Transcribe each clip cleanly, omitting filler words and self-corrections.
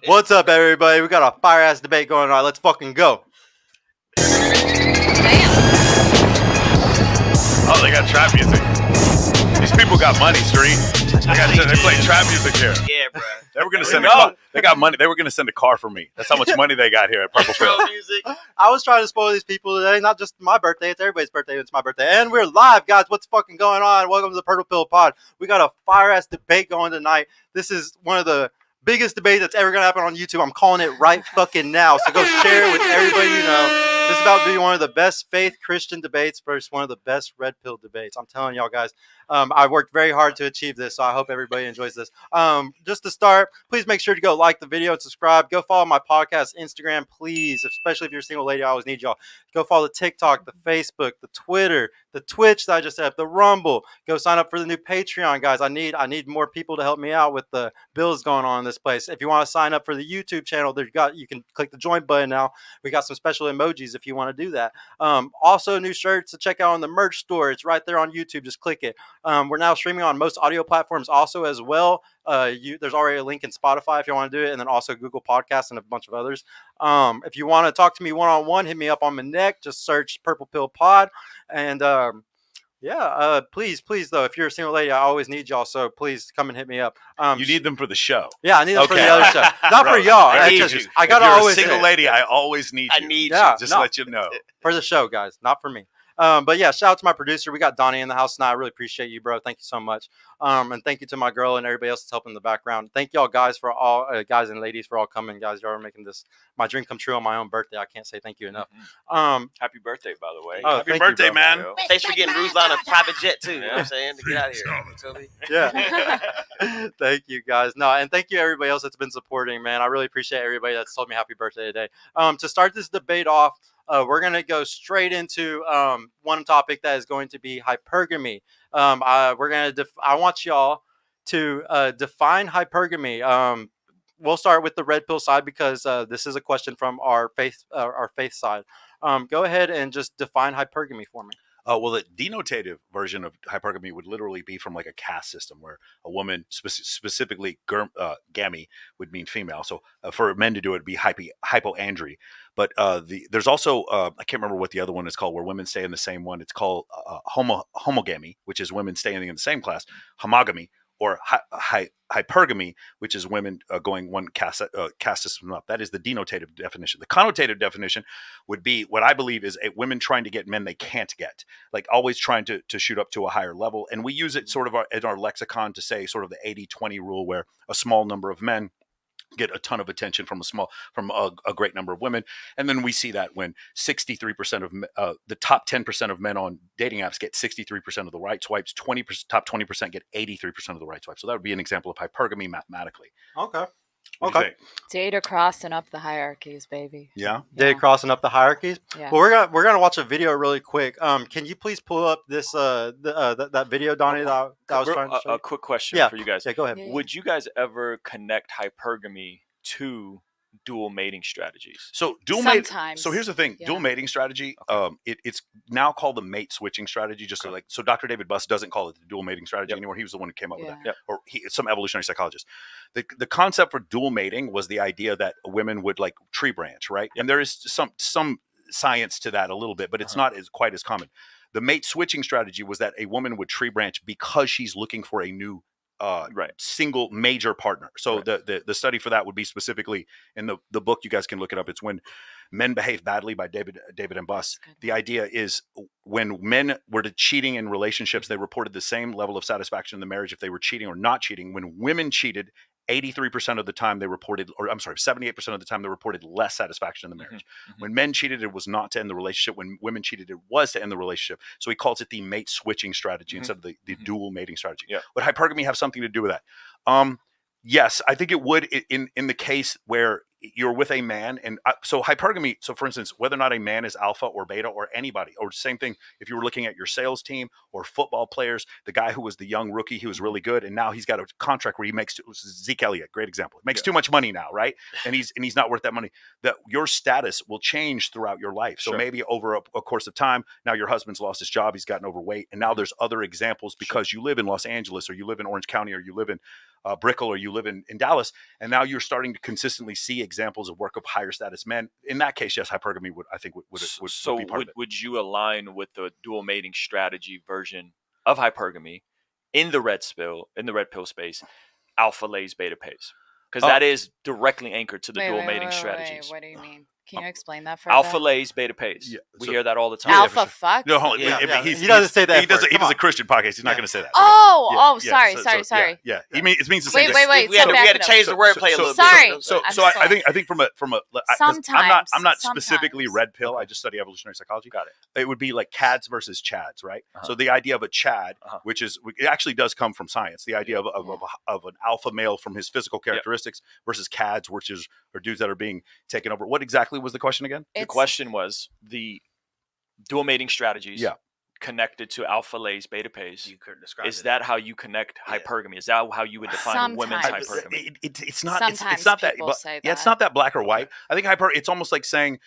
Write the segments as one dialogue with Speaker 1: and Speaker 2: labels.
Speaker 1: What's up, everybody? We got a fire-ass debate going on. Let's fucking go.
Speaker 2: Oh, they got trap music. These people got money, Street. They play trap music here.
Speaker 3: Yeah, bro.
Speaker 2: They were gonna send a car. They got money. They were gonna send a car for me. That's how much money they got here at Purple Pill.
Speaker 3: Music.
Speaker 1: I was trying to spoil these people today. Not just my birthday. It's everybody's birthday. It's my birthday. And we're live, guys. What's fucking going on? Welcome to the Purple Pill Pod. We got a fire-ass debate going tonight. This is one of the biggest debates that's ever going to happen on YouTube. I'm calling it right fucking now. So go share it with everybody you know. This is about to be one of the best faith Christian debates versus one of the best red pill debates. I'm telling y'all guys, I worked very hard to achieve this, so I hope everybody enjoys this. Just to start, please make sure to go like the video and subscribe. Go follow my podcast, Instagram, please, especially if you're a single lady. I always need y'all. Go follow the TikTok, the Facebook, the Twitter, the Twitch that I just set up, the Rumble. Go sign up for the new Patreon, guys. I need more people to help me out with the bills going on in this place. If you want to sign up for the YouTube channel, you can click the join button now. We got some special emojis if you want to do that. Also, new shirts to check out on the merch store. It's right there on YouTube. Just click it. We're now streaming on most audio platforms also as well. There's already a link in Spotify if you want to do it, and then also Google Podcasts and a bunch of others. If you want to talk to me one-on-one, hit me up on my neck. Just search Purple Pill Pod. And please, though, if you're a single lady, I always need y'all, so please come and hit me up.
Speaker 2: You need them for the show.
Speaker 1: Yeah, I need them for the other show. Not for y'all.
Speaker 2: I
Speaker 1: I
Speaker 2: if
Speaker 1: gotta
Speaker 2: you're
Speaker 1: always
Speaker 2: a single lady, I always need you.
Speaker 3: I need
Speaker 1: Yeah,
Speaker 3: you.
Speaker 2: Just
Speaker 1: no.
Speaker 2: let you know.
Speaker 1: For the show, guys, not for me. But yeah, shout out to my producer. We got Donnie in the house tonight. I really appreciate you, bro. Thank you so much. And thank you to my girl and everybody else that's helping in the background. Thank y'all guys for all guys and ladies for all coming, guys. Y'all are making this my dream come true on my own birthday. I can't say thank you enough.
Speaker 4: Happy birthday, by the way.
Speaker 1: Oh,
Speaker 2: Happy
Speaker 1: thank you,
Speaker 2: birthday,
Speaker 1: bro.
Speaker 2: man.
Speaker 3: Thanks for getting Ruth on a private jet too. You know what I'm saying? To get out of here. You feel me?
Speaker 1: Yeah. Thank you, guys. No, and thank you everybody else that's been supporting, man. I really appreciate everybody that's told me happy birthday today. To start this debate off, we're going to go straight into one topic that is going to be hypergamy. I want y'all to define hypergamy. We'll start with the red pill side because this is a question from our faith side. Go ahead and just define hypergamy for me.
Speaker 2: Well, the denotative version of hypergamy would literally be from like a caste system where a woman, specifically gamy, would mean female. So for men to do it, it'd be hypoandry. But there's also, I can't remember what the other one is called, where women stay in the same one. It's called homogamy, which is women staying in the same class. Homogamy, or hypergamy, which is women going one caste system up. That is the denotative definition. The connotative definition would be what I believe is women trying to get men they can't get, like always trying to shoot up to a higher level. And we use it sort of in our lexicon to say sort of the 80-20 rule, where a small number of men get a ton of attention from a great number of women. And then we see that when 63% of the top 10% of men on dating apps get 63% of the right swipes, top 20% get 83% of the right swipes. So that would be an example of hypergamy mathematically.
Speaker 1: Okay.
Speaker 2: What do you think?
Speaker 5: Data crossing up the hierarchies, baby.
Speaker 2: Yeah.
Speaker 1: Data crossing up the hierarchies.
Speaker 5: Yeah.
Speaker 1: Well, we're gonna watch a video really quick. Can you please pull up this that video, Donnie, that I was trying to show you?
Speaker 4: A quick question
Speaker 1: Yeah.
Speaker 4: for you guys.
Speaker 1: Yeah, go ahead.
Speaker 5: Yeah.
Speaker 4: Would you guys ever connect hypergamy to dual mating strategies?
Speaker 2: So dual mating.
Speaker 5: Sometimes.
Speaker 2: So here's the thing:
Speaker 5: Yeah.
Speaker 2: dual mating strategy. It's now called the mate switching strategy. Just so Dr. David Buss doesn't call it the dual mating strategy anymore. He was the one who came up with that, or some evolutionary psychologist. The concept for dual mating was the idea that women would like tree branch, right? And there is some science to that a little bit, but it's not quite as common. The mate switching strategy was that a woman would tree branch because she's looking for a new single major partner. So the study for that would be specifically in the book. You guys can look it up. It's When Men Behave Badly by David and Buss. The idea is when men were cheating in relationships, they reported the same level of satisfaction in the marriage if they were cheating or not cheating. When women cheated, 83% of the time they reported, 78% of the time they reported less satisfaction in the marriage. Mm-hmm. When men cheated, it was not to end the relationship. When women cheated, it was to end the relationship. So he calls it the mate switching strategy instead of the dual mating strategy. Yeah. Would hypergamy have something to do with that? Yes, I think it would in the case where you're with a man. And so hypergamy, so for instance, whether or not a man is alpha or beta or anybody, or same thing, if you were looking at your sales team or football players, the guy who was the young rookie, he was really good. And now he's got a contract where he makes, Zeke Elliott, great example, makes too much money now, right? And he's not worth that money. That your status will change throughout your life. So maybe over a course of time, now your husband's lost his job, he's gotten overweight. And now there's other examples because you live in Los Angeles or you live in Orange County or you live in Brickell or you live in Dallas, and now you're starting to consistently see examples of work of higher status men. In that case, yes, hypergamy would be part of it.
Speaker 4: Would you align with the dual mating strategy version of hypergamy in the red pill space, alpha lays, beta pays? Because that is directly anchored to the dual mating strategies.
Speaker 5: What do you mean? Can you explain that further?
Speaker 4: Alpha lays, beta pays.
Speaker 2: Yeah,
Speaker 4: we
Speaker 2: so-
Speaker 4: hear that all the time.
Speaker 5: Alpha fucks?
Speaker 2: No, hold on.
Speaker 3: Yeah.
Speaker 1: He doesn't say that.
Speaker 2: He does
Speaker 1: Come
Speaker 2: a
Speaker 1: on.
Speaker 2: Christian podcast. He's not going to say that.
Speaker 5: Sorry.
Speaker 2: Yeah. It means the same
Speaker 5: Wait,
Speaker 2: thing.
Speaker 5: wait.
Speaker 3: We had
Speaker 5: so back
Speaker 3: to
Speaker 5: it up.
Speaker 3: change the wordplay a little
Speaker 5: Sorry.
Speaker 3: bit.
Speaker 2: So
Speaker 5: I'm
Speaker 2: I think from a 'cause
Speaker 5: Sometimes.
Speaker 2: I'm not specifically
Speaker 5: sometimes.
Speaker 2: red pill. I just study evolutionary psychology.
Speaker 4: Got it.
Speaker 2: It would be like CADs versus CHADs, right?
Speaker 4: Uh-huh.
Speaker 2: So the idea of a CHAD,
Speaker 4: Uh-huh.
Speaker 2: which is it actually does come from science. The idea of an alpha male from his physical characteristics versus CADs, which are dudes that are being taken over. What exactly was the question again?
Speaker 4: The question was the dual mating strategies connected to alpha lays, beta pays.
Speaker 3: You could describe
Speaker 4: Is
Speaker 3: it.
Speaker 4: that how you connect hypergamy? Is that how you would define women's
Speaker 5: Sometimes.
Speaker 4: hypergamy?
Speaker 2: It's not.
Speaker 5: Sometimes
Speaker 2: it's not that.
Speaker 5: people
Speaker 2: But,
Speaker 5: say
Speaker 2: yeah, it's
Speaker 5: that.
Speaker 2: not that black or white. I think it's almost like saying,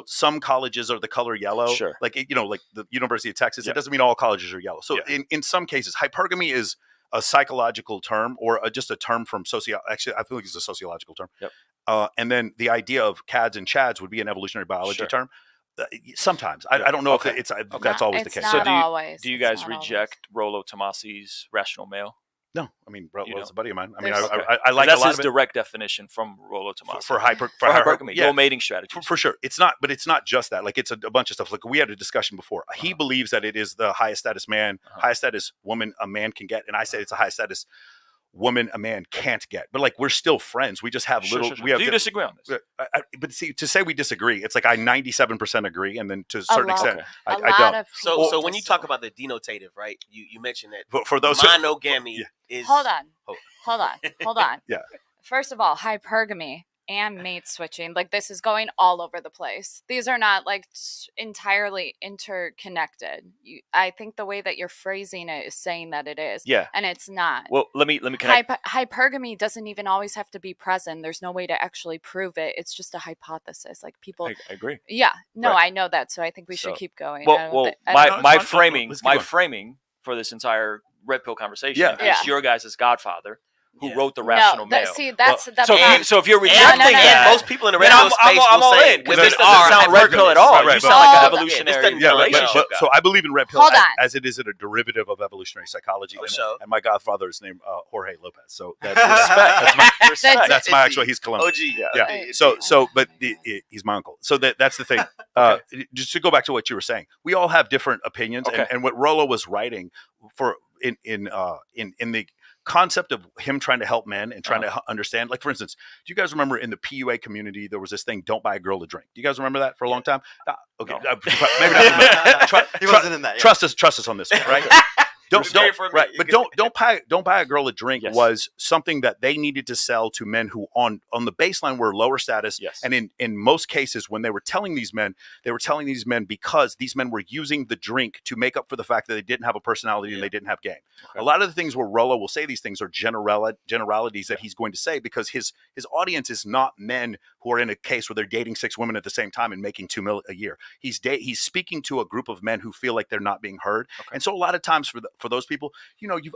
Speaker 2: some colleges are the color yellow.
Speaker 4: Sure.
Speaker 2: Like like the University of Texas.
Speaker 4: Yeah.
Speaker 2: It doesn't mean all colleges are yellow. So
Speaker 4: Yeah.
Speaker 2: in some cases, hypergamy is a psychological term or just a term from Actually, I feel like it's a sociological term.
Speaker 4: Yep.
Speaker 2: And then the idea of CADs and CHADs would be an evolutionary biology
Speaker 4: Sure.
Speaker 2: term. Sometimes I don't know
Speaker 4: Okay.
Speaker 2: if that's always the
Speaker 5: It's
Speaker 2: case.
Speaker 5: not
Speaker 4: So
Speaker 5: always.
Speaker 4: Do you
Speaker 5: It's
Speaker 4: guys
Speaker 5: not always.
Speaker 4: reject Rollo Tomasi's rational male?
Speaker 2: No, I mean, bro,
Speaker 4: You
Speaker 2: was a
Speaker 4: don't.
Speaker 2: buddy of mine. I mean,
Speaker 5: There's-
Speaker 2: I like
Speaker 4: that's
Speaker 2: a lot
Speaker 4: his
Speaker 2: of it
Speaker 4: direct definition from Rollo Tomasi
Speaker 2: for
Speaker 4: hypergamy,
Speaker 2: yeah.
Speaker 4: dual mating strategy.
Speaker 2: For sure. It's not just that. Like, it's a bunch of stuff. Like, we had a discussion before. He believes that it is the highest status man, highest status woman a man can get. And I say it's the highest status woman a man can't get. But like, we're still friends. We just have
Speaker 4: Sure.
Speaker 2: we have
Speaker 4: Do you disagree on this?
Speaker 2: but see, to say we disagree, it's like I 97% agree. And then to a
Speaker 5: A
Speaker 2: certain
Speaker 5: lot.
Speaker 2: extent,
Speaker 4: Okay.
Speaker 2: I
Speaker 5: A lot
Speaker 2: don't.
Speaker 5: of
Speaker 3: So
Speaker 5: people
Speaker 3: when you
Speaker 5: just-
Speaker 3: talk about the denotative, right? You mentioned that
Speaker 2: But for those
Speaker 3: monogamy is.
Speaker 5: Hold on.
Speaker 2: Oh.
Speaker 5: Hold on.
Speaker 2: Yeah.
Speaker 5: First of all, hypergamy and mate switching, like this is going all over the place. These are not like entirely interconnected. I think the way that you're phrasing it is saying that it is.
Speaker 4: Yeah.
Speaker 5: And it's not.
Speaker 4: Well, let me connect.
Speaker 5: Hypergamy doesn't even always have to be present. There's no way to actually prove it. It's just a hypothesis. Like people.
Speaker 4: I agree.
Speaker 5: Yeah. No,
Speaker 4: Right.
Speaker 5: I know that. So I think we should
Speaker 4: So-
Speaker 5: keep going. I
Speaker 4: Well,
Speaker 5: don't
Speaker 4: well,
Speaker 5: thi- I
Speaker 4: my
Speaker 5: don't-
Speaker 2: No,
Speaker 4: my
Speaker 2: it's fine.
Speaker 4: framing
Speaker 2: Let's keep
Speaker 4: my
Speaker 2: going.
Speaker 4: framing for this entire red pill conversation
Speaker 2: Yeah.
Speaker 4: is your guys' godfather who
Speaker 3: Yeah.
Speaker 4: wrote the rational
Speaker 5: no,
Speaker 4: male.
Speaker 5: see, that's
Speaker 4: so,
Speaker 5: not-
Speaker 4: if you're
Speaker 3: And,
Speaker 4: rejecting
Speaker 5: no, no,
Speaker 4: that,
Speaker 5: no.
Speaker 3: most people in the red
Speaker 4: then
Speaker 3: pill space
Speaker 4: I'm
Speaker 3: will
Speaker 4: all
Speaker 3: say
Speaker 4: in, 'cause
Speaker 3: women
Speaker 4: this doesn't
Speaker 3: are
Speaker 4: sound red pill at all.
Speaker 2: Right,
Speaker 4: You
Speaker 2: but-
Speaker 4: sound like an
Speaker 5: Oh,
Speaker 4: evolutionary
Speaker 3: this doesn't-
Speaker 2: Yeah,
Speaker 4: relationship guy.
Speaker 2: so I believe in red pill
Speaker 5: Hold on.
Speaker 2: as it is a derivative of evolutionary psychology.
Speaker 3: For
Speaker 2: and,
Speaker 3: sure.
Speaker 2: and my godfather is named Jorge Lopez. So
Speaker 4: Respect. Respect.
Speaker 2: that's my actual. He's Colombian.
Speaker 3: OG.
Speaker 2: Yeah. But he's my uncle. So that's the thing. Just to go back to what you were saying, we all have different opinions,
Speaker 4: Okay.
Speaker 2: and what Rollo was writing for in the concept of him trying to help men and trying to understand. Like, for instance, do you guys remember in the PUA community there was this thing? Don't buy a girl a drink. Do you guys remember that for a long time? Okay,
Speaker 4: No.
Speaker 2: maybe not.
Speaker 1: He wasn't in that. Yeah.
Speaker 2: Trust us on this one, right?
Speaker 3: It's very familiar.
Speaker 2: But don't buy a girl a drink
Speaker 4: Yes.
Speaker 2: was something that they needed to sell to men who on the baseline were lower status.
Speaker 4: Yes.
Speaker 2: And in most cases, when they were telling these men, because these men were using the drink to make up for the fact that they didn't have a personality and they didn't have game.
Speaker 4: Okay.
Speaker 2: A lot of the things where Rollo will say these things are generalities that he's going to say because his audience is not men who are in a case where they're dating 6 women at the same time and making $2 million a year. He's speaking to a group of men who feel like they're not being heard.
Speaker 4: Okay.
Speaker 2: And so a lot of times for those people,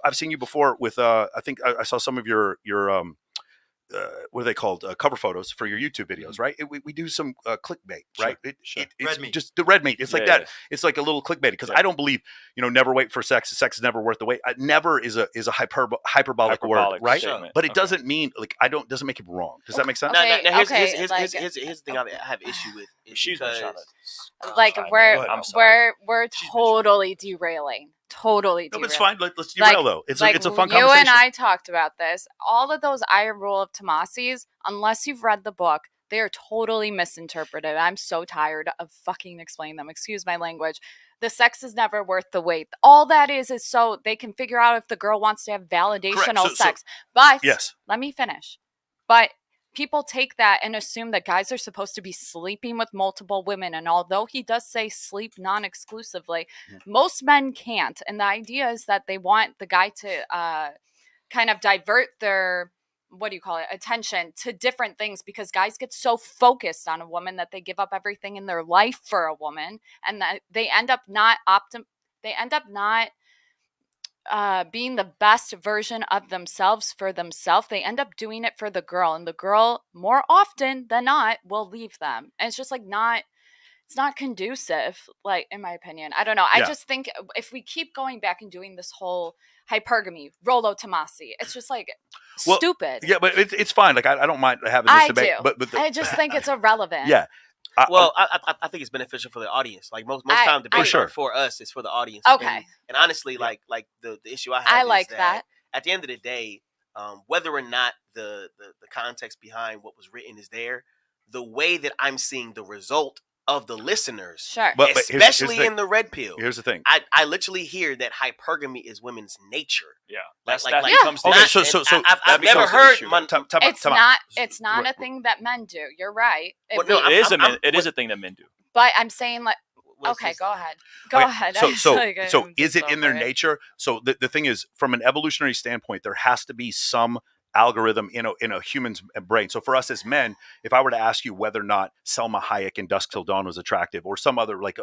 Speaker 2: I've seen you before with I think I saw some of your what are they called? Cover photos for your YouTube videos, right? We do some clickbait, right?
Speaker 4: Sure.
Speaker 2: It's
Speaker 1: Red meat.
Speaker 2: just the red meat. It's like
Speaker 4: Yeah,
Speaker 2: that. It's like a little clickbait because
Speaker 4: Yeah.
Speaker 2: I don't believe, never wait for sex. Sex is never worth the wait. Never is a hyperbolic word, right?
Speaker 4: statement.
Speaker 2: But it
Speaker 4: Okay.
Speaker 2: doesn't mean doesn't make it wrong. Does that make sense?
Speaker 5: Okay.
Speaker 3: Now, here's
Speaker 5: like-
Speaker 3: the thing I have issue with. Is
Speaker 4: She's been
Speaker 3: because-
Speaker 4: trying to.
Speaker 5: like
Speaker 4: Sorry,
Speaker 5: we're
Speaker 4: go ahead. I'm sorry.
Speaker 5: we're totally derailing. Totally
Speaker 2: No,
Speaker 5: derailing.
Speaker 2: it's fine. Let's derail though. It's a fun
Speaker 5: you
Speaker 2: conversation.
Speaker 5: and I talked about this. All of those iron rule of Tomasi's, unless you've read the book, they are totally misinterpreted. I'm so tired of fucking explaining them. Excuse my language. The sex is never worth the wait. All that is so they can figure out if the girl wants to have validational
Speaker 2: So-
Speaker 5: sex. But
Speaker 2: Yes.
Speaker 5: let me finish. But people take that and assume that guys are supposed to be sleeping with multiple women. And although he does say sleep non-exclusively, most men can't. And the idea is that they want the guy to kind of divert their, attention to different things because guys get so focused on a woman that they give up everything in their life for a woman and that they end up not being the best version of themselves for themselves, they end up doing it for the girl, and the girl more often than not will leave them. And it's just like it's not conducive, like, in my opinion. I don't know. I just think if we keep going back and doing this whole hypergamy, Rollo Tomasi, it's just like stupid.
Speaker 2: Yeah, but it's fine. Like I don't mind having this debate.
Speaker 5: Do.
Speaker 2: But
Speaker 5: I just think it's irrelevant.
Speaker 2: Yeah.
Speaker 3: I think it's beneficial for the audience. Like most time, debate for us is for the audience.
Speaker 5: Okay.
Speaker 3: And honestly, like the issue I have is that at the end of the day, whether or not the context behind what was written is there, the way that I'm seeing the result of the listeners,
Speaker 5: sure,
Speaker 2: but
Speaker 3: especially
Speaker 2: here's
Speaker 3: in the red pill.
Speaker 2: Here's the thing.
Speaker 3: I literally hear that hypergamy is women's nature.
Speaker 4: Yeah,
Speaker 3: that
Speaker 4: becomes the
Speaker 2: okay.
Speaker 4: issue.
Speaker 2: So
Speaker 3: I've never heard.
Speaker 5: It's not a thing that men do. You're right.
Speaker 4: It is a thing that men do.
Speaker 5: But I'm saying, like, okay, go ahead. Go ahead.
Speaker 2: So is it in their nature? So the thing is, from an evolutionary standpoint, there has to be some algorithm in a human's brain. So for us as men, if I were to ask you whether or not Selma Hayek in Dusk Till Dawn was attractive, or some other like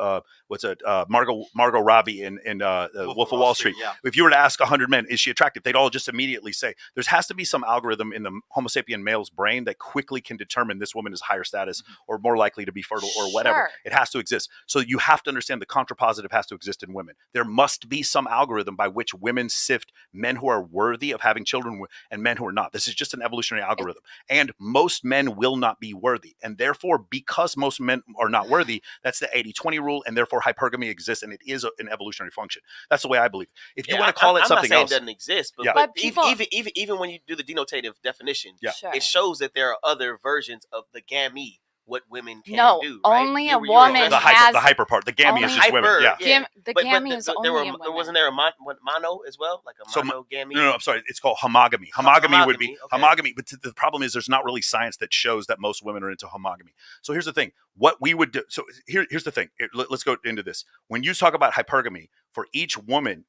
Speaker 2: Margot Robbie in Wolf of Wall Street, if you were to ask 100 men, is she attractive? They'd all just immediately say there has to be some algorithm in the Homo sapien male's brain that quickly can determine this woman is higher status or more likely to be fertile or whatever.
Speaker 5: Sure.
Speaker 2: It has to exist. So you have to understand the contrapositive has to exist in women. There must be some algorithm by which women sift men who are worthy of having children and men who are not. This is just an evolutionary algorithm. And most men will not be worthy. And therefore, because most men are not worthy, that's the 80-20 rule. And therefore, hypergamy exists. And it is an evolutionary function. That's the way I believe. If you want to call it something else.
Speaker 3: I'm not saying it doesn't exist. But even when you do the denotative definition, it shows that there are other versions of the gamete. What women can do, right?
Speaker 5: Only a woman has
Speaker 2: the hyper part. The gamete is just women. Yeah.
Speaker 5: The gamete is only a woman.
Speaker 3: Wasn't there a mono as well, like a monogamete?
Speaker 2: No, I'm sorry. It's called homogamy. Homogamy would be homogamy, but the problem is there's not really science that shows that most women are into homogamy. So here's the thing: what we would do. So here's the thing. Let's go into this. When you talk about hypergamy, for each woman.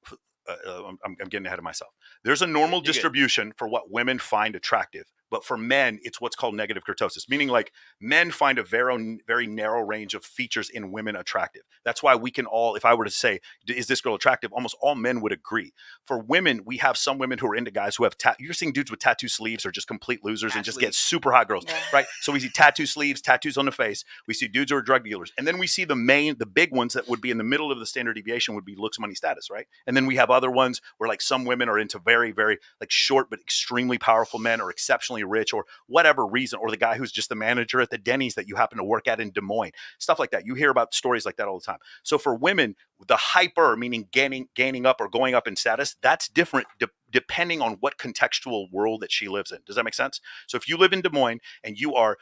Speaker 2: I'm getting ahead of myself. There's a normal distribution for what women find attractive. But for men, it's what's called negative kurtosis, meaning like men find a very, very narrow range of features in women attractive. That's why we can all, if I were to say, is this girl attractive? Almost all men would agree. For women, we have some women who are into guys who have, you're seeing dudes with tattoo sleeves are just complete losers and just get super hot girls, right? So we see tattoo sleeves, tattoos on the face. We see dudes who are drug dealers. And then we see the big ones that would be in the middle of the standard deviation would be looks, money, status, right? And then we have other ones where like some women are into very, very like short but extremely powerful men or exceptionally rich or whatever reason, or the guy who's just the manager at the Denny's that you happen to work at in Des Moines, stuff like that. You hear about stories like that all the time. So for women, the hyper, meaning gaining up or going up in status, that's different depending on what contextual world that she lives in. Does that make sense? So if you live in Des Moines and you are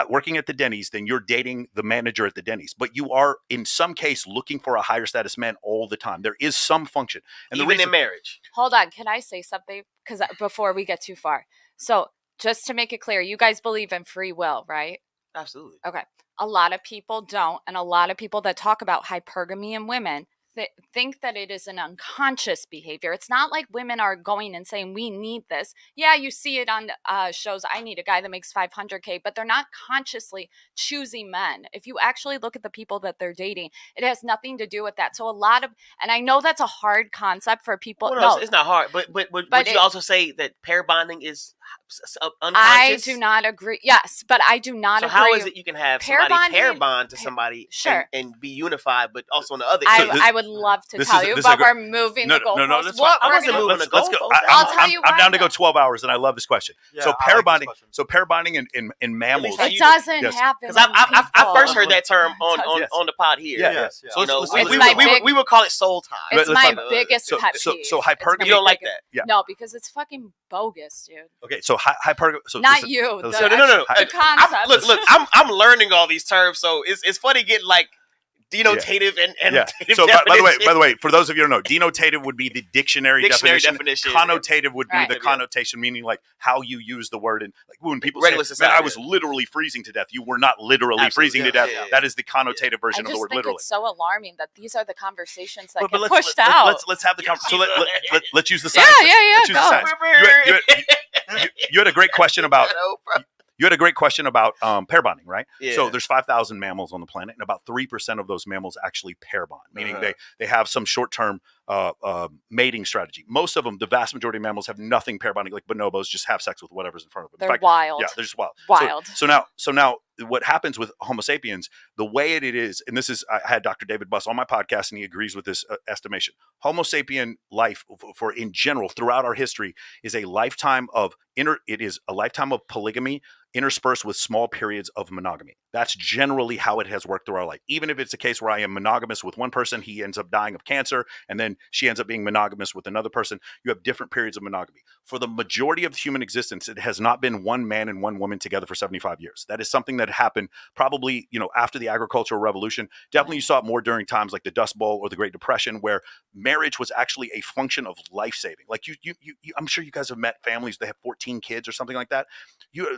Speaker 2: working at the Denny's, then you're dating the manager at the Denny's. But you are, in some case, looking for a higher status man all the time. There is some function. And
Speaker 3: even in marriage.
Speaker 5: Hold on. Can I say something? Because before we get too far. So just to make it clear, you guys believe in free will, right?
Speaker 3: Absolutely.
Speaker 5: Okay. A lot of people don't. And a lot of people that talk about hypergamy in women think that it is an unconscious behavior. It's not like women are going and saying, we need this. Yeah, you see it on shows. I need a guy that makes $500K, but they're not consciously choosing men. If you actually look at the people that they're dating, it has nothing to do with that. So a lot of, and I know that's a hard concept for people.
Speaker 3: Well, no, it's not hard. But would you also say that pair bonding is unconscious?
Speaker 5: I do not agree. Yes, but I do not agree.
Speaker 3: So how is it you can have somebody pair bond to somebody and be unified, but also on the other?
Speaker 5: I would love to tell you, but we're moving the goalposts.
Speaker 2: No, that's fine.
Speaker 3: I wasn't moving the goalposts.
Speaker 5: I'll tell you why.
Speaker 2: I'm down to go 12 hours, and I love this question.
Speaker 1: Yeah,
Speaker 2: so pair bonding. So pair bonding in mammals.
Speaker 5: It doesn't happen.
Speaker 3: Because I first heard that term on the pod here.
Speaker 1: Yes.
Speaker 3: So we would call it soul tie.
Speaker 5: It's my biggest pet peeve.
Speaker 2: So hypergamy.
Speaker 3: You don't like that?
Speaker 2: Yeah.
Speaker 5: No, because it's fucking bogus, dude.
Speaker 2: Okay, so hypergamy.
Speaker 5: Not you.
Speaker 3: No.
Speaker 5: The concept.
Speaker 3: Look. I'm learning all these terms, so it's funny getting like denotative and annotative.
Speaker 2: So by the way, for those of you who don't know, denotative would be the dictionary definition. Connotative would be the connotation, meaning like how you use the word. And like when people say, "Man, I was literally freezing to death," you were not literally freezing to death. That is the connotative version of the word.
Speaker 5: I just think
Speaker 2: literally.
Speaker 5: It's so alarming that these are the conversations that get
Speaker 2: let's
Speaker 5: pushed out.
Speaker 2: Let's have the conversation. So let's use the science.
Speaker 5: Yeah.
Speaker 2: Let's use the science. You had a great question about. You had a great question about pair bonding, right?
Speaker 3: Yeah.
Speaker 2: So there's 5,000 mammals on the planet, and about 3% of those mammals actually pair bond, meaning they have some short-term mating strategy. Most of them, the vast majority of mammals, have nothing pair bonding. Like bonobos just have sex with whatever's in front of them.
Speaker 5: They're wild.
Speaker 2: Yeah, they're just wild.
Speaker 5: Wild.
Speaker 2: So now what happens with Homo sapiens, the way it is, and this is, I had Dr. David Buss on my podcast, and he agrees with this estimation. Homo sapien life, for in general, throughout our history, is a lifetime of polygamy interspersed with small periods of monogamy. That's generally how it has worked through our life. Even if it's a case where I am monogamous with one person, he ends up dying of cancer, and then she ends up being monogamous with another person. You have different periods of monogamy. For the majority of human existence, it has not been one man and one woman together for 75 years. That is something that happened probably, after the agricultural revolution. Definitely you saw it more during times like the Dust Bowl or the Great Depression, where marriage was actually a function of life saving. Like you I'm sure you guys have met families that have 14 kids or something like that.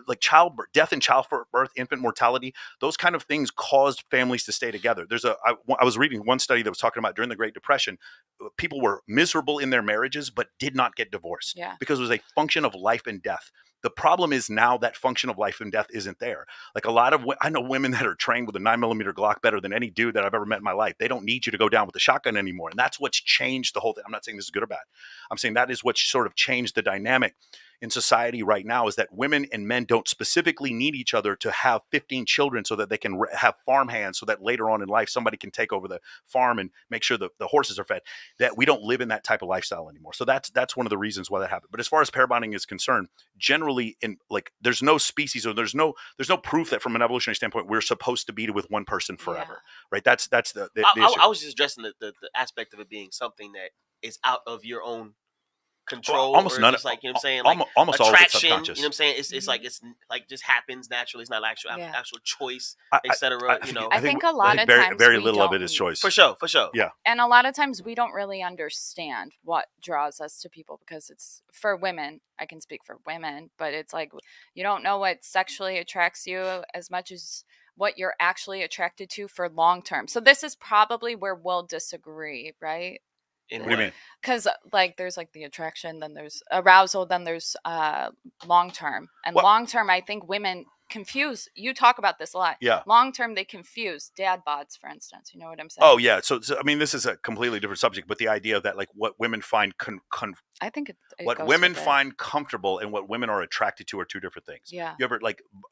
Speaker 2: Like childbirth, death and childbirth, infant mortality, those kind of things caused families to stay together. I was reading one study that was talking about during the Great Depression, people were miserable in their marriages, but did not get divorced because it was a function of life and death. The problem is now that function of life and death isn't there. Like I know women that are trained with a 9mm Glock better than any dude that I've ever met in my life. They don't need you to go down with a shotgun anymore. And that's what's changed the whole thing. I'm not saying this is good or bad. I'm saying that is what's sort of changed the dynamic in society right now, is that women and men don't specifically need each other to have 15 children so that they can have farm hands, so that later on in life somebody can take over the farm and make sure the horses are fed. That we don't live in that type of lifestyle anymore. So that's one of the reasons why that happened. But as far as pair bonding is concerned, generally there's no species, or there's no proof that from an evolutionary standpoint we're supposed to be with one person forever. Right? That's the issue.
Speaker 3: I was just addressing the aspect of it being something that is out of your own control,
Speaker 2: well, almost
Speaker 3: or
Speaker 2: none
Speaker 3: just
Speaker 2: of
Speaker 3: like, you know what I'm saying, like
Speaker 2: almost all of it's
Speaker 3: attraction,
Speaker 2: subconscious.
Speaker 3: you know what I'm saying, it's like just happens naturally. It's not actual choice, etc.
Speaker 5: I think a lot of times
Speaker 2: very little of it is choice.
Speaker 3: For sure.
Speaker 2: Yeah.
Speaker 5: And a lot of times we don't really understand what draws us to people, because it's, for women, I can speak for women, but it's like you don't know what sexually attracts you as much as what you're actually attracted to for long term. So this is probably where we'll disagree, right?
Speaker 2: What do you mean?
Speaker 5: Because there's the attraction, then there's arousal, then there's long term. And long term, I think women confuse. You talk about this a lot.
Speaker 2: Yeah.
Speaker 5: Long term, they confuse dad bods, for instance. You know what I'm saying?
Speaker 2: Oh yeah. So I mean, this is a completely different subject, but the idea that what women find
Speaker 5: I think it
Speaker 2: what
Speaker 5: goes
Speaker 2: women
Speaker 5: with it.
Speaker 2: find comfortable and what women are attracted to are two different things.
Speaker 5: Yeah.
Speaker 2: You ever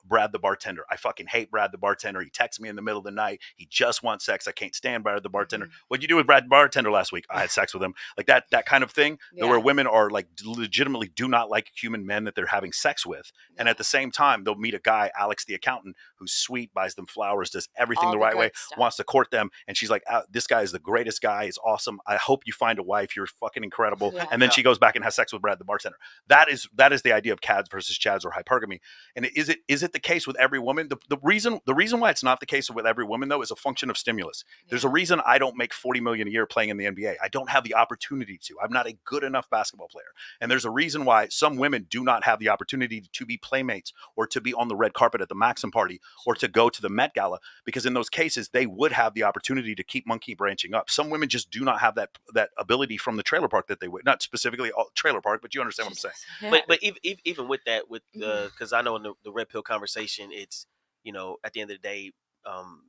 Speaker 2: Brad the bartender? I fucking hate Brad the bartender. He texts me in the middle of the night. He just wants sex. I can't stand Brad the bartender.
Speaker 5: Mm-hmm.
Speaker 2: What'd you do with Brad the bartender last week? I had sex with him. Like that kind of thing.
Speaker 5: Yeah.
Speaker 2: Where women are legitimately do not like human men that they're having sex with. Yeah. And at the same time, they'll meet a guy, Alex the accountant, who's sweet, buys them flowers, does everything the right way, wants to court them. And she's like, this guy is the greatest guy. He's awesome. I hope you find a wife. You're fucking incredible. Yeah. And then she goes back and has sex with Brad the bartender. That is the idea of cads versus chads, or hypergamy. And is it the case with every woman? The reason why it's not the case with every woman, though, is a function of stimulus. Yeah. There's a reason I don't make $40 million a year playing in the NBA. I don't have the opportunity to. I'm not a good enough basketball player. And there's a reason why some women do not have the opportunity to be playmates, or to be on the red carpet at the Maxim party, or to go to the Met Gala, because in those cases they would have the opportunity to keep monkey branching up. Some women just do not have that ability from the trailer park that they would. Not specifically trailer park, but you understand what I'm saying.
Speaker 5: Yeah.
Speaker 3: But even with that, with the, because I know in the red pill conversation, it's, at the end of the day,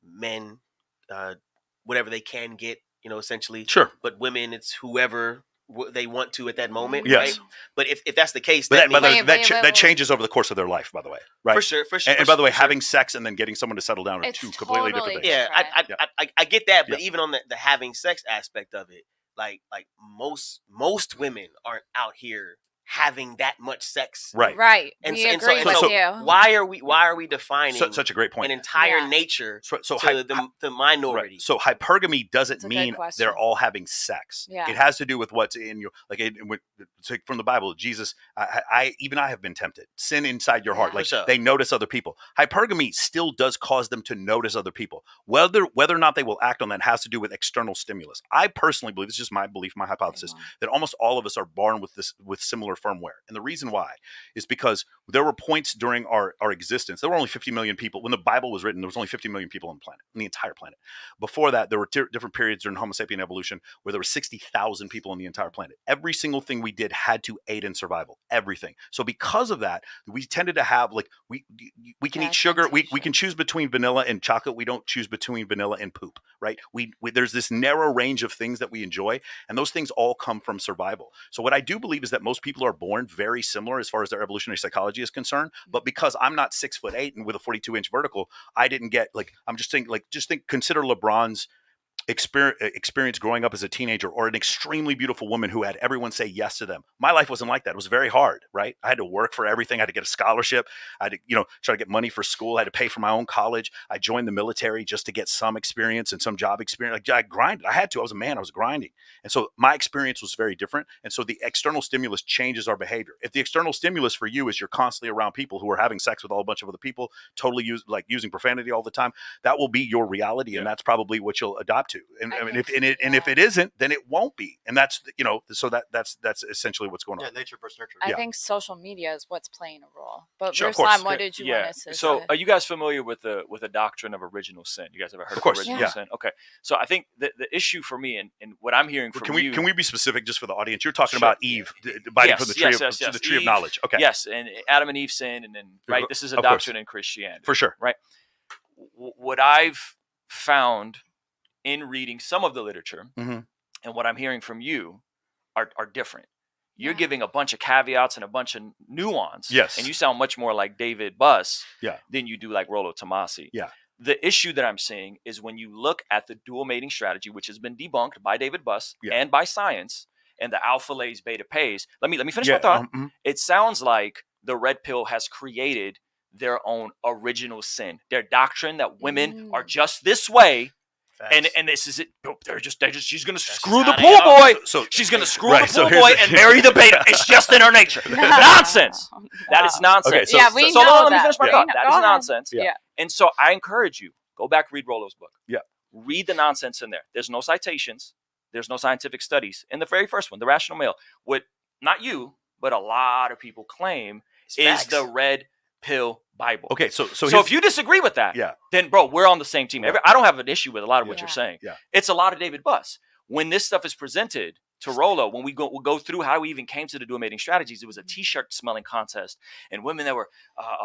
Speaker 3: men, whatever they can get, essentially.
Speaker 2: Sure.
Speaker 3: But women, it's whoever they want to at that moment,
Speaker 2: yes.
Speaker 3: right? But if that's the case,
Speaker 2: that changes over the course of their life, by the way, right?
Speaker 3: For sure.
Speaker 2: And by the way, having sex and then getting someone to settle down are two completely different things.
Speaker 3: Yeah, I get that, but even on the having sex aspect of it, like most women aren't out here having that much sex,
Speaker 2: right.
Speaker 5: And we agree with you.
Speaker 3: Why are we defining
Speaker 2: such a great point,
Speaker 3: an entire nature to the minority?
Speaker 2: Right. So hypergamy doesn't mean they're all having sex.
Speaker 5: Yeah.
Speaker 2: It has to do with what's in you. From the Bible, Jesus, I have been tempted. Sin inside your heart. They notice other people. Hypergamy still does cause them to notice other people. Whether or not they will act on that has to do with external stimulus. I personally believe, this is just my belief, my hypothesis, that almost all of us are born with similar similar firmware. And the reason why is because there were points during our existence. There were only 50 million people. When the Bible was written, there was only 50 million people on the planet, on the entire planet. Before that, there were different periods during Homo sapien evolution where there were 60,000 people on the entire planet. Every single thing we did had to aid in survival. Everything. So because of that, we tended to have we can eat sugar. We can choose between vanilla and chocolate. We don't choose between vanilla and poop, right? There's this narrow range of things that we enjoy, and those things all come from survival. So what I do believe is that most people are born very similar as far as their evolutionary psychology is concerned. But because I'm not 6'8" and with a 42-inch vertical, I didn't get I'm just saying consider LeBron's experience growing up as a teenager, or an extremely beautiful woman who had everyone say yes to them. My life wasn't like that. It was very hard, right? I had to work for everything. I had to get a scholarship. I had to, try to get money for school. I had to pay for my own college. I joined the military just to get some experience and some job experience. I grinded. I had to. I was a man. I was grinding. And so my experience was very different. And so the external stimulus changes our behavior. If the external stimulus for you is you're constantly around people who are having sex with a whole bunch of other people, totally using profanity all the time, that will be your reality. And that's probably what you'll adopt to. And if it isn't, then it won't be. And that's so that's essentially what's going on.
Speaker 1: Yeah, nature versus nurture.
Speaker 5: I think social media is what's playing a role. But
Speaker 2: Sure,
Speaker 5: Ruslan, what did you want to say?
Speaker 4: So are you guys familiar with the doctrine of original sin? You guys ever heard of original sin? Okay. So I think the issue for me and what I'm hearing from you.
Speaker 2: Can we be specific just for the audience? You're talking about Eve biting from the tree of knowledge. Okay.
Speaker 4: Yes, and Adam and Eve sinned, and then this is a doctrine in Christianity.
Speaker 2: For sure.
Speaker 4: Right. What I've found in reading some of the literature and what I'm hearing from you are different. You're giving a bunch of caveats and a bunch of nuance.
Speaker 2: Yes.
Speaker 4: And you sound much more like David Buss
Speaker 2: yeah.
Speaker 4: than you do like Rollo Tomasi.
Speaker 2: Yeah.
Speaker 4: The issue that I'm seeing is when you look at the dual mating strategy, which has been debunked by David Buss and by science, and the alpha lays, beta pays. Let me finish my thought. It sounds like the red pill has created their own original sin. Their doctrine that women are just this way. And this is it. She's gonna screw the pool boy. So she's gonna screw the pool boy and marry the beta. It's just in her nature. Nonsense. That is nonsense.
Speaker 2: Okay,
Speaker 5: we know
Speaker 4: let me finish my thought. That is nonsense.
Speaker 5: Yeah.
Speaker 4: And so I encourage you, go back, read Rollo's book.
Speaker 2: Yeah.
Speaker 4: Read the nonsense in there. There's no citations. There's no scientific studies. In the very first one, The Rational Male, what not you, but a lot of people claim is the red pill Bible.
Speaker 2: Okay, so
Speaker 4: if you disagree with that, then bro, we're on the same team. I don't have an issue with a lot of what you're saying.
Speaker 2: Yeah.
Speaker 4: It's a lot of David Buss. When this stuff is presented to Rollo, when we'll go through how we even came to the dual mating strategies, it was a t-shirt smelling contest, and women that were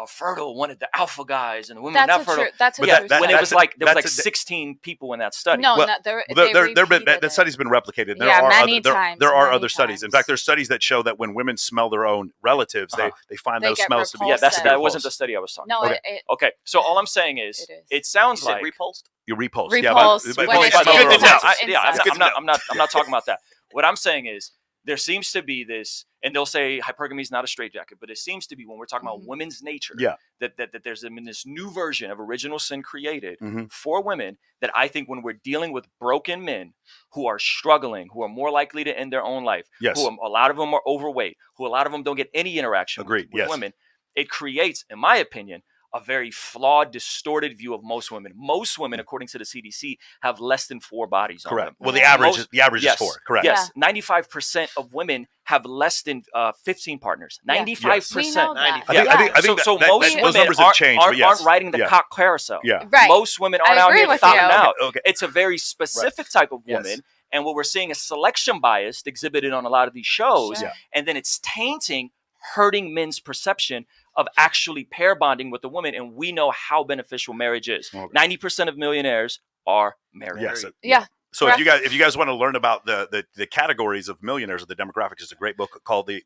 Speaker 4: fertile wanted the alpha guys, and the women not fertile.
Speaker 5: That's
Speaker 4: when it was like there was 16 people in that study.
Speaker 5: No,
Speaker 2: that study's been replicated.
Speaker 5: Many times.
Speaker 2: There are other studies. In fact, there's studies that show that when women smell their own relatives, they find those smells to be.
Speaker 4: Yeah, that wasn't the study I was talking about. Okay, so all I'm saying is, it sounds like
Speaker 3: repulsed.
Speaker 2: You repulsed.
Speaker 5: Repulsed.
Speaker 4: I'm not talking about that. What I'm saying is there seems to be this, and they'll say hypergamy is not a straitjacket, but it seems to be when we're talking about women's nature, that there's been this new version of original sin created for women that I think when we're dealing with broken men who are struggling, who are more likely to end their own life, a lot of them are overweight, who a lot of them don't get any interaction with women, it creates, in my opinion, a very flawed, distorted view of most women. Most women, according to the CDC, have less than 4 bodies on them.
Speaker 2: Well, the average is 4. Correct.
Speaker 4: Yes. 95% of women have less than 15 partners. 95%.
Speaker 5: We know that.
Speaker 2: I think
Speaker 4: so most
Speaker 2: those
Speaker 4: women
Speaker 2: numbers have changed,
Speaker 4: aren't riding the cock carousel.
Speaker 2: Yeah.
Speaker 5: Right.
Speaker 4: Most women aren't out here fountain out.
Speaker 2: Okay.
Speaker 4: It's a very specific type of woman.
Speaker 2: Yes.
Speaker 4: And what we're seeing is selection bias exhibited on a lot of these shows. And then it's tainting, hurting men's perception of actually pair bonding with a woman, and we know how beneficial marriage is. 90% of millionaires are married.
Speaker 5: Yes.
Speaker 2: So if you guys want to learn about the categories of millionaires or the demographics, there's a great book called the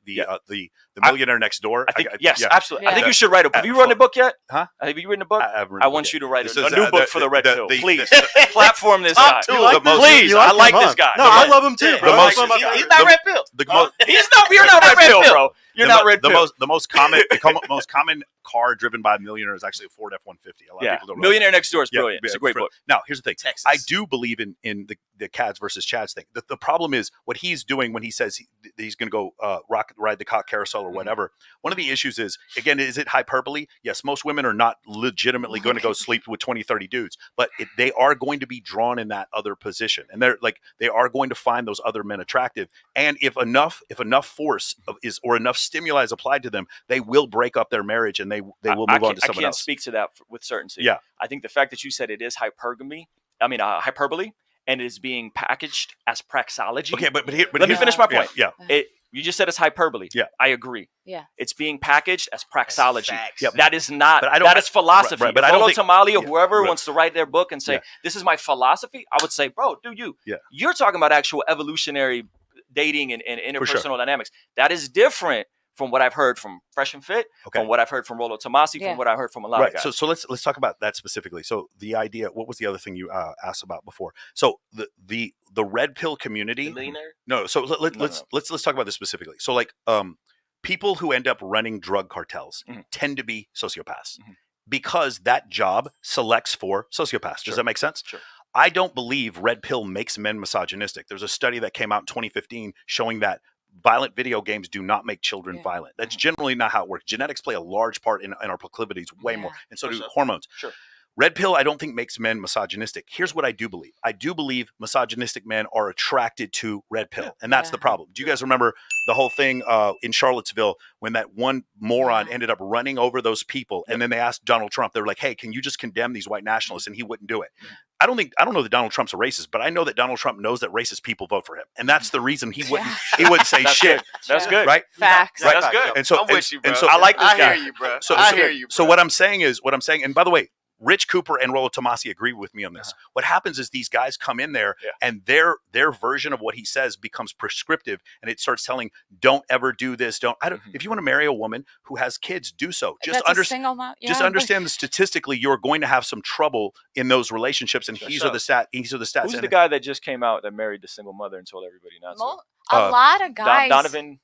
Speaker 2: Millionaire Next Door.
Speaker 4: I think absolutely. I think you should write a book. Have you written a book yet?
Speaker 2: Huh?
Speaker 4: Have you written a book?
Speaker 2: I
Speaker 4: want you to write a new book for the Red Pill. Please platform this guy.
Speaker 2: Please,
Speaker 4: I like this guy.
Speaker 1: No, I love him too.
Speaker 3: He's not Red Pill.
Speaker 4: He's not. You're not Red Pill, bro. You're not Red Pill.
Speaker 2: The most common car driven by a millionaire is actually a Ford F-150. A lot of people don't know.
Speaker 4: Millionaire Next Door is brilliant. It's a great book.
Speaker 2: Now, here's the thing.
Speaker 3: Texas.
Speaker 2: I do believe in the Cads versus Chads thing. The problem is what he's doing when he says he's going to go ride the cock carousel or whatever. One of the issues is, again, is it hyperbole? Yes, most women are not legitimately going to go sleep with 20, 30 dudes, but they are going to be drawn in that other position, and they are going to find those other men attractive. And if enough force or enough stimuli is applied to them, they will break up their marriage and they will move on to someone else.
Speaker 4: I can't speak to that with certainty.
Speaker 2: Yeah,
Speaker 4: I think the fact that you said it is hyperbole, and it is being packaged as praxology.
Speaker 2: Okay, but
Speaker 4: let me finish my point.
Speaker 2: Yeah.
Speaker 4: You just said it's hyperbole.
Speaker 2: Yeah,
Speaker 4: I agree.
Speaker 5: Yeah,
Speaker 4: it's being packaged as praxology.
Speaker 2: Yep.
Speaker 4: That is not. That is philosophy.
Speaker 2: Right, but I don't think
Speaker 4: Tamale or whoever wants to write their book and say this is my philosophy, I would say, bro, do you?
Speaker 2: Yeah.
Speaker 4: You're talking about actual evolutionary dating and interpersonal dynamics. That is different from what I've heard from Fresh and Fit, from what I've heard from Rollo Tomasi, from what I heard from a lot of guys.
Speaker 2: So let's talk about that specifically. So the idea, what was the other thing you asked about before? So the red pill community.
Speaker 3: The millionaire?
Speaker 2: No. So let's talk about this specifically. So like people who end up running drug cartels tend to be sociopaths because that job selects for sociopaths. Does that make sense?
Speaker 4: Sure.
Speaker 2: I don't believe red pill makes men misogynistic. There's a study that came out in 2015 showing that violent video games do not make children violent. That's generally not how it works. Genetics play a large part in our proclivities, way more, and so do hormones.
Speaker 4: Sure.
Speaker 2: Red pill, I don't think makes men misogynistic. Here's what I do believe. I do believe misogynistic men are attracted to red pill, and that's the problem. Do you guys remember the whole thing in Charlottesville when that one moron ended up running over those people, and then they asked Donald Trump, they were like, hey, can you just condemn these white nationalists? And he wouldn't do it. I don't know that Donald Trump's a racist, but I know that Donald Trump knows that racist people vote for him, and that's the reason he wouldn't say shit.
Speaker 4: That's good,
Speaker 2: right?
Speaker 5: Facts.
Speaker 2: Right?
Speaker 4: That's good.
Speaker 2: And so,
Speaker 3: I'm with you, bro.
Speaker 2: And so
Speaker 4: I like this guy.
Speaker 3: I hear you, bro. I hear you, bro.
Speaker 2: So what I'm saying, and by the way, Rich Cooper and Rollo Tomasi agree with me on this. What happens is these guys come in there and their version of what he says becomes prescriptive, and it starts telling, don't ever do this. If you want to marry a woman who has kids, do so. Just understand that statistically you're going to have some trouble in those relationships, and these are the stats.
Speaker 4: Who's the guy that just came out that married the single mother and told everybody not to?
Speaker 5: A lot of guys.
Speaker 4: Donovan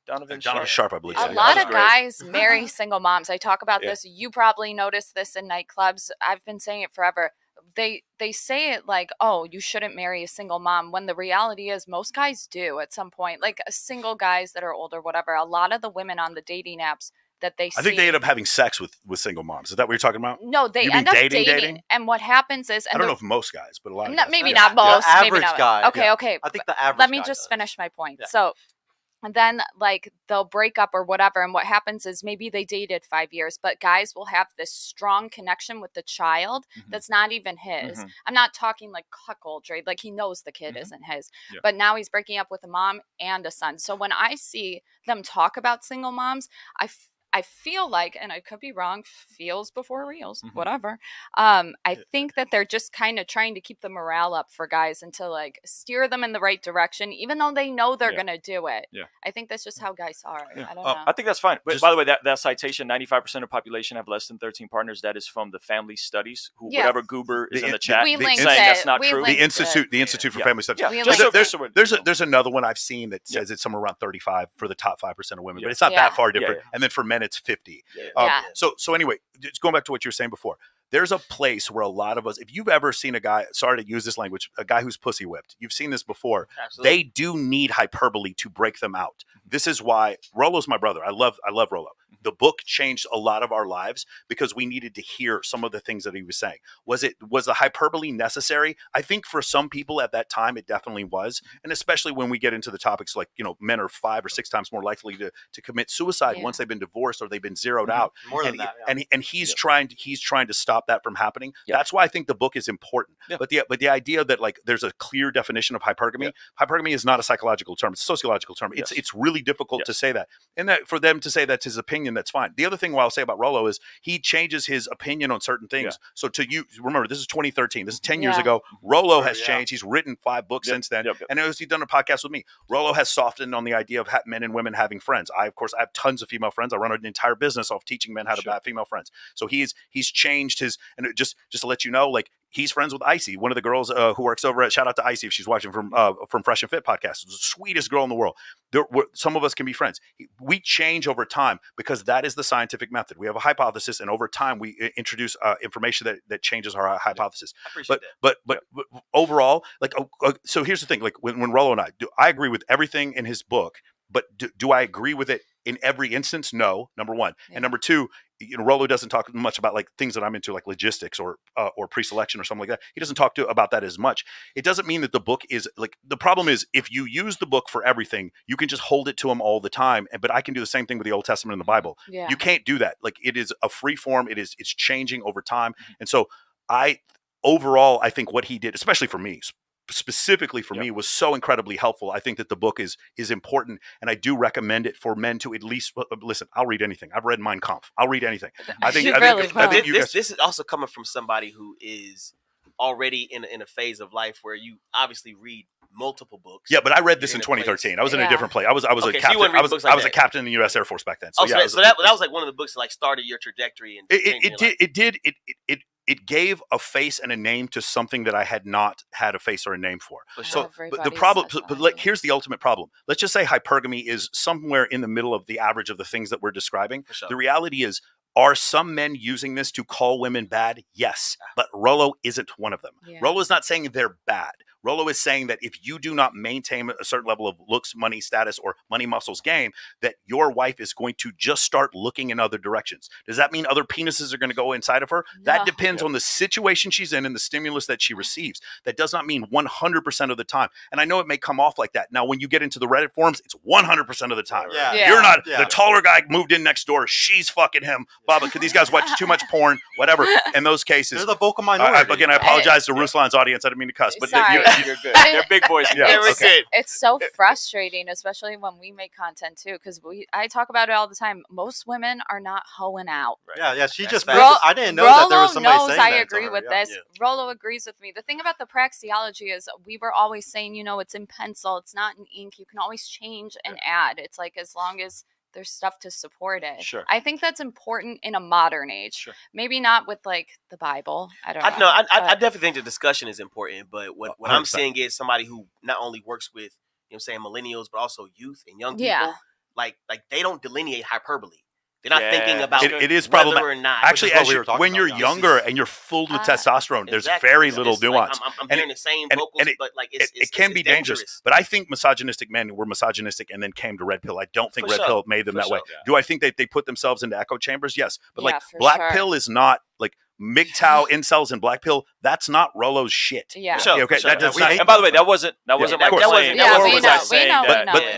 Speaker 2: Sharp, I believe.
Speaker 5: A lot of guys marry single moms. I talk about this. You probably noticed this in nightclubs. I've been saying it forever. They say it like, oh, you shouldn't marry a single mom, when the reality is most guys do at some point. Like single guys that are older, whatever. A lot of the women on the dating apps that they see.
Speaker 2: I think they end up having sex with single moms. Is that what you're talking about?
Speaker 5: No, they end up dating. And what happens is,
Speaker 2: I don't know if most guys, but a lot of guys.
Speaker 5: Maybe not most.
Speaker 1: The
Speaker 5: maybe
Speaker 1: average
Speaker 5: not.
Speaker 1: guy.
Speaker 5: Okay.
Speaker 1: I think the average.
Speaker 5: Let me
Speaker 1: guy
Speaker 5: just
Speaker 1: does.
Speaker 5: finish my point.
Speaker 1: Yeah.
Speaker 5: So, and then like they'll break up or whatever, and what happens is maybe they dated 5 years, but guys will have this strong connection with the child that's not even his. I'm not talking like cuckoldry, like he knows the kid isn't his, but now he's breaking up with a mom and a son. So when I see them talk about single moms, I feel like, and I could be wrong, feels before reals, whatever. I think that they're just kind of trying to keep the morale up for guys and to like steer them in the right direction, even though they know they're going to do it.
Speaker 4: Yeah.
Speaker 5: I think that's just how guys are. I don't know.
Speaker 4: I think that's fine. But by the way, that citation, 95% of the population have less than 13 partners. That is from the Family Studies, whatever goober is in the chat
Speaker 5: we
Speaker 4: saying
Speaker 5: linked
Speaker 4: that's not true.
Speaker 2: The Institute for Family Studies.
Speaker 4: Yeah.
Speaker 2: There's another one I've seen that says it's somewhere around 35 for the top 5% of women, but it's not that far different. And then for men, it's 50. So anyway, just going back to what you were saying before, there's a place where a lot of us, if you've ever seen a guy, sorry to use this language, a guy who's pussy whipped, you've seen this before. Absolutely. They do need hyperbole to break them out. This is why Rollo's my brother. I love Rollo. The book changed a lot of our lives because we needed to hear some of the things that he was saying. Was the hyperbole necessary? I think for some people at that time, it definitely was. And especially when we get into the topics like, men are 5 or 6 times more likely to commit suicide once they've been divorced or they've been zeroed out.
Speaker 1: More than that.
Speaker 2: And he's trying to stop that from happening. That's why I think the book is important. But the idea that like there's a clear definition of hypergamy. Hypergamy is not a psychological term. It's a sociological term. It's really difficult to say that. And that for them to say that's his opinion, that's fine. The other thing I'll say about Rollo is he changes his opinion on certain things. So remember, this is 2013. This is 10 years ago. Rollo has changed. He's written 5 books since then. And he's done a podcast with me. Rollo has softened on the idea of men and women having friends. I have tons of female friends. I run an entire business off teaching men how to have female friends. So he's changed his, and just to let you know, like he's friends with Icy, one of the girls who works over at, shout out to Icy if she's watching from Fresh and Fit podcast. The sweetest girl in the world. Some of us can be friends. We change over time because that is the scientific method. We have a hypothesis, and over time we introduce information that changes our hypothesis.
Speaker 3: I appreciate
Speaker 2: but overall, like, so here's the thing. Like when Rollo and I agree with everything in his book, but do I agree with it in every instance? No, number one. Yeah. And number two, Rollo doesn't talk much about like things that I'm into, like logistics or pre-selection or something like that. He doesn't talk about that as much. It doesn't mean that the book is like, the problem is if you use the book for everything, you can just hold it to him all the time. But I can do the same thing with the Old Testament and the Bible. Yeah. You can't do that. Like it is a free form. It's changing over time. And so overall, I think what he did, especially for me, specifically for me, was so incredibly helpful. I think that the book is important, and I do recommend it for men to at least listen. I'll read anything. I've read Mein Kampf. I'll read anything. I think
Speaker 3: this is also coming from somebody who is already in a phase of life where you obviously read multiple books.
Speaker 2: Yeah, but I read this in 2013. I was in a different place. I was a captain. I was a captain in the U.S. Air Force back then.
Speaker 3: So that was like one of the books that like started your trajectory. And
Speaker 2: it gave a face and a name to something that I had not had a face or a name for. So but the problem, but here's the ultimate problem. Let's just say hypergamy is somewhere in the middle of the average of the things that we're describing. The reality is, are some men using this to call women bad? Yes, but Rollo isn't one of them. Yeah. Rollo is not saying they're bad. Rollo is saying that if you do not maintain a certain level of looks, money, status, or money, muscles, game, that your wife is going to just start looking in other directions. Does that mean other penises are going to go inside of her? No. That depends on the situation she's in and the stimulus that she receives. That does not mean 100% of the time. And I know it may come off like that. Now, when you get into the Reddit forums, it's 100% of the time. Yeah. Yeah. You're not, the taller guy moved in next door, she's fucking him, blah, because these guys watch too much porn, whatever. In those cases.
Speaker 1: They're the vocal minority.
Speaker 2: Again, I apologize to Ruslan's audience. I didn't mean to cuss. But
Speaker 4: you're good. They're big boys.
Speaker 5: It's so frustrating, especially when we make content too, because I talk about it all the time. Most women are not hoeing out.
Speaker 1: Right. Yeah. She just. I didn't know that there was somebody saying that.
Speaker 5: I agree with this. Rollo agrees with me. The thing about the praxeology is we were always saying, it's in pencil, it's not in ink. You can always change and add. It's like as long as there's stuff to support it.
Speaker 4: Sure.
Speaker 5: I think that's important in a modern age. Sure. Maybe not with like the Bible. I don't know.
Speaker 3: I definitely think the discussion is important, but what I'm seeing is somebody who not only works with, millennials, but also youth and young people. Like they don't delineate hyperbole. They're not thinking about
Speaker 2: it is
Speaker 3: whether or not.
Speaker 2: Actually, when you're younger and you're filled with testosterone, there's very little nuance.
Speaker 3: Like, I'm hearing the same vocals, but like
Speaker 2: it can be dangerous. But I think misogynistic men were misogynistic and then came to Red Pill. I don't think Red Pill made them that way. Yeah. Do I think that they put themselves into echo chambers? Yes. But Black Pill is not like MGTOW, incels, and Black Pill. That's not Rollo's shit.
Speaker 5: Yeah.
Speaker 2: Okay.
Speaker 4: That does not, and by the way, that wasn't my claim.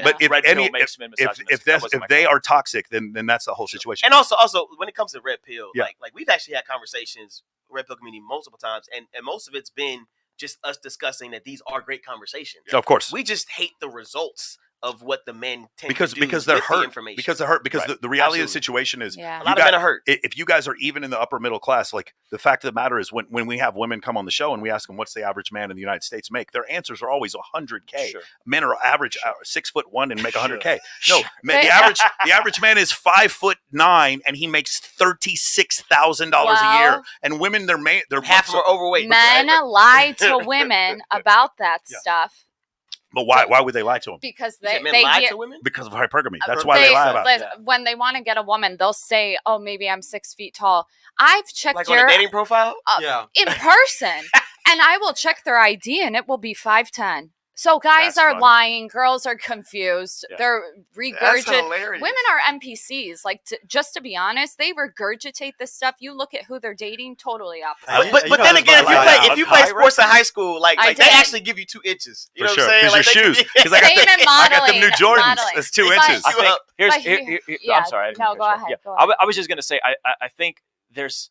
Speaker 4: But
Speaker 2: if they are toxic, then that's the whole situation.
Speaker 3: And also when it comes to Red Pill, like we've actually had conversations Red Pill community multiple times, and most of it's been just us discussing that these are great conversations.
Speaker 2: Of course.
Speaker 3: We just hate the results of what the men tend
Speaker 2: to do because they're hurt. Because they're hurt. Because the reality of the situation is
Speaker 3: a lot of men are hurt.
Speaker 2: If you guys are even in the upper middle class, like the fact of the matter is when we have women come on the show and we ask them what's the average man in the United States make, their answers are always 100K. Sure. Men are average 6'1" and make 100K. No, the average man is 5'9" and he makes $36,000 a year. And women, they're
Speaker 3: half of them are overweight.
Speaker 5: Men lie to women about that stuff.
Speaker 2: But why would they lie to them?
Speaker 5: Because
Speaker 3: they lie to women?
Speaker 2: Because of hypergamy. That's why they lie about it.
Speaker 5: When they want to get a woman, they'll say, "Oh, maybe I'm 6 feet tall." I've checked
Speaker 3: on a dating profile
Speaker 5: in person, and I will check their ID, and it will be 5'10". So guys are lying, girls are confused. Yeah. They're regurgitating. Women are NPCs. Like, just to be honest, they regurgitate this stuff. You look at who they're dating, totally opposite.
Speaker 3: But then again, if you play sports in high school, like they actually give you 2 inches. You know what I'm saying?
Speaker 2: Because your shoes. Because I got them new Jordans. That's 2 inches.
Speaker 4: I'm sorry.
Speaker 5: No, go ahead.
Speaker 4: I was just gonna say, I think there's.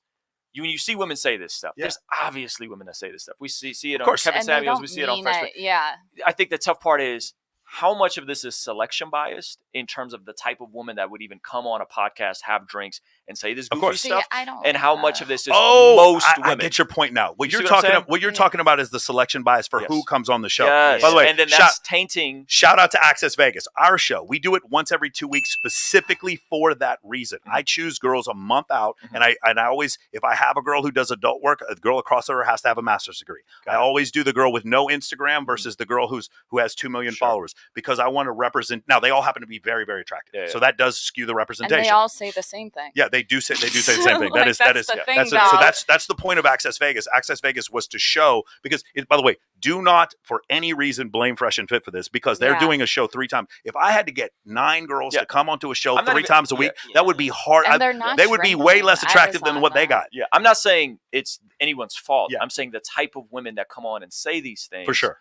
Speaker 4: When you see women say this stuff, there's obviously women that say this stuff. We see it on Kevin Samuels. We see it on Fresh.
Speaker 5: Yeah.
Speaker 4: I think the tough part is how much of this is selection biased in terms of the type of woman that would even come on a podcast, have drinks, and say this
Speaker 2: Of
Speaker 4: goofy
Speaker 2: course.
Speaker 4: stuff,
Speaker 5: I don't
Speaker 4: and
Speaker 5: like
Speaker 4: how
Speaker 5: that.
Speaker 4: much of this is most women.
Speaker 2: I get your point now. What
Speaker 4: You
Speaker 2: you're
Speaker 4: see what I'm saying?
Speaker 2: what you're talking about is the selection bias for who comes on the show.
Speaker 4: Yes.
Speaker 2: By the way,
Speaker 4: and then that's tainting.
Speaker 2: Shout out to Access Vegas, our show. We do it once every 2 weeks specifically for that reason. I choose girls a month out, and I always, if I have a girl who does adult work, a girl across her has to have a master's degree. I always do the girl with no Instagram versus the girl who has 2 million followers, because I want to represent. Now they all happen to be very, very attractive, so that does skew the representation.
Speaker 5: And they all say the same thing.
Speaker 2: Yeah, they do say the same thing.
Speaker 5: Like, that's
Speaker 2: the point of Access Vegas. Access Vegas was to show, because by the way, do not for any reason blame Fresh and Fit for this, because they're doing a show 3 times. If I had to get 9 girls to come onto a show 3 times a week, that would be hard. They would be way less attractive than what they got.
Speaker 4: Yeah, I'm not saying it's anyone's fault. I'm saying the type of women that come on and say these things,
Speaker 2: for sure,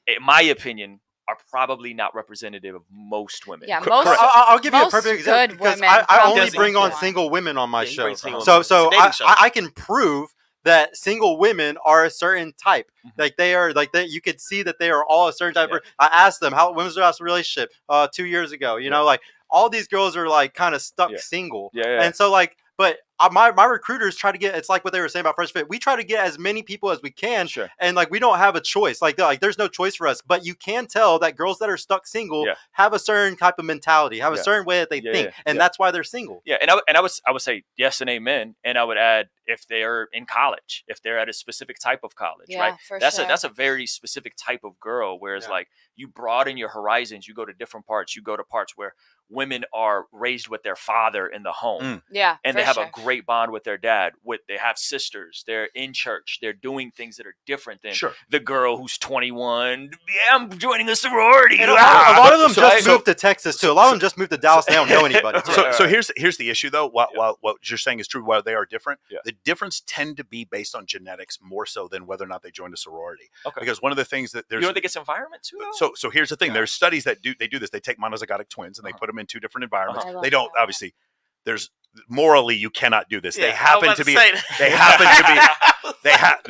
Speaker 4: in my opinion, are probably not representative of most women.
Speaker 5: Yeah,
Speaker 1: I'll give you a perfect example, because I only bring on single women on my show. So I can prove that single women are a certain type. Like they are, you could see that they are all a certain type. I asked them, when was their last relationship? 2 years ago. You know, like all these girls are like kind of stuck single. And so like, but my recruiters try to get, it's like what they were saying about Fresh Fit. We try to get as many people as we can. And like, we don't have a choice. Like there's no choice for us, but you can tell that girls that are stuck single have a certain type of mentality, have a certain way that they think. And that's why they're single.
Speaker 4: Yeah. And I would say yes and amen. And I would add, if they're in college, if they're at a specific type of college, right? That's a very specific type of girl. Whereas like you broaden your horizons, you go to different parts, you go to parts where women are raised with their father in the home. And they have a great bond with their dad. They have sisters. They're in church. They're doing things that are different than the girl who's 21. Yeah, I'm joining a sorority.
Speaker 1: A lot of them just moved to Texas too. A lot of them just moved to Dallas. They don't know anybody.
Speaker 2: So here's the issue though. While what you're saying is true, while they are different, the difference tend to be based on genetics more so than whether or not they joined a sorority. Because one of the things that there's,
Speaker 4: you don't think it's environment too, though?
Speaker 2: So here's the thing. There's studies that do this. They take monozygotic twins and they put them in 2 different environments. They don't obviously. There's morally you cannot do this. They happen to be they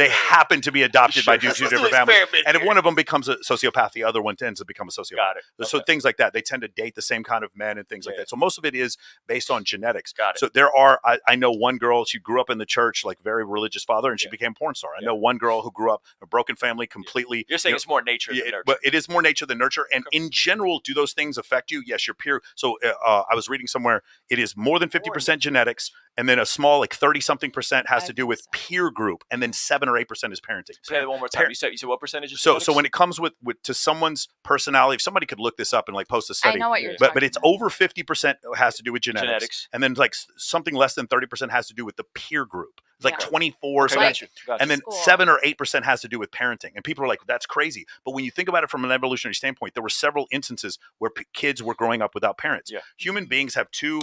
Speaker 2: happen to be adopted by 2 different families. And if one of them becomes a sociopath, the other one tends to become a sociopath.
Speaker 4: Got it.
Speaker 2: So things like that. They tend to date the same kind of men and things like that. So most of it is based on genetics.
Speaker 4: Got it.
Speaker 2: So there are, I know one girl, she grew up in the church, like very religious father, and she became a porn star. I know one girl who grew up in a broken family completely.
Speaker 4: You're saying it's more nature than nurture.
Speaker 2: But it is more nature than nurture. And in general, do those things affect you? Yes, your peer. So I was reading somewhere, it is more than 50% genetics, and then a small, like 30-something% has to do with peer group, and then 7 or 8% is parenting.
Speaker 4: Say that one more time. You said what percentage is
Speaker 2: so when it comes with to someone's personality, if somebody could look this up and like post a study,
Speaker 5: I know what you're
Speaker 2: but it's over 50% has to do with genetics, and then like something less than 30% has to do with the peer group. It's like 24, and then 7 or 8% has to do with parenting. And people are like, that's crazy. But when you think about it from an evolutionary standpoint, there were several instances where kids were growing up without parents. Human beings have two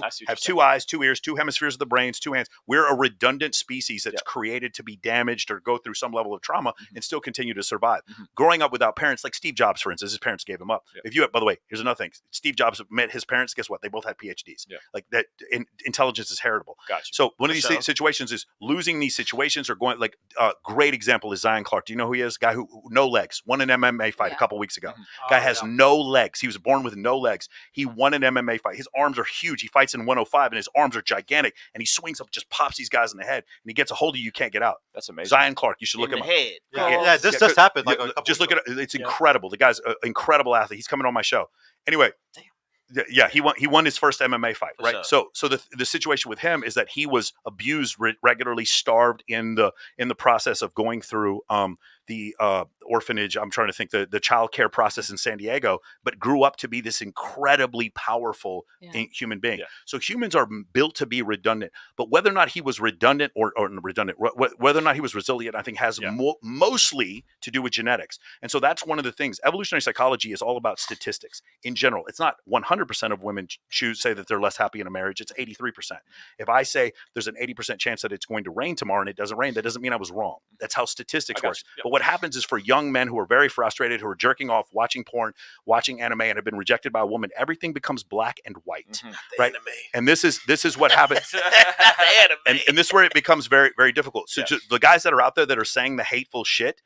Speaker 2: eyes, 2 ears, 2 hemispheres of the brains, 2 hands. We're a redundant species that's created to be damaged or go through some level of trauma and still continue to survive. Growing up without parents, like Steve Jobs, for instance, his parents gave him up. If you, by the way, here's another thing. Steve Jobs met his parents. Guess what? They both had PhDs. Like that, intelligence is heritable. So one of these situations is losing these situations or going like great example is Zion Clark. Do you know who he is? Guy who no legs, won an MMA fight a couple weeks ago. Guy has no legs. He was born with no legs. He won an MMA fight. His arms are huge. He fights in 105 and his arms are gigantic. And he swings up, just pops these guys in the head, and he gets a hold of you. You can't get out.
Speaker 4: That's amazing.
Speaker 2: Zion Clark. You should look him up.
Speaker 1: This just happened. Like
Speaker 2: just look at it. It's incredible. The guy's an incredible athlete. He's coming on my show. Anyway. Yeah, he won his first MMA fight, right? So the situation with him is that he was abused regularly, starved in the process of going through the orphanage. I'm trying to think the child care process in San Diego, but grew up to be this incredibly powerful human being. So humans are built to be redundant, but whether or not he was redundant or redundant, whether or not he was resilient, I think has mostly to do with genetics. And so that's one of the things. Evolutionary psychology is all about statistics in general. It's not 100% of women say that they're less happy in a marriage. It's 83%. If I say there's an 80% chance that it's going to rain tomorrow and it doesn't rain, that doesn't mean I was wrong. That's how statistics work. But what happens is for young men who are very frustrated, who are jerking off, watching porn, watching anime, and have been rejected by a woman, everything becomes black and white, right? And this is what happens. And this is where it becomes very, very difficult. So the guys that are out there that are saying the hateful shit,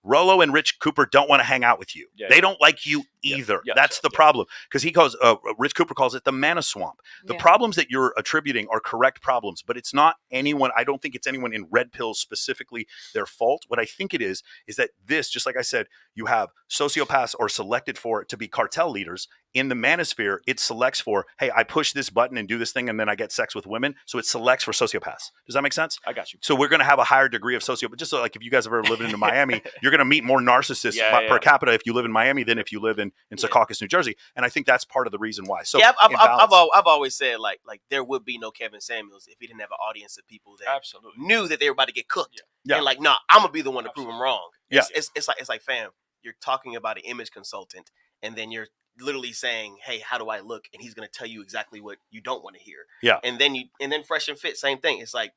Speaker 2: Rollo and Rich Cooper don't want to hang out with you. They don't like you either. That's the problem. Because he calls, Rich Cooper calls it the mana swamp. The problems that you're attributing are correct problems, but it's not anyone, I don't think it's anyone in red pills specifically their fault. What I think it is that this, just like I said, you have sociopaths are selected for it to be cartel leaders. In the manosphere, it selects for, hey, I push this button and do this thing, and then I get sex with women. So it selects for sociopaths. Does that make sense?
Speaker 4: I got you.
Speaker 2: So we're going to have a higher degree of sociopath. Just so, like, if you guys have ever lived in Miami, you're going to meet more narcissists per capita if you live in Miami than if you live in Secaucus, New Jersey. And I think that's part of the reason why. So
Speaker 3: I've always said like there would be no Kevin Samuels if he didn't have an audience of people that knew that they were about to get cooked. And like, nah, I'm gonna be the one to prove them wrong. It's like, fam, you're talking about an image consultant, and then you're literally saying, hey, how do I look? And he's going to tell you exactly what you don't want to hear.
Speaker 2: Yeah.
Speaker 3: And then Fresh and Fit, same thing. It's like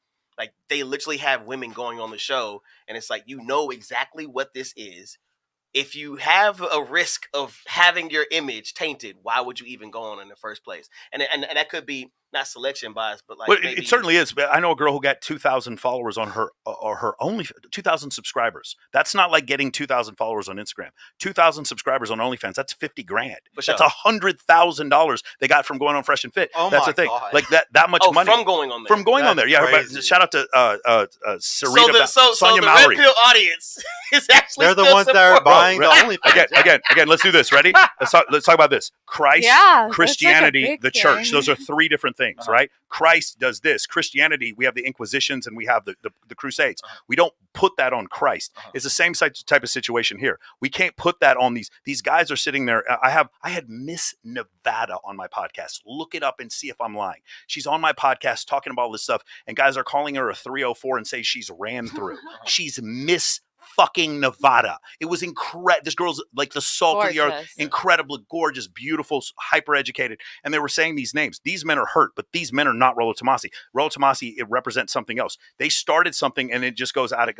Speaker 3: they literally have women going on the show, and it's like, you know exactly what this is. If you have a risk of having your image tainted, why would you even go on in the first place? And that could be not selection bias, but like
Speaker 2: maybe, it certainly is. I know a girl who got 2,000 followers on her only 2,000 subscribers. That's not like getting 2,000 followers on Instagram. 2,000 subscribers on OnlyFans. That's $50,000. That's $100,000 they got from going on Fresh and Fit. That's the thing. God. Like that much money
Speaker 3: from going on there.
Speaker 2: On there. Yeah. But shout out to Sarita.
Speaker 3: So the Red Pill audience is actually
Speaker 1: they're the ones that are buying the OnlyFans.
Speaker 2: Again. Let's do this. Ready? Let's talk about this. Christ, Christianity, like the church. Those are three different things, right? Christ does this. Christianity, we have the Inquisitions and we have the Crusades. We don't put that on Christ. It's the same type of situation here. We can't put that on these guys are sitting there. I had Miss Nevada on my podcast. Look it up and see if I'm lying. She's on my podcast talking about all this stuff, and guys are calling her a 304 and say she's ran through. She's Miss fucking Nevada. It was incredible. This girl's like the salt of the earth, incredibly gorgeous, beautiful, hyper educated. And they were saying these names. These men are hurt, but these men are not Rollo Tomassi. Rollo Tomassi, it represents something else. They started something and it just goes out of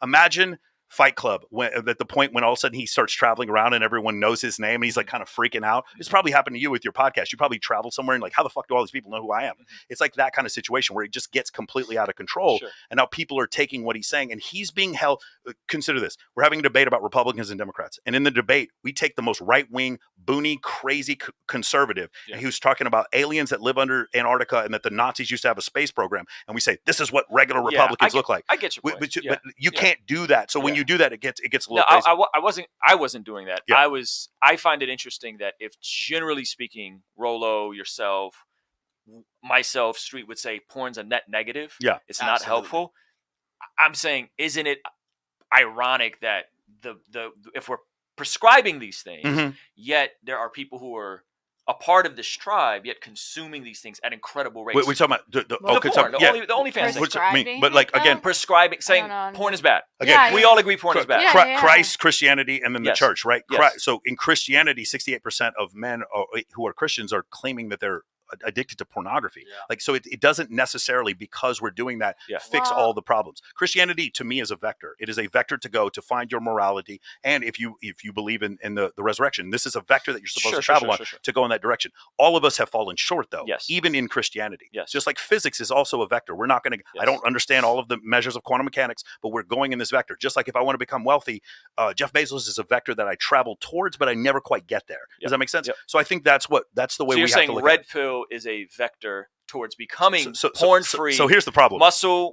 Speaker 2: imagine Fight Club, when at the point when all of a sudden he starts traveling around and everyone knows his name and he's like kind of freaking out. It's probably happened to you with your podcast. You probably travel somewhere and like, how the fuck do all these people know who I am? It's like that kind of situation where it just gets completely out of control. Sure. And now people are taking what he's saying and he's being held. Consider this. We're having a debate about Republicans and Democrats. And in the debate, we take the most right-wing, boony, crazy conservative and who's talking about aliens that live under Antarctica and that the Nazis used to have a space program. And we say, this is what regular Republicans look like.
Speaker 4: I get your point.
Speaker 2: But you can't do that. So when you do that, it gets a little crazy.
Speaker 4: I wasn't doing that. Yeah. I find it interesting that if generally speaking, Rollo, yourself, myself, Street would say porn's a net negative.
Speaker 2: Yeah.
Speaker 4: It's not helpful. I'm saying, isn't it ironic that the if we're prescribing these things, yet there are people who are a part of this tribe, yet consuming these things at incredible rates.
Speaker 2: We're talking about the
Speaker 4: OnlyFans
Speaker 2: thing. But like, again,
Speaker 4: prescribing, saying porn is bad.
Speaker 2: Again,
Speaker 4: we all agree porn is bad.
Speaker 2: Christ, Christianity, and then the church, right?
Speaker 4: Yes.
Speaker 2: So in Christianity, 68% of men who are Christians are claiming that they're addicted to pornography. Like, so it doesn't necessarily, because we're doing that, fix all the problems. Christianity to me is a vector. It is a vector to go to find your morality. And if you believe in the resurrection, this is a vector that you're supposed to travel on to go in that direction. All of us have fallen short though, even in Christianity. Just like physics is also a vector. We're not going to, I don't understand all of the measures of quantum mechanics, but we're going in this vector. Just like if I want to become wealthy, Jeff Bezos is a vector that I travel towards, but I never quite get there. Does that make sense? So I think that's the way we have to look at it.
Speaker 4: So you're saying red pill is a vector towards becoming porn-free.
Speaker 2: So here's the problem: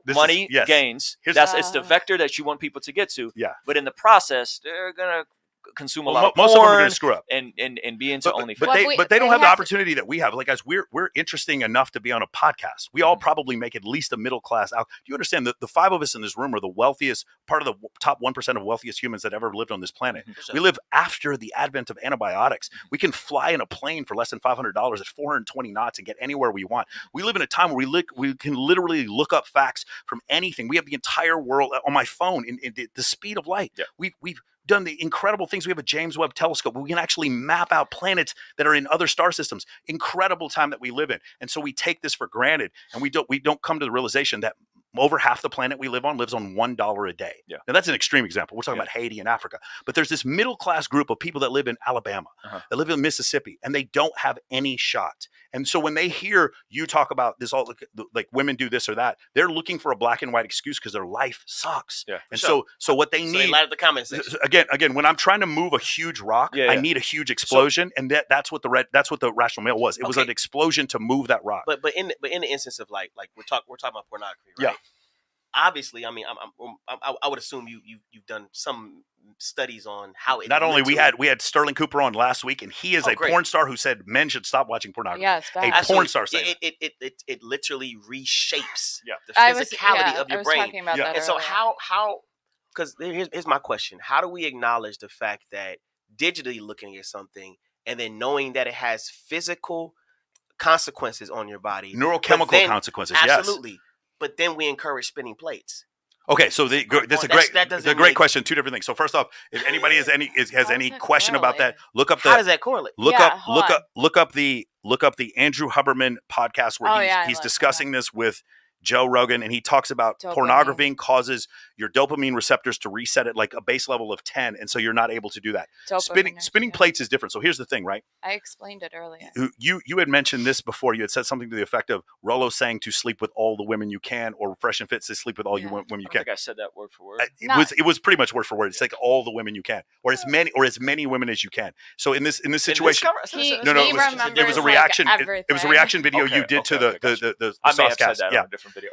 Speaker 4: money gains. It's the vector that you want people to get to. But in the process, they're gonna consume a lot of porn.
Speaker 2: Most of them are going to screw up
Speaker 4: and be into OnlyFans.
Speaker 2: But they don't have the opportunity that we have. Like, guys, we're interesting enough to be on a podcast. We all probably make at least a middle class out. Do you understand that the five of us in this room are the wealthiest, part of the top 1% of wealthiest humans that ever lived on this planet? We live after the advent of antibiotics. We can fly in a plane for less than $500 at 420 knots and get anywhere we want. We live in a time where we can literally look up facts from anything. We have the entire world on my phone in the speed of light. We've done the incredible things. We have a James Webb telescope where we can actually map out planets that are in other star systems. Incredible time that we live in. And so we take this for granted, and we don't come to the realization that over half the planet we live on lives on $1 a day.
Speaker 4: Yeah.
Speaker 2: Now that's an extreme example. We're talking about Haiti and Africa, but there's this middle class group of people that live in Alabama, that live in Mississippi, and they don't have any shot. And so when they hear you talk about this, all like women do this or that, they're looking for a black and white excuse because their life sucks.
Speaker 4: Yeah.
Speaker 2: And so what they need,
Speaker 3: they light up the comment section.
Speaker 2: Again, when I'm trying to move a huge rock, I need a huge explosion, and that's what the rational male was. It was an explosion to move that rock.
Speaker 3: But in the instance of like we're talking about pornography, right? Yeah. Obviously, I mean, I would assume you've done some studies on how it.
Speaker 2: Not only we had Sterling Cooper on last week, and he is a porn star who said men should stop watching pornography.
Speaker 5: Yeah, it's bad.
Speaker 2: A porn star saying
Speaker 3: it literally reshapes the physicality of your brain.
Speaker 5: Talking about that
Speaker 3: and so
Speaker 5: earlier.
Speaker 3: how because here's my question: how do we acknowledge the fact that digitally looking at something and then knowing that it has physical consequences on your body,
Speaker 2: neurochemical consequences?
Speaker 3: Absolutely.
Speaker 2: Yes.
Speaker 3: But then we encourage spinning plates.
Speaker 2: Okay, so that's a great question. Two different things. So first off, if anybody has any question about that, look up
Speaker 3: how does that correlate?
Speaker 2: Look up the Andrew Huberman podcast where he's discussing this with Joe Rogan, and he talks about pornography causes your dopamine receptors to reset at like a base level of 10, and so you're not able to do that. Spinning plates is different. So here's the thing, right?
Speaker 5: I explained it earlier.
Speaker 2: You had mentioned this before. You had said something to the effect of Rollo saying to sleep with all the women you can, or Fresh and Fit to sleep with all you women you can.
Speaker 4: I think I said that word for word.
Speaker 2: It was pretty much word for word. It's like all the women you can, or as many women as you can. So in this situation, it was a reaction. It was a reaction video you did to the
Speaker 4: I may have said
Speaker 2: Saucecast.
Speaker 4: that on a different video.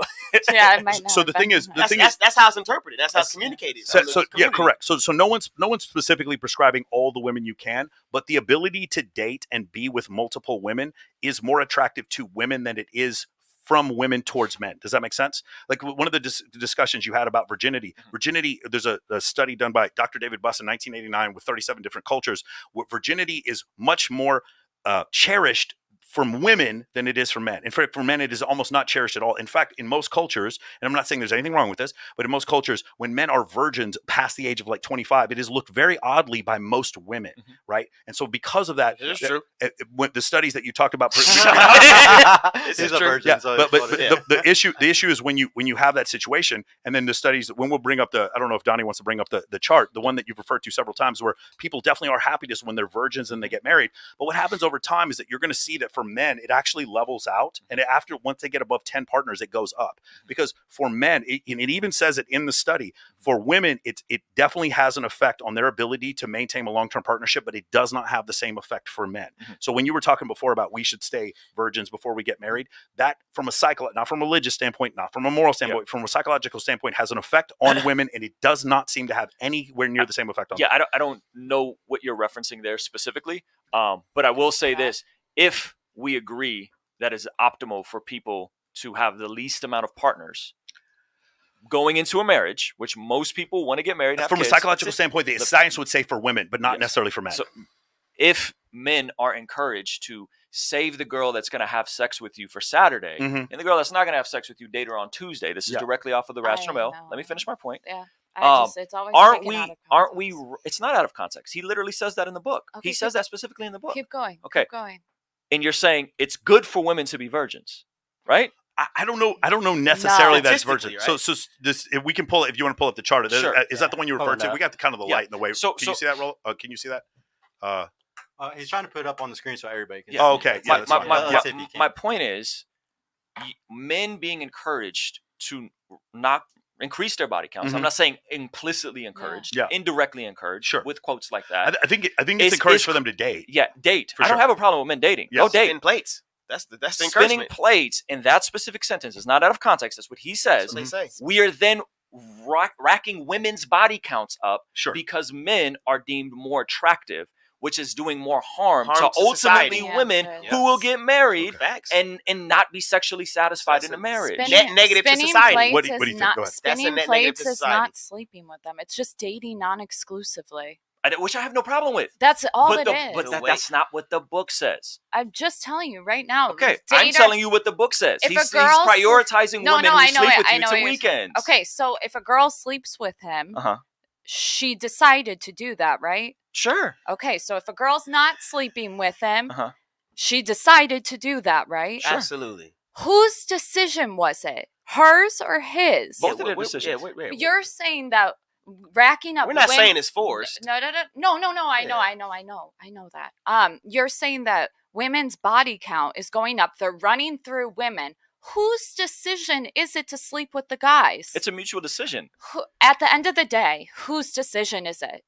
Speaker 5: Yeah, it might not.
Speaker 2: So the thing is,
Speaker 3: that's how it's interpreted. That's how it's communicated.
Speaker 2: So yeah, correct. So no one's specifically prescribing all the women you can, but the ability to date and be with multiple women is more attractive to women than it is from women towards men. Does that make sense? Like one of the discussions you had about virginity. Virginity, there's a study done by Dr. David Buss in 1989 with 37 different cultures, where virginity is much more cherished from women than it is for men. And for men, it is almost not cherished at all. In fact, in most cultures, and I'm not saying there's anything wrong with this, but in most cultures, when men are virgins past the age of like 25, it is looked very oddly by most women, right? And so because of that,
Speaker 3: it's true.
Speaker 2: When the studies that you talked about,
Speaker 1: He's a virgin.
Speaker 2: Yeah,
Speaker 1: so
Speaker 2: but the issue is when you have that situation, and then the studies, when we'll bring up I don't know if Donnie wants to bring up the chart, the one that you've referred to several times, where people definitely are happiest when they're virgins and they get married. But what happens over time is that you're going to see that for men, it actually levels out, and once they get above 10 partners, it goes up. Because for men, it even says it in the study. For women, it definitely has an effect on their ability to maintain a long-term partnership, but it does not have the same effect for men. So when you were talking before about we should stay virgins before we get married, that from not from a religious standpoint, not from a moral standpoint, from a psychological standpoint, has an effect on women, and it does not seem to have anywhere near the same effect on men.
Speaker 4: I don't know what you're referencing there specifically, but I will say this: if we agree that is optimal for people to have the least amount of partners going into a marriage, which most people want to get married.
Speaker 2: From a psychological standpoint, the science would say for women, but not necessarily for men.
Speaker 4: So if men are encouraged to save the girl that's going to have sex with you for Saturday, and the girl that's not going to have sex with you, date her on Tuesday. This is directly off of the rational male. Let me finish my point.
Speaker 5: Yeah. It's always
Speaker 4: aren't we? It's not out of context. He literally says that in the book.
Speaker 5: Okay,
Speaker 4: he says that specifically in the book.
Speaker 5: Keep going.
Speaker 4: Okay.
Speaker 5: Keep going.
Speaker 4: And you're saying it's good for women to be virgins, right?
Speaker 2: I don't know necessarily that's virgin.
Speaker 3: Right?
Speaker 2: So this, if we can pull it, if you want to pull up the chart, is that the one you referred to? We got the light in the way. Can you see that, Roll? Can you see that?
Speaker 1: He's trying to put it up on the screen so everybody can see.
Speaker 2: Oh, okay. Yeah,
Speaker 4: my point is, men being encouraged to not increase their body counts. I'm not saying implicitly encouraged, indirectly encouraged, with quotes like that.
Speaker 2: I think it's encouraged for them to date.
Speaker 4: Yeah, date. I don't have a problem with men dating.
Speaker 2: Yes.
Speaker 4: Go date.
Speaker 3: Spin plates. That's the
Speaker 4: spinning
Speaker 3: encouragement.
Speaker 4: plates in that specific sentence is not out of context. That's what he says.
Speaker 3: That's what they say.
Speaker 4: We are then racking women's body counts up because men are deemed more attractive, which is doing more harm to ultimately women who will get married and not be sexually satisfied in a marriage.
Speaker 3: Net negative to society.
Speaker 2: What do you think? Go ahead.
Speaker 5: Spinning plates is not sleeping with them. It's just dating non-exclusively.
Speaker 4: Which I have no problem with.
Speaker 5: That's all it is.
Speaker 4: But that's not what the book says.
Speaker 5: I'm just telling you right now.
Speaker 4: Okay, I'm telling you what the book says. He's prioritizing women who sleep with you to weekends.
Speaker 5: Okay, so if a girl sleeps with him, she decided to do that, right?
Speaker 4: Sure.
Speaker 5: Okay, so if a girl's not sleeping with him, she decided to do that, right?
Speaker 3: Sure. Absolutely.
Speaker 5: Whose decision was it? Hers or his?
Speaker 4: Both of their decisions.
Speaker 5: You're saying that racking up.
Speaker 3: We're not saying it's forced.
Speaker 5: No. I know that. You're saying that women's body count is going up. They're running through women. Whose decision is it to sleep with the guys?
Speaker 4: It's a mutual decision.
Speaker 5: At the end of the day, whose decision is it?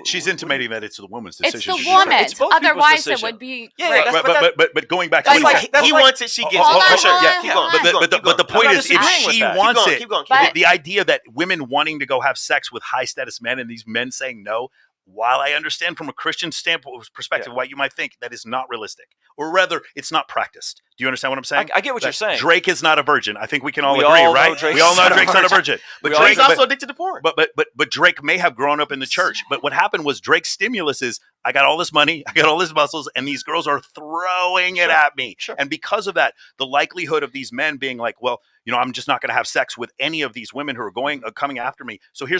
Speaker 2: She's intimating that it's the woman's decision.
Speaker 5: It's the woman's. Otherwise, it would be.
Speaker 2: But going back to
Speaker 3: that's like he wants it, she gets it. For sure. Yeah, keep going.
Speaker 2: But the point is, if she wants it,
Speaker 3: keep going.
Speaker 2: The idea that women wanting to go have sex with high status men and these men saying no, while I understand from a Christian standpoint perspective why you might think that is not realistic, or rather, it's not practiced. Do you understand what I'm saying?
Speaker 4: I get what you're saying.
Speaker 2: Drake is not a virgin. I think we can all agree, right? We all know Drake's not a virgin. But
Speaker 3: Drake's also addicted to porn.
Speaker 2: But Drake may have grown up in the church. But what happened was Drake's stimulus is, I got all this money, I got all these muscles, and these girls are throwing it at me.
Speaker 4: Sure.
Speaker 2: And because of that, the likelihood of these men being like, well, I'm just not going to have sex with any of these women who are coming after me. So here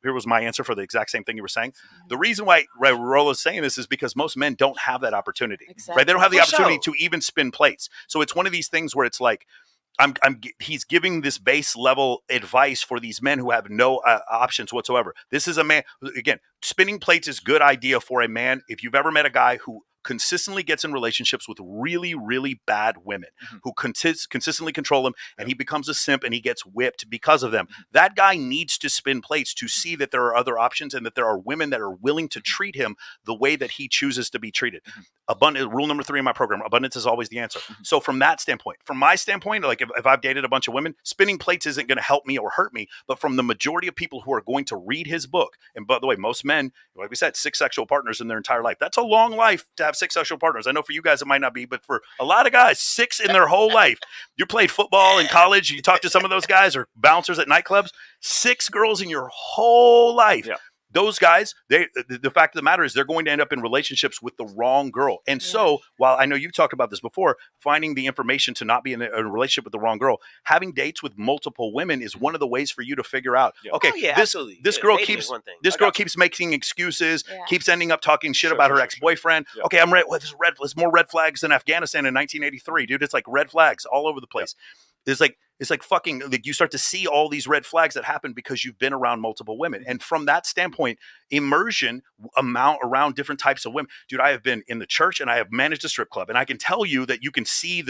Speaker 2: was my answer for the exact same thing you were saying. The reason why Rola's saying this is because most men don't have that opportunity, right? They don't have the opportunity to even spin plates. So it's one of these things where it's like, he's giving this base level advice for these men who have no options whatsoever. This is a man, again, spinning plates is good idea for a man. If you've ever met a guy who consistently gets in relationships with really, really bad women who consistently control him, and he becomes a simp and he gets whipped because of them. That guy needs to spin plates to see that there are other options and that there are women that are willing to treat him the way that he chooses to be treated. Rule number 3 in my program, abundance is always the answer. So from that standpoint, from my standpoint, like if I've dated a bunch of women, spinning plates isn't going to help me or hurt me. But from the majority of people who are going to read his book, and by the way, most men, like we said, 6 sexual partners in their entire life. That's a long life to have 6 sexual partners. I know for you guys it might not be, but for a lot of guys, 6 in their whole life. You played football in college, you talk to some of those guys or bouncers at nightclubs, 6 girls in your whole life. Yeah. Those guys, the fact of the matter is they're going to end up in relationships with the wrong girl. And so, while I know you've talked about this before, finding the information to not be in a relationship with the wrong girl, having dates with multiple women is one of the ways for you to figure out, okay, this girl keeps making excuses, keeps ending up talking shit about her ex-boyfriend. Yeah. Okay, I'm ready. Well, there's more red flags than Afghanistan in 1983, dude. It's like red flags all over the place. Yeah. It's like fucking, like you start to see all these red flags that happen because you've been around multiple women. And from that standpoint, immersion around different types of women. Dude, I have been in the church and I have managed a strip club. And I can tell you that you can see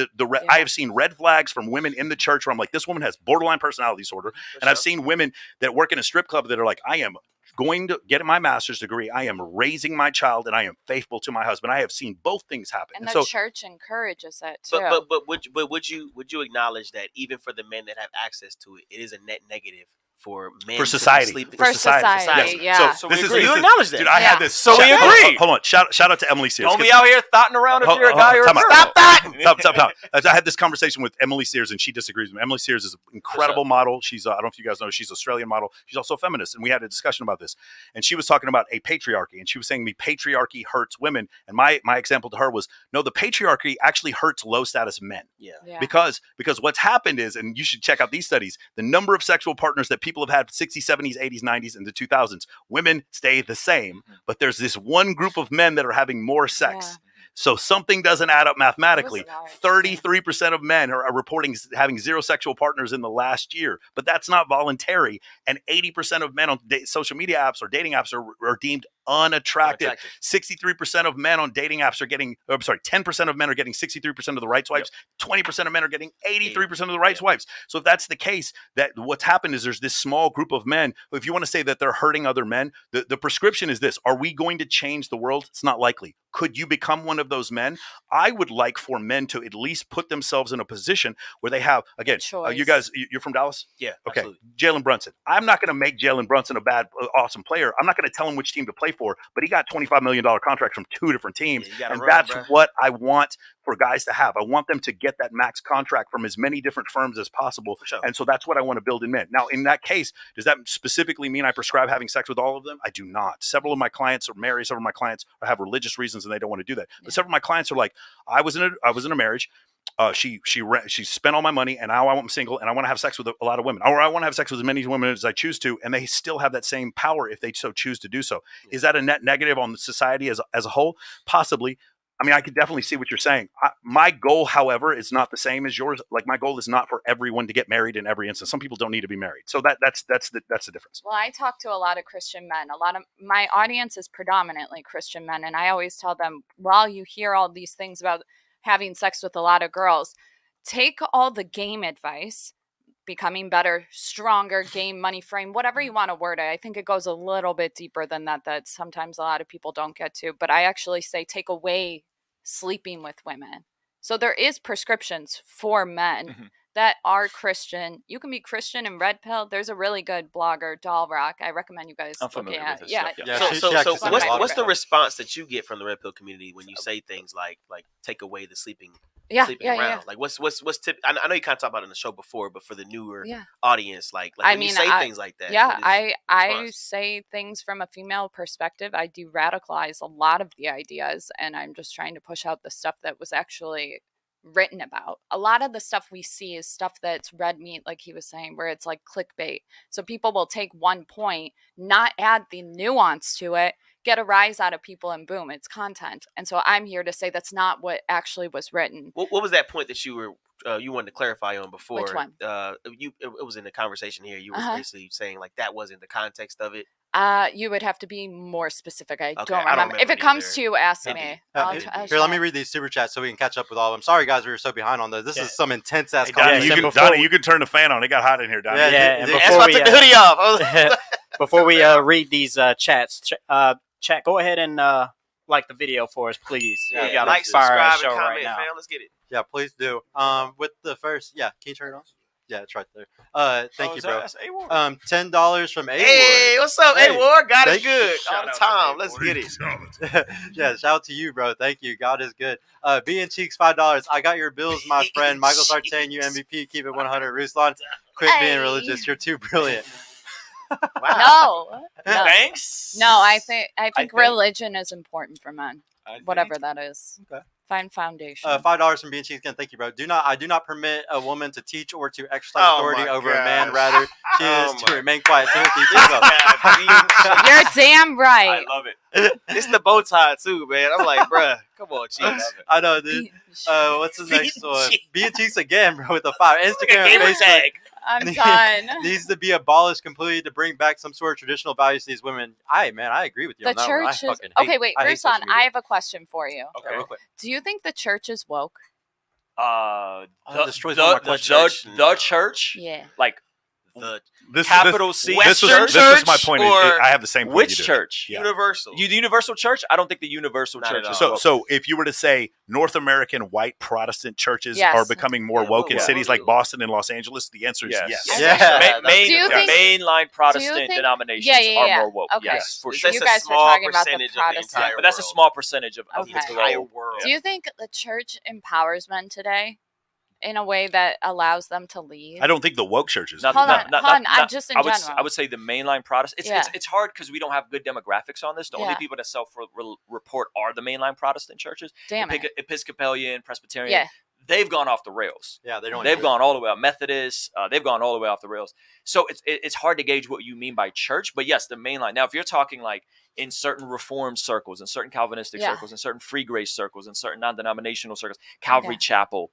Speaker 2: I have seen red flags from women in the church where I'm like, this woman has borderline personality disorder. And I've seen women that work in a strip club that are like, I am going to get my master's degree. I am raising my child and I am faithful to my husband. I have seen both things happen.
Speaker 5: And the church encourages it too.
Speaker 3: But would you acknowledge that even for the men that have access to it, it is a net negative for men
Speaker 2: for society.
Speaker 3: For
Speaker 5: society.
Speaker 3: Yeah.
Speaker 2: So
Speaker 3: you acknowledge that.
Speaker 2: Dude, I had this.
Speaker 4: So we agree.
Speaker 2: Hold on. Shout out to Emily Sears.
Speaker 4: Don't be out here thoughting around if you're a guy or a girl.
Speaker 2: Stop that. Stop. I had this conversation with Emily Sears and she disagrees with me. Emily Sears is an incredible model. She's, I don't know if you guys know, she's an Australian model. She's also a feminist. And we had a discussion about this. And she was talking about a patriarchy. And she was saying patriarchy hurts women. And my example to her was, no, the patriarchy actually hurts low status men. Yeah. Because what's happened is, and you should check out these studies, the number of sexual partners that people have had 60s, 70s, 80s, 90s, and the 2000s, women stay the same, but there's this one group of men that are having more sex. Yeah. So something doesn't add up mathematically. 33% of men are reporting having 0 sexual partners in the last year, but that's not voluntary. And 80% of men on social media apps or dating apps are deemed unattractive. 63% of men on dating apps are getting, 10% of men are getting 63% of the right swipes. 20% of men are getting 83% of the right swipes. So if that's the case, that what's happened is there's this small group of men. If you want to say that they're hurting other men, the prescription is this: are we going to change the world? It's not likely. Could you become one of those men? I would like for men to at least put themselves in a position where they have, again, you guys, you're from Dallas?
Speaker 3: Yeah.
Speaker 2: Okay. Jalen Brunson. I'm not going to make Jalen Brunson a bad, awesome player. I'm not going to tell him which team to play for, but he got $25 million contracts from 2 different teams. And that's what I want for guys to have. I want them to get that max contract from as many different firms as possible. Sure. And so that's what I want to build in men. Now, in that case, does that specifically mean I prescribe having sex with all of them? I do not. Several of my clients are married. Several of my clients have religious reasons and they don't want to do that. Yeah. But several of my clients are like, I was in a marriage. She spent all my money and now I'm single and I want to have sex with a lot of women, or I want to have sex with as many women as I choose to, and they still have that same power if they so choose to do so. Yeah. Is that a net negative on society as a whole? Possibly. I mean, I could definitely see what you're saying. My goal, however, is not the same as yours. Like, my goal is not for everyone to get married in every instance. Some people don't need to be married. So that's the difference.
Speaker 5: Well, I talk to a lot of Christian men. A lot of my audience is predominantly Christian men. And I always tell them, while you hear all these things about having sex with a lot of girls, take all the game advice, becoming better, stronger, game, money frame, whatever you want to word it. I think it goes a little bit deeper than that sometimes a lot of people don't get to. But I actually say take away sleeping with women. So there is prescriptions for men that are Christian. You can be Christian and red pill. There's a really good blogger, Doll Rock. I recommend you guys looking at.
Speaker 3: So what's the response that you get from the red pill community when you say things like take away the sleeping around? Yeah. Like what's tip? I know you kind of talked about it in the show before, but for the newer audience, like when you say things like that.
Speaker 5: Yeah, I say things from a female perspective. I de-radicalize a lot of the ideas, and I'm just trying to push out the stuff that was actually written about. A lot of the stuff we see is stuff that's red meat, like he was saying, where it's like clickbait. So people will take one point, not add the nuance to it, get a rise out of people, and boom, it's content. And so I'm here to say that's not what actually was written.
Speaker 3: What was that point that you were you wanted to clarify on before?
Speaker 5: Which one?
Speaker 3: It was in the conversation here. You were basically saying like that wasn't the context of it.
Speaker 5: You would have to be more specific. I don't remember. If it comes to you, ask me.
Speaker 1: Here, let me read these super chats so we can catch up with all of them. Sorry, guys, we were so behind on those. This is some intense ass
Speaker 2: conversation. Donnie, you can turn the fan on. It got hot in here, Donnie.
Speaker 6: And
Speaker 3: that's why I took the hoodie off.
Speaker 6: Before we read these chats, chat, go ahead and like the video for us, please.
Speaker 3: Yeah,
Speaker 6: we got
Speaker 3: like,
Speaker 6: a fire
Speaker 3: subscribe,
Speaker 6: show
Speaker 3: and comment,
Speaker 6: right now.
Speaker 3: fam. Let's get it.
Speaker 1: Yeah, please do. With the first, can you turn it on? Yeah, it's right there. Thank you, bro. $10 from A Ward.
Speaker 3: Hey, what's up, A Ward? God is
Speaker 1: thank you.
Speaker 3: good all the time. Let's get it.
Speaker 1: Yeah, shout out to you, bro. Thank you. God is good. B and Cheeks, $5. I got your bills, my friend. Michael Sartain, you MVP. Keep it 100. Ruslan, quit being religious. You're too brilliant.
Speaker 5: Wow. No.
Speaker 4: Thanks.
Speaker 5: No, I think religion is important for men. Whatever that is.
Speaker 1: Okay.
Speaker 5: Find foundation.
Speaker 1: $5 from Bean Cheese again. Thank you, bro. I do not permit a woman to teach or to exercise authority over a man. Rather, she is to remain quiet. Timothy,
Speaker 5: You're damn right.
Speaker 4: I love it.
Speaker 3: It's the bow tie too, man. I'm like, bruh, come on, Cheeks.
Speaker 1: I know, dude. What's the next one? Bean Cheeks again, bro, with the 5. Instagram and Facebook.
Speaker 3: Tag.
Speaker 5: I'm done.
Speaker 1: Needs to be abolished completely to bring back some sort of traditional values to these women. I agree with you.
Speaker 5: The church is okay. Wait, Ruslan, I have a question for you.
Speaker 1: Okay, real quick.
Speaker 5: Do you think the church is woke?
Speaker 4: The church.
Speaker 5: Yeah.
Speaker 4: Like
Speaker 2: This
Speaker 4: capital C.
Speaker 2: This is my point. I have the same point.
Speaker 4: Which church?
Speaker 2: Yeah.
Speaker 3: Universal.
Speaker 4: The universal church? I don't think the universal church is woke.
Speaker 2: So if you were to say North American white Protestant churches are becoming more woke in cities like Boston and Los Angeles, the answer is yes.
Speaker 4: Mainline Protestant denominations are more woke.
Speaker 5: Okay.
Speaker 4: Yes, for sure.
Speaker 5: You guys were talking about the Protestant.
Speaker 4: But that's a small percentage of the entire
Speaker 3: world.
Speaker 5: Do you think the church empowers men today in a way that allows them to lead?
Speaker 2: I don't think the woke churches.
Speaker 5: Hold on. I'm just in general.
Speaker 4: I would say the mainline Protestant. It's hard because we don't have good demographics on this. The only people that self-report are the mainline Protestant churches.
Speaker 5: Damn it.
Speaker 4: Episcopalian, Presbyterian.
Speaker 5: Yeah.
Speaker 4: They've gone off the rails.
Speaker 1: Yeah,
Speaker 4: they've gone all the way out. Methodists, they've gone all the way off the rails. So it's hard to gauge what you mean by church. But yes, the mainline. Now, if you're talking like in certain Reformed circles, in certain Calvinistic circles, in certain Free Grace circles, in certain non-denominational circles, Calvary Chapel,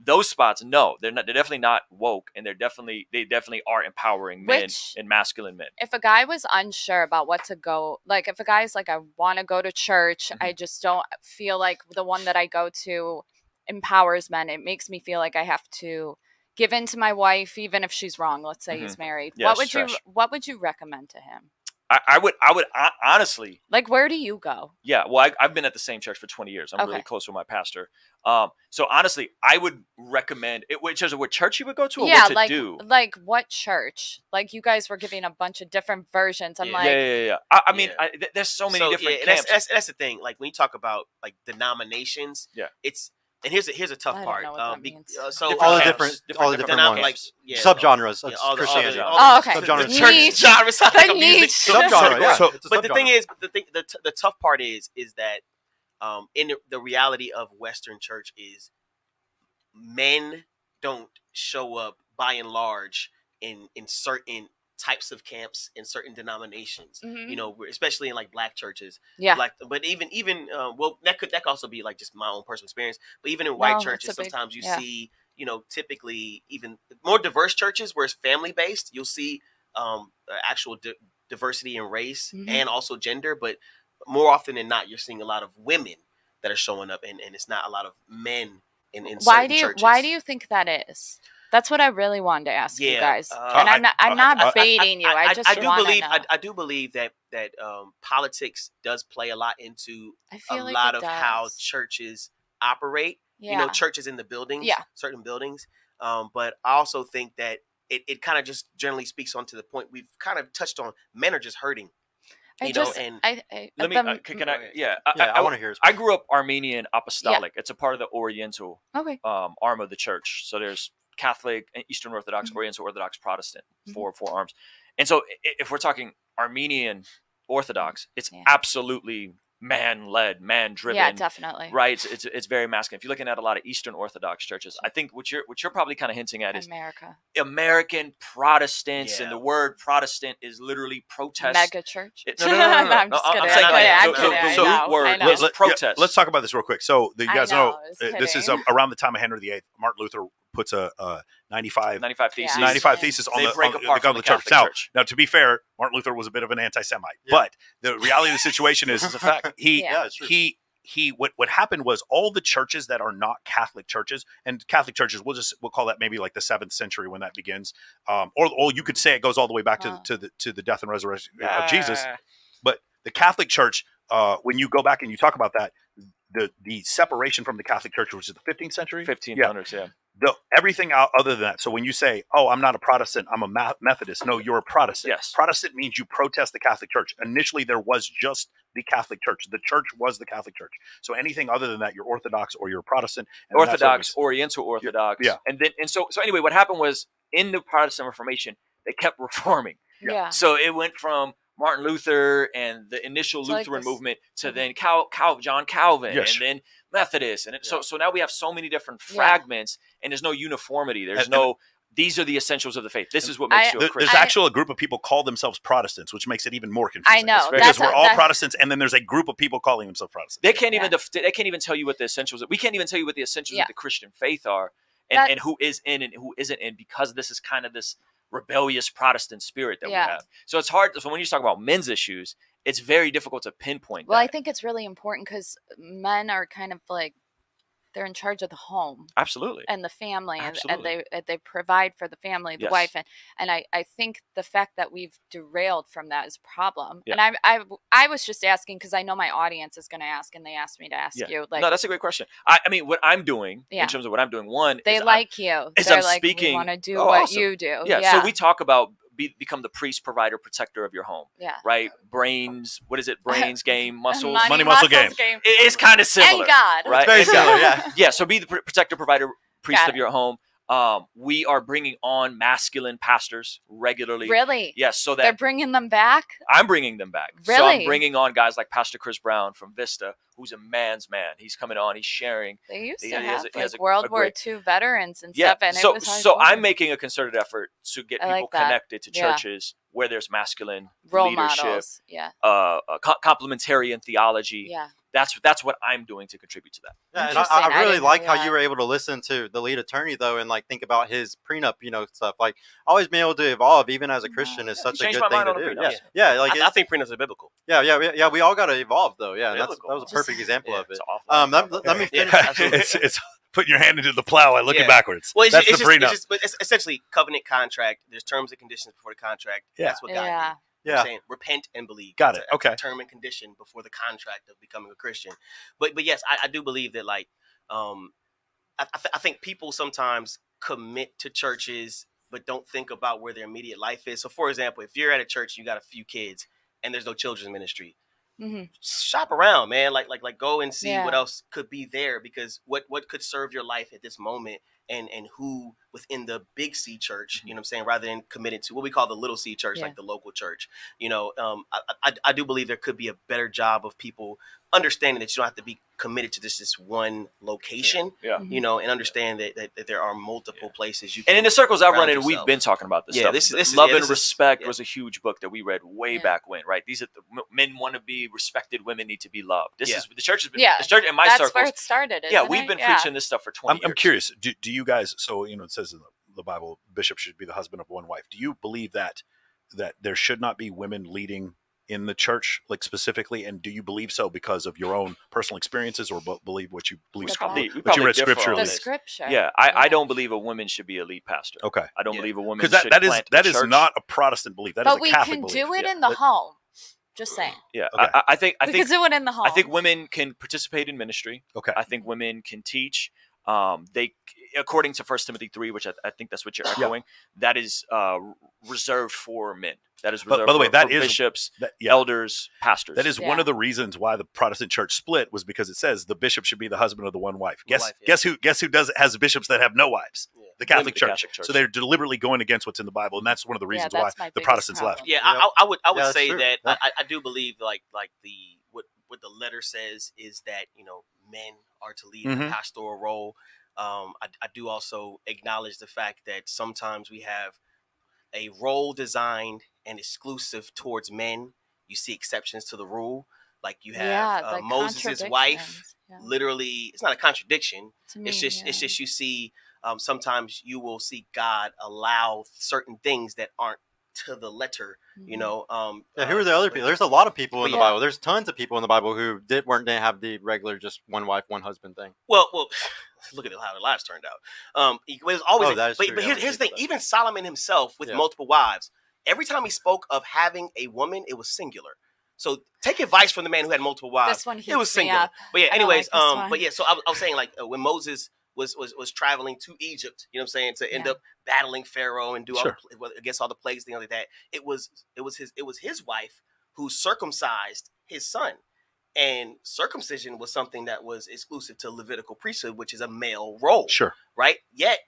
Speaker 4: those spots, no, they're definitely not woke, and they definitely are empowering men and masculine men.
Speaker 5: If a guy was unsure about what to go, like if a guy's like, I want to go to church, I just don't feel like the one that I go to empowers men. It makes me feel like I have to give in to my wife, even if she's wrong. Let's say he's married.
Speaker 4: Yes,
Speaker 5: what would you recommend to him?
Speaker 4: I would honestly,
Speaker 5: like, where do you go?
Speaker 4: Yeah, well, I've been at the same church for 20 years. I'm really close with my pastor. So honestly, I would recommend it. What church you would go to, or what to do? Like
Speaker 5: what church? Like you guys were giving a bunch of different versions. I'm
Speaker 4: I mean, there's so many different camps.
Speaker 3: That's the thing. Like when you talk about like denominations, and here's a tough part.
Speaker 1: So all the different ones, like subgenres of Christianity.
Speaker 5: Okay.
Speaker 3: Subgenres. The church genres, like music
Speaker 1: subgenre.
Speaker 3: But the thing is, the tough part is that in the reality of Western church is men don't show up by and large in certain types of camps in certain denominations. You know, especially in like black churches.
Speaker 5: Yeah.
Speaker 3: Like, but even well, that could also be like just my own personal experience. But even in white churches, sometimes you see, you know, typically even more diverse churches where it's family based, you'll see actual diversity in race and also gender. But more often than not, you're seeing a lot of women that are showing up, and it's not a lot of men in certain churches.
Speaker 5: Why do you think that is? That's what I really wanted to ask you guys, and I'm not baiting you. I
Speaker 3: do believe that politics does play a lot into lot of how churches operate. You know, churches in the buildings, certain buildings. But I also think that it kind of just generally speaks on to the point we've kind of touched on. Men are just hurting.
Speaker 4: I want to hear. I grew up Armenian Apostolic. It's a part of the Oriental arm of the church. So there's Catholic, Eastern Orthodox, Oriental Orthodox, Protestant, four arms. And so if we're talking Armenian Orthodox, it's absolutely man-led, man-driven.
Speaker 5: Yeah, definitely.
Speaker 4: Right? It's very masculine. If you're looking at a lot of Eastern Orthodox churches, I think what you're probably kind of hinting at is American Protestants, and the word Protestant is literally protest.
Speaker 5: Mega church.
Speaker 4: No. I'm just kidding. Protest.
Speaker 2: Let's talk about this real quick. So you guys know this is around the time of Henry VIII. Martin Luther puts a 95 thesis on the church. Now, to be fair, Martin Luther was a bit of an anti-Semite, but the reality of the situation is
Speaker 4: a fact.
Speaker 2: What happened was all the churches that are not Catholic churches, and Catholic churches, we'll call that maybe like the 7th century when that begins, or you could say it goes all the way back to the death and resurrection of Jesus. But the Catholic Church, when you go back and you talk about that, the separation from the Catholic Church, which is the 15th century,
Speaker 4: 1500s,
Speaker 2: everything out other than that. So when you say, "Oh, I'm not a Protestant, I'm a Methodist," no, you're a Protestant.
Speaker 4: Yes.
Speaker 2: Protestant means you protest the Catholic Church. Initially, there was just the Catholic Church. The church was the Catholic Church. So anything other than that, you're Orthodox or you're a Protestant.
Speaker 4: Orthodox, Oriental Orthodox. And so anyway, what happened was in the Protestant Reformation, they kept reforming.
Speaker 5: Yeah.
Speaker 4: So it went from Martin Luther and the initial Lutheran movement to then John Calvin and then Methodist. And so now we have so many different fragments and there's no uniformity. There's these are the essentials of the faith. This is what makes you a Christian.
Speaker 2: There's actually a group of people call themselves Protestants, which makes it even more confusing.
Speaker 5: I know.
Speaker 2: Because we're all Protestants, and then there's a group of people calling themselves Protestants.
Speaker 4: They can't even tell you what the essentials. We can't even tell you what the essentials of the Christian faith are, and who is in and who isn't in, because this is kind of this rebellious Protestant spirit that we have. So it's hard. So when you talk about men's issues, it's very difficult to pinpoint.
Speaker 5: Well, I think it's really important because men are kind of like, they're in charge of the home,
Speaker 4: absolutely,
Speaker 5: and the family, and they provide for the family, the wife, and I think the fact that we've derailed from that is a problem. And I was just asking because I know my audience is going to ask, and they asked me to ask you. Like,
Speaker 4: no, that's a great question. I mean, what I'm doing in terms of what I'm doing,
Speaker 5: they like you. They're like, we want to do what you do.
Speaker 4: Yeah. So we talk about become the priest, provider, protector of your home.
Speaker 5: Yeah.
Speaker 4: Right. Brains. What is it? Brains, game, muscles.
Speaker 2: Money, muscle, game.
Speaker 4: It's kind of similar.
Speaker 5: Thank God.
Speaker 4: Right.
Speaker 1: It's very similar. Yeah.
Speaker 4: Yeah. So be the protector, provider, priest of your home. We are bringing on masculine pastors regularly.
Speaker 5: Really?
Speaker 4: Yes. So that
Speaker 5: they're bringing them back.
Speaker 4: I'm bringing them back.
Speaker 5: Really?
Speaker 4: So I'm bringing on guys like Pastor Chris Brown from Vista, who's a man's man. He's coming on. He's sharing.
Speaker 5: They used to have World War II veterans and stuff. And
Speaker 4: so I'm making a concerted effort to get people connected to churches where there's masculine
Speaker 5: role
Speaker 4: leadership,
Speaker 5: models.
Speaker 4: complementarian theology.
Speaker 5: Yeah.
Speaker 4: That's what I'm doing to contribute to that.
Speaker 1: Yeah, and I really like how you were able to listen to the lead attorney though, and like think about his prenup, stuff. Like always being able to evolve, even as a Christian, is such a good thing to do. Yeah. Like
Speaker 3: I think prenups are biblical.
Speaker 1: Yeah. We all got to evolve though. Yeah, that was a perfect example of it. Let me finish.
Speaker 2: It's putting your hand into the plow and looking backwards.
Speaker 3: Well,
Speaker 2: that's the prenup.
Speaker 3: It's essentially covenant contract. There's terms and conditions before the contract.
Speaker 2: Yeah.
Speaker 3: That's what God did.
Speaker 1: Yeah.
Speaker 3: Saying repent and believe.
Speaker 2: Got it. Okay.
Speaker 3: Term and condition before the contract of becoming a Christian. But yes, I do believe that I think people sometimes commit to churches but don't think about where their immediate life is. So for example, if you're at a church, you got a few kids and there's no children's ministry, shop around, man. Like go and see what else could be there, because what could serve your life at this moment and who within the big C church, you know what I'm saying, rather than committed to what we call the little C church, like the local church. You know, I do believe there could be a better job of people understanding that you don't have to be committed to this one location, you know, and understand that there are multiple places you can.
Speaker 4: And in the circles I've run in,
Speaker 3: yourself.
Speaker 4: we've been talking about this stuff.
Speaker 3: This
Speaker 4: Love and Respect was a huge book that we read way back when, right? These are men want to be respected, women need to be loved. This is the church has been the church in my circles.
Speaker 5: That's where it started.
Speaker 4: We've been preaching this stuff for 20 years.
Speaker 2: I'm curious. Do you guys? So you know, it says in the Bible, bishop should be the husband of one wife. Do you believe that there should not be women leading in the church, like specifically? And do you believe so because of your own personal experiences, or believe what you believe?
Speaker 4: But
Speaker 2: you read scripture.
Speaker 5: The scripture.
Speaker 4: Yeah, I don't believe a woman should be a lead pastor.
Speaker 2: Okay,
Speaker 4: I don't believe a woman should
Speaker 2: that is not a Protestant belief. That is a Catholic belief.
Speaker 5: But we can do it in the home. Just saying.
Speaker 4: Yeah,
Speaker 2: okay.
Speaker 4: I think
Speaker 5: we can do it in the home.
Speaker 4: I think women can participate in ministry.
Speaker 2: Okay,
Speaker 4: I think women can teach. They, according to 1 Timothy 3, which I think that's what you're echoing, that is reserved for men. That is reserved for bishops, elders, pastors.
Speaker 2: That is one of the reasons why the Protestant church split, was because it says the bishop should be the husband of the one wife. Guess who has bishops that have no wives? The Catholic Church. So they're deliberately going against what's in the Bible, and that's one of the reasons why the Protestants left.
Speaker 3: Yeah, I would say that I do believe like what the letter says is that, you know, men are to lead the pastoral role. I do also acknowledge the fact that sometimes we have a role designed and exclusive towards men. You see exceptions to the rule. Like you have Moses' wife. Literally, it's not a contradiction. It's just you see sometimes you will see God allow certain things that aren't to the letter, you know.
Speaker 1: Who are the other people? There's a lot of people in the Bible. There's tons of people in the Bible who didn't have the regular just one wife, one husband thing.
Speaker 3: Well, look at how their lives turned out. It was always. But here's the thing: even Solomon himself, with multiple wives, every time he spoke of having a woman, it was singular. So take advice from the man who had multiple wives. It was singular. But yeah, anyways, so I was saying, like, when Moses was traveling to Egypt, you know what I'm saying, to end up battling Pharaoh and do against all the plagues, things like that. It was his wife who circumcised his son, and circumcision was something that was exclusive to Levitical priesthood, which is a male role.
Speaker 2: Sure.
Speaker 3: Right. Yet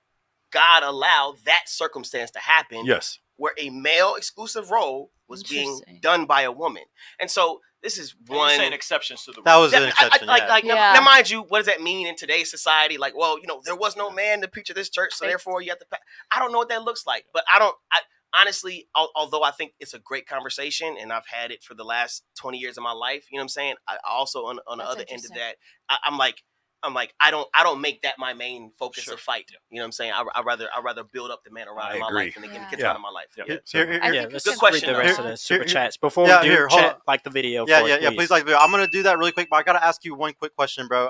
Speaker 3: God allowed that circumstance to happen.
Speaker 2: Yes.
Speaker 3: Where a male exclusive role was being done by a woman, and so. This is one.
Speaker 4: You're saying exceptions to the rule.
Speaker 2: That was an exception.
Speaker 3: Now, mind you, what does that mean in today's society? Like, well, you know, there was no man to preach at this church, so therefore you have to. I don't know what that looks like, but honestly, although I think it's a great conversation, and I've had it for the last 20 years of my life, you know what I'm saying? I also on the other end of that, I'm like, I don't make that my main focus of fight. You know what I'm saying? I rather build up the man around in my life and get out of my life.
Speaker 6: Let's read the rest of the super chats before we do chat, like the video.
Speaker 1: Please like the video. I'm gonna do that really quick, but I gotta ask you one quick question, bro.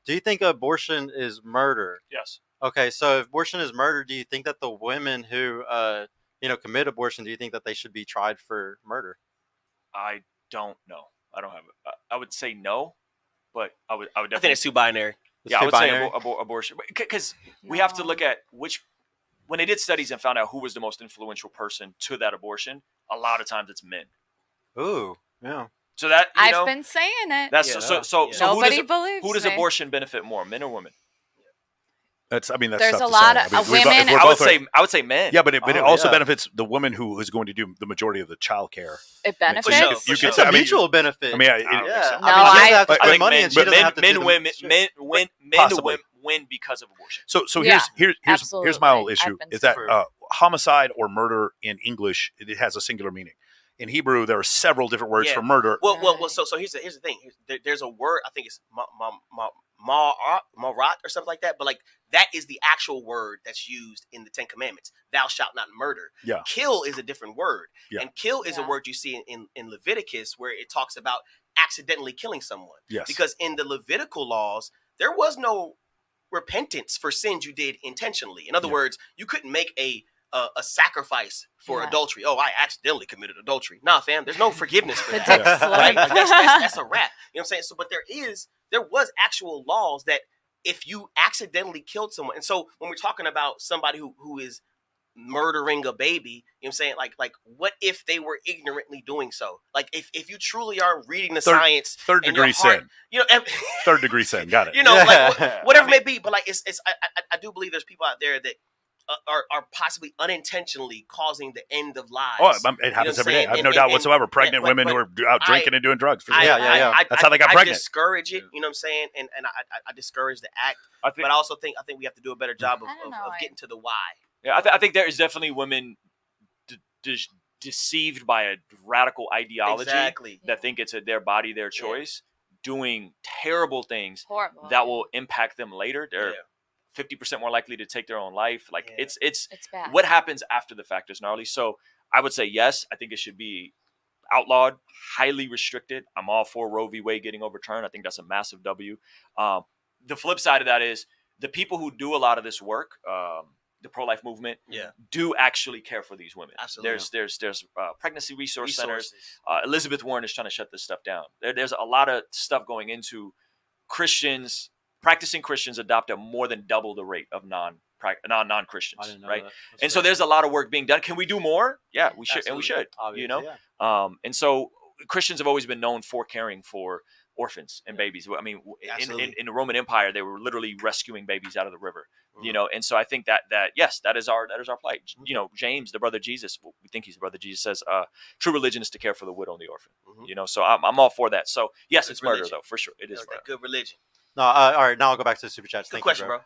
Speaker 1: Do you think abortion is murder?
Speaker 4: Yes.
Speaker 1: Okay, so if abortion is murder, do you think that the women who commit abortion, do you think that they should be tried for murder?
Speaker 4: I don't know. I don't have it. I would say no. But I would definitely.
Speaker 3: I think it's too binary.
Speaker 4: I would say abortion, because we have to look at when they did studies and found out who was the most influential person to that abortion. A lot of times it's men.
Speaker 1: Ooh, yeah.
Speaker 5: So that I've been saying it.
Speaker 4: That's so.
Speaker 5: Nobody believes
Speaker 4: who does abortion benefit more, men or women?
Speaker 2: That's
Speaker 5: there's a lot of women.
Speaker 4: I would say men.
Speaker 2: Yeah, but it also benefits the woman who is going to do the majority of the child care.
Speaker 5: It benefits.
Speaker 1: It's a mutual benefit.
Speaker 2: I mean,
Speaker 1: I have to spend money, and she doesn't have to.
Speaker 4: Men win because of abortion.
Speaker 2: So here's my whole issue is that homicide or murder in English, it has a singular meaning. In Hebrew, there are several different words for murder.
Speaker 3: Well. So here's the thing. There's a word. I think it's marat or something like that. But like that is the actual word that's used in the Ten Commandments. Thou shalt not murder.
Speaker 2: Yeah.
Speaker 3: Kill is a different word.
Speaker 2: Yeah.
Speaker 3: And kill is a word you see in Leviticus, where it talks about accidentally killing someone.
Speaker 2: Yes.
Speaker 3: Because in the Levitical laws, there was no repentance for sins you did intentionally. In other words, you couldn't make a sacrifice for adultery. Oh, I accidentally committed adultery. Nah, fam, there's no forgiveness for that. Right? Like that's a wrap. You know what I'm saying? So, but there was actual laws that if you accidentally killed someone, and so when we're talking about somebody who is murdering a baby, you know what I'm saying? Like what if they were ignorantly doing so? Like if you truly are reading the science,
Speaker 2: third degree sin.
Speaker 3: You know,
Speaker 2: third degree sin. Got it.
Speaker 3: You know, like whatever it may be. But like I do believe there's people out there that are possibly unintentionally causing the end of lives.
Speaker 2: Oh, it happens every day. I have no doubt whatsoever. Pregnant women who are out drinking and doing drugs. That's how they got pregnant.
Speaker 3: I discourage it. You know what I'm saying? And I discourage the act. But I also think we have to do a better job of getting to the why.
Speaker 4: Yeah, I think there is definitely women deceived by a radical ideology that think it's their body, their choice, doing terrible things that will impact them later. They're 50% more likely to take their own life. Like it's
Speaker 5: bad.
Speaker 4: What happens after the fact is gnarly. So I would say yes, I think it should be outlawed, highly restricted. I'm all for Roe v. Wade getting overturned. I think that's a massive W. The flip side of that is the people who do a lot of this work, the pro-life movement, do actually care for these women.
Speaker 3: Absolutely.
Speaker 4: There's pregnancy resource centers. Elizabeth Warren is trying to shut this stuff down. There's a lot of stuff going into practicing Christians adopt at more than double the rate of non-Christians, right? And so there's a lot of work being done. Can we do more? Yeah, we should, and we should. Obviously, and so Christians have always been known for caring for orphans and babies. I mean, in the Roman Empire, they were literally rescuing babies out of the river. And so I think that yes, that is our plight. James, the brother Jesus, we think he's the brother Jesus, says, true religion is to care for the widow and the orphan. So I'm all for that. So yes, it's murder though, for sure. It is murder.
Speaker 3: Good religion.
Speaker 1: No, all right. Now I'll go back to the super chats.
Speaker 3: Good question, bro.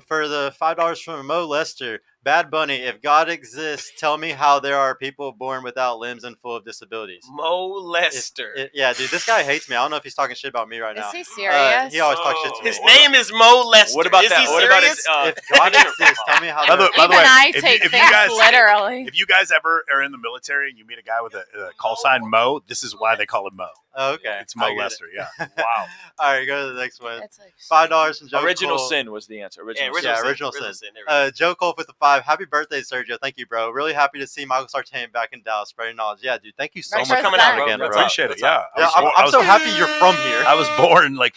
Speaker 1: For the $5 from Mo Lester, Bad Bunny. If God exists, tell me how there are people born without limbs and full of disabilities.
Speaker 3: Mo Lester.
Speaker 1: Yeah, dude, this guy hates me. I don't know if he's talking shit about me right now.
Speaker 5: Is he serious?
Speaker 1: He always talks shit to me.
Speaker 3: His name is Mo Lester.
Speaker 4: What about
Speaker 3: is
Speaker 4: that?
Speaker 3: He
Speaker 4: what
Speaker 3: serious?
Speaker 4: about his?
Speaker 1: If God exists, tell me how.
Speaker 2: By the way,
Speaker 5: I take things literally.
Speaker 2: If you guys ever are in the military and you meet a guy with a call sign Mo, this is why they call him Mo.
Speaker 1: Oh, okay,
Speaker 2: it's Mo Lester. Yeah.
Speaker 4: Wow.
Speaker 1: All right, go to the next one.
Speaker 5: It's like
Speaker 1: $5 from Joe
Speaker 4: Original
Speaker 1: Cole.
Speaker 4: Sin was the answer.
Speaker 1: Original Sin. Joe Cole with the 5. Happy birthday, Sergio. Thank you, bro. Really happy to see Michael Sartain back in Dallas spreading knowledge. Yeah, dude. Thank you so much for coming out again, bro.
Speaker 2: Appreciate it. Yeah.
Speaker 1: I'm so happy you're from here.
Speaker 2: I was born like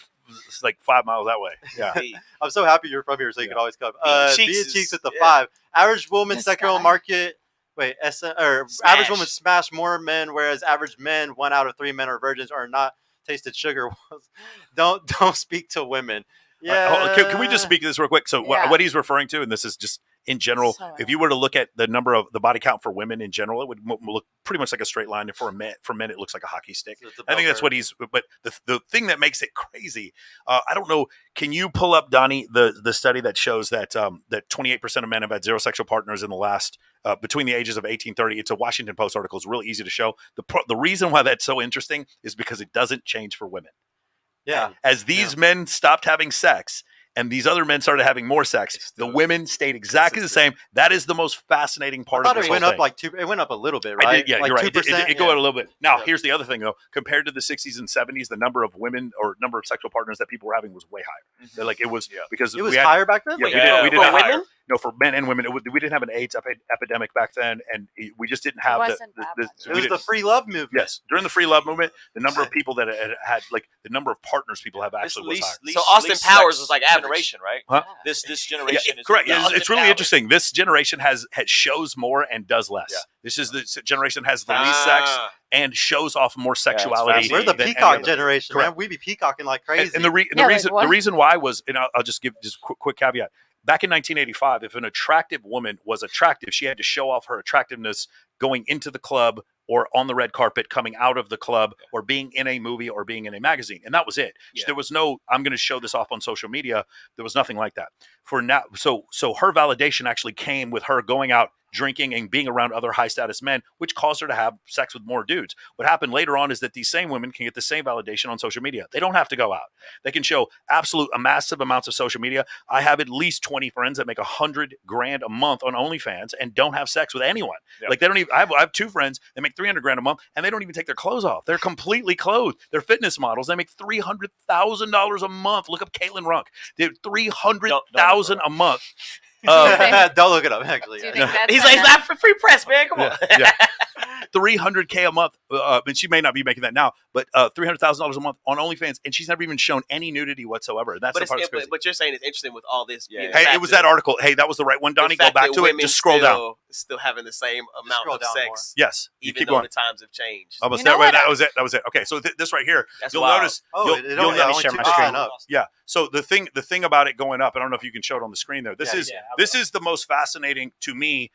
Speaker 2: 5 miles that way. Yeah.
Speaker 1: I'm so happy you're from here, so you can always come. Be Cheeks with the 5. Average woman sexual market. Wait, average woman smash more men, whereas average men, 1 out of 3 men are virgins or not tasted sugar. Don't speak to women. Yeah.
Speaker 2: Can we just speak to this real quick? So what he's referring to, and this is just in general, if you were to look at the number of the body count for women in general, it would look pretty much like a straight line. And for men, it looks like a hockey stick. I think that's what he's. But the thing that makes it crazy, I don't know. Can you pull up, Donnie, the study that shows that 28% of men have had 0 sexual partners in the last between the ages of 18 and 30? It's a Washington Post article. It's really easy to show. The reason why that's so interesting is because it doesn't change for women.
Speaker 1: Yeah.
Speaker 2: As these men stopped having sex and these other men started having more sex, the women stayed exactly the same. That is the most fascinating part of this whole thing.
Speaker 1: It went up a little bit, right?
Speaker 2: Yeah,
Speaker 1: like
Speaker 2: you're right.
Speaker 1: 2%,
Speaker 2: it go out a little bit. Now, here's the other thing, though. Compared to the 60s and 70s, the number of women or number of sexual partners that people were having was way higher. Like it was because
Speaker 1: it was higher back then.
Speaker 2: Yeah, we did
Speaker 3: for women.
Speaker 2: No, for men and women, we didn't have an AIDS epidemic back then, and we just didn't have
Speaker 5: it
Speaker 1: was the free love movement.
Speaker 2: Yes, during the free love movement, the number of people that had like the number of partners people have actually was higher.
Speaker 3: So Austin Powers was like
Speaker 4: generation, right?
Speaker 2: Huh?
Speaker 4: This generation is
Speaker 2: correct. It's really interesting. This generation has shows more and does less. Yeah. This is the generation that has the least sex and shows off more sexuality.
Speaker 1: We're the peacock generation, man. We be peacocking like crazy.
Speaker 2: And the reason why was, and I'll just give just quick caveat. Back in 1985, if an attractive woman was attractive, she had to show off her attractiveness going into the club or on the red carpet, coming out of the club, or being in a movie or being in a magazine. And that was it. Yeah. There was no, I'm going to show this off on social media. There was nothing like that. For now, so her validation actually came with her going out, drinking and being around other high status men, which caused her to have sex with more dudes. What happened later on is that these same women can get the same validation on social media. They don't have to go out. They can show massive amounts of social media. I have at least 20 friends that make $100,000 a month on OnlyFans and don't have sex with anyone. Yep. Like they don't even, I have 2 friends that make $300,000 a month and they don't even take their clothes off. They're completely clothed. They're fitness models. They make $300,000 a month. Look up Caitlin Runk. They have $300,000 a month.
Speaker 1: Don't look it up, actually.
Speaker 3: He's like, it's not for free press, man. Come on.
Speaker 2: $300K a month, and she may not be making that now, but $300,000 a month on OnlyFans, and she's never even shown any nudity whatsoever. That's the part that's crazy.
Speaker 3: But you're saying it's interesting with all this.
Speaker 2: Yeah. Hey, it was that article. Hey, that was the right one, Donnie. Go back to it. Just scroll down.
Speaker 3: Still having the same amount of sex.
Speaker 2: More. Yes.
Speaker 3: Even though the times have changed.
Speaker 2: Almost that way. That was it. That was it. Okay, so this right here, you'll notice.
Speaker 1: You'll share my screen up.
Speaker 2: Yeah. So the thing about it going up, I don't know if you can show it on the screen there. This is the most fascinating to me.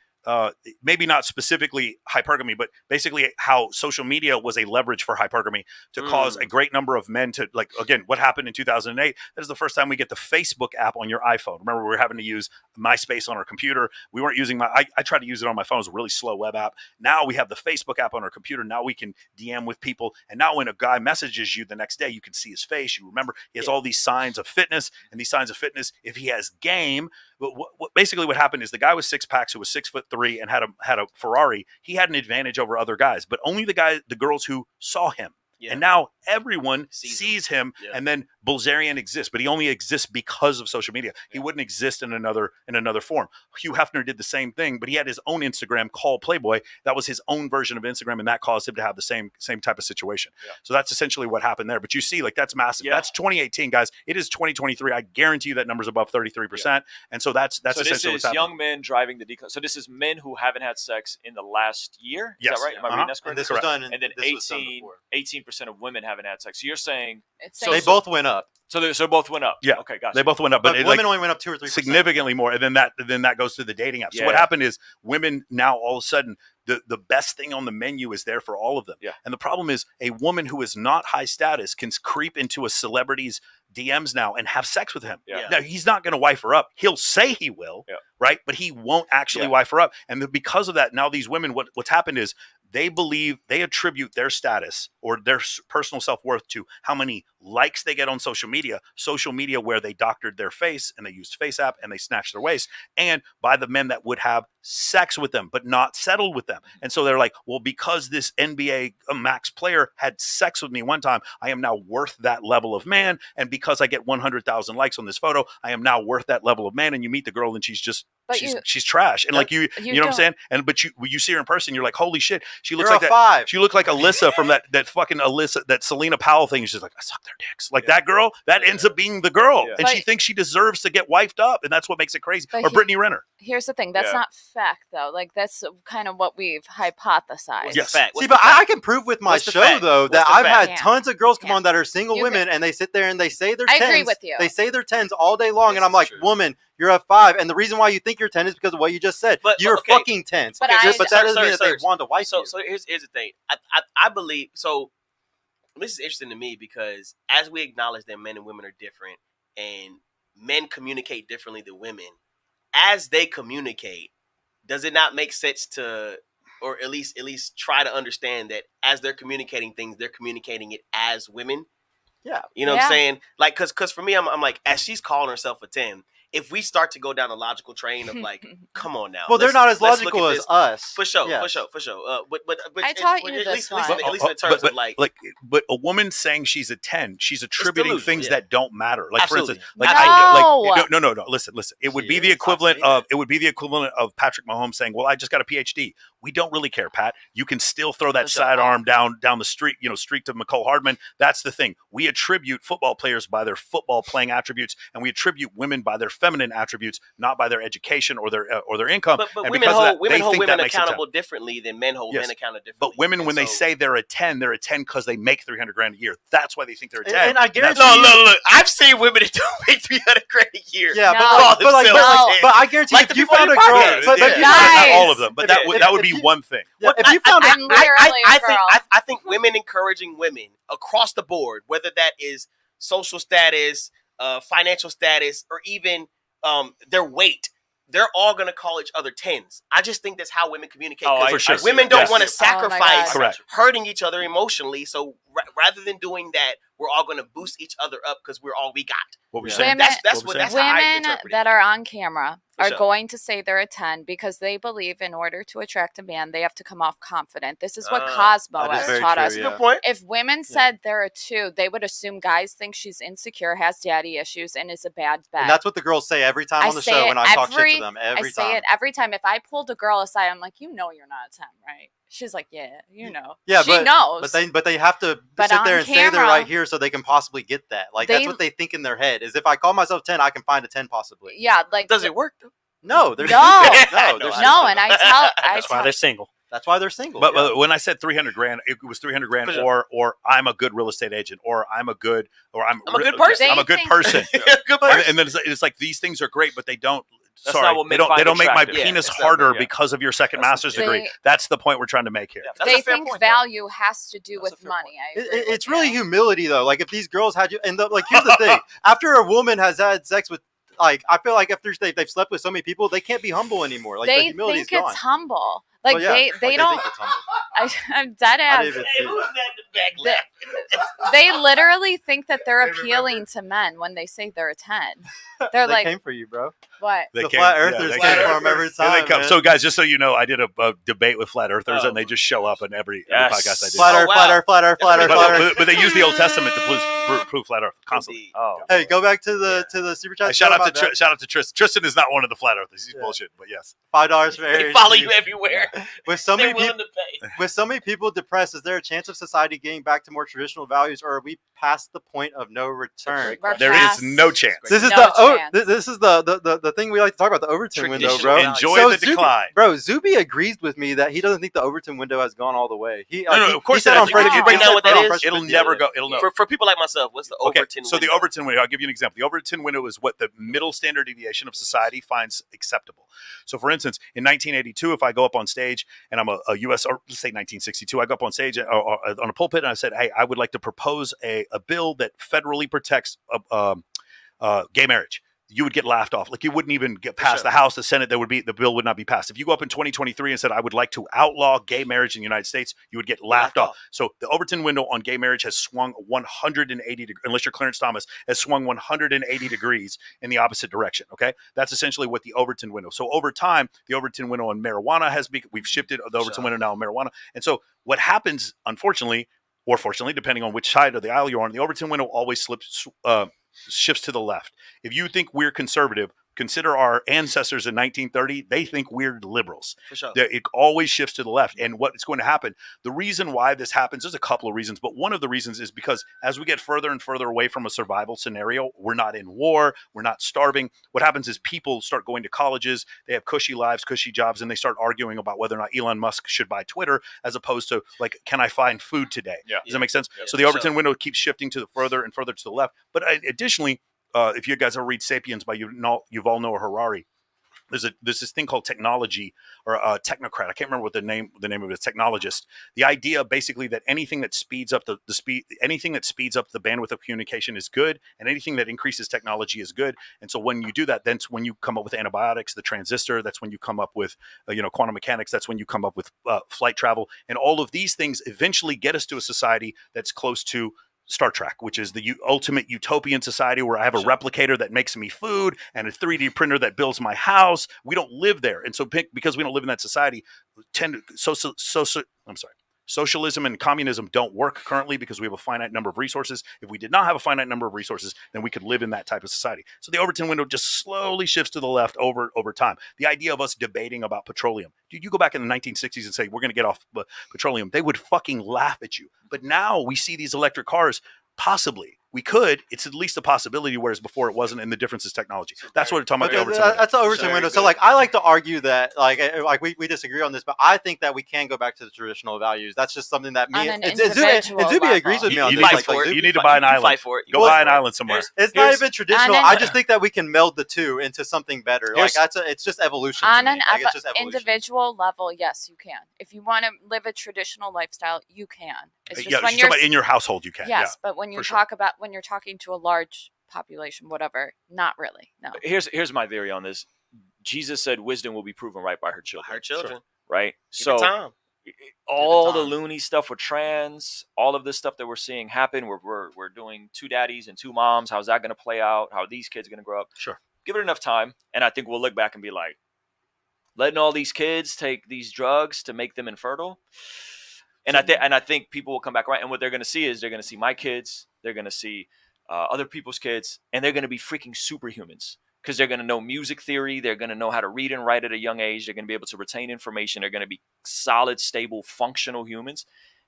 Speaker 2: Maybe not specifically hypergamy, but basically how social media was a leverage for hypergamy to cause a great number of men to, like, again, what happened in 2008. That is the first time we get the Facebook app on your iPhone. Remember, we were having to use MySpace on our computer. We weren't using I tried to use it on my phone. It was a really slow web app. Now we have the Facebook app on our computer. Now we can DM with people. And now when a guy messages you the next day, you can see his face. You remember he has all these signs of fitness, and these signs of fitness, if he has game. But basically what happened is the guy with 6 packs who was 6'3" and had a Ferrari, he had an advantage over other guys, but only the girls who saw him. Yeah. And now everyone sees him, and then Bilzerian exists, but he only exists because of social media. He wouldn't exist in another form. Hugh Hefner did the same thing, but he had his own Instagram called Playboy. That was his own version of Instagram, and that caused him to have the same type of situation. Yeah. So that's essentially what happened there. But you see, like, that's massive. Yeah. That's 2018, guys. It is 2023. I guarantee you that number's above 33%. Yeah. And so that's essentially what's happening.
Speaker 4: This is young men driving the decline. So this is men who haven't had sex in the last year. Is that right? Am I reading that correctly?
Speaker 1: And this was done.
Speaker 4: And then 18% of women haven't had sex. So you're saying
Speaker 1: they both went up.
Speaker 4: So they both went up.
Speaker 2: Yeah.
Speaker 4: Okay, gotcha.
Speaker 2: They both went up, but
Speaker 1: women only went up 2 or 3%.
Speaker 2: Significantly more, and then that goes to the dating app. So what happened is women now all of a sudden the best thing on the menu is there for all of them. Yeah. And the problem is a woman who is not high status can creep into a celebrity's DMs now and have sex with him. Yeah. Now he's not going to wife her up. He'll say he will, right? But he won't actually wife her up. And because of that, now these women, what's happened is they attribute their status or their personal self-worth to how many likes they get on social media where they doctored their face and they used face app and they snatched their waist, and by the men that would have sex with them but not settled with them. And so they're like, well, because this NBA max player had sex with me one time, I am now worth that level of man, and because I get 100,000 likes on this photo, I am now worth that level of man. And you meet the girl and she's just she's trash, and like you know what I'm saying, and but you see her in person, you're like, holy shit, she looks like that 5. She looked like Alyssa from that fucking Alyssa, that Selena Powell thing. She's like, I suck their dicks, like that girl that ends up being the girl, and she thinks she deserves to get wifed up, and that's what makes it crazy. Or Brittany Renner.
Speaker 5: Here's the thing, that's not fact though. Like, that's kind of what we've hypothesized.
Speaker 2: Yes.
Speaker 1: See, but I can prove with my show though that I've had tons of girls come on that are single women, and they sit there and they say they're 10s.
Speaker 5: I agree with you.
Speaker 1: They say they're 10s all day long, and I'm like, woman, you're a 5, and the reason why you think you're 10 is because of what you just said. You're fucking 10s. But that doesn't mean that they want to wife you.
Speaker 3: So here's the thing. I believe so. This is interesting to me because as we acknowledge that men and women are different, and men communicate differently than women, as they communicate, does it not make sense to, or at least try to understand that as they're communicating things, they're communicating it as women?
Speaker 1: Yeah.
Speaker 3: You know what I'm saying? Like, cause for me, I'm like, as she's calling herself a 10, if we start to go down a logical train of like, come on now.
Speaker 1: Well, they're not as logical as us.
Speaker 3: For sure. But
Speaker 5: I taught you this one.
Speaker 3: At least in terms of like,
Speaker 2: but a woman saying she's a 10, she's attributing things that don't matter. Like,
Speaker 3: absolutely.
Speaker 2: For instance, no. Listen. It would be the equivalent of Patrick Mahomes saying, "Well, I just got a PhD." We don't really care, Pat. You can still throw that sidearm down the street, streak to McCole Hardman. That's the thing. We attribute football players by their football playing attributes, and we attribute women by their feminine attributes, not by their education or their income.
Speaker 3: But women hold women accountable differently than men hold men accountable differently.
Speaker 2: But women, when they say they're a 10, they're a 10 because they make $300,000 a year. That's why they think they're a 10.
Speaker 3: And I guarantee look. I've seen women that don't make $300,000 a year.
Speaker 1: Yeah, but I guarantee if you found a girl,
Speaker 2: not all of them, but that would be one thing.
Speaker 1: If you found
Speaker 3: I think women encouraging women across the board, whether that is social status, financial status, or even their weight, they're all going to call each other 10s. I just think that's how women communicate.
Speaker 2: For sure.
Speaker 3: Women don't want to sacrifice hurting each other emotionally. So rather than doing that, we're all going to boost each other up because we're all we got.
Speaker 2: What we're saying.
Speaker 3: That's how I interpret it.
Speaker 5: That are on camera are going to say they're a 10 because they believe in order to attract a man, they have to come off confident. This is what Cosmo has taught us.
Speaker 3: Good point.
Speaker 5: If women said they're a 2, they would assume guys think she's insecure, has daddy issues, and is a bad bet.
Speaker 1: And that's what the girls say every time on the show when I talk shit to them. I
Speaker 5: say it every time. If I pulled a girl aside, I'm like, you're not a 10, right? She's like, yeah, you know.
Speaker 1: Yeah,
Speaker 5: she knows.
Speaker 1: But they have to sit there and say they're right here so they can possibly get that. Like that's what they think in their head. Is if I call myself 10, I can find a 10 possibly.
Speaker 5: Yeah, like
Speaker 3: does it work though?
Speaker 1: No, there's
Speaker 5: no,
Speaker 1: and
Speaker 6: that's why they're single.
Speaker 1: That's why they're single.
Speaker 2: But when I said $300,000, it was $300,000, or I'm a good real estate agent, or I'm a good person. I'm a good person. And then it's like these things are great, but they don't.
Speaker 4: That's
Speaker 2: they don't make my penis harder because of your second master's degree. That's the point we're trying to make here.
Speaker 5: They think value has to do with money.
Speaker 1: It's really humility, though. Like if these girls had you, and here's the thing: after a woman has had sex with, like, I feel like after they've slept with so many people, they can't be humble anymore. Like
Speaker 5: they
Speaker 1: the humility
Speaker 5: think
Speaker 1: is gone.
Speaker 5: it's humble. Like they don't.
Speaker 1: They think it's humble.
Speaker 5: I'm dead ass. They literally think that they're appealing to men when they say they're a 10. They're like,
Speaker 1: came for you, bro.
Speaker 5: What?
Speaker 1: The flat earthers came for them every time. Man.
Speaker 2: So, guys, just so you know, I did a debate with flat earthers, and they just show up in every podcast I did.
Speaker 1: Flat earth.
Speaker 2: But they use the Old Testament to prove flat earth constantly.
Speaker 3: Oh,
Speaker 1: hey, go back to the super chat.
Speaker 2: Shout out to Tristan. Tristan is not one of the flat earthers. He's bullshit. But yes,
Speaker 1: $5 for every.
Speaker 3: They follow you everywhere.
Speaker 1: With so many
Speaker 3: willing
Speaker 1: people,
Speaker 3: to pay.
Speaker 1: With so many people depressed, is there a chance of society getting back to more traditional values, or are we past the point of no return?
Speaker 2: There is no chance.
Speaker 1: This is the thing we like to talk about, the Overton window, bro.
Speaker 2: Enjoy the decline,
Speaker 1: bro. Zuby agrees with me that he doesn't think the Overton window has gone all the way.
Speaker 2: Of course,
Speaker 1: he said on Friday.
Speaker 2: It'll never go. It'll never.
Speaker 3: For people like myself, what's the Overton window?
Speaker 2: So the Overton window, I'll give you an example. The Overton window is what the middle standard deviation of society finds acceptable. So, for instance, in 1982, if I go up on stage and I'm a U.S. or let's say 1962, I go up on stage or on a pulpit and I said, "Hey, I would like to propose a bill that federally protects gay marriage." You would get laughed off. Like you wouldn't even get past the House, the Senate. The bill would not be passed. If you go up in 2023 and said, "I would like to outlaw gay marriage in the United States," you would get laughed off. So the Overton window on gay marriage has swung 180 degrees, unless you're Clarence Thomas, has swung 180 degrees in the opposite direction. Okay. That's essentially what the Overton window. So over time, the Overton window on marijuana we've shifted the Overton window now on marijuana. And so what happens, unfortunately, or fortunately, depending on which side of the aisle you're on, the Overton window always shifts to the left. If you think we're conservative, consider our ancestors in 1930. They think we're liberals.
Speaker 3: For sure.
Speaker 2: It always shifts to the left. And what's going to happen, the reason why this happens, there's a couple of reasons, but one of the reasons is because as we get further and further away from a survival scenario, we're not in war, we're not starving. What happens is people start going to colleges, they have cushy lives, cushy jobs, and they start arguing about whether or not Elon Musk should buy Twitter, as opposed to like, can I find food today? Yeah. Does that make sense? Yeah, so the Overton window keeps shifting to the further and further to the left. But additionally, if you guys ever read *Sapiens* by Yuval Noah Harari, there's this thing called technology or technocrat. I can't remember what the name of it is. Technologist. The idea basically that anything that speeds up the bandwidth of communication is good, and anything that increases technology is good. And so when you do that, that's when you come up with antibiotics, the transistor. That's when you come up with quantum mechanics. That's when you come up with flight travel, and all of these things eventually get us to a society that's close to Star Trek, which is the ultimate utopian society where I have a replicator that makes me food and a 3D printer that builds my house. We don't live there. And so because we don't live in that society, socialism and communism don't work currently because we have a finite number of resources. If we did not have a finite number of resources, then we could live in that type of society. So the Overton window just slowly shifts to the left over time. The idea of us debating about petroleum. Dude, you go back in the 1960s and say, we're going to get off petroleum. They would fucking laugh at you. But now we see these electric cars. Possibly. We could. It's at least a possibility, whereas before it wasn't, and the difference is technology. That's what we're talking about.
Speaker 1: That's the Overton window. So, I like to argue that, we disagree on this, but I think that we can go back to the traditional values. That's just something that me and Zuby agrees with me on this.
Speaker 2: You need to buy an island. Go buy an island somewhere.
Speaker 1: It's not even traditional. I just think that we can meld the two into something better. It's just evolution.
Speaker 5: On an individual level, yes, you can. If you want to live a traditional lifestyle, you can. It's just when you're
Speaker 2: in your household, you can.
Speaker 5: Yes, but when you when you're talking to a large population, whatever, not really. No.
Speaker 4: Here's my theory on this. Jesus said wisdom will be proven right by her children.
Speaker 3: Her children.
Speaker 4: Sure. Right?
Speaker 3: So
Speaker 4: all the loony stuff with trans, all of this stuff that we're seeing happen, we're doing 2 daddies and 2 moms. How's that going to play out? How are these kids going to grow up?
Speaker 2: Sure.
Speaker 4: Give it enough time, and I think we'll look back and be like, letting all these kids take these drugs to make them infertile. And I think people will come back around, and what they're going to see is they're going to see my kids, they're going to see other people's kids, and they're going to be freaking superhumans because they're going to know music theory. They're going to know how to read and write at a young age. They're going to be able to retain information. They're going to be solid, stable, functional humans.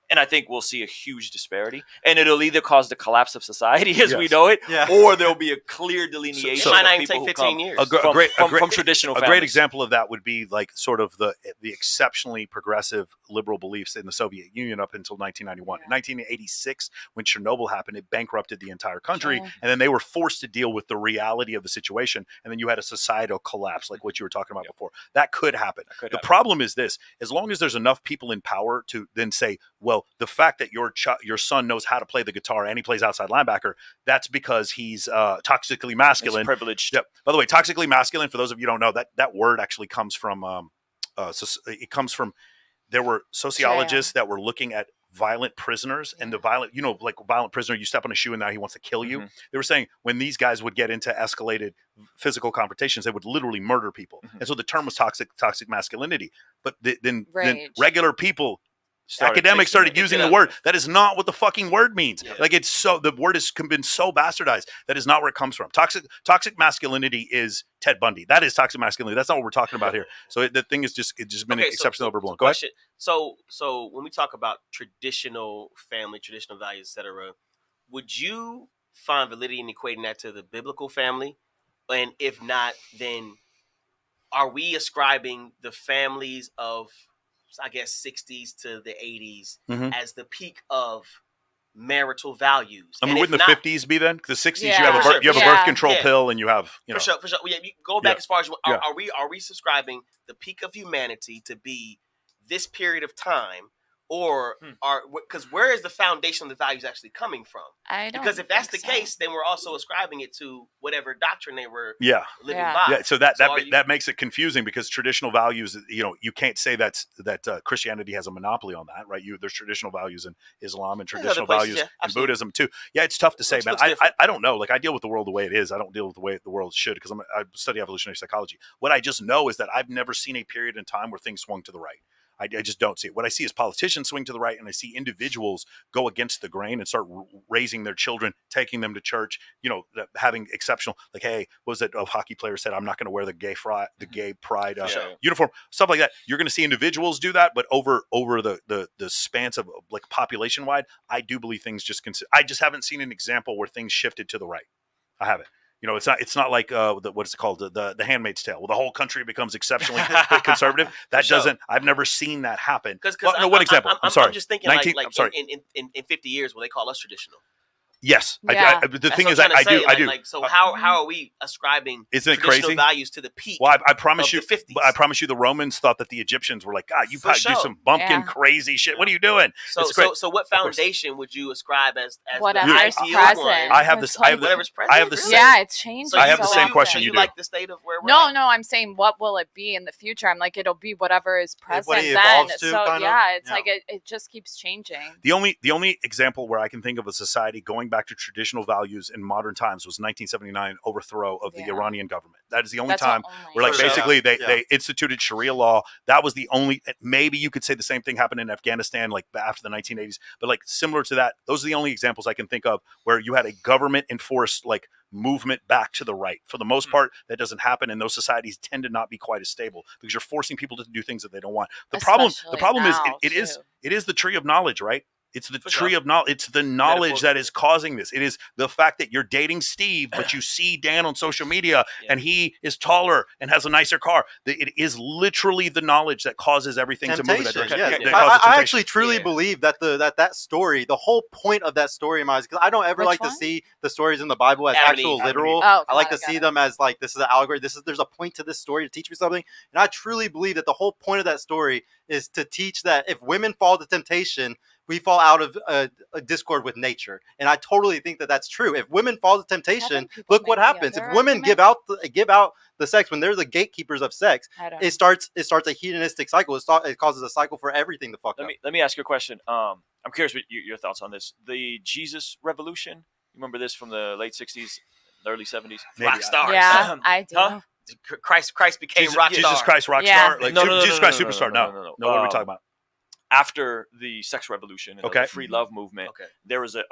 Speaker 4: And I think we'll see a huge disparity. And it'll either cause the collapse of society as we know it, or there'll be a clear delineation.
Speaker 3: So it might not
Speaker 4: of
Speaker 3: even
Speaker 4: people
Speaker 3: take
Speaker 4: who
Speaker 3: 15
Speaker 4: come
Speaker 3: years.
Speaker 4: from traditional families.
Speaker 2: A great example of that would be like sort of the exceptionally progressive liberal beliefs in the Soviet Union up until 1991. In 1986, when Chernobyl happened, it bankrupted the entire country. And then they were forced to deal with the reality of the situation. And then you had a societal collapse like what you were talking about before. That could happen. The problem is this. As long as there's enough people in power to then say, well, the fact that your son knows how to play the guitar and he plays outside linebacker, that's because he's toxically masculine.
Speaker 4: He's privileged.
Speaker 2: Yep. By the way, toxically masculine, for those of you who don't know, that word actually comes from there were sociologists that were looking at violent prisoners and the violent, like a violent prisoner, you step on a shoe and now he wants to kill you. They were saying when these guys would get into escalated physical confrontations, they would literally murder people. And so the term was toxic masculinity. But then regular people, academics started using the word. That is not what the fucking word means. Like the word has been so bastardized. That is not where it comes from. Toxic masculinity is Ted Bundy. That is toxic masculinity. That's not what we're talking about here. So the thing is it's just been exceptionally overblown. Go ahead.
Speaker 3: So when we talk about traditional family, traditional values, etc., would you find validity in equating that to the biblical family? And if not, then are we ascribing the families of, I guess, 60s to the 80s as the peak of marital values?
Speaker 2: I mean, wouldn't the 50s be then? The 60s, you have a birth control pill, and you have
Speaker 3: for sure. Yeah, you go back as far as are we subscribing the peak of humanity to be this period of time, or because where is the foundation of the values actually coming from? Because if that's the case, then we're also ascribing it to whatever doctrine they were living by.
Speaker 2: Yeah, so that makes it confusing because traditional values, you can't say that Christianity has a monopoly on that, right? There's traditional values in Islam and traditional values in Buddhism too. Yeah, it's tough to say, man. I don't know. Like I deal with the world the way it is. I don't deal with the way the world should because I study evolutionary psychology. What I just know is that I've never seen a period in time where things swung to the right. I just don't see it. What I see is politicians swing to the right, and I see individuals go against the grain and start raising their children, taking them to church, having exceptional, like, hey, what was it? A hockey player said, I'm not going to wear the gay pride uniform, stuff like that. You're going to see individuals do that, but over the spans of like population wide, I do believe things I just haven't seen an example where things shifted to the right. I haven't. It's not like what is it called, the Handmaid's Tale. Well, the whole country becomes exceptionally conservative. That doesn't. I've never seen that happen. What example? I'm sorry.
Speaker 3: I'm just thinking I'm sorry. In 50 years, will they call us traditional?
Speaker 2: Yes. Yeah. The thing is, I do.
Speaker 3: So how are we ascribing traditional values to the peak?
Speaker 2: Well, I promise you,
Speaker 3: the 50s?
Speaker 2: I promise you, the Romans thought that the Egyptians were like, God, you probably do some bumpkin crazy shit. What are you doing?
Speaker 3: So what foundation would you ascribe as
Speaker 5: whatever's
Speaker 3: present?
Speaker 2: I have the
Speaker 5: it's changing.
Speaker 2: I have the same question you do.
Speaker 3: Like the state of where we're
Speaker 5: at? No, I'm saying what will it be in the future? I'm like, it'll be whatever is present
Speaker 1: what it
Speaker 5: then.
Speaker 1: evolves to,
Speaker 5: It's like it just keeps changing.
Speaker 2: The only example where I can think of a society going back to traditional values in modern times was 1979 overthrow of the Iranian government. That is the only time where like basically they instituted Sharia law. That was the only, maybe you could say the same thing happened in Afghanistan like after the 1980s, but like similar to that, those are the only examples I can think of where you had a government enforced like movement back to the right. For the most part, that doesn't happen, and those societies tend to not be quite as stable because you're forcing people to do things that they don't want. The problem is it is the tree of knowledge, right? It's the tree of knowledge. It's the knowledge that is causing this. It is the fact that you're dating Steve, but you see Dan on social media and he is taller and has a nicer car. It is literally the knowledge that causes everything to move in that direction.
Speaker 1: Yes. I actually truly believe that that story, the whole point of that story, because I don't ever to see the stories in the Bible as actual literal. I like to see them as like, this is an allegory. There's a point to this story to teach me something. And I truly believe that the whole point of that story is to teach that if women fall to temptation, we fall out of a discord with nature. And I totally think that that's true. If women fall to temptation, look what happens. If women give out the sex, when they're the gatekeepers of sex, it starts a hedonistic cycle. It causes a cycle for everything to fuck up.
Speaker 4: Let me ask you a question. I'm curious what your thoughts on this. The Jesus Revolution, you remember this from the late 60s, early 70s?
Speaker 3: Rock stars.
Speaker 5: Yeah, I do.
Speaker 4: Huh?
Speaker 3: Christ became rock star.
Speaker 2: Jesus Christ rock star? Like, Jesus Christ superstar. No. What are we talking about?
Speaker 4: after the sex revolution and
Speaker 2: Okay.
Speaker 4: the free love movement,
Speaker 3: Okay.
Speaker 4: there was a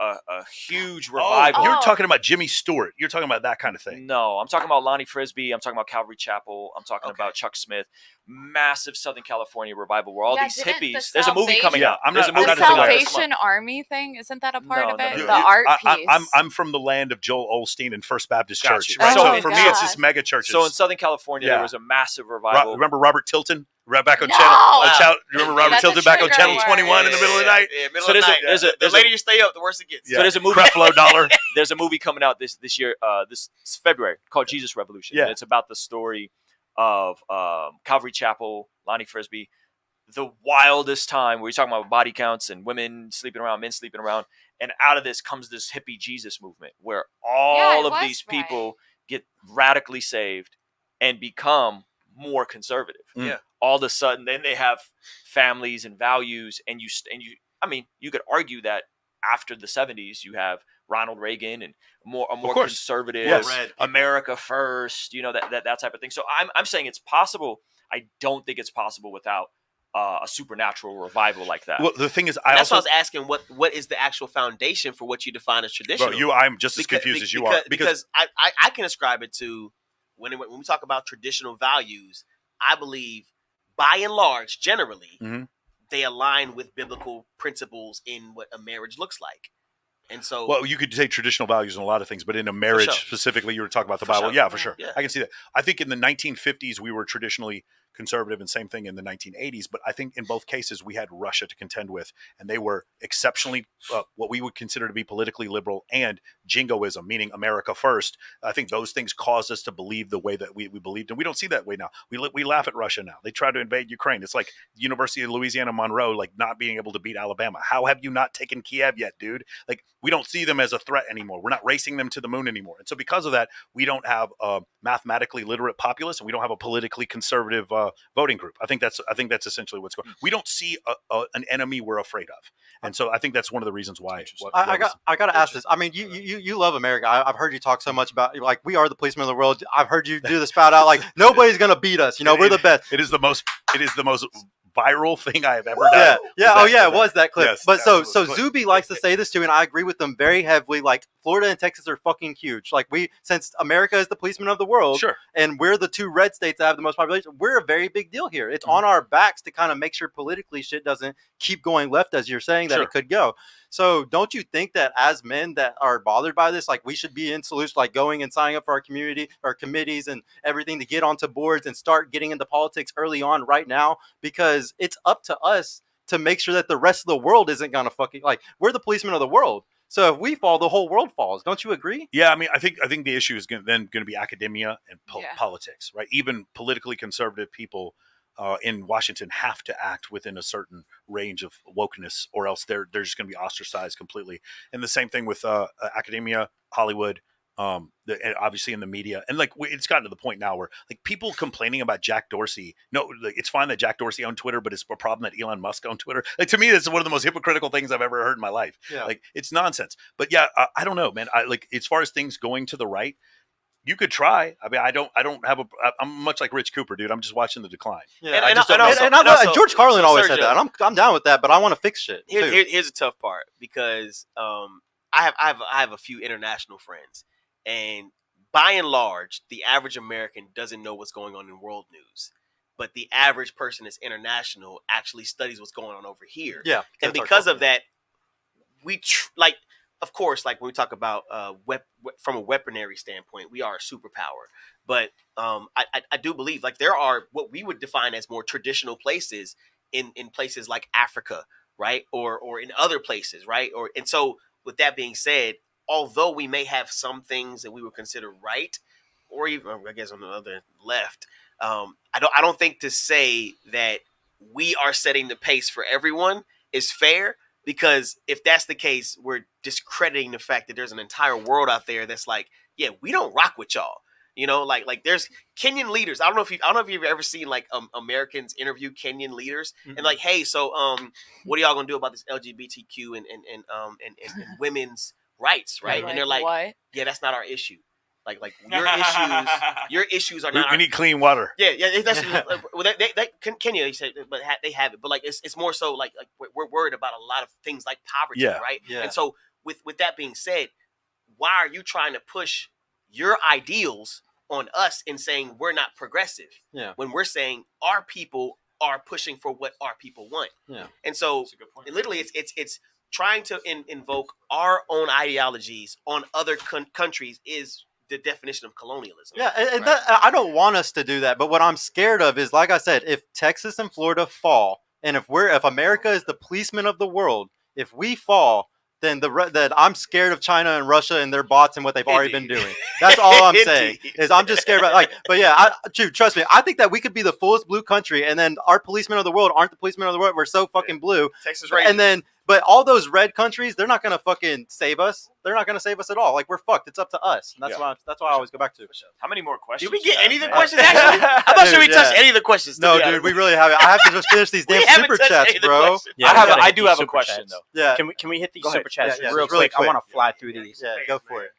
Speaker 4: huge revival.
Speaker 2: You're talking about Jimmy Stewart. You're talking about that kind of thing.
Speaker 4: No, I'm talking about Lonnie Frisbee. I'm talking about Calvary Chapel. I'm talking about Chuck Smith. Massive Southern California revival where all these hippies. There's a movie coming out.
Speaker 2: I'm not
Speaker 5: the Salvation Army thing, isn't that a part of it?
Speaker 4: No.
Speaker 5: The art piece.
Speaker 2: I'm from the land of Joel Osteen and First Baptist Church.
Speaker 4: Right?
Speaker 2: So for me, it's just mega churches.
Speaker 4: So in Southern California, there was a massive revival.
Speaker 2: Remember Robert Tilton? Right back on channel. Remember Robert Tilton back on channel 21 in the middle of the night?
Speaker 3: Yeah, middle of the night. The later you stay up, the worse it gets.
Speaker 4: So there's a movie.
Speaker 2: Creflo Dollar.
Speaker 4: There's a movie coming out this year, this February, called Jesus Revolution.
Speaker 2: Yeah.
Speaker 4: And it's about the story of Calvary Chapel, Lonnie Frisbee, the wildest time where you're talking about body counts and women sleeping around, men sleeping around. And out of this comes this hippie Jesus movement where all of these people get radically saved and become more conservative.
Speaker 2: Yeah.
Speaker 4: All of a sudden, then they have families and values, and you. I mean, you could argue that after the 70s, you have Ronald Reagan and a more conservative, America first, that type of thing. So I'm saying it's possible. I don't think it's possible without a supernatural revival like that.
Speaker 2: Well, the thing is,
Speaker 3: that's why I was asking what is the actual foundation for what you define as traditional.
Speaker 2: Bro, I'm just as confused as you are
Speaker 3: because I can ascribe it to when we talk about traditional values. I believe, by and large, generally, they align with biblical principles in what a marriage looks like. And so,
Speaker 2: well, you could say traditional values in a lot of things, but in a marriage specifically, you were talking about the Bible. Yeah, for sure. Yeah. I can see that. I think in the 1950s, we were traditionally conservative, and same thing in the 1980s. But I think in both cases, we had Russia to contend with, and they were exceptionally what we would consider to be politically liberal and jingoism, meaning America first. I think those things caused us to believe the way that we believed, and we don't see that way now. We laugh at Russia now. They try to invade Ukraine. It's like University of Louisiana Monroe, like not being able to beat Alabama. How have you not taken Kiev yet, dude? Like, we don't see them as a threat anymore. We're not racing them to the moon anymore. And so because of that, we don't have a mathematically literate populace, and we don't have a politically conservative voting group. I think that's essentially what's going on. We don't see an enemy we're afraid of. And so I think that's one of the reasons why.
Speaker 1: I got to ask this. I mean, you love America. I've heard you talk so much about, like, we are the policemen of the world. I've heard you do the spout out, like, nobody's going to beat us. We're the best.
Speaker 2: It is the most viral thing I have ever done.
Speaker 1: It was that clip.
Speaker 2: Yes,
Speaker 1: but so Zuby likes to say this too, and I agree with them very heavily. Like, Florida and Texas are fucking huge. Like, since America is the policeman of the world, and we're the two red states that have the most population, we're a very big deal here. It's on our backs to kind of make sure politically shit doesn't keep going left, as you're saying that it could go. So don't you think that as men that are bothered by this, like, we should be in solutions, like going and signing up for our community, our committees and everything to get onto boards and start getting into politics early on right now? Because it's up to us to make sure that the rest of the world isn't going to fucking, like, we're the policemen of the world. So if we fall, the whole world falls. Don't you agree?
Speaker 2: Yeah, I mean, I think the issue is going to be academia and politics, right? Even politically conservative people in Washington have to act within a certain range of wokeness, or else they're just going to be ostracized completely. And the same thing with academia, Hollywood, and obviously in the media. And like, it's gotten to the point now where, like, people complaining about Jack Dorsey. No, like, it's fine that Jack Dorsey owned Twitter, but it's a problem that Elon Musk owned Twitter. Like, to me, that's one of the most hypocritical things I've ever heard in my life. Yeah. Like, it's nonsense. But yeah, I don't know, man. Like, as far as things going to the right, you could try. I mean, I'm much like Rich Cooper, dude. I'm just watching the decline.
Speaker 3: Yeah,
Speaker 1: and George Carlin always said that. I'm down with that, but I want to fix shit.
Speaker 3: Here's a tough part, because I have a few international friends, and by and large, the average American doesn't know what's going on in world news. But the average person that's international actually studies what's going on over here. Yeah, and because of that, of course, like when we talk about from a weaponry standpoint, we are a superpower. But I do believe, like, there are what we would define as more traditional places in places like Africa, right, or in other places, right, and so with that being said, although we may have some things that we would consider right, or even, I guess, on the other left, I don't think to say that we are setting the pace for everyone is fair. Because if that's the case, we're discrediting the fact that there's an entire world out there that's like, yeah, we don't rock with y'all. Like there's Kenyan leaders. I don't know if you've ever seen, like, Americans interview Kenyan leaders and like, hey, so what are y'all gonna do about this LGBTQ and women's rights, right? And they're like, what? Yeah, that's not our issue. Like your issues are not.
Speaker 2: We need clean water.
Speaker 3: Yeah. That's well, Kenya, he said, but they have it. But like it's more so like we're worried about a lot of things like poverty, right?
Speaker 1: Yeah.
Speaker 3: And so with that being said, why are you trying to push your ideals on us and saying we're not progressive?
Speaker 1: Yeah.
Speaker 3: When we're saying our people are pushing for what our people want.
Speaker 1: Yeah.
Speaker 3: And so literally it's trying to invoke our own ideologies on other countries is the definition of colonialism.
Speaker 1: Yeah, and I don't want us to do that, but what I'm scared of is, like I said, if Texas and Florida fall, and if America is the policeman of the world, if we fall, then that I'm scared of China and Russia and their bots and what they've already been doing. That's all I'm saying. Is I'm just scared about but yeah, trust me, I think that we could be the fullest blue country, and then our policemen of the world aren't the policemen of the world. We're so fucking blue.
Speaker 3: Texas right.
Speaker 1: And then, but all those red countries, they're not gonna fucking save us. They're not gonna save us at all. Like, we're fucked. It's up to us. And that's why I always go back to.
Speaker 4: How many more questions?
Speaker 3: Did we get any of the questions? Actually, I'm not sure we touched any of the questions.
Speaker 1: No, dude, we really haven't. I have to just finish these damn super chats, bro.
Speaker 6: Yeah,
Speaker 4: I do have a question though.
Speaker 1: Yeah.
Speaker 6: Can we hit these super chats
Speaker 1: really
Speaker 6: real quick? I want to fly through these.
Speaker 1: Yeah, go for it.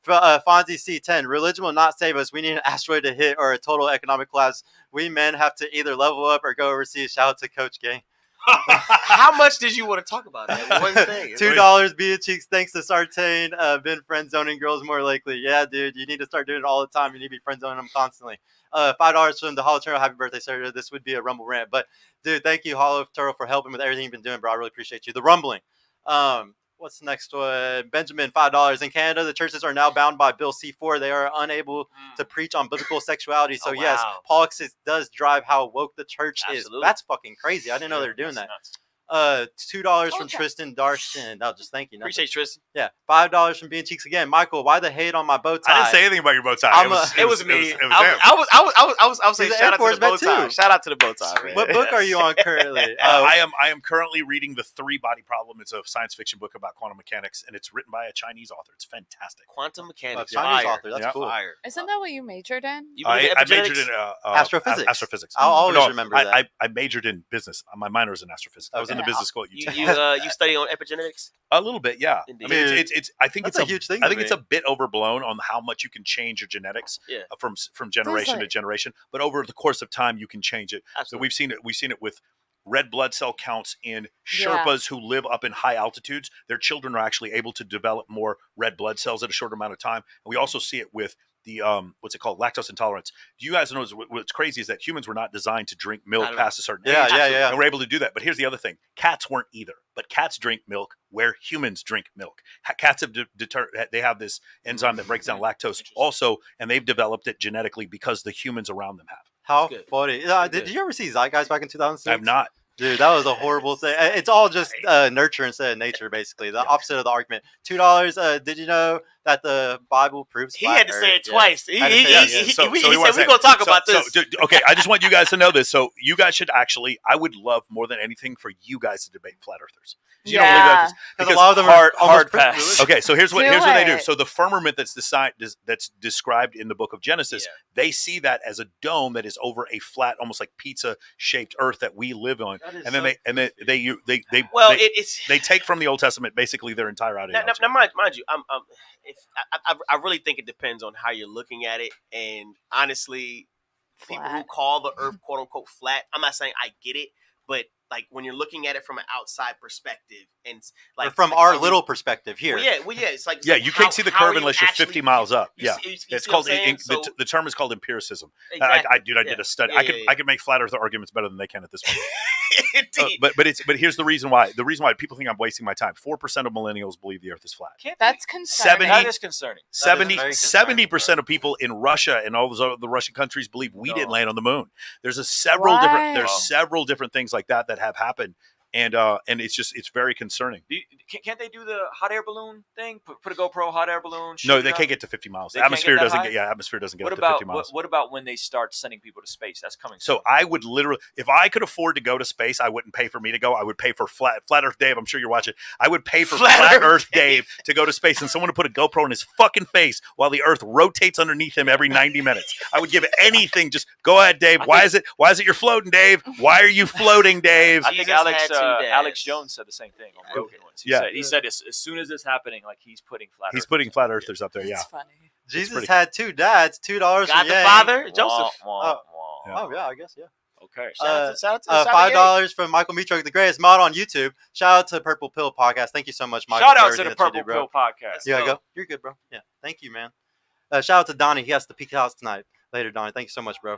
Speaker 1: Fonzie C10, religion will not save us. We need an asteroid to hit or a total economic collapse. We men have to either level up or go overseas. Shout out to Coach Gang.
Speaker 3: How much did you want to talk about that one thing?
Speaker 1: $2 Bia Cheeks. Thanks to Sartain. Been friend zoning girls more likely. Yeah, dude, you need to start doing it all the time. You need to be friend zoning them constantly. $5 from the Hollow Turtle. Happy birthday, Sergio. This would be a Rumble rant, but dude, thank you, Hollow Turtle, for helping with everything you've been doing, bro. I really appreciate you. The rumbling. What's the next one? Benjamin, $5. In Canada, the churches are now bound by Bill C-4. They are unable to preach on biblical sexuality. So, yes, politics does drive how woke the church is. That's fucking crazy. I didn't know they were doing that.
Speaker 4: Nuts.
Speaker 1: $2 from Tristan Darshan. No, just thank you.
Speaker 3: Appreciate Tristan.
Speaker 1: Yeah. $5 from Being Cheeks again. Michael, why the hate on my bow tie?
Speaker 2: I didn't say anything about your bow tie.
Speaker 3: It was me.
Speaker 2: It was him.
Speaker 3: I was saying shout out to the bow tie.
Speaker 1: Too.
Speaker 3: Shout out to the bow tie. Man.
Speaker 1: What book are you on currently?
Speaker 2: I am currently reading The Three Body Problem. It's a science fiction book about quantum mechanics, and it's written by a Chinese author. It's fantastic.
Speaker 3: Quantum mechanics.
Speaker 1: Chinese author. That's cool.
Speaker 3: Fire.
Speaker 5: Isn't that what you majored in?
Speaker 2: I majored in
Speaker 1: astrophysics.
Speaker 2: Astrophysics.
Speaker 1: I'll always remember that.
Speaker 2: I majored in business. My minor is in astrophysics. I was in the business school at UT.
Speaker 3: You study on epigenetics?
Speaker 2: A little bit, yeah.
Speaker 3: Indeed.
Speaker 2: I mean, it's. I think
Speaker 1: That's
Speaker 2: it's
Speaker 1: a huge thing.
Speaker 2: I think it's a bit overblown on how much you can change your genetics from generation to generation. But over the course of time, you can change it.
Speaker 3: Absolutely.
Speaker 2: So we've seen it with red blood cell counts in Sherpas who live up in high altitudes. Their children are actually able to develop more red blood cells at a shorter amount of time. And we also see it with the what's it called, lactose intolerance. Do you guys know what's crazy is that humans were not designed to drink milk past a certain age.
Speaker 1: Yeah.
Speaker 2: And we're able to do that. But here's the other thing: cats weren't either. But cats drink milk where humans drink milk. Cats have they have this enzyme that breaks down lactose also, and they've developed it genetically because the humans around them have.
Speaker 1: How funny! Did you ever see Zeitgeist back in 2006?
Speaker 2: I have not.
Speaker 1: Dude, that was a horrible thing. It's all just nurture instead of nature, basically. The opposite of the argument. $2. Did you know that the Bible proves?
Speaker 3: He had to say it twice. He said we're going to talk about this.
Speaker 2: Okay, I just want you guys to know this. So you guys should actually, I would love more than anything for you guys to debate flat earthers. You don't believe that?
Speaker 1: Because a lot of them are
Speaker 4: hard pass.
Speaker 2: Okay, so here's what they do. So the firmament that's described in the book of Genesis, they see that as a dome that is over a flat, almost like pizza-shaped earth that we live on, and then they take from the Old Testament basically their entire ideology.
Speaker 3: Now mind you, I really think it depends on how you're looking at it, and honestly, people who call the earth quote unquote flat, I'm not saying I get it, but like when you're looking at it from an outside perspective, and like
Speaker 1: or from our little perspective here.
Speaker 3: Well, it's like
Speaker 2: you can't see the curve unless you're 50 miles up.
Speaker 3: It's
Speaker 2: called the term is called empiricism.
Speaker 3: Exactly.
Speaker 2: I did a study. I can make flat earth arguments better than they can at this point. But here's the reason why. The reason why people think I'm wasting my time. 4% of millennials believe the earth is flat.
Speaker 5: That's concerning.
Speaker 4: That is concerning.
Speaker 2: 70% of people in Russia and all those other Russian countries believe we didn't land on the moon. There's several different things like that have happened, and it's very concerning.
Speaker 4: Can't they do the hot air balloon thing? Put a GoPro hot air balloon?
Speaker 2: No, they can't get to 50 miles. The atmosphere doesn't get up to 50 miles.
Speaker 4: What about when they start sending people to space? That's coming soon.
Speaker 2: So I would literally, if I could afford to go to space, I wouldn't pay for me to go. I would pay for Flat Earth Dave. I'm sure you're watching. I would pay for Flat Earth Dave to go to space and someone to put a GoPro in his fucking face while the Earth rotates underneath him every 90 minutes. I would give anything. Just go ahead, Dave. Why is it you're floating, Dave? Why are you floating, Dave?
Speaker 4: I think Alex Jones said the same thing on Rogan once. He said as soon as it's happening, like he's putting flat earthers
Speaker 2: up there. Yeah.
Speaker 5: It's funny.
Speaker 1: Jesus had 2 dads, $2
Speaker 3: God
Speaker 1: for
Speaker 3: the
Speaker 1: Yang.
Speaker 3: Father, Joseph.
Speaker 1: Oh yeah, I guess yeah.
Speaker 4: Okay.
Speaker 3: Shout out to
Speaker 1: $5 from Michael Mitro, the greatest mod on YouTube. Shout out to Purple Pill Podcast. Thank you so much, Michael.
Speaker 4: Shout
Speaker 1: for
Speaker 4: out to
Speaker 1: everything
Speaker 4: the
Speaker 1: that you
Speaker 4: Purple
Speaker 1: do, bro.
Speaker 4: Pill Podcast.
Speaker 1: You gotta go. You're good, bro. Yeah, thank you, man. Shout out to Donnie. He has to peek house tonight. Later, Donnie. Thank you so much, bro.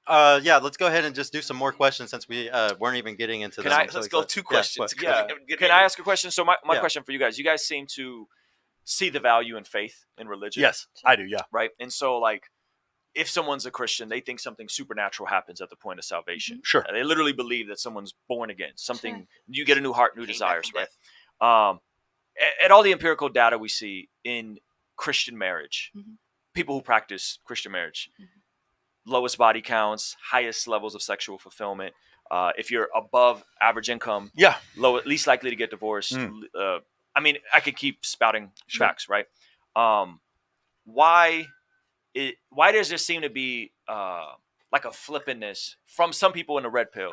Speaker 1: Yeah, let's go ahead and just do some more questions since we weren't even getting into
Speaker 4: Can
Speaker 1: them.
Speaker 4: I-
Speaker 3: Let's go 2 questions.
Speaker 4: Yeah. Can I ask a question? So my question for you guys seem to see the value in faith in religion.
Speaker 2: Yes, I do. Yeah.
Speaker 4: Right. And so like, if someone's a Christian, they think something supernatural happens at the point of salvation.
Speaker 2: Sure.
Speaker 4: They literally believe that someone's born again. Something you get a new heart, new desires, right? At all the empirical data we see in Christian marriage, people who practice Christian marriage, lowest body counts, highest levels of sexual fulfillment. If you're above average income, least likely to get divorced. I mean, I could keep spouting facts, right? Why does there seem to be like a flippantness from some people in the red pill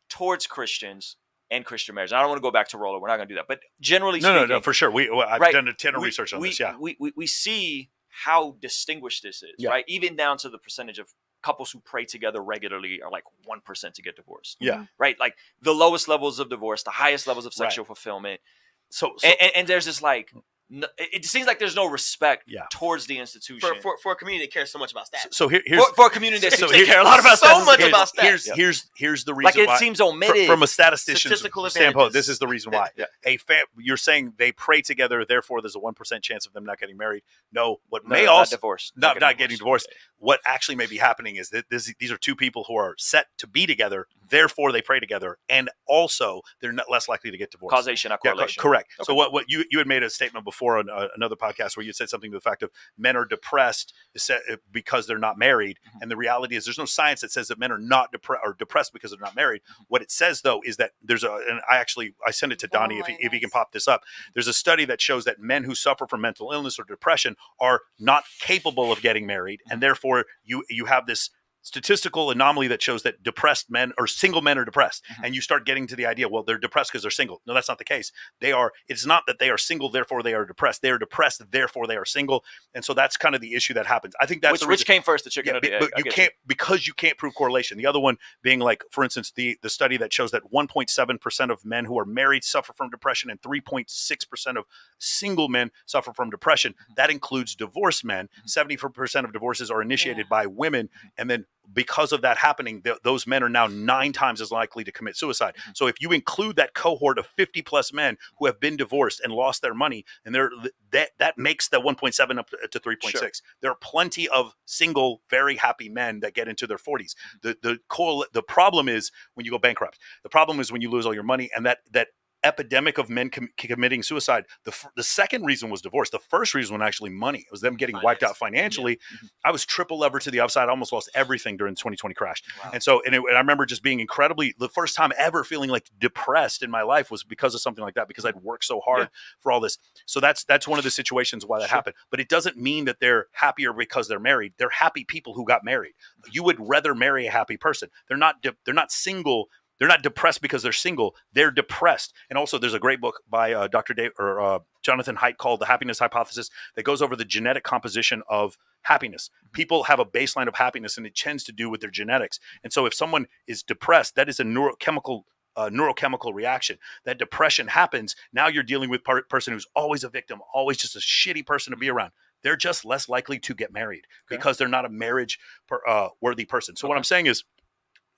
Speaker 4: towards Christians and Christian marriage? I don't want to go back to Rollo. We're not going to do that. But generally speaking,
Speaker 2: no, for sure. I've done a ton of research on this. Yeah,
Speaker 4: we see how distinguished this is, right? Even down to the percentage of couples who pray together regularly are like 1% to get divorced.
Speaker 2: Yeah,
Speaker 4: right. Like the lowest levels of divorce, the highest levels of sexual fulfillment. So and there's this like. No, it seems like there's no respect towards the institution
Speaker 3: for a community that cares so much about stats.
Speaker 2: So here's
Speaker 4: for a community that seems to care a lot about
Speaker 3: so
Speaker 4: stats.
Speaker 3: much about stats.
Speaker 2: Here's the reason.
Speaker 4: Like it
Speaker 2: why,
Speaker 4: seems omitted
Speaker 2: from a statistician's
Speaker 3: statistical
Speaker 2: standpoint. This is the reason why.
Speaker 1: You're saying they pray together, therefore there's a 1% chance of them not getting married. No, what
Speaker 4: No,
Speaker 1: may
Speaker 4: not
Speaker 1: also
Speaker 4: divorced.
Speaker 1: not getting divorced. What actually may be happening is that these are two people who are set to be together, therefore they pray together, and also they're not less likely to get divorced.
Speaker 4: Causation, not correlation.
Speaker 1: Correct.
Speaker 4: Okay.
Speaker 1: So what you had made a statement before on another podcast where you said something to the fact of men are depressed because they're not married, and the reality is there's no science that says that men are not depressed because they're not married. What it says though is that and I sent it to Donnie if he can pop this up. There's a study that shows that men who suffer from mental illness or depression are not capable of getting married, and therefore you have this statistical anomaly that shows that depressed men or single men are depressed, and you start getting to the idea, well, they're depressed because they're single. No, that's not the case. It's not that they are single, therefore they are depressed. They are depressed, therefore they are single, and so that's kind of the issue that happens. I think that's
Speaker 4: which came first, the chicken or the egg.
Speaker 1: But because you can't prove correlation. The other one being like, for instance, the study that shows that 1.7% of men who are married suffer from depression, and 3.6% of single men suffer from depression. That includes divorced men. 70% of divorces are initiated by women, and then because of that happening, those men are now 9 times as likely to commit suicide. So if you include that cohort of 50 plus men who have been divorced and lost their money, and that makes the 1.7 up to 3.6. Sure. There are plenty of single, very happy men that get into their 40s. The problem is when you go bankrupt. The problem is when you lose all your money, and that epidemic of men committing suicide. The second reason was divorce. The first reason was actually money. It was them getting wiped out financially. Yeah. I was triple levered to the upside. I almost lost everything during the 2020 crash. Wow. And so, and I remember just being the first time ever feeling like depressed in my life was because of something like that, because I'd worked so hard for all this. So that's one of the situations why that happened. But it doesn't mean that they're happier because they're married. They're happy people who got married. You would rather marry a happy person. They're not single. They're not depressed because they're single. They're depressed. And also there's a great book by Dr. Jonathan Haidt called The Happiness Hypothesis that goes over the genetic composition of happiness. People have a baseline of happiness, and it tends to do with their genetics. And so if someone is depressed, that is a neurochemical reaction. That depression happens. Now you're dealing with a person who's always a victim, always just a shitty person to be around. They're just less likely to get married because they're not a marriage worthy person. So what I'm saying is,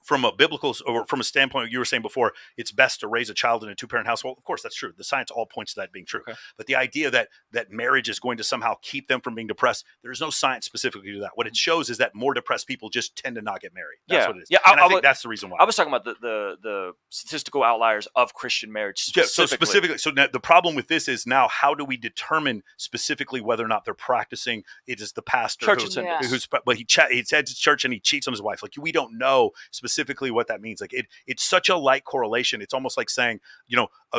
Speaker 1: from a biblical or from a standpoint, you were saying before, it's best to raise a child in a 2-parent household. Of course, that's true. The science all points to that being true. Okay. But the idea that marriage is going to somehow keep them from being depressed, there's no science specifically to that. What it shows is that more depressed people just tend to not get married. That's what it is. Yeah, and I think that's the reason why.
Speaker 4: I was talking about the statistical outliers of Christian marriage specifically.
Speaker 1: So the problem with this is now, how do we determine specifically whether or not they're practicing? It is the pastor but he heads church and he cheats on his wife. Like, we don't know specifically
Speaker 2: specifically what that means. Like it's such a light correlation. It's almost like saying,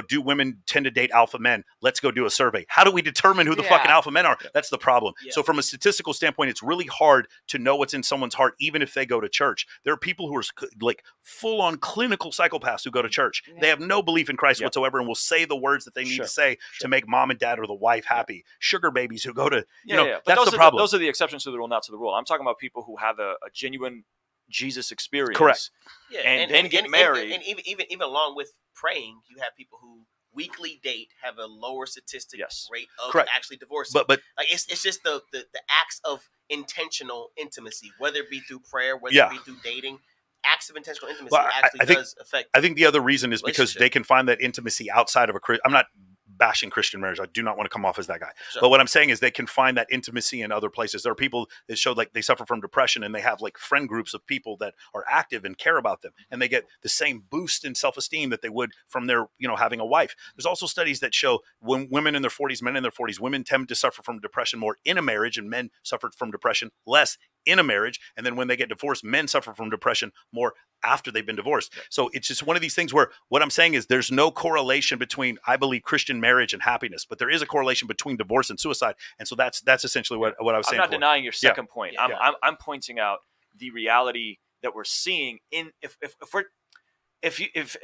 Speaker 2: do women tend to date alpha men? Let's go do a survey. How do we determine who the fucking alpha men are? That's the problem. So from a statistical standpoint, it's really hard to know what's in someone's heart, even if they go to church. There are people who are like full on clinical psychopaths who go to church. They have no belief in Christ whatsoever and will say the words that they need to say to make mom and dad or the wife happy. Sugar babies who go to,
Speaker 4: But
Speaker 2: that's the problem.
Speaker 4: Those are the exceptions to the rule, not to the rule. I'm talking about people who have a genuine Jesus experience.
Speaker 2: Correct.
Speaker 3: Yeah,
Speaker 4: and then get married.
Speaker 3: And even along with praying, you have people who weekly date have a lower statistic rate of actually divorcing. But like it's just the acts of intentional intimacy, whether it be through prayer, whether it be through dating. Acts of intentional intimacy does affect.
Speaker 2: I think the other reason is because they can find that intimacy outside of I'm not bashing Christian marriage. I do not want to come off as that guy. Sure. But what I'm saying is they can find that intimacy in other places. There are people that show like they suffer from depression and they have like friend groups of people that are active and care about them. And they get the same boost in self-esteem that they would from their, having a wife. There's also studies that show when women in their 40s, men in their 40s, women tend to suffer from depression more in a marriage and men suffer from depression less in a marriage. And then when they get divorced, men suffer from depression more after they've been divorced. So it's just one of these things where what I'm saying is there's no correlation between, I believe, Christian marriage and happiness, but there is a correlation between divorce and suicide. And so that's essentially what I was saying.
Speaker 4: I'm not denying your second point. I'm pointing out the reality that we're seeing in if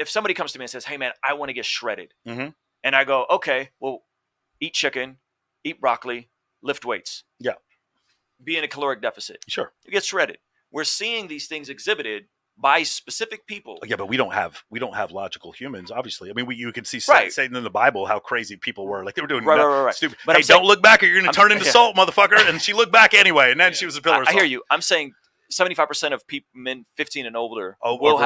Speaker 4: somebody comes to me and says, hey man, I want to get shredded.
Speaker 2: Mm-hmm.
Speaker 4: And I go, okay, well, eat chicken, eat broccoli, lift weights.
Speaker 2: Yeah.
Speaker 4: Be in a caloric deficit.
Speaker 2: Sure.
Speaker 4: You get shredded. We're seeing these things exhibited by specific people.
Speaker 2: Yeah, but we don't have logical humans, obviously. I mean, you can see Satan in the Bible how crazy people were. Like they were doing stupid. But hey, don't look back or you're going to turn into salt, motherfucker. And she looked back anyway, and then she was a pillar of salt.
Speaker 4: I hear you. I'm saying 75% of men 15 and older will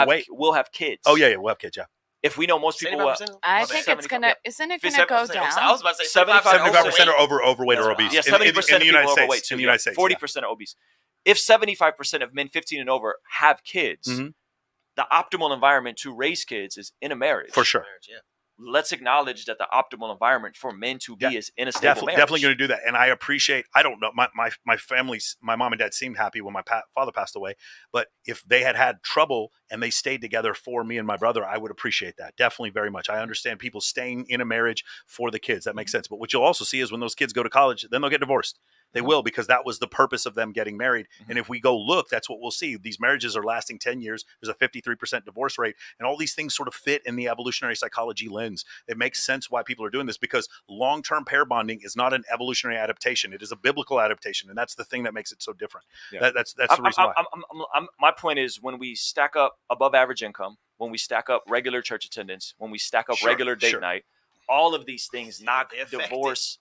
Speaker 4: have kids.
Speaker 2: Oh yeah, we'll have kids. Yeah.
Speaker 4: If we know most people,
Speaker 5: I think it's gonna. Isn't it gonna go down?
Speaker 3: I was about to say
Speaker 2: 75% are overweight or obese.
Speaker 4: Yeah, 70%
Speaker 2: in the United
Speaker 4: are
Speaker 2: States.
Speaker 4: overweight.
Speaker 2: In the United States,
Speaker 4: 40% are obese. If 75% of men 15 and over have kids, the optimal environment to raise kids is in a marriage.
Speaker 2: For sure.
Speaker 4: Let's acknowledge that the optimal environment for men to be is in a stable marriage.
Speaker 2: Definitely going to do that. And I appreciate, I don't know, my family's, my mom and dad seemed happy when my father passed away. But if they had trouble and they stayed together for me and my brother, I would appreciate that. Definitely very much. I understand people staying in a marriage for the kids. That makes sense. But what you'll also see is when those kids go to college, then they'll get divorced. They will, because that was the purpose of them getting married. And if we go look, that's what we'll see. These marriages are lasting 10 years. There's a 53% divorce rate. And all these things sort of fit in the evolutionary psychology lens. It makes sense why people are doing this, because long-term pair bonding is not an evolutionary adaptation. It is a biblical adaptation. And that's the thing that makes it so different. Yeah. That's the reason why.
Speaker 4: My point is, when we stack up above average income, when we stack up regular church attendance, when we stack up regular date night, all of these things knock divorce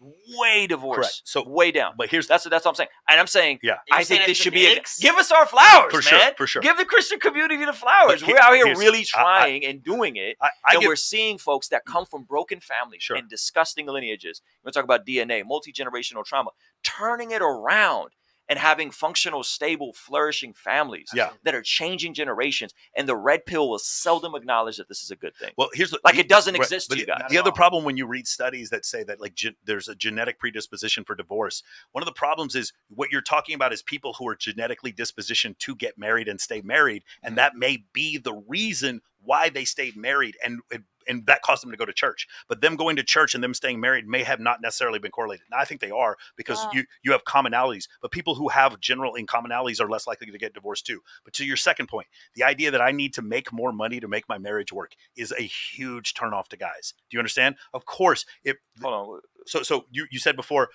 Speaker 2: Correct. So
Speaker 4: way down.
Speaker 2: But
Speaker 4: that's what I'm saying. And I'm saying, I think this should be give us our flowers, man.
Speaker 2: For sure.
Speaker 4: Give the Christian community the flowers. We're out here really trying and doing it. We're seeing folks that come from broken families and disgusting lineages. We're talking about DNA, multi-generational trauma, turning it around and having functional, stable, flourishing families that are changing generations. And the red pill will seldom acknowledge that this is a good thing.
Speaker 2: Well, here's
Speaker 4: it doesn't exist to you guys.
Speaker 2: The other problem when you read studies that say that there's a genetic predisposition for divorce, one of the problems is what you're talking about is people who are genetically dispositioned to get married and stay married. And that may be the reason why they stayed married and that caused them to go to church. But them going to church and them staying married may have not necessarily been correlated. Now, I think they are, because you have commonalities. But people who have general commonalities are less likely to get divorced too. But to your second point, the idea that I need to make more money to make my marriage work is a huge turnoff to guys. Do you understand? Of course.
Speaker 4: Hold on.
Speaker 2: So you said before,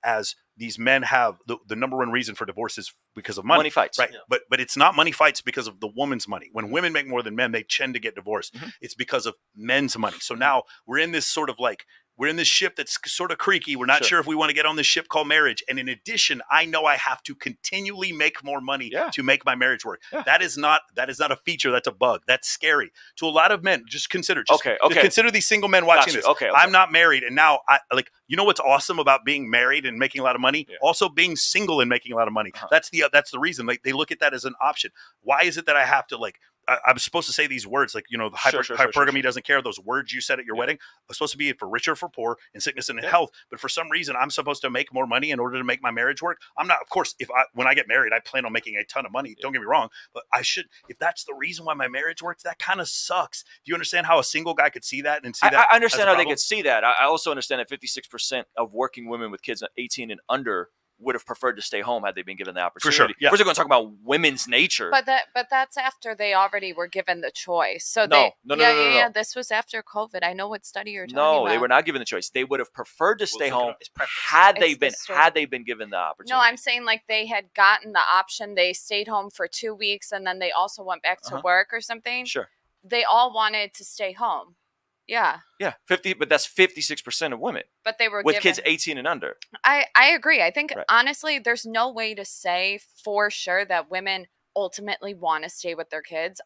Speaker 2: as these men have the number one reason for divorce is because of money.
Speaker 4: Money fights.
Speaker 2: Right. Yeah. But it's not money fights because of the woman's money. When women make more than men, they tend to get divorced. It's because of men's money. So now we're in this sort of we're in this ship that's sort of creaky. We're not sure if we want to get on this ship called marriage. And in addition, I know I have to continually make more money to make my marriage work. Yeah. That is not a feature. That's a bug. That's scary to a lot of men. Just consider, just consider these single men watching this.
Speaker 4: Okay.
Speaker 2: I'm not married. And now you know what's awesome about being married and making a lot of money? Yeah. Also being single and making a lot of money. That's the reason. They look at that as an option. Why is it that I have to I'm supposed to say these words like, the hypergamy doesn't care. Those words you said at your wedding are supposed to be for rich or for poor, in sickness and in health. But for some reason, I'm supposed to make more money in order to make my marriage work. I'm not. Of course, when I get married, I plan on making a ton of money. Don't get me wrong, but I should. If that's the reason why my marriage works, that kind of sucks. Do you understand how a single guy could see that and see that?
Speaker 4: I understand how they could see that. I also understand that 56% of working women with kids 18 and under would have preferred to stay home had they been given the opportunity.
Speaker 2: For sure. Yeah.
Speaker 4: We're going to talk about women's nature.
Speaker 5: But that's after they already were given the choice. So
Speaker 4: No.
Speaker 5: This was after COVID. I know what study you're talking about.
Speaker 4: No, they were not given the choice. They would have preferred to stay home had they been given the opportunity.
Speaker 5: No, I'm saying like they had gotten the option. They stayed home for 2 weeks and then they also went back to work or something.
Speaker 4: Sure.
Speaker 5: They all wanted to stay home. Yeah.
Speaker 4: Yeah, 50, but that's 56% of women.
Speaker 5: But they were
Speaker 4: with
Speaker 5: given,
Speaker 4: kids 18 and under.
Speaker 5: I agree. I think honestly, there's no way to say for sure that women ultimately want to stay with their kids.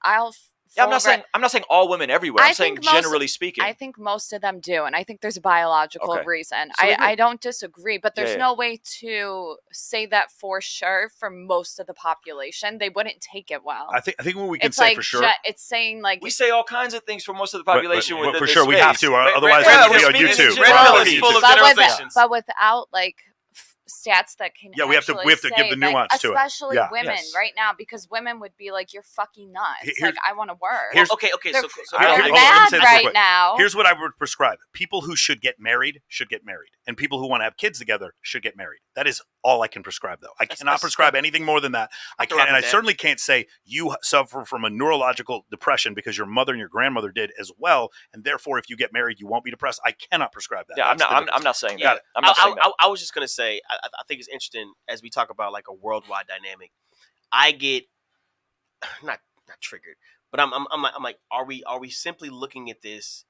Speaker 5: I'm not saying all women everywhere. I'm saying generally speaking. I think most of them do, and I think there's a biological reason.
Speaker 4: So
Speaker 5: I don't disagree, but there's no way to say that for sure for most of the population. They wouldn't take it well.
Speaker 2: I think what we can say for sure.
Speaker 5: It's saying like
Speaker 4: we say all kinds of things for most of the population.
Speaker 2: But for sure, we have to, otherwise we'll be on YouTube.
Speaker 3: Full of generalizations.
Speaker 5: But without like stats that can
Speaker 2: we have to give the nuance to it,
Speaker 5: especially women right now, because women would be like, you're fucking nuts. Like, I want to work.
Speaker 3: Okay,
Speaker 5: they're
Speaker 3: mad
Speaker 5: right now.
Speaker 2: Here's what I would prescribe: people who should get married, and people who want to have kids together should get married. That is all I can prescribe, though. I cannot prescribe anything more than that. I certainly can't say you suffer from a neurological depression because your mother and your grandmother did as well, and therefore, if you get married, you won't be depressed. I cannot prescribe that.
Speaker 4: Yeah, I'm not saying that. I'm not saying that.
Speaker 3: I was just gonna say, I think it's interesting as we talk about like a worldwide dynamic. I get not triggered, but I'm like, are we simply looking at this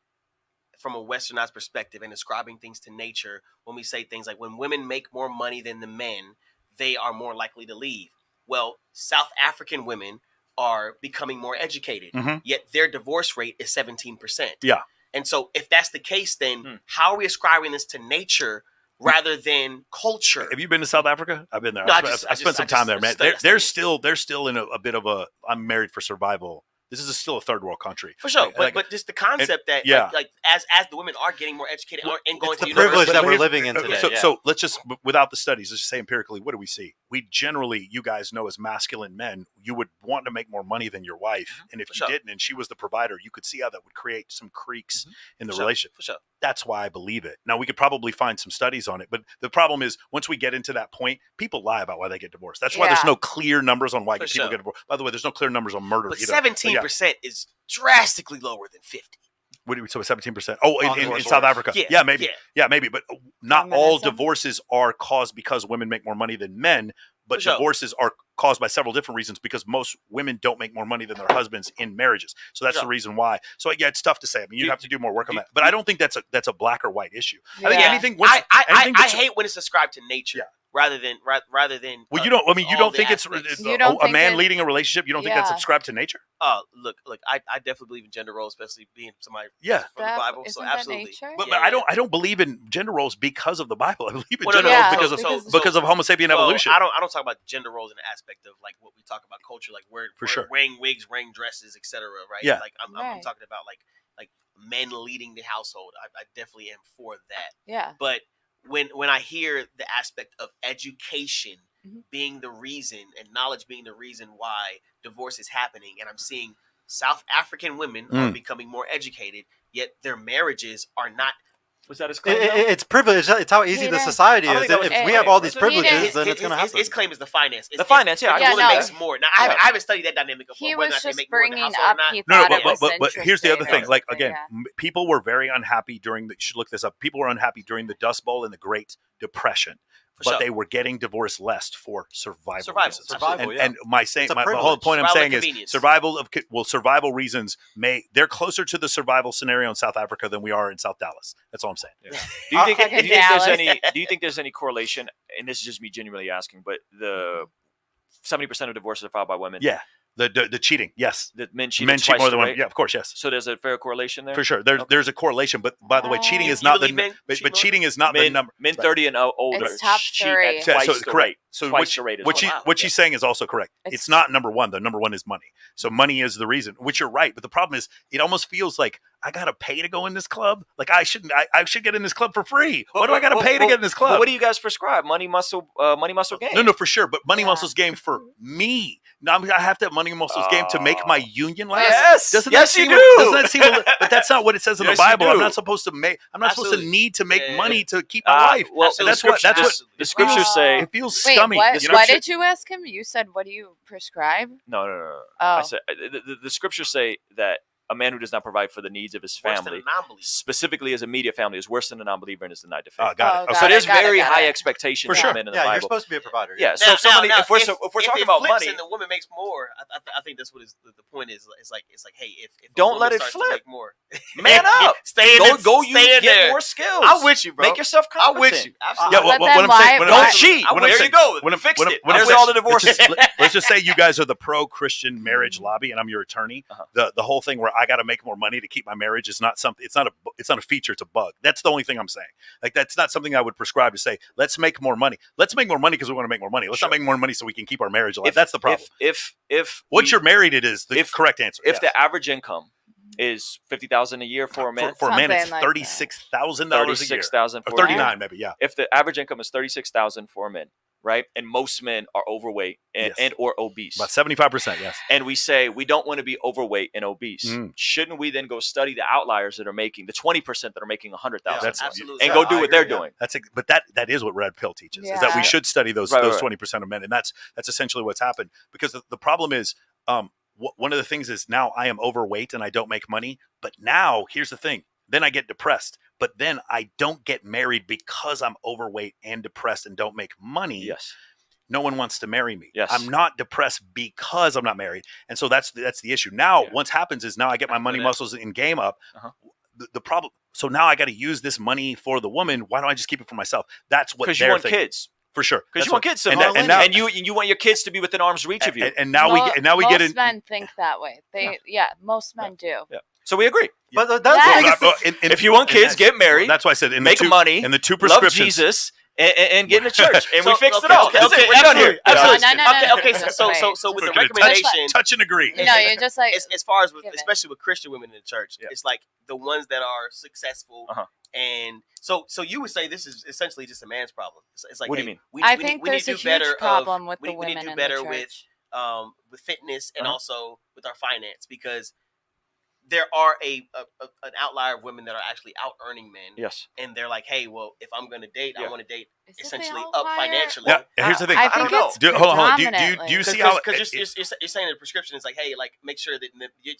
Speaker 3: from a westernized perspective and ascribing things to nature when we say things like when women make more money than the men, they are more likely to leave? Well, South African women are becoming more educated, yet their divorce rate is 17%.
Speaker 2: Yeah.
Speaker 3: And so if that's the case, then how are we ascribing this to nature rather than culture?
Speaker 2: Have you been to South Africa? I've been there.
Speaker 3: No,
Speaker 2: I spent some time there, man. They're still in a bit of a I'm married for survival. This is still a third world country.
Speaker 3: For sure. But just the concept that like as the women are getting more educated and going to
Speaker 1: the privilege that we're living in today.
Speaker 2: So let's just, without the studies, let's just say empirically, what do we see? We generally, you guys know as masculine men, you would want to make more money than your wife. And if you didn't, and she was the provider, you could see how that would create some creaks in the relationship.
Speaker 3: For sure.
Speaker 2: That's why I believe it. Now, we could probably find some studies on it, but the problem is once we get into that point, people lie about why they get divorced. That's why there's no clear numbers on why people get divorced. By the way, there's no clear numbers on murder
Speaker 3: but
Speaker 2: either.
Speaker 3: 17% is drastically lower than 50.
Speaker 2: What do we, so 17%? Oh, in South Africa. Yeah, maybe. Yeah, maybe. But not all divorces are caused because women make more money than men, but divorces are caused by several different reasons because most women don't make more money than their husbands in marriages. So that's the reason why. So yeah, it's tough to say. I mean, you'd have to do more work on that. But I don't think that's a black or white issue. I think anything.
Speaker 3: I hate when it's ascribed to nature. Rather than
Speaker 2: well, you don't. I mean, you don't think it's a man leading a relationship. You don't think that's subscribed to nature?
Speaker 3: Look. I definitely believe in gender roles, especially being somebody from the Bible. So absolutely.
Speaker 2: But I don't believe in gender roles because of the Bible. I believe in gender roles because of Homo sapien evolution.
Speaker 3: I don't talk about gender roles in the aspect of like what we talk about culture, like wearing wigs, wearing dresses, etc. Right?
Speaker 2: Yeah.
Speaker 3: Like I'm talking about like men leading the household. I definitely am for that.
Speaker 5: Yeah.
Speaker 3: But when I hear the aspect of education being the reason and knowledge being the reason why divorce is happening, and I'm seeing South African women are becoming more educated, yet their marriages are not. Was that his claim?
Speaker 1: It's privilege. It's how easy the society is. If we have all these privileges, then it's going to happen.
Speaker 3: His claim is the finance.
Speaker 4: The finance,
Speaker 3: makes more. Now, I haven't studied that dynamic of
Speaker 5: he
Speaker 3: whether
Speaker 5: was
Speaker 3: they
Speaker 5: just
Speaker 3: make more in
Speaker 5: bringing
Speaker 3: the household
Speaker 5: up.
Speaker 3: or not.
Speaker 2: No, but here's the other thing. Like again, people were very unhappy during the. You should look this up. People were unhappy during the Dust Bowl and the Great Depression. But they were getting divorced less for survival reasons. And my whole point I'm saying is survival reasons they're closer to the survival scenario in South Africa than we are in South Dallas. That's all I'm saying.
Speaker 4: Yeah. Do you think there's any correlation? And this is just me genuinely asking, but the 70% of divorces are filed by women.
Speaker 2: Yeah. The cheating, yes.
Speaker 4: That men cheat
Speaker 2: Men cheat
Speaker 4: twice
Speaker 2: more
Speaker 4: the
Speaker 2: than women.
Speaker 4: rate?
Speaker 2: Yeah, of course, yes.
Speaker 4: So there's a fair correlation there?
Speaker 2: For sure. There's a correlation, but by the way, cheating
Speaker 3: You-
Speaker 2: is
Speaker 3: you
Speaker 2: not
Speaker 3: believe
Speaker 2: the
Speaker 3: men
Speaker 2: but
Speaker 3: cheat more?
Speaker 2: cheating is not the
Speaker 4: Men,
Speaker 2: number.
Speaker 4: men 30 and older
Speaker 5: It's top
Speaker 4: cheat
Speaker 5: 3.
Speaker 4: at
Speaker 2: Yeah,
Speaker 4: twice
Speaker 2: so
Speaker 4: the
Speaker 2: correct.
Speaker 4: rate.
Speaker 2: So
Speaker 4: Twice the rate is
Speaker 2: what she's saying is also correct. It's not number one. The number one is money. So money is the reason, which you're right. But the problem is, it almost feels like I gotta pay to go in this club. Like I shouldn't. I should get in this club for free. Why do I gotta pay to get in this club?
Speaker 4: What do you guys prescribe? Money muscle game.
Speaker 2: No, for sure. But money muscles game for me. Now I have to have money muscles game to make my union last.
Speaker 4: Yes,
Speaker 2: Doesn't
Speaker 4: yes,
Speaker 2: that
Speaker 4: you
Speaker 2: seem?
Speaker 4: do.
Speaker 2: Doesn't that seem? But that's not what it says in
Speaker 4: Yes,
Speaker 2: the
Speaker 4: you
Speaker 2: Bible. I'm
Speaker 4: do.
Speaker 2: not supposed to make. I'm not supposed to
Speaker 3: Absolutely.
Speaker 2: need to make
Speaker 3: Yeah.
Speaker 2: money to keep my life.
Speaker 4: Well,
Speaker 2: And that's what.
Speaker 4: the scriptures say.
Speaker 2: It feels
Speaker 5: Wait,
Speaker 2: scummy.
Speaker 5: what?
Speaker 2: You know?
Speaker 5: What did you ask him? You said, "What do you prescribe?"
Speaker 4: No.
Speaker 5: Oh.
Speaker 4: I said the scriptures say that a man who does not provide for the needs of his
Speaker 3: Worse than
Speaker 4: family,
Speaker 3: a non-believer.
Speaker 4: specifically as a media family, is worse than a non-believer and is denied the faith.
Speaker 2: Oh, got it.
Speaker 5: Oh,
Speaker 2: Okay.
Speaker 4: So there's
Speaker 5: got it,
Speaker 4: very
Speaker 5: got
Speaker 4: high
Speaker 5: it.
Speaker 4: expectations
Speaker 2: For
Speaker 4: of
Speaker 2: sure.
Speaker 4: men in the
Speaker 1: Yeah, you're
Speaker 4: Bible.
Speaker 1: supposed to be a provider.
Speaker 4: Yeah. So
Speaker 3: Now-
Speaker 4: if somebody,
Speaker 3: now,
Speaker 4: if we're
Speaker 3: if
Speaker 4: talking
Speaker 3: it
Speaker 4: about
Speaker 3: flips
Speaker 4: money,
Speaker 3: and the woman makes more, I think that's what the point is. It's like, hey, if a
Speaker 4: Don't
Speaker 3: woman
Speaker 4: let it
Speaker 3: starts to
Speaker 4: flip.
Speaker 3: make more,
Speaker 4: man up.
Speaker 3: stay in
Speaker 4: Go
Speaker 3: stay
Speaker 4: use
Speaker 3: in
Speaker 4: get
Speaker 3: there.
Speaker 4: more skills.
Speaker 3: I'm with you, bro.
Speaker 4: Make yourself
Speaker 3: I'm
Speaker 4: competent.
Speaker 3: with you. Absolutely.
Speaker 2: Yeah,
Speaker 5: But
Speaker 2: what
Speaker 5: then
Speaker 2: I'm
Speaker 5: why-
Speaker 2: saying. What
Speaker 4: Don't
Speaker 2: I'm saying-
Speaker 4: cheat.
Speaker 2: what I'm
Speaker 4: There you
Speaker 2: saying-
Speaker 4: go.
Speaker 2: what I'm-
Speaker 4: Fixed
Speaker 2: what I'm-
Speaker 4: it.
Speaker 2: what I'm
Speaker 4: There's
Speaker 2: saying-
Speaker 4: all the divorces.
Speaker 2: let's just say you guys are the pro-Christian marriage lobby, and I'm your attorney.
Speaker 4: Uh-huh.
Speaker 2: The whole thing where I got to make more money to keep my marriage is not something. It's not a feature. It's a bug. That's the only thing I'm saying. Like that's not something I would prescribe to say. Let's make more money. Let's make more money because we want to make more money. Let's not make more money so we can keep our marriage alive. That's the problem.
Speaker 4: If
Speaker 2: Once you're married, it is the correct answer.
Speaker 4: If
Speaker 2: yes.
Speaker 4: the average income is $50,000 a year for a man,
Speaker 2: for a man, it's
Speaker 5: Something like
Speaker 2: $36,000 a year.
Speaker 4: 36,000
Speaker 2: Or
Speaker 4: for a man.
Speaker 2: 39 maybe. Yeah.
Speaker 4: If the average income is 36,000 for men, right, and most men are overweight and,
Speaker 2: Yes.
Speaker 4: and or obese,
Speaker 2: About 75%. Yes.
Speaker 4: and we say we don't want to be overweight and obese,
Speaker 2: Mm.
Speaker 4: shouldn't we then go study the outliers that are making the 20% that are making 100,000,
Speaker 2: That's-
Speaker 3: Absolutely.
Speaker 4: and go do
Speaker 1: I
Speaker 4: what they're
Speaker 1: agree, yeah.
Speaker 4: doing?
Speaker 2: But that is what red pill teaches is that we
Speaker 5: Yeah.
Speaker 2: should study those
Speaker 4: Right,
Speaker 2: those
Speaker 4: right.
Speaker 2: 20% of men, and that's essentially what's happened. Because the problem is, one of the things is now I am overweight and I don't make money. But now here's the thing: then I get depressed. But then I don't get married because I'm overweight and depressed and don't make money.
Speaker 4: Yes.
Speaker 2: No one wants to marry me.
Speaker 4: Yes.
Speaker 2: I'm not depressed because I'm not married, and so that's the issue. Now,
Speaker 4: Yeah.
Speaker 2: what's happens is now I get my money
Speaker 3: that.
Speaker 2: muscles in game up.
Speaker 4: Uh-huh.
Speaker 2: The problem. So now I got to use this money for the woman. Why don't I just keep it for myself? That's what
Speaker 4: Because you
Speaker 2: they're
Speaker 4: want
Speaker 2: thinking.
Speaker 4: kids.
Speaker 2: For sure.
Speaker 4: Because
Speaker 2: That's
Speaker 4: you want
Speaker 2: what-
Speaker 4: kids to
Speaker 2: and,
Speaker 4: follow
Speaker 2: and
Speaker 4: in.
Speaker 2: now,
Speaker 4: And you want your kids to be within arm's reach of you.
Speaker 2: and now we get in.
Speaker 5: Most men think that way. Most men do.
Speaker 4: Yeah. So we agree.
Speaker 1: But that's
Speaker 5: Yes.
Speaker 1: the biggest thing.
Speaker 4: If you want kids, get married,
Speaker 2: That's why I said in
Speaker 4: make
Speaker 2: the two,
Speaker 4: money,
Speaker 2: in the two
Speaker 4: love
Speaker 2: prescriptions.
Speaker 4: Jesus, and get in the church. And we
Speaker 3: So-
Speaker 4: fixed it
Speaker 3: okay,
Speaker 4: all.
Speaker 3: okay,
Speaker 4: That's
Speaker 3: okay,
Speaker 4: it. We're done here.
Speaker 3: absolutely.
Speaker 5: No.
Speaker 3: Okay.
Speaker 5: Just
Speaker 3: So
Speaker 5: wait.
Speaker 3: with the
Speaker 2: We're gonna
Speaker 3: recommendation,
Speaker 2: touch and agree.
Speaker 3: Yeah.
Speaker 5: No, you're just like
Speaker 3: as far as with,
Speaker 5: Give it.
Speaker 3: especially with Christian women in the church,
Speaker 4: Yeah.
Speaker 3: it's like the ones that are successful.
Speaker 4: Uh-huh.
Speaker 3: And so you would say this is essentially just a man's problem. It's like,
Speaker 4: What do
Speaker 3: hey,
Speaker 4: you mean?
Speaker 3: We,
Speaker 5: I
Speaker 3: we
Speaker 5: think
Speaker 3: need, we need
Speaker 5: there's
Speaker 3: to
Speaker 5: a
Speaker 3: do
Speaker 5: huge
Speaker 3: better
Speaker 5: problem with
Speaker 3: we
Speaker 5: the
Speaker 3: need to
Speaker 5: women
Speaker 3: do
Speaker 5: in
Speaker 3: better
Speaker 5: the church.
Speaker 3: with fitness and
Speaker 4: Uh-huh.
Speaker 3: also with our finance, because there are an outlier of women that are actually out earning men,
Speaker 4: Yes.
Speaker 3: and they're like, hey, well, if I'm going to date,
Speaker 4: Yeah.
Speaker 3: I want to date
Speaker 5: Is it the
Speaker 3: essentially up
Speaker 5: outlier?
Speaker 3: financially.
Speaker 2: Yeah. And here's the thing.
Speaker 5: I
Speaker 4: I
Speaker 5: think
Speaker 4: don't know.
Speaker 5: it's
Speaker 2: Hold on. Do you
Speaker 5: predominantly.
Speaker 2: see how?
Speaker 3: Because you're saying in the prescription, it's like, hey, like make sure that you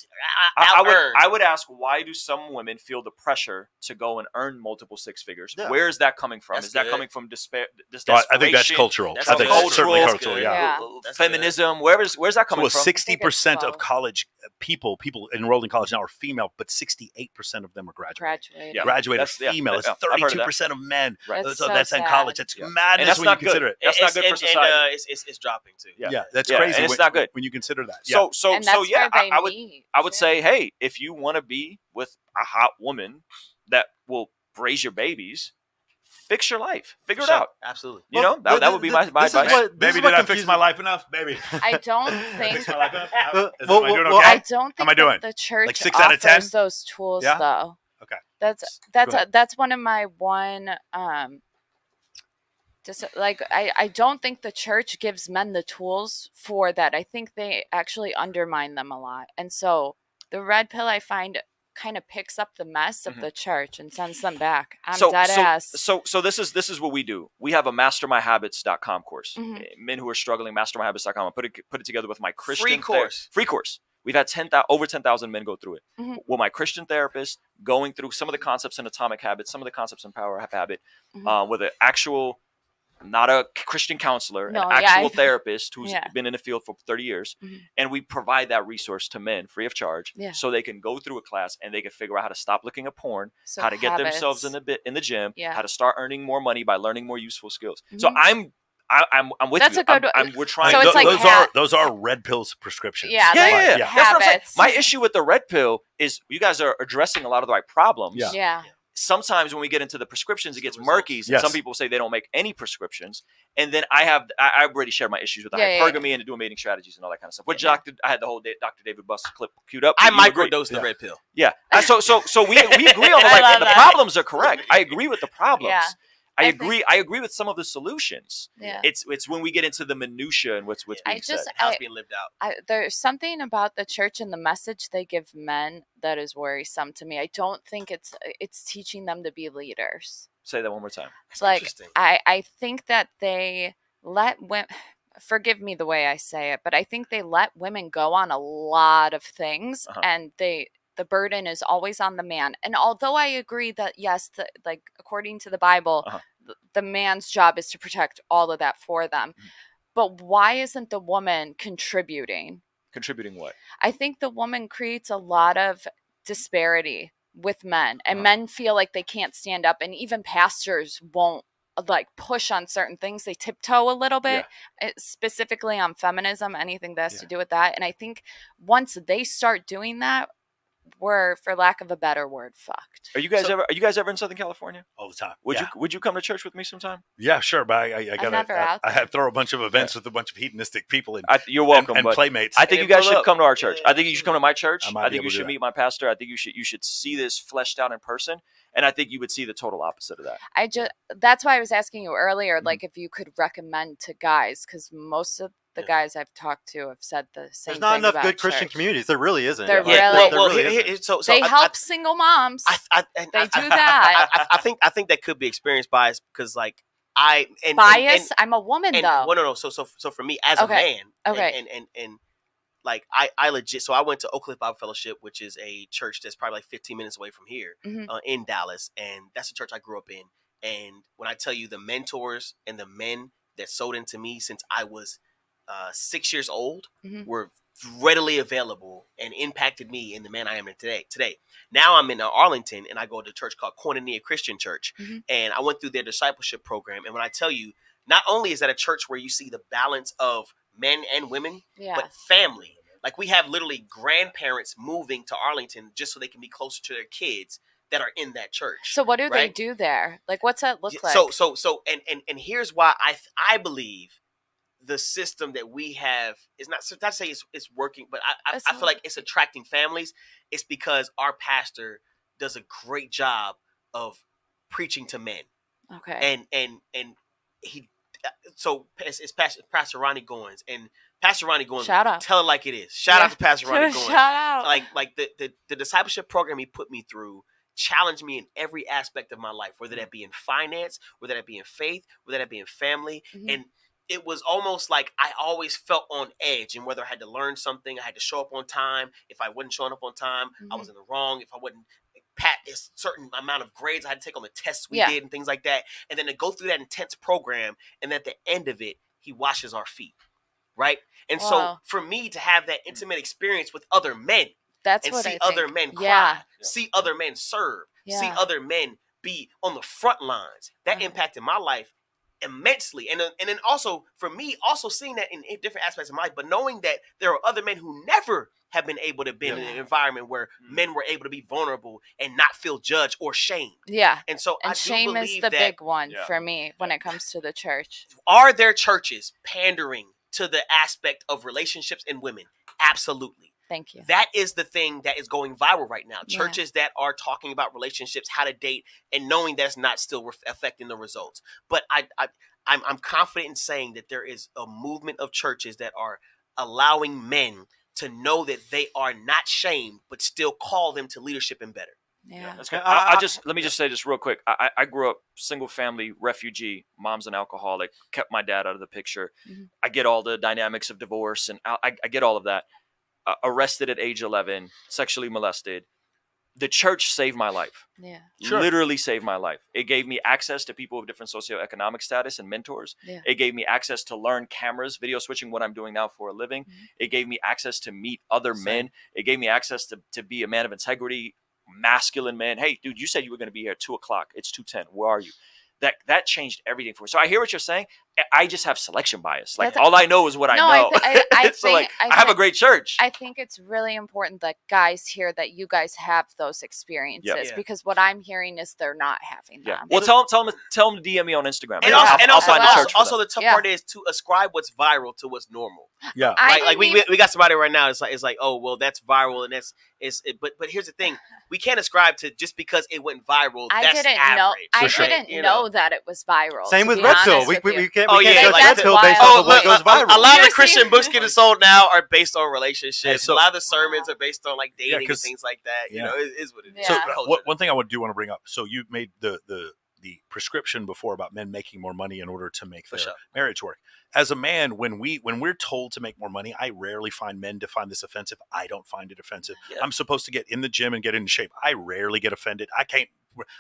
Speaker 4: I
Speaker 3: out-earn.
Speaker 4: would ask, why do some women feel the pressure to go and earn multiple six figures?
Speaker 1: Yeah.
Speaker 4: Where is that coming from?
Speaker 3: That's
Speaker 4: is that
Speaker 3: good.
Speaker 4: coming from despair?
Speaker 2: I think that's cultural.
Speaker 3: That's
Speaker 2: I think
Speaker 3: cultural.
Speaker 2: that's certainly
Speaker 3: That's
Speaker 2: cultural.
Speaker 3: good.
Speaker 2: Yeah.
Speaker 5: Yeah.
Speaker 3: That's
Speaker 4: Feminism. Where's that coming
Speaker 2: Well,
Speaker 4: from?
Speaker 2: 60% of
Speaker 5: both.
Speaker 2: college people enrolled in college now are female, but 68% of them are graduated.
Speaker 5: Graduate.
Speaker 4: Yeah.
Speaker 2: Graduated
Speaker 4: That's- yeah,
Speaker 2: female. It's
Speaker 4: yeah, I've heard of that.
Speaker 2: 32% of men.
Speaker 4: Right.
Speaker 5: That's
Speaker 2: So
Speaker 5: so
Speaker 2: that's in
Speaker 5: sad.
Speaker 2: college. That's
Speaker 4: Yeah.
Speaker 2: madness
Speaker 4: And that's
Speaker 2: when
Speaker 4: not
Speaker 2: you consider
Speaker 4: good.
Speaker 2: it.
Speaker 4: That's not good for society.
Speaker 3: It's dropping too.
Speaker 4: Yeah.
Speaker 2: That's
Speaker 4: Yeah,
Speaker 2: crazy.
Speaker 4: and it's
Speaker 2: when-
Speaker 4: not good.
Speaker 2: when you consider that.
Speaker 4: So
Speaker 5: And that's
Speaker 4: yeah,
Speaker 5: where they
Speaker 4: I would
Speaker 5: meet.
Speaker 4: say, hey, if you want to be with a hot woman that will raise your babies, fix your life, figure it
Speaker 3: Sure.
Speaker 4: out.
Speaker 3: Absolutely.
Speaker 4: You know, that would be my
Speaker 1: this is
Speaker 4: advice.
Speaker 1: what-
Speaker 2: Baby,
Speaker 1: what
Speaker 2: did I fix
Speaker 1: confuses
Speaker 2: my
Speaker 1: me.
Speaker 2: life enough? Baby.
Speaker 5: I don't think.
Speaker 2: Fix my life enough?
Speaker 1: Well,
Speaker 2: Am I doing
Speaker 1: well,
Speaker 2: okay?
Speaker 5: I don't
Speaker 2: How am
Speaker 5: think
Speaker 2: I doing?
Speaker 5: that the church
Speaker 2: Like 6 out of
Speaker 5: offers
Speaker 2: 10?
Speaker 5: those tools
Speaker 2: Yeah?
Speaker 5: though.
Speaker 2: Okay.
Speaker 5: That's one of my I don't think the church gives men the tools for that. I think they actually undermine them a lot. And so the red pill, I find, kind of picks up the mess of the church and sends them back. I'm dead ass.
Speaker 4: So this is what we do. We have a mastermyhabits.com course.
Speaker 5: Mhm.
Speaker 4: Men who are struggling, mastermyhabits.com. I put it together with my Christian
Speaker 3: Free course.
Speaker 4: Free course. We've had over 10,000 men go through it.
Speaker 5: Mhm.
Speaker 4: With my Christian therapist, going through some of the concepts in Atomic Habits, some of the concepts in Power Habit, with an actual, not a Christian counselor,
Speaker 5: No,
Speaker 4: an
Speaker 5: yeah,
Speaker 4: actual therapist who's
Speaker 5: Yeah.
Speaker 4: been in the field for 30 years.
Speaker 5: Mhm.
Speaker 4: And we provide that resource to men free of charge,
Speaker 5: Yeah.
Speaker 4: so they can go through a class and they can figure out how to stop looking at porn,
Speaker 5: So
Speaker 4: how to get themselves
Speaker 5: habits.
Speaker 4: in the gym,
Speaker 5: Yeah.
Speaker 4: how to start earning more money by learning more useful skills. So
Speaker 5: Mhm.
Speaker 4: I'm with
Speaker 5: That's
Speaker 4: you.
Speaker 5: a good.
Speaker 4: We're trying.
Speaker 5: So it's like
Speaker 2: those are red pills prescriptions.
Speaker 5: Yeah,
Speaker 4: yeah.
Speaker 5: Habits.
Speaker 4: That's what I'm saying. My issue with the red pill is you guys are addressing a lot of the right problems.
Speaker 5: Yeah.
Speaker 4: Sometimes when we get into the prescriptions, it gets murky. And some people say they don't make any prescriptions. And then I've already shared my issues with the hypergamy and the dual mating strategies and all that kind of stuff. Which I had the whole Dr. David Buss clip queued up.
Speaker 3: I microdosed the red pill.
Speaker 4: Yeah. So we agree on the problems are correct. I agree with the problems.
Speaker 5: Yeah.
Speaker 4: I agree with some of the solutions.
Speaker 5: Yeah.
Speaker 4: It's when we get into the minutia and what's being said.
Speaker 3: How it's being lived out.
Speaker 5: There's something about the church and the message they give men that is worrisome to me. I don't think it's teaching them to be leaders.
Speaker 4: Say that one more time.
Speaker 3: That's
Speaker 5: like I think that they let women. Forgive me the way I say it, but I think they let women go on a lot of things, and the burden is always on the man. And although I agree that yes, like according to the Bible, the man's job is to protect all of that for them. But why isn't the woman contributing?
Speaker 4: Contributing what?
Speaker 5: I think the woman creates a lot of disparity with men, and men feel like they can't stand up, and even pastors won't like push on certain things. They tiptoe a little bit, specifically on feminism, anything that has to do with that. And I think once they start doing that, we're, for lack of a better word, fucked.
Speaker 4: Are you guys ever in Southern California?
Speaker 2: All the time.
Speaker 4: Would you come to church with me sometime?
Speaker 2: Yeah, sure. But I have throw a bunch of events with a bunch of hedonistic people and
Speaker 4: you're welcome.
Speaker 2: And playmates.
Speaker 4: I think you guys should come to our church. I think you should come to my church. I think you should
Speaker 2: meet
Speaker 4: meet my pastor. I think you should see this fleshed out in person. And I think you would see the total opposite of that.
Speaker 5: That's why I was asking you earlier, like if you could recommend to guys, because most of the guys I've talked to have said the same thing.
Speaker 1: There's not enough
Speaker 5: about
Speaker 1: good
Speaker 5: church.
Speaker 1: Christian communities. There really isn't.
Speaker 5: There really
Speaker 3: isn't.
Speaker 5: They help single moms. They do that.
Speaker 3: I think that could be experienced bias because like
Speaker 5: bias. I'm a woman though.
Speaker 3: Well, no. So for me as a man, and like I legit. So I went to Oak Cliff Bible Fellowship, which is a church that's probably like 15 minutes away from here in Dallas, and that's the church I grew up in. And when I tell you the mentors and the men that sowed into me since I was 6 years old were readily available and impacted me in the man I am today. Now I'm in Arlington and I go to a church called Koinonia Christian Church, and I went through their discipleship program. And when I tell you, not only is that a church where you see the balance of men and women, but family. Like we have literally grandparents moving to Arlington just so they can be closer to their kids that are in that church.
Speaker 5: So what do they do there? Like what's that look like?
Speaker 3: So and here's why I believe the system that we have is not to say it's working, but I feel like it's attracting families. It's because our pastor does a great job of preaching to men.
Speaker 5: Okay.
Speaker 3: And he it's Pastor Ronnie Goins, and Pastor Ronnie Goins,
Speaker 5: shout out.
Speaker 3: Tell it like it is. Shout out to Pastor Ronnie Goins.
Speaker 5: Shout out.
Speaker 3: Like the discipleship program he put me through challenged me in every aspect of my life, whether that be in finance, whether that be in faith, whether that be in family. And it was almost like I always felt on edge, and whether I had to learn something, I had to show up on time. If I wasn't showing up on time, I was in the wrong. If I wasn't pat a certain amount of grades I had to take on the tests we did and things like that. And then to go through that intense program, and at the end of it, he washes our feet. Right. And so for me to have that intimate experience with other men,
Speaker 5: that's
Speaker 3: and
Speaker 5: what
Speaker 3: see
Speaker 5: I
Speaker 3: other
Speaker 5: think.
Speaker 3: men cry, see other men serve, see other men be on the front lines, that impacted my life immensely. And then also for me, also seeing that in different aspects of my life, but knowing that there are other men who never have been able to be in an environment where men were able to be vulnerable and not feel judged or shamed.
Speaker 5: Yeah.
Speaker 3: And so I
Speaker 5: shame
Speaker 3: do
Speaker 5: is
Speaker 3: believe
Speaker 5: the
Speaker 3: that
Speaker 5: big one for me when it comes to the church.
Speaker 3: Are there churches pandering to the aspect of relationships and women? Absolutely.
Speaker 5: Thank you.
Speaker 3: That is the thing that is going viral right now. Churches that are talking about relationships, how to date, and knowing that's not still affecting the results. But I'm confident in saying that there is a movement of churches that are allowing men to know that they are not shamed, but still call them to leadership and better.
Speaker 5: Yeah.
Speaker 4: That's good. Let me just say this real quick. I grew up single family refugee. Mom's an alcoholic. Kept my dad out of the picture. I get all the dynamics of divorce, and I get all of that. Arrested at age 11, sexually molested. The church saved my life.
Speaker 5: Yeah.
Speaker 4: Literally saved my life. It gave me access to people of different socioeconomic status and mentors.
Speaker 5: Yeah.
Speaker 4: It gave me access to learn cameras, video switching, what I'm doing now for a living. It gave me access to meet other men. It gave me access to be a man of integrity, masculine man. Hey, dude, you said you were going to be here at 2:00. It's 2:10. Where are you? That changed everything for me. So I hear what you're saying. I just have selection bias. Like all I know is what I know. I have a great church.
Speaker 5: I think it's really important that guys hear that you guys have those experiences because what I'm hearing is they're not having them.
Speaker 4: Well, tell them to DM me on Instagram.
Speaker 3: And
Speaker 4: I'll find the church.
Speaker 3: Also, the tough part is to ascribe what's viral to what's normal.
Speaker 2: Yeah,
Speaker 3: like we got somebody right now. It's like oh well that's viral and but here's the thing, we can't ascribe to just because it went viral.
Speaker 5: I
Speaker 3: that's
Speaker 5: didn't
Speaker 3: average.
Speaker 5: know. I didn't know that it was viral.
Speaker 1: Same with Red Pill. We can't
Speaker 3: judge
Speaker 1: Red Pill based on what goes viral.
Speaker 3: A lot of the Christian books getting sold now are based on relationships. A lot of the sermons are based on like dating and things like that. You know, it is what it is.
Speaker 2: So one thing I want to bring up. So you made the prescription before about men making more money in order to make their marriage work. As a man, when we're told to make more money, I rarely find men to find this offensive. I don't find it offensive. Yeah. I'm supposed to get in the gym and get into shape. I rarely get offended. I can't.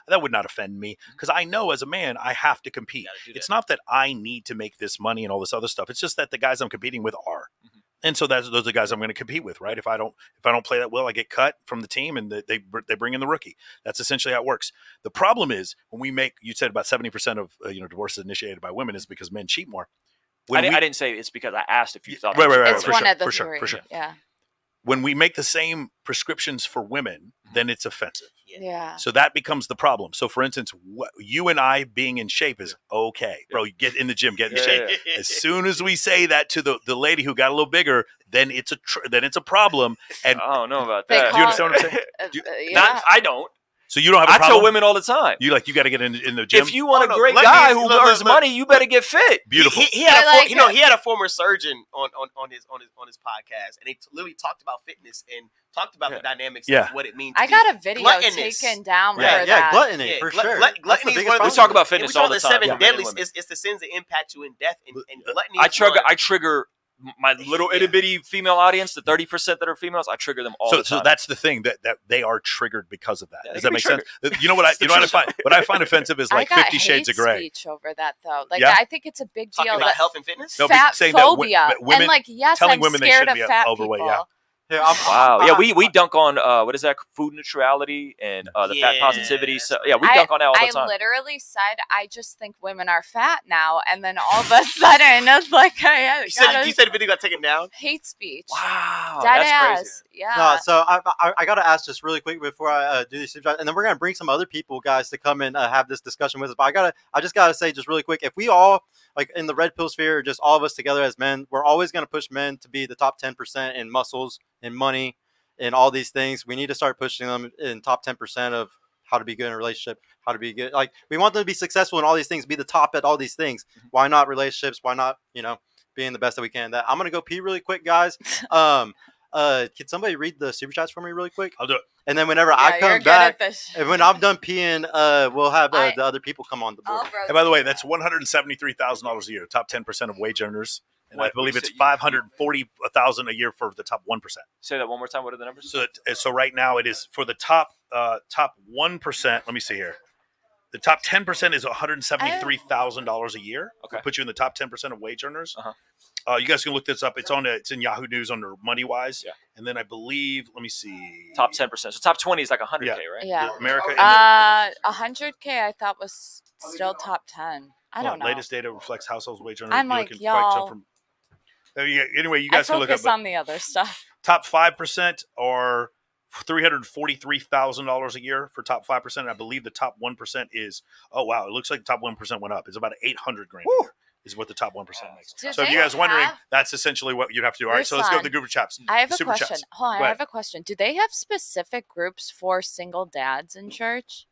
Speaker 2: That would not offend me because I know as a man I have to compete. It's not that I need to make this money and all this other stuff. It's just that the guys I'm competing with are. Mm-hmm. And so those are the guys I'm going to compete with, right? If I don't play that well, I get cut from the team, and they bring in the rookie. That's essentially how it works. The problem is when we make, you said about 70% of divorces initiated by women is because men cheat more. I
Speaker 4: didn't say it's because I asked if you thought
Speaker 5: right. It's one of the three.
Speaker 2: For sure.
Speaker 5: Yeah.
Speaker 2: When we make the same prescriptions for women, then it's offensive.
Speaker 5: Yeah.
Speaker 2: So that becomes the problem. So, for instance, you and I being in shape is okay, bro. You get in the gym, get in shape. Yeah. As soon as we say that to the lady who got a little bigger, then it's a problem. And
Speaker 4: I don't know about that.
Speaker 2: Do you understand what I'm saying?
Speaker 4: I don't.
Speaker 2: So you don't have a problem?
Speaker 4: I tell women all the time.
Speaker 2: You got to get in the gym.
Speaker 4: If you want a great guy who earns money, you better get fit.
Speaker 2: Beautiful.
Speaker 3: He had a former surgeon on his podcast, and he literally talked about fitness and talked about the dynamics of what it means.
Speaker 5: I got a video taken down for that.
Speaker 1: Yeah, gluttony for sure.
Speaker 3: Gluttony is one of
Speaker 4: we talk about fitness all the time.
Speaker 3: The 7 deadlies. It's the sins that impact you in death, and gluttony.
Speaker 4: I trigger my little itty bitty female audience, the 30% that are females, I trigger them all the time.
Speaker 2: So that's the thing that they are triggered because of that. Does that make sense? You know what I find offensive is like 50 Shades of Grey.
Speaker 5: Speech over that though. Like I think it's a big deal.
Speaker 3: Talking about health and fitness.
Speaker 5: Fat phobia, and like I'm scared of fat
Speaker 2: overweight.
Speaker 5: people.
Speaker 2: Yeah,
Speaker 4: wow. Yeah, we dunk on what is that? Food neutrality and the fat positivity. So we dunk on that all the time.
Speaker 5: I literally said I just think women are fat now, and then all of a sudden it's like
Speaker 3: you said video got taken down.
Speaker 5: Hate speech.
Speaker 4: Wow,
Speaker 5: dead
Speaker 4: that's
Speaker 5: ass.
Speaker 4: crazy.
Speaker 5: Yeah.
Speaker 1: No, so I got to ask just really quick before I do this, and then we're gonna bring some other people, guys, to come and have this discussion with us. But I just gotta say just really quick, if we all like in the red pill sphere, just all of us together as men, we're always gonna push men to be the top 10% in muscles, in money, in all these things. We need to start pushing them in top 10% of how to be good in a relationship, how to be good. Like we want them to be successful in all these things, be the top at all these things. Why not relationships? Why not being the best that we can? That I'm gonna go pee really quick, guys. Can somebody read the super chats for me really quick?
Speaker 2: I'll do it.
Speaker 1: And then whenever I come back, and when I'm done peeing, we'll have the other people come on the board.
Speaker 2: And by the way, that's $173,000 a year, top 10% of wage earners. And I believe it's $540,000 a year for the top 1%.
Speaker 4: Say that one more time. What are the numbers?
Speaker 2: So right now it is for the top 1%. Let me see here. The top 10% is $173,000 a year.
Speaker 4: Okay,
Speaker 2: put you in the top 10% of wage earners. You guys can look this up. It's in Yahoo News under Money Wise. Yeah. And then I believe, let me see.
Speaker 4: Top 10%. So top 20 is like 100K, right?
Speaker 5: Yeah.
Speaker 2: America.
Speaker 5: 100K I thought was still top 10. I don't know.
Speaker 2: Latest data reflects households wage earners.
Speaker 5: I'm like, y'all.
Speaker 2: Anyway, you guys can look up.
Speaker 5: I focus on the other stuff.
Speaker 2: Top 5% are $343,000 a year for top 5%. I believe the top 1% is, it looks like the top 1% went up. It's about $800,000 a year is what the top 1% makes. So if you guys are wondering, that's essentially what you'd have to do. All right, so let's go to the group of chaps.
Speaker 5: I have a question. Hold on, I have a question. Do they have specific groups for single dads in church?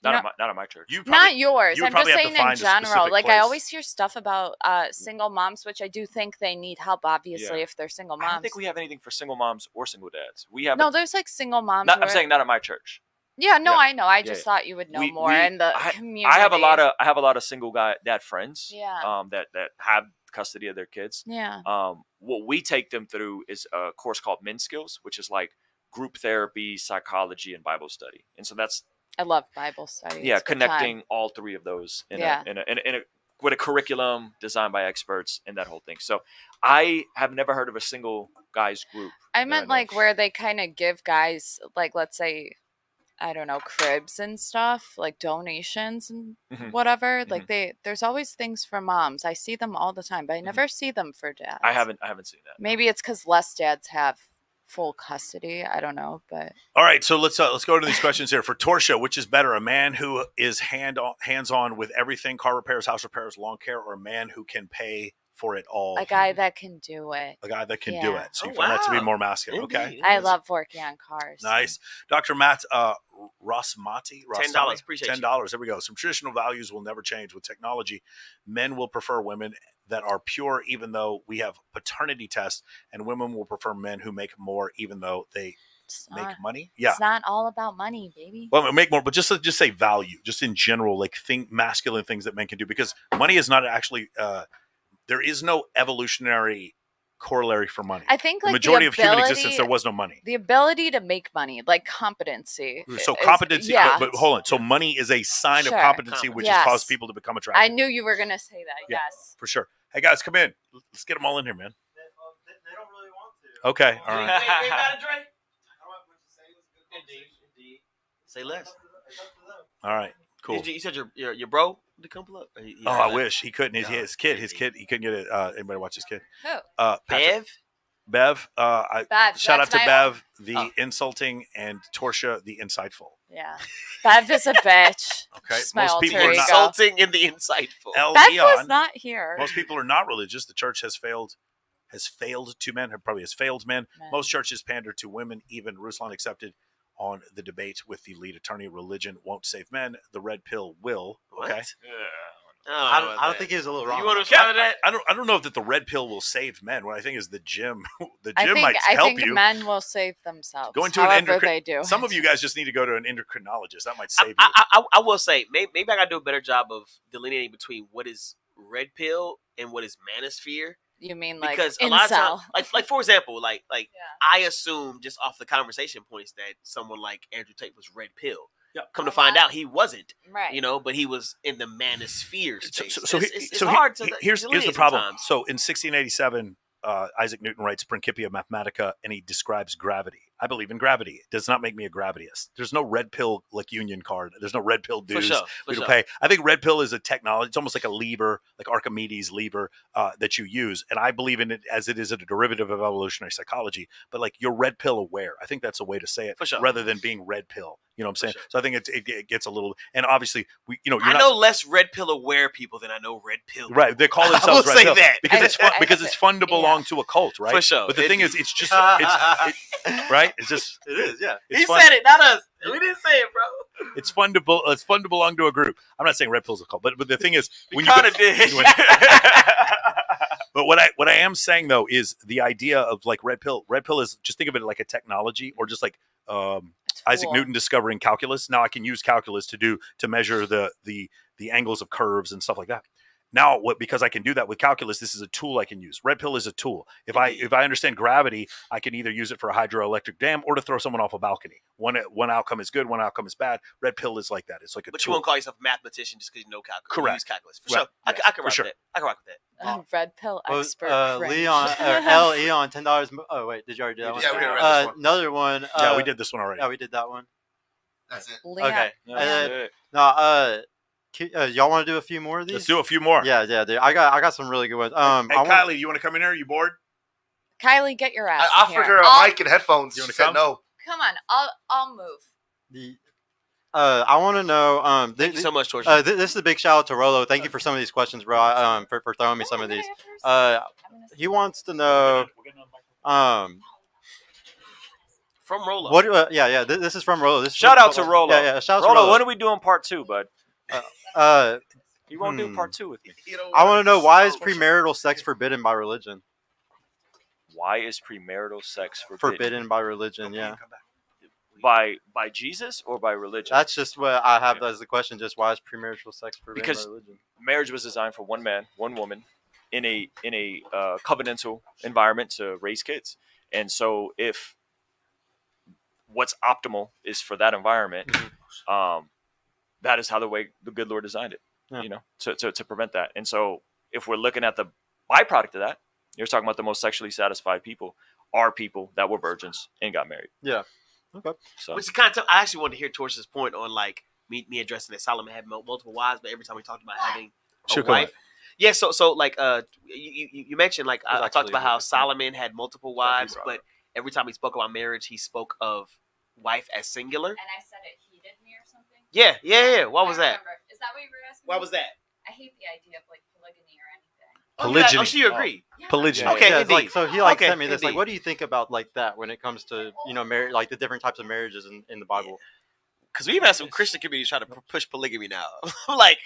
Speaker 4: Not at my church.
Speaker 5: Not yours. I'm just saying in general. Like I always hear stuff about single moms, which I do think they need help, obviously, if they're single moms.
Speaker 4: I don't think we have anything for single moms or single dads.
Speaker 5: There's like single moms.
Speaker 4: I'm saying not at my church.
Speaker 5: Yeah, no, I know. I just thought you would know more in the community.
Speaker 4: I have a lot of single dad friends.
Speaker 5: Yeah.
Speaker 4: That have custody of their kids.
Speaker 5: Yeah.
Speaker 4: What we take them through is a course called Men Skills, which is like group therapy, psychology, and Bible study. And so
Speaker 5: I love Bible study.
Speaker 4: Yeah, connecting all three of those with a curriculum designed by experts and that whole thing. So I have never heard of a single guys group.
Speaker 5: I meant like where they kind of give guys, like, let's say, I don't know, cribs and stuff, like donations and whatever. Like there's always things for moms. I see them all the time, but I never see them for dads.
Speaker 4: I haven't seen that.
Speaker 5: Maybe it's because less dads have full custody. I don't know, but
Speaker 2: all right. So let's go to these questions here. For Torsia, which is better, a man who is hands on with everything, car repairs, house repairs, lawn care, or a man who can pay for it all?
Speaker 5: a guy that can do it.
Speaker 2: A guy that can do it. So you find that to be more masculine. Okay.
Speaker 5: I love working on cars.
Speaker 2: Nice. Dr. Matt Rosmati.
Speaker 3: $10. Appreciate
Speaker 2: $10. There we go. Some traditional values will never change with technology. Men will prefer women that are pure, even though we have paternity tests, and women will prefer men who make more, even though they make money. Yeah.
Speaker 5: It's not all about money, baby.
Speaker 2: Well, make more, but just say value, just in general, like masculine things that men can do, because money is not actually, there is no evolutionary corollary for money.
Speaker 5: I think
Speaker 2: the majority of human existence, there was no money.
Speaker 5: The ability to make money, like competency.
Speaker 2: So competency, but hold on. So money is a sign of competency, which has caused people to become attractive.
Speaker 5: I knew you were going to say that.
Speaker 2: Yeah,
Speaker 5: yes.
Speaker 2: for sure. Hey guys, come in. Let's get them all in here, man.
Speaker 1: They don't really want to.
Speaker 2: Okay. All right.
Speaker 3: Indeed. Say less.
Speaker 2: All right. Cool.
Speaker 3: You said your bro to come pull up?
Speaker 2: I wish he couldn't. His kid. He couldn't get it. Anybody watch his kid?
Speaker 5: Who?
Speaker 3: Bev.
Speaker 2: Shout out to Bev, the insulting, and Torsia, the insightful.
Speaker 5: Yeah. Bev is a bitch.
Speaker 2: Okay.
Speaker 5: She's my
Speaker 2: Most people
Speaker 5: alter
Speaker 2: are
Speaker 5: ego.
Speaker 3: Insulting and the insightful.
Speaker 5: Bev was not here.
Speaker 2: Most people are not religious. The church has failed to men. Probably has failed men. Most churches pander to women. Even Ruslan accepted on the debate with the lead attorney. Religion won't save men. The red pill will. Okay.
Speaker 3: What?
Speaker 1: I don't think he was a little wrong.
Speaker 3: You want to respond to that?
Speaker 2: I don't know if the red pill will save men. What I think is the gym might help you.
Speaker 5: I think men will save themselves.
Speaker 2: Going to
Speaker 5: they do.
Speaker 2: Some of you guys just need to go to an endocrinologist. That might save you.
Speaker 3: I will say maybe I got to do a better job of delineating between what is red pill and what is manosphere.
Speaker 5: You mean like
Speaker 3: because
Speaker 5: incel.
Speaker 3: A lot of times, like for example, I assume just off the conversation points that someone like Andrew Tate was red pill.
Speaker 2: Yep.
Speaker 3: Come to find out, he wasn't.
Speaker 5: Right.
Speaker 3: But he was in the manosphere space.
Speaker 2: So
Speaker 3: it's hard to
Speaker 2: here's the problem.
Speaker 3: Sometimes.
Speaker 2: So in 1687, Isaac Newton writes Principia Mathematica, and he describes gravity. I believe in gravity. It does not make me a gravityist. There's no red pill like Union card. There's no red pill dues. We don't pay. I think red pill is a technology. It's almost like a lever, like Archimedes lever that you use. And I believe in it as it is a derivative of evolutionary psychology. But like you're red pill aware. I think that's a way to say it rather than being red pill. You know what I'm saying? So I think it gets a little, and obviously I
Speaker 3: know less red pill aware people than I know red pill.
Speaker 2: Right. They call themselves red pill
Speaker 3: that
Speaker 2: because it's fun to belong to a cult, right?
Speaker 3: For sure.
Speaker 2: But the thing is, it's just right. It's just
Speaker 1: it is. Yeah.
Speaker 3: He said it, not us. We didn't say it, bro.
Speaker 2: It's fun to belong to a group. I'm not saying red pill's a cult, but the thing is,
Speaker 3: when you kind of did.
Speaker 2: But what I am saying though is the idea of like red pill. Red pill is just think of it like a technology, or just like Isaac Newton discovering calculus. Now I can use calculus to measure the angles of curves and stuff like that. Now, because I can do that with calculus, this is a tool I can use. Red pill is a tool. If I understand gravity, I can either use it for a hydroelectric dam or to throw someone off a balcony. One outcome is good, one outcome is bad. Red pill is like that. It's like a
Speaker 3: but
Speaker 2: tool.
Speaker 3: you won't call yourself a mathematician just because you know calculus.
Speaker 2: Correct.
Speaker 3: You use calculus. For sure. I can rock with that. I can rock with that.
Speaker 5: Red pill expert.
Speaker 1: Leon or Eon, $10. Oh wait, did you already do that one?
Speaker 7: Yeah, we already read this one.
Speaker 1: Another one.
Speaker 2: Yeah, we did this one already.
Speaker 1: Yeah, we did that one.
Speaker 7: That's it.
Speaker 5: Leon.
Speaker 1: Okay. Y'all want to do a few more of these?
Speaker 2: Let's do a few more.
Speaker 1: Yeah. I got some really good ones.
Speaker 2: Hey, Kylie, you want to come in here? Are you bored?
Speaker 5: Kylie, get your ass.
Speaker 7: I offered her a mic and headphones.
Speaker 2: You want to
Speaker 7: said
Speaker 2: come?
Speaker 7: no.
Speaker 5: Come on, I'll move.
Speaker 1: I want to know.
Speaker 3: Thank you so much, Torsia.
Speaker 1: This is a big shout out to Rolo. Thank you for some of these questions, bro. For throwing me some of these. He wants to know.
Speaker 3: From Rolo.
Speaker 1: What? Yeah. This is from Rolo.
Speaker 4: Shout out to Rolo.
Speaker 1: Yeah. Shout out to
Speaker 4: Rolo.
Speaker 1: Rolo.
Speaker 4: When are we doing part 2, bud? You won't do part 2 with me.
Speaker 1: I want to know, why is premarital sex forbidden by religion?
Speaker 4: Why is premarital sex
Speaker 1: Forbidden by religion, yeah.
Speaker 4: By Jesus or by religion?
Speaker 1: That's just what I have as the question. Just why is premarital sex forbidden
Speaker 4: Because
Speaker 1: by religion?
Speaker 4: Marriage was designed for one man, one woman, in a covenantal environment to raise kids. And so if what's optimal is for that environment, that is how the good Lord designed it, to prevent that. And so if we're looking at the byproduct of that, you're talking about the most sexually satisfied people are people that were virgins and got married.
Speaker 1: Yeah. Okay.
Speaker 4: So,
Speaker 3: which is kind of I actually wanted to hear Torsh's point on like me addressing that Solomon had multiple wives, but every time we talked about having a wife. Yeah, so like you mentioned like I talked about how Solomon had multiple wives, but every time he spoke about marriage, he spoke of wife as singular.
Speaker 5: And I said it heated me or something.
Speaker 3: Yeah. What was that?
Speaker 5: Is that what you were asking?
Speaker 3: Why was that?
Speaker 5: I hate the idea of like polygyny or anything.
Speaker 3: Polygyny. Oh, so you agree?
Speaker 2: Polygyny.
Speaker 3: Okay,
Speaker 1: yeah,
Speaker 3: indeed.
Speaker 1: like, so he like
Speaker 3: Okay,
Speaker 1: sent me this.
Speaker 3: indeed.
Speaker 1: Like, what do you think about like that when it comes to marriage, like the different types of marriages in the Bible?
Speaker 8: Because we even have some Christian communities trying to push polygamy now. Like,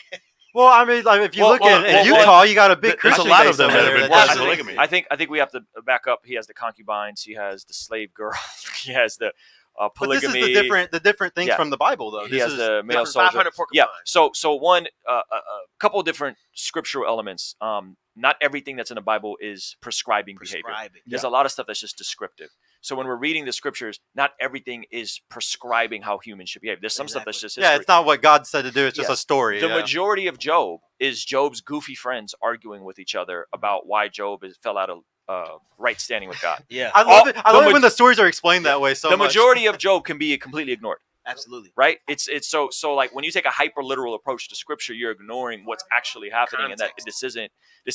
Speaker 1: Well, I mean, like if you look in
Speaker 2: well,
Speaker 1: Utah, you got a big
Speaker 2: there's a
Speaker 1: Christian
Speaker 2: lot
Speaker 1: base
Speaker 2: of them
Speaker 1: over
Speaker 2: that have
Speaker 1: there
Speaker 2: been
Speaker 1: that
Speaker 2: pushing
Speaker 1: does-
Speaker 2: polygamy.
Speaker 4: I think we have to back up. He has the concubines. He has the slave girl. He has the
Speaker 1: But this
Speaker 4: polygamy.
Speaker 1: is the different things
Speaker 4: Yeah.
Speaker 1: from the Bible, though.
Speaker 4: He
Speaker 1: This
Speaker 4: has
Speaker 1: is
Speaker 4: the male
Speaker 3: different
Speaker 4: soldier.
Speaker 3: 500 porcupines.
Speaker 4: Yeah. So one, a couple of different scriptural elements. Not everything that's in the Bible is prescribing behavior. There's a lot of stuff that's just descriptive. So when we're reading the scriptures, not everything is prescribing how humans should behave. There's some stuff that's just history.
Speaker 1: Yeah, it's not what God said to do. It's just
Speaker 4: Yeah.
Speaker 1: a story.
Speaker 4: The
Speaker 1: yeah.
Speaker 4: majority of Job is Job's goofy friends arguing with each other about why Job fell out of right standing with God.
Speaker 8: yeah.
Speaker 1: I love it. I love it when the stories are explained that way. So
Speaker 4: The
Speaker 1: much.
Speaker 4: majority of Job can be completely ignored.
Speaker 3: Absolutely.
Speaker 4: Right? It's so like when you take a hyper literal approach to scripture, you're ignoring what's actually happening, and that this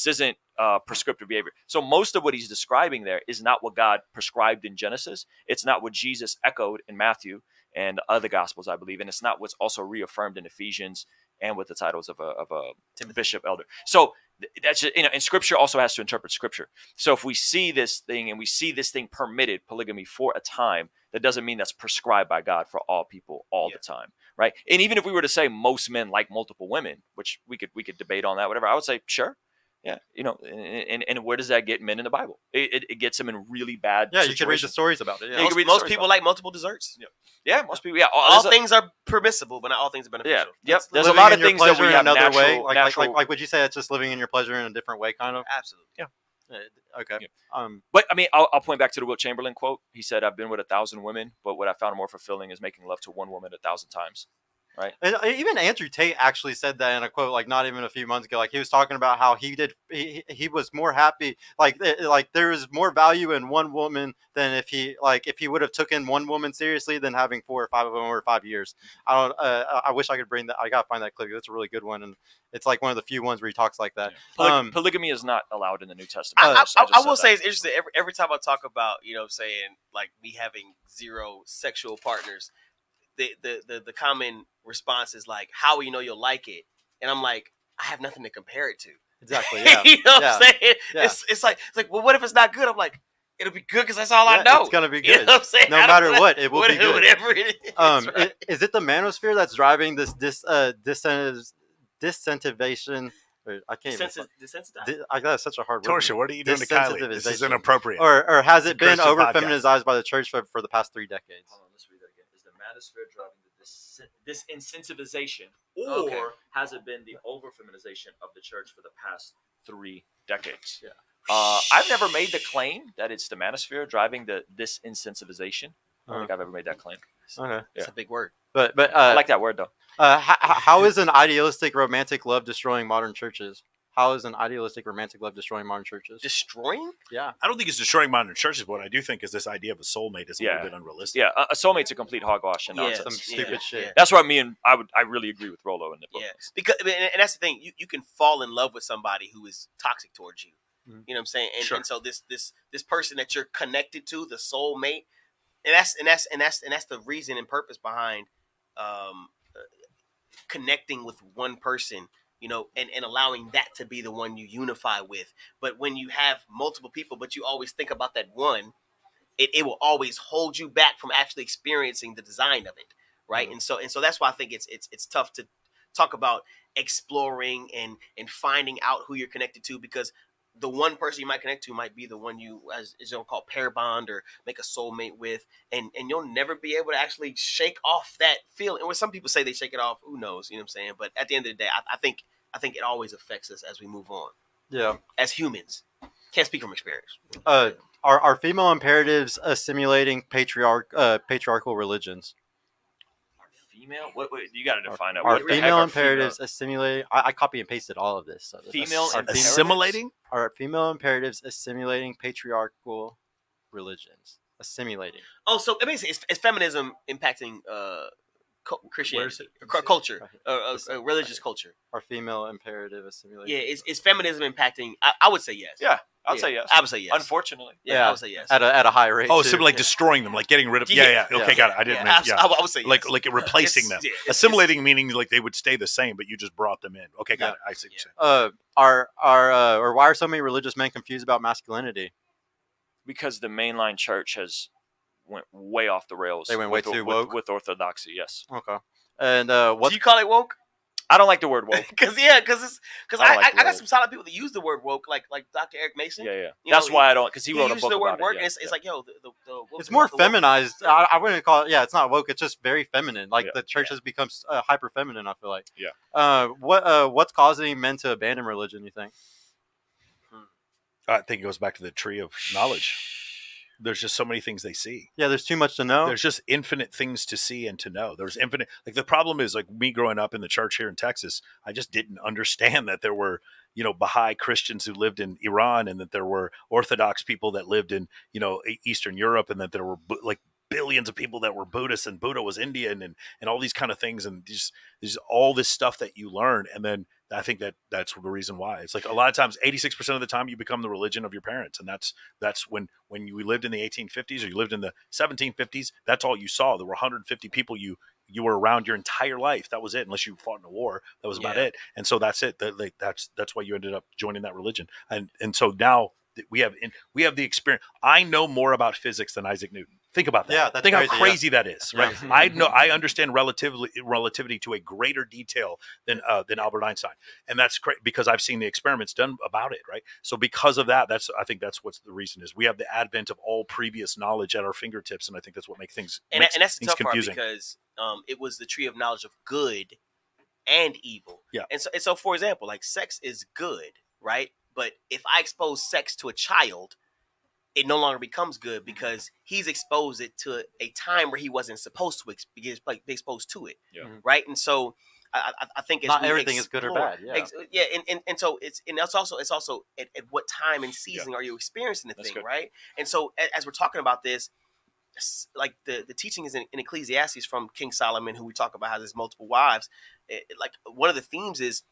Speaker 4: isn't prescriptive behavior. So most of what he's describing there is not what God prescribed in Genesis. It's not what Jesus echoed in Matthew and other gospels, I believe, and it's not what's also reaffirmed in Ephesians and with the titles of a bishop, elder. So that's just, and scripture also has to interpret scripture. So if we see this thing and we see this thing permitted polygamy for a time, that doesn't mean that's prescribed by God for all people all the time, right? And even if we were to say most men like multiple women, which we could debate on that, whatever, I would say sure, yeah, and where does that get men in the Bible? It gets them in really bad.
Speaker 1: Yeah, you can read the
Speaker 4: situations.
Speaker 1: stories about it. Yeah.
Speaker 4: you can read the
Speaker 3: Most
Speaker 4: stories
Speaker 3: people
Speaker 4: about
Speaker 3: like multiple desserts.
Speaker 4: Yeah, most people. Yeah,
Speaker 3: All things are permissible, but not all things are beneficial.
Speaker 4: Yeah, yep. There's a
Speaker 1: Living
Speaker 4: lot
Speaker 1: in
Speaker 4: of
Speaker 1: your
Speaker 4: things that
Speaker 1: pleasure
Speaker 4: we
Speaker 1: in
Speaker 4: have
Speaker 1: another
Speaker 4: natural,
Speaker 1: way.
Speaker 4: natural.
Speaker 1: Like would you say it's just living in your pleasure in a different way, kind of?
Speaker 3: Absolutely.
Speaker 4: Yeah.
Speaker 1: Okay.
Speaker 4: Yeah. But I mean, I'll point back to the Wilt Chamberlain quote. He said, "I've been with 1,000 women, but what I found more fulfilling is making love to one woman 1,000 times." Right.
Speaker 1: And even Andrew Tate actually said that in a quote, like not even a few months ago. Like he was talking about how he was more happy, like there was more value in one woman than if he would have taken one woman seriously than having 4 or 5 of them over 5 years. I wish I could bring that. I gotta find that clip. That's a really good one, and it's like one of the few ones where he talks like that.
Speaker 4: Yeah. Polygamy is not allowed in the New Testament.
Speaker 3: I will say it's interesting. Every time I talk about saying like me having 0 sexual partners, the common response is like, how will you know you'll like it? And I'm like, I have nothing to compare it to.
Speaker 1: Exactly. Yeah.
Speaker 3: You know what I'm saying?
Speaker 1: Yeah.
Speaker 3: It's like, well, what if it's not good? I'm like, it'll be good because that's all I know.
Speaker 1: It's gonna be good.
Speaker 3: You know what I'm saying?
Speaker 1: No matter what, it will be good.
Speaker 3: Whatever it is. Right?
Speaker 1: Is it the manosphere that's driving this disincentivation? I can't even. I got such a hard word.
Speaker 7: Torsia, what are you doing to Kylie? This is inappropriate.
Speaker 1: Or has it been
Speaker 7: Christian
Speaker 1: over
Speaker 7: podcast.
Speaker 1: feminized by the church for the past 3 decades?
Speaker 4: Hold on, let's read that again. Is the manosphere driving this insensitivization, or has it been the over feminization of the church for the past 3 decades?
Speaker 1: Yeah.
Speaker 4: I've never made the claim that it's the manosphere driving this insensitivization. I don't think I've ever made that claim.
Speaker 1: Okay.
Speaker 3: It's a big word.
Speaker 1: But
Speaker 4: I like that word though.
Speaker 1: how is an idealistic romantic love destroying modern churches? How is an idealistic romantic love destroying modern churches?
Speaker 3: Destroying?
Speaker 1: Yeah.
Speaker 7: I don't think it's destroying modern churches, but what I do think is this idea of a soulmate is a little bit unrealistic.
Speaker 4: Yeah, a soulmate's a complete hogwash and nonsense.
Speaker 1: Some stupid shit.
Speaker 3: Yeah.
Speaker 4: That's why I really agree with Rollo in the book.
Speaker 3: Yeah, because and that's the thing. You can fall in love with somebody who is toxic towards you.
Speaker 1: Mm-hmm.
Speaker 3: You know what I'm saying? And,
Speaker 7: Sure.
Speaker 3: and so this person that you're connected to, the soulmate, and that's the reason and purpose behind connecting with one person. And allowing that to be the one you unify with. But when you have multiple people, but you always think about that one, it will always hold you back from actually experiencing the design of it, right? Mm-hmm. And so that's why I think it's tough to talk about exploring and finding out who you're connected to, because the one person you might connect to might be the one you, as you'll call, pair bond or make a soulmate with, and you'll never be able to actually shake off that feeling. And when some people say they shake it off, who knows? You know what I'm saying? But at the end of the day, I think it always affects us as we move on. Yeah. As humans, can't speak from experience.
Speaker 1: Are female imperatives assimilating patriarchal religions?
Speaker 4: Female? What you got to define that.
Speaker 1: Are female imperatives assimilating? I copy and pasted all of this. So
Speaker 7: assimilating?
Speaker 1: Are female imperatives assimilating patriarchal religions? assimilating.
Speaker 3: Oh, so basically, it's feminism impacting Christianity, culture, religious culture.
Speaker 1: Our female imperative assimilation.
Speaker 3: Yeah, it's feminism impacting. I would say yes.
Speaker 4: Yeah, I'd say yes.
Speaker 3: I would say yes.
Speaker 4: Unfortunately.
Speaker 3: Yeah, I would say yes.
Speaker 1: At a high rate.
Speaker 2: Oh,
Speaker 1: too.
Speaker 2: so like destroying them, like getting rid of. Yeah. Okay, got it. I didn't.
Speaker 3: I would say yes.
Speaker 2: Like replacing them. Assimilating meaning like they would stay the same, but you just brought them in. Okay, got it. I see.
Speaker 1: Or why are so many religious men confused about masculinity?
Speaker 4: Because the mainline church has went way off the rails.
Speaker 1: They went way too woke
Speaker 4: with orthodoxy. Yes.
Speaker 1: Okay. And
Speaker 3: do you call it woke?
Speaker 4: I don't like the word woke.
Speaker 3: Because I got some solid people that use the word woke, like Dr. Eric Mason.
Speaker 4: Yeah. That's why I don't, because he wrote a book
Speaker 3: the word
Speaker 4: about
Speaker 3: woke,
Speaker 4: it.
Speaker 3: and it's like, yo,
Speaker 1: it's more feminized. I wouldn't call it. Yeah, it's not woke. It's just very feminine. Like the church has become hyper feminine. I feel like.
Speaker 2: Yeah.
Speaker 1: What's causing men to abandon religion? You think?
Speaker 2: I think it goes back to the tree of knowledge. There's just so many things they see.
Speaker 1: Yeah, there's too much to know.
Speaker 2: There's just infinite things to see and to know. There's infinite. Like the problem is, like me growing up in the church here in Texas, I just didn't understand that there were, Baha'i Christians who lived in Iran, and that there were Orthodox people that lived in, Eastern Europe, and that there were like billions of people that were Buddhists, and Buddha was Indian, and all these kind of things, and just there's all this stuff that you learn, and then I think that's the reason why. It's like a lot of times, 86% of the time, you become the religion of your parents, and that's when we lived in the 1850s or you lived in the 1750s. That's all you saw. There were 150 people you were around your entire life. That was it, unless you fought in a war. That was about it. And so that's it. That's why you ended up joining that religion. And so now we have the experience. I know more about physics than Isaac Newton. Think about that.
Speaker 1: Yeah, that's
Speaker 2: Think
Speaker 1: crazy,
Speaker 2: how crazy that is, right?
Speaker 1: Yeah.
Speaker 2: I understand relativity to a greater detail than Albert Einstein, and that's because I've seen the experiments done about it, right? So because of that, I think that's what the reason is. We have the advent of all previous knowledge at our fingertips, and I think that's what makes things
Speaker 3: and that's the tough
Speaker 2: confusing.
Speaker 3: Part because it was the tree of knowledge of good and evil.
Speaker 2: Yeah.
Speaker 3: And so for example, like sex is good, right? But if I expose sex to a child, it no longer becomes good because he's exposed it to a time where he wasn't supposed to be exposed to it, right? And so I think
Speaker 1: not everything is good or bad. Yeah,
Speaker 3: and so it's also at what time and season are you experiencing the thing,
Speaker 4: good.
Speaker 3: Right? And so as we're talking about this, like the teaching is in Ecclesiastes from King Solomon, who we talk about has his multiple wives. Like one of the themes is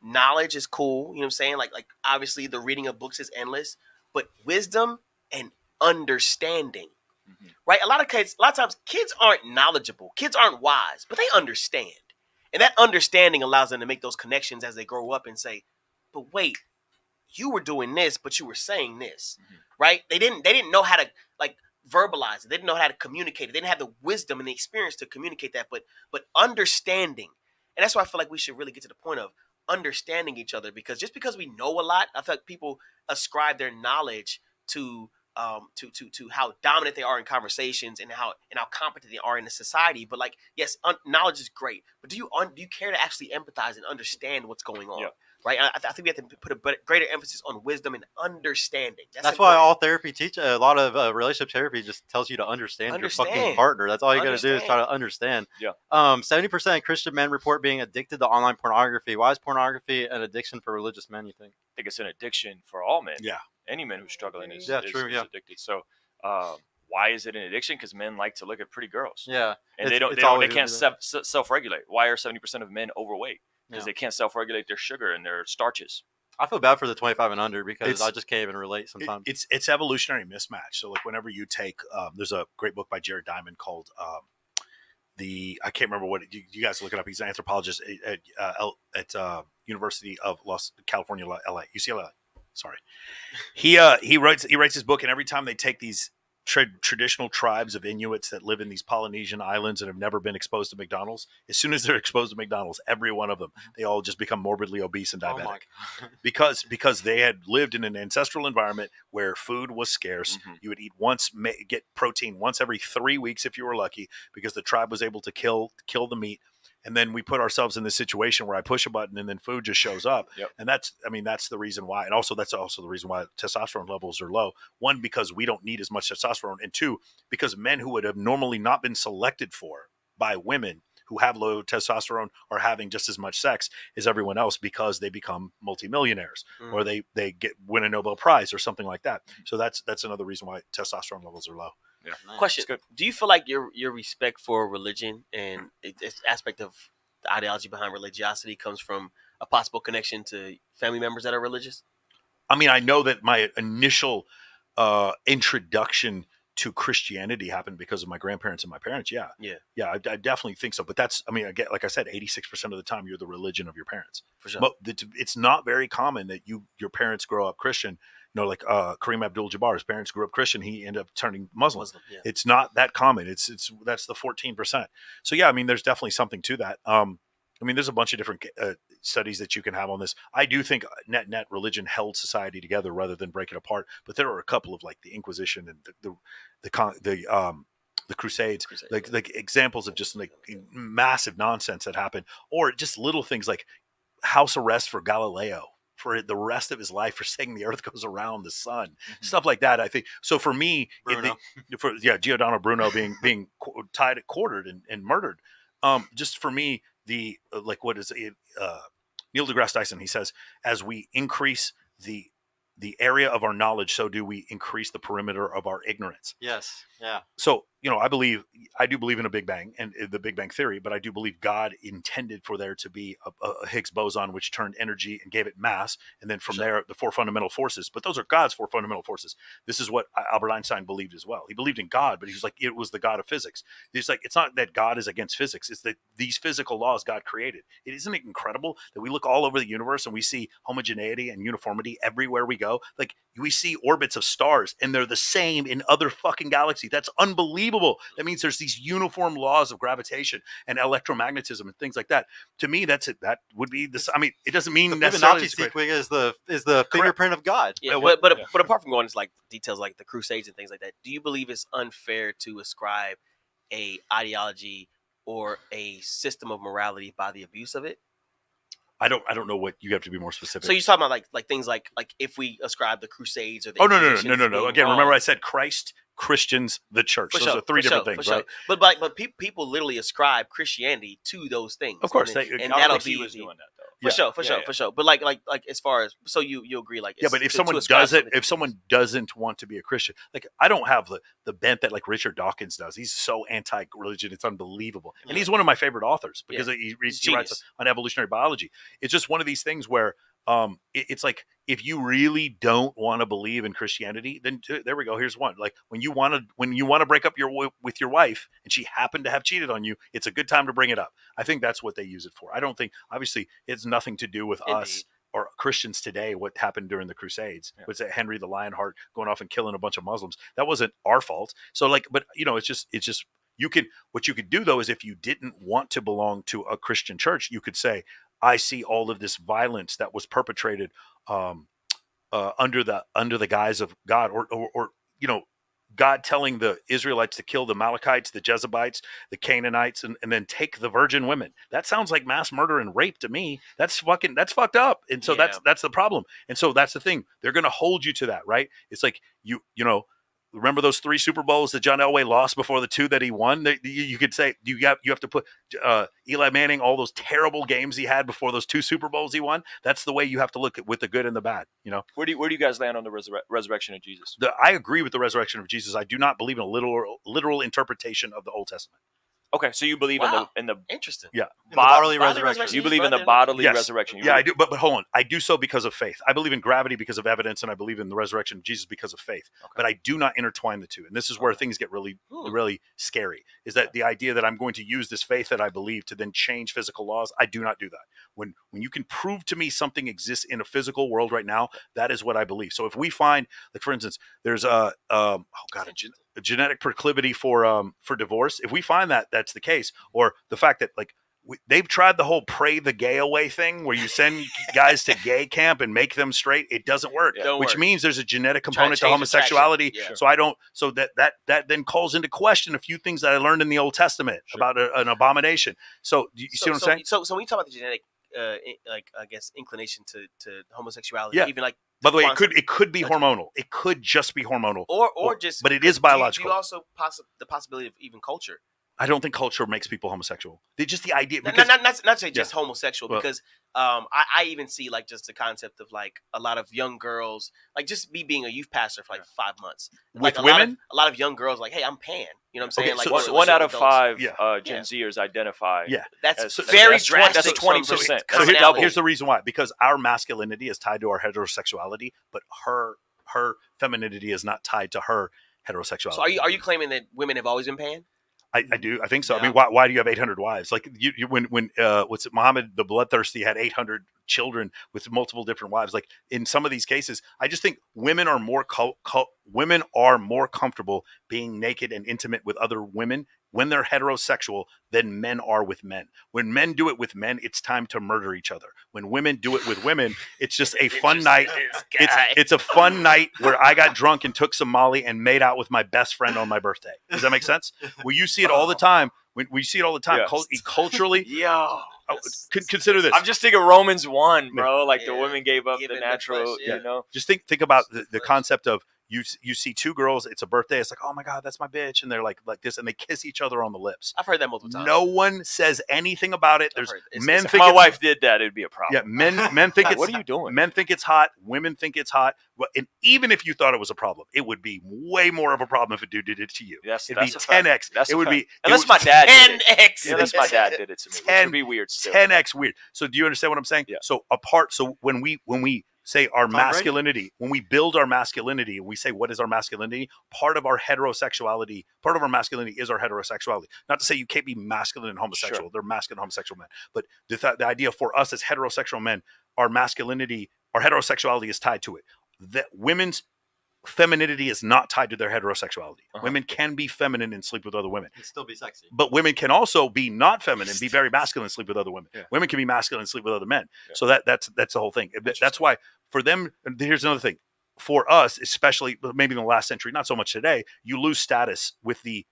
Speaker 3: knowledge is cool, you know what I'm saying? Like obviously the reading of books is endless, but wisdom and understanding, right? A lot of times kids aren't knowledgeable, kids aren't wise, but they understand, and that understanding allows them to make those connections as they grow up and say, "But wait, you were doing this, but you were saying this, right?" They didn't know how to like verbalize it. They didn't know how to communicate it. They didn't have the wisdom and the experience to communicate that. But understanding, and that's why I feel like we should really get to the point of understanding each other, because just because we know a lot, I feel like people ascribe their knowledge to how dominant they are in conversations and how competent they are in the society. But like, yes, knowledge is great, but do you care to actually empathize and understand what's going on? Right? I think we have to put a greater emphasis on wisdom and understanding.
Speaker 1: That's why all therapy a lot of relationship therapy just tells you to understand your fucking partner. That's all you got to do is try to understand. 70% of Christian men report being addicted to online pornography. Why is pornography an addiction for religious men, you think?
Speaker 4: I think it's an addiction for all men.
Speaker 2: Yeah.
Speaker 4: Any man who's struggling is addicted. So why is it an addiction? Because men like to look at pretty girls.
Speaker 1: Yeah.
Speaker 4: And they can't self-regulate. Why are 70% of men overweight? Because they can't self-regulate their sugar and their starches.
Speaker 1: I feel bad for the 25 and under because I just can't even relate sometimes.
Speaker 2: It's evolutionary mismatch. So like whenever you take, there's a great book by Jared Diamond called I can't remember what you guys look it up. He's an anthropologist at University of California, LA, UCLA. Sorry. He writes his book, and every time they take these traditional tribes of Inuits that live in these Polynesian islands and have never been exposed to McDonald's, as soon as they're exposed to McDonald's, every one of them, they all just become morbidly obese and diabetic. because they had lived in an ancestral environment where food was scarce. You would eat get protein once every 3 weeks if you were lucky, because the tribe was able to kill the meat. And then we put ourselves in this situation where I push a button and then food just shows up. And that's the reason why. And also that's also the reason why testosterone levels are low. One, because we don't need as much testosterone. And two, because men who would have normally not been selected for by women who have low testosterone are having just as much sex as everyone else, because they become multimillionaires or they win a Nobel Prize or something like that. So that's another reason why testosterone levels are low.
Speaker 4: Yeah.
Speaker 6: Nice.
Speaker 3: Question: do you feel like your respect for religion and its aspect of the ideology behind religiosity comes from a possible connection to family members that are religious?
Speaker 2: I mean, I know that my initial introduction to Christianity happened because of my grandparents and my parents. Yeah. I definitely think so. But that's, I mean, again, like I said, 86% of the time you're the religion of your parents.
Speaker 3: For sure.
Speaker 2: It's not very common that your parents grow up Christian. You know, like Kareem Abdul-Jabbar, his parents grew up Christian. He ended up turning Muslim.
Speaker 3: Yeah.
Speaker 2: It's not that common. That's the 14%. So yeah, I mean, there's definitely something to that. I mean, there's a bunch of different studies that you can have on this. I do think net religion held society together rather than break it apart. But there are a couple of like the Inquisition and the Crusades, like examples of just like massive nonsense that happened, or just little things like house arrest for Galileo for the rest of his life for saying the Earth goes around the sun, stuff like that. I think so. For me, Giordano Bruno being tied, quartered, and murdered. Just for me, the what is it? Neil deGrasse Tyson, he says, as we increase the area of our knowledge, so do we increase the perimeter of our ignorance.
Speaker 1: Yes. Yeah.
Speaker 2: So, you know, I do believe in a Big Bang and the Big Bang Theory, but I do believe God intended for there to be a Higgs boson, which turned energy and gave it mass. And then from there, the four fundamental forces, but those are God's four fundamental forces. This is what Albert Einstein believed as well. He believed in God, but he was like, it was the God of physics. He's like, it's not that God is against physics. It's that these physical laws God created. Isn't it incredible that we look all over the universe and we see homogeneity and uniformity everywhere we go? Like we see orbits of stars and they're the same in other fucking galaxies. That's unbelievable. That means there's these uniform laws of gravitation and electromagnetism and things like that. To me, that's it. That would be this. I mean, it doesn't mean necessarily
Speaker 1: Fibonacci sequence is the fingerprint of God.
Speaker 3: Yeah, but apart from going into like details like the Crusades and things like that, do you believe it's unfair to ascribe a ideology or a system of morality by the abuse of it?
Speaker 2: I don't know what you have to be more specific.
Speaker 3: So you're talking about like things like if we ascribe the Crusades or the
Speaker 2: no. Again, remember I said Christ, Christians, the church. Those are three different things, right?
Speaker 3: But people literally ascribe Christianity to those things.
Speaker 2: Of course,
Speaker 3: and that'll be
Speaker 4: was doing that though.
Speaker 3: For sure. But like as far as you agree, like
Speaker 2: but if someone does it, if someone doesn't want to be a Christian, like I don't have the bent that like Richard Dawkins does. He's so anti-religion, it's unbelievable, and he's one of my favorite authers because he writes on evolutionary biology. It's just one of these things where it's like if you really don't want to believe in Christianity, then there we go. Here's one. Like when you want to break up with your wife and she happened to have cheated on you, it's a good time to bring it up. I think that's what they use it for. I don't think, obviously, it's nothing to do with us or Christians today. What happened during the Crusades was that Henry the Lionheart going off and killing a bunch of Muslims. That wasn't our fault. So but you know, it's just what you could do though is if you didn't want to belong to a Christian church, you could say, I see all of this violence that was perpetrated under the guise of God, or you know, God telling the Israelites to kill the Amalekites, the Jezebites, the Canaanites, and then take the virgin women. That sounds like mass murder and rape to me. That's fucked up. And so that's the problem. And so that's the thing. They're going to hold you to that, right? It's like you know. Remember those 3 Super Bowls that John Elway lost before the 2 that he won? You could say you have to put Eli Manning, all those terrible games he had before those 2 Super Bowls he won. That's the way you have to look at with the good and the bad. You know,
Speaker 4: where do you guys land on the resurrection of Jesus?
Speaker 2: I agree with the resurrection of Jesus. I do not believe in a literal interpretation of the Old Testament.
Speaker 4: Okay, so you believe in the
Speaker 3: interesting,
Speaker 1: bodily resurrection.
Speaker 4: You believe in the bodily resurrection.
Speaker 2: I do, but hold on. I do so because of faith. I believe in gravity because of evidence, and I believe in the resurrection of Jesus because of faith. Okay. But I do not intertwine the two, and this is where things get really, really scary. Is that the idea that I'm going to use this faith that I believe to then change physical laws? I do not do that. When you can prove to me something exists in a physical world right now, that is what I believe. So if we find, like for instance, there's a genetic proclivity for divorce. If we find that that's the case, or the fact that like they've tried the whole pray the gay away thing where you send guys to gay camp and make them straight, it doesn't work. Which means there's a genetic component to homosexuality. So that then calls into question a few things that I learned in the Old Testament about an abomination. So you see what I'm saying?
Speaker 3: So when you talk about the genetic I guess inclination to homosexuality, even like,
Speaker 2: by the way, it could be hormonal. It could just be hormonal,
Speaker 3: or just,
Speaker 2: but it is biological.
Speaker 3: Do you also the possibility of even culture
Speaker 2: I don't think culture makes people homosexual. They just the idea.
Speaker 3: Not
Speaker 2: Because,
Speaker 3: to say just homosexual, because I even see like just the concept of like a lot of young girls, like just me being a youth pastor for like 5 months.
Speaker 2: With
Speaker 3: like
Speaker 2: women?
Speaker 3: a lot of young girls like, hey, I'm pan. You know what I'm saying?
Speaker 2: Okay,
Speaker 3: like
Speaker 2: so
Speaker 4: one out of
Speaker 3: adults.
Speaker 4: 5 Gen Zers identify.
Speaker 2: Yeah.
Speaker 3: That's
Speaker 4: as-
Speaker 3: very
Speaker 4: that's
Speaker 3: drastic.
Speaker 4: That's 20%.
Speaker 3: from
Speaker 2: So
Speaker 3: commonality.
Speaker 2: here's the reason why. Because our masculinity is tied to our heterosexuality, but her femininity is not tied to her heterosexuality.
Speaker 3: So are you claiming that women have always been pan?
Speaker 2: I do. I think so.
Speaker 3: Yeah.
Speaker 2: I mean, why do you have 800 wives? Like when what's it? Muhammad the Bloodthirsty had 800 children with multiple different wives. Like in some of these cases, I just think women are more comfortable being naked and intimate with other women when they're heterosexual than men are with men. When men do it with men, it's time to murder each other. When women do it with women, it's just a fun night. It's a fun night where I got drunk and took some Molly and made out with my best friend on my birthday. Does that make sense? Well, you see it all the time. We see it all the time.
Speaker 4: Yeah.
Speaker 2: Culturally,
Speaker 4: Yo.
Speaker 2: consider this.
Speaker 4: I'm just thinking Romans 1, bro. Like the women gave up
Speaker 3: Giving
Speaker 4: the
Speaker 3: the
Speaker 4: natural,
Speaker 3: flesh, yeah.
Speaker 4: you know.
Speaker 2: Just think about the concept of you see two girls, it's a birthday, it's like, oh my God, that's my bitch, and they're like this, and they kiss each other on the lips.
Speaker 3: I've heard that multiple times.
Speaker 2: No one says anything about it. There's men
Speaker 4: If
Speaker 2: think
Speaker 4: my
Speaker 2: it's,
Speaker 4: wife did that, it'd be a problem.
Speaker 2: yeah, men think it's
Speaker 4: What are you doing?
Speaker 2: Men think it's hot, women think it's hot. Well, and even if you thought it was a problem, it would be way more of a problem if a dude did it to you.
Speaker 4: That's
Speaker 2: It'd be
Speaker 4: a fact.
Speaker 2: 10x.
Speaker 4: That's
Speaker 2: it
Speaker 4: a
Speaker 2: would
Speaker 4: fact.
Speaker 2: be
Speaker 4: Unless my dad did it.
Speaker 3: 10x.
Speaker 4: Unless my dad did it to me, which would be weird still.
Speaker 2: 10x weird. So do you understand what I'm saying?
Speaker 4: Yeah.
Speaker 2: So when we say our masculinity, when we build our masculinity, we say what is our masculinity? Part of our masculinity is our heterosexuality. Not to say you can't be masculine and homosexual.
Speaker 4: Sure.
Speaker 2: They're masculine and homosexual men. But the idea for us as heterosexual men, our masculinity, our heterosexuality is tied to it. That women's femininity is not tied to their heterosexuality. Women can be feminine and sleep with other women.
Speaker 1: And still be sexy.
Speaker 2: But women can also be not feminine, be very masculine, and sleep with other women.
Speaker 4: Yeah.
Speaker 2: Women can be masculine and sleep with other men.
Speaker 4: Yeah.
Speaker 2: So that's the whole thing. That's why for them, here's another thing. For us, especially maybe in the last century, not so much today, you lose status with the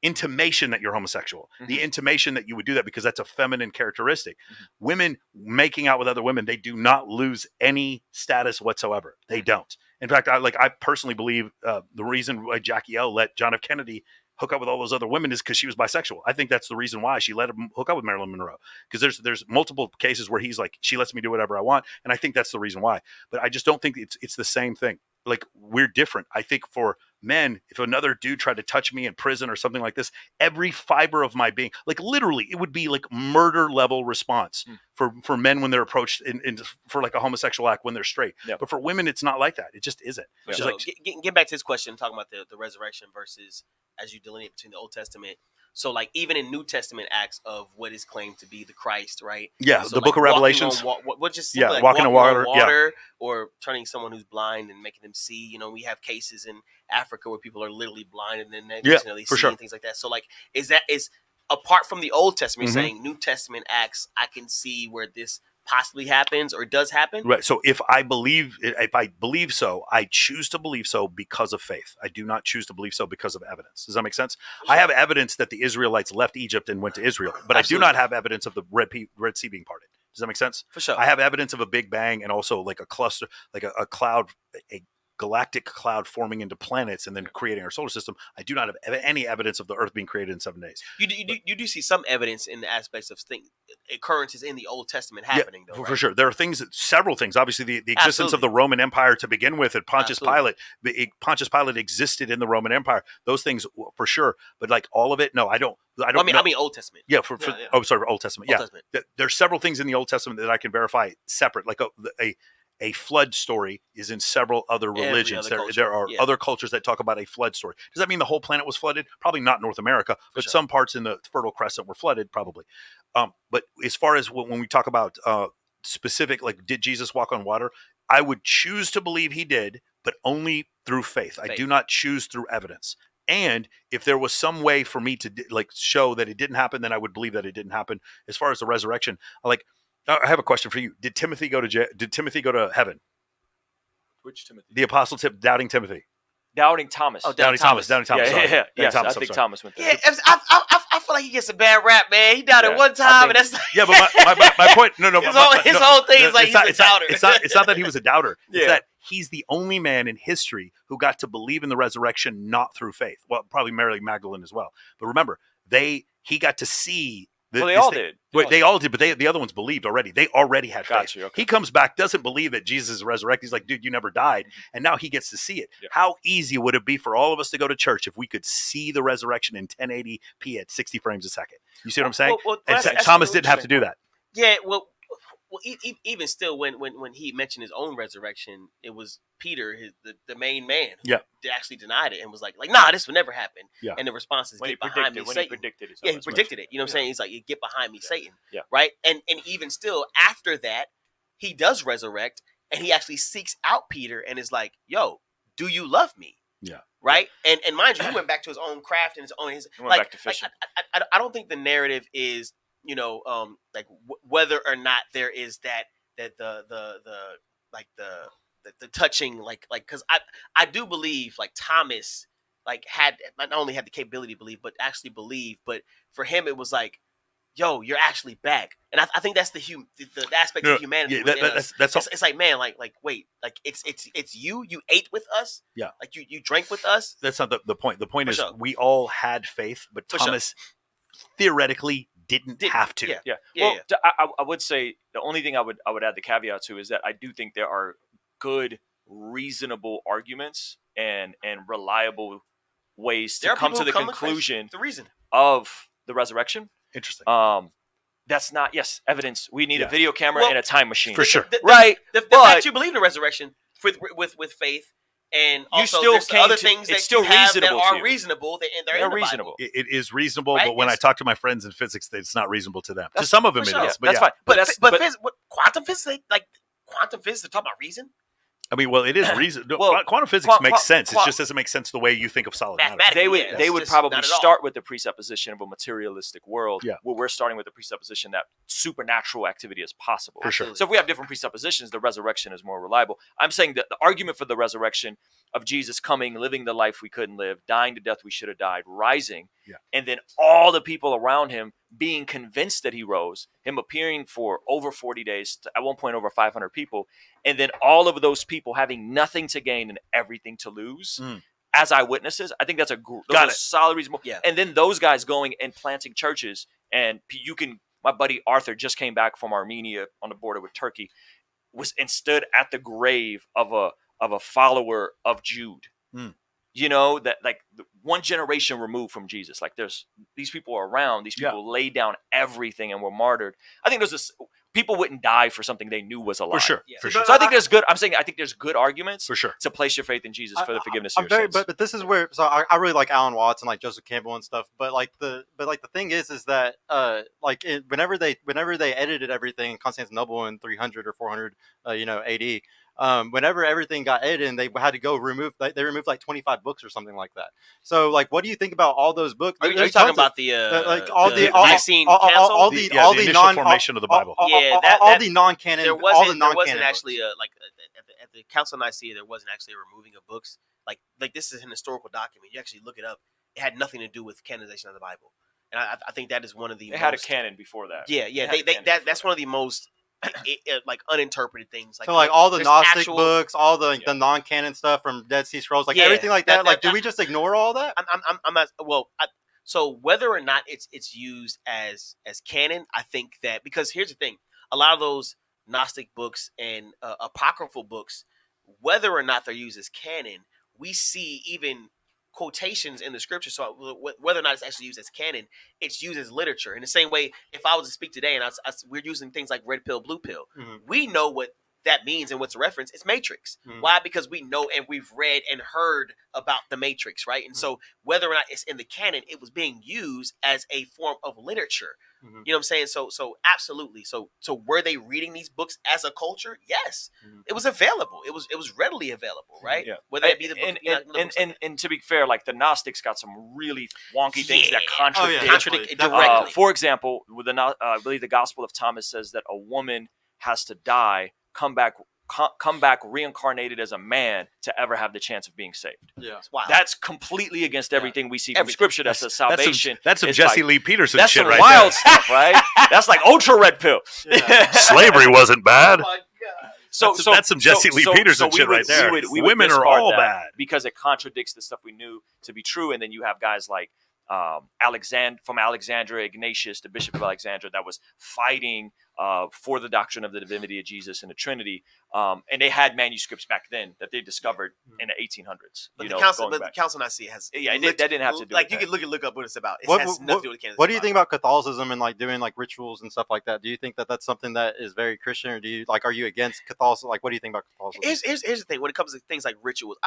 Speaker 2: intimation that you're homosexual, the intimation that you would do that because that's a feminine characteristic. Women making out with other women, they do not lose any status whatsoever. They don't. In fact, I personally believe the reason why Jackie L let John F. Kennedy hook up with all those other women is because she was bisexual. I think that's the reason why she let him hook up with Marilyn Monroe, because there's multiple cases where he's like, she lets me do whatever I want, and I think that's the reason why. But I just don't think it's the same thing. Like, we're different. I think for men, if another dude tried to touch me in prison or something like this, every fiber of my being, like literally, it would be like murder level response for men when they're approached for like a homosexual act when they're straight.
Speaker 4: Yeah.
Speaker 2: But for women, it's not like that. It just isn't. It's
Speaker 3: So
Speaker 2: like,
Speaker 3: get back to this question, talking about the resurrection versus as you delineate between the Old Testament. So like even in New Testament acts of what is claimed to be the Christ, right?
Speaker 2: yeah,
Speaker 3: So
Speaker 2: the
Speaker 3: like
Speaker 2: Book of Revelations.
Speaker 3: what just
Speaker 2: Yeah,
Speaker 3: like
Speaker 2: walking on water,
Speaker 3: or turning someone who's blind and making them see. You know, we have cases in Africa where people are literally blind and then they
Speaker 2: for
Speaker 3: see
Speaker 2: sure.
Speaker 3: and things like that. So like, is apart from the Old Testament,
Speaker 2: Mhm.
Speaker 3: saying New Testament acts, I can see where this possibly happens or does happen.
Speaker 2: Right. So if I believe so, I choose to believe so because of faith. I do not choose to believe so because of evidence. Does that make sense? I have evidence that the Israelites left Egypt and went to Israel, but
Speaker 3: Absolutely.
Speaker 2: I do not have evidence of the Red Sea being parted. Does that make sense?
Speaker 3: For sure.
Speaker 2: I have evidence of a big bang and also like a cluster, like a cloud, a galactic cloud forming into planets and then creating our solar system. I do not have any evidence of the Earth being created in 7 days.
Speaker 3: You do see some evidence in the aspects of occurrences in the Old Testament happening, though.
Speaker 2: For
Speaker 3: right?
Speaker 2: sure. There are several things. Obviously, the existence of the Roman Empire to begin with, and Pontius Pilate. Pontius Pilate existed in the Roman Empire. Those things for sure. But like all of it, no, I don't. I
Speaker 3: mean Old Testament.
Speaker 2: Yeah. Oh, sorry, Old Testament.
Speaker 3: Old
Speaker 2: Yeah.
Speaker 3: Testament.
Speaker 2: There's several things in the Old Testament that I can verify separate. Like a flood story is in several other religions. There are other cultures that talk about a flood story. Does that mean the whole planet was flooded? Probably not North America, but some parts in the Fertile Crescent were flooded, probably. But as far as when we talk about specific, like, did Jesus walk on water? I would choose to believe he did, but only through faith. I do not choose through evidence. And if there was some way for me to like show that it didn't happen, then I would believe that it didn't happen. As far as the resurrection, I have a question for you. Did Timothy go to heaven?
Speaker 4: Which Timothy?
Speaker 2: The apostle doubting Timothy.
Speaker 4: Doubting Thomas.
Speaker 3: Oh,
Speaker 2: Doubting Thomas.
Speaker 4: Yeah,
Speaker 2: sorry.
Speaker 4: yes,
Speaker 2: Doubting
Speaker 4: I think Thomas went there.
Speaker 3: Yeah, I feel like he gets a bad rap, man. He doubted one time, and that's like,
Speaker 2: yeah. But my point,
Speaker 3: his whole thing is like he's a doubter.
Speaker 2: It's not that he was a doubter. It's that he's the only man in history who got to believe in the resurrection not through faith. Well, probably Mary Magdalene as well. But remember, he got to see.
Speaker 4: They all did.
Speaker 2: They all did, but the other ones believed already. They already had faith.
Speaker 4: Gotcha, okay.
Speaker 2: He comes back, doesn't believe that Jesus is resurrected. He's like, dude, you never died. And now he gets to see it. Yeah. How easy would it be for all of us to go to church if we could see the resurrection in 1080p at 60 frames a second? You see what I'm saying? And Thomas didn't have to do that.
Speaker 3: Yeah, well, even still, when he mentioned his own resurrection, it was Peter, the main man, who actually denied it and was like, nah, this would never happen. Yeah. And the response is, get behind me, Satan. He predicted it. You know what I'm saying? He's like, you get behind me, Satan. Yeah. Right? And even still, after that, he does resurrect, and he actually seeks out Peter and is like, yo, do you love me?
Speaker 2: Yeah.
Speaker 3: Right? And mind you, he went back to his own craft and
Speaker 4: back to fishing.
Speaker 3: I don't think the narrative is, whether or not there is that the touching, because I do believe like Thomas had not only had the capability to believe, but actually believe. But for him, it was like, yo, you're actually back. And I think that's the aspect of humanity.
Speaker 2: Yeah, that's
Speaker 3: it's like, man, wait, it's you ate with us.
Speaker 2: Yeah.
Speaker 3: Like you drank with us.
Speaker 2: That's not the point. The point is we all had faith, but Thomas theoretically didn't have to.
Speaker 4: Yeah. Well, I would say the only thing I would add the caveat to is that I do think there are good, reasonable arguments and reliable ways to come to the conclusion of the resurrection.
Speaker 2: Interesting.
Speaker 4: That's not evidence. We need a video camera and a time machine
Speaker 2: for sure.
Speaker 3: Right. The fact you believe in the resurrection with faith. And also, there's other things that you have that are reasonable. They're reasonable.
Speaker 2: It is reasonable, right? But when I talk to my friends in physics, it's not reasonable to them. To some of them, it is. But
Speaker 4: that's fine. But
Speaker 3: quantum physics, quantum physics, they're talking about reason.
Speaker 2: I mean, well, it is reason. Quantum physics makes sense. It just doesn't make sense the way you think of solid matter.
Speaker 4: They would probably start with the presupposition of a materialistic world, where we're starting with the presupposition that supernatural activity is possible.
Speaker 2: For sure.
Speaker 4: So if we have different presuppositions, the resurrection is more reliable. I'm saying that the argument for the resurrection of Jesus coming, living the life we couldn't live, dying the death we should have died, rising, and then all the people around him being convinced that he rose, him appearing for over 40 days, at one point over 500 people, and then all of those people having nothing to gain and everything to lose as eyewitnesses. I think that's a solid reason. Yeah. And then those guys going and planting churches, and my buddy Arthur just came back from Armenia on the border with Turkey, and stood at the grave of a follower of Jude. You know, that like one generation removed from Jesus. Like there's these people are around, these people laid down everything and were martyred. I think people wouldn't die for something they knew was a lie.
Speaker 2: For sure.
Speaker 4: Yeah. For sure. So I think I think there's good arguments
Speaker 2: for sure
Speaker 4: to place your faith in Jesus for the forgiveness of your sins.
Speaker 1: But this is where I really like Alan Watts and like Joseph Campbell and stuff. But the thing is that whenever they edited everything in Constantinople in 300 or 400 AD. Whenever everything got edited and they had to go removed like 25 books or something like that. So like, what do you think about all those books?
Speaker 3: Are you talking about the Nicene Council?
Speaker 2: All the initial formation of the Bible.
Speaker 1: All the non-canon.
Speaker 3: There wasn't actually at the Council of Nicaea. There wasn't actually a removing of books. Like this is an historical document. You actually look it up. It had nothing to do with canonization of the Bible. And I think that is one of the.
Speaker 4: They had a canon before that.
Speaker 3: That's one of the most. Uninterpreted things
Speaker 1: like all the Gnostic books, all the the non-canon stuff from Dead Sea Scrolls, everything like that. Do we just ignore all that?
Speaker 3: I'm not. Well, so whether or not it's used as canon, I think that because here's the thing: a lot of those Gnostic books and apocryphal books, whether or not they're used as canon, we see even quotations in the scripture. So whether or not it's actually used as canon, it's used as literature. In the same way, if I was to speak today and we're using things like red pill, blue pill, we know what that means and what's a reference. It's Matrix. Why? Because we know and we've read and heard about the Matrix, right? And so whether or not it's in the canon, it was being used as a form of literature. You know what I'm saying? So absolutely. So were they reading these books as a culture? Yes. It was available. It was readily available, right?
Speaker 4: Yeah.
Speaker 3: Whether it be the book,
Speaker 4: and to be fair, like the Gnostics got some really wonky things that contradict
Speaker 3: it directly.
Speaker 4: For example, with I believe the Gospel of Thomas says that a woman has to die, come back come back reincarnated as a man to ever have the chance of being saved.
Speaker 1: Yeah.
Speaker 3: Wow.
Speaker 4: That's completely against everything we see from Scripture that says salvation.
Speaker 7: That's some
Speaker 4: is
Speaker 7: Jesse
Speaker 4: like,
Speaker 7: Lee Peterson
Speaker 4: that's
Speaker 7: shit
Speaker 4: some
Speaker 7: right
Speaker 4: wild
Speaker 7: there.
Speaker 4: stuff, right? That's like ultra red pill.
Speaker 1: Yeah.
Speaker 7: Slavery wasn't bad.
Speaker 3: Oh my God.
Speaker 7: That's some Jesse Lee Peterson shit right there.
Speaker 4: We would
Speaker 7: Women are
Speaker 4: discard
Speaker 7: all
Speaker 4: that
Speaker 7: bad.
Speaker 4: because it contradicts the stuff we knew to be true. And then you have guys like Alexandria, Ignatius, the Bishop of Alexandria, that was fighting for the doctrine of the divinity of Jesus and the Trinity. And they had manuscripts back then that they discovered in the 1800s.
Speaker 3: But
Speaker 4: the
Speaker 3: council I see has
Speaker 4: that didn't have to do
Speaker 3: like
Speaker 4: with
Speaker 3: you
Speaker 4: that.
Speaker 3: can look up what it's about. It
Speaker 1: What-
Speaker 3: has nothing to do with the
Speaker 1: What do you think about Catholicism and like doing like rituals and stuff like that? Do you think that that's something that is very Christian, or do you like, are you against Catholicism? Like, what do you think about Catholicism?
Speaker 3: Here's the thing. When it comes to things like rituals,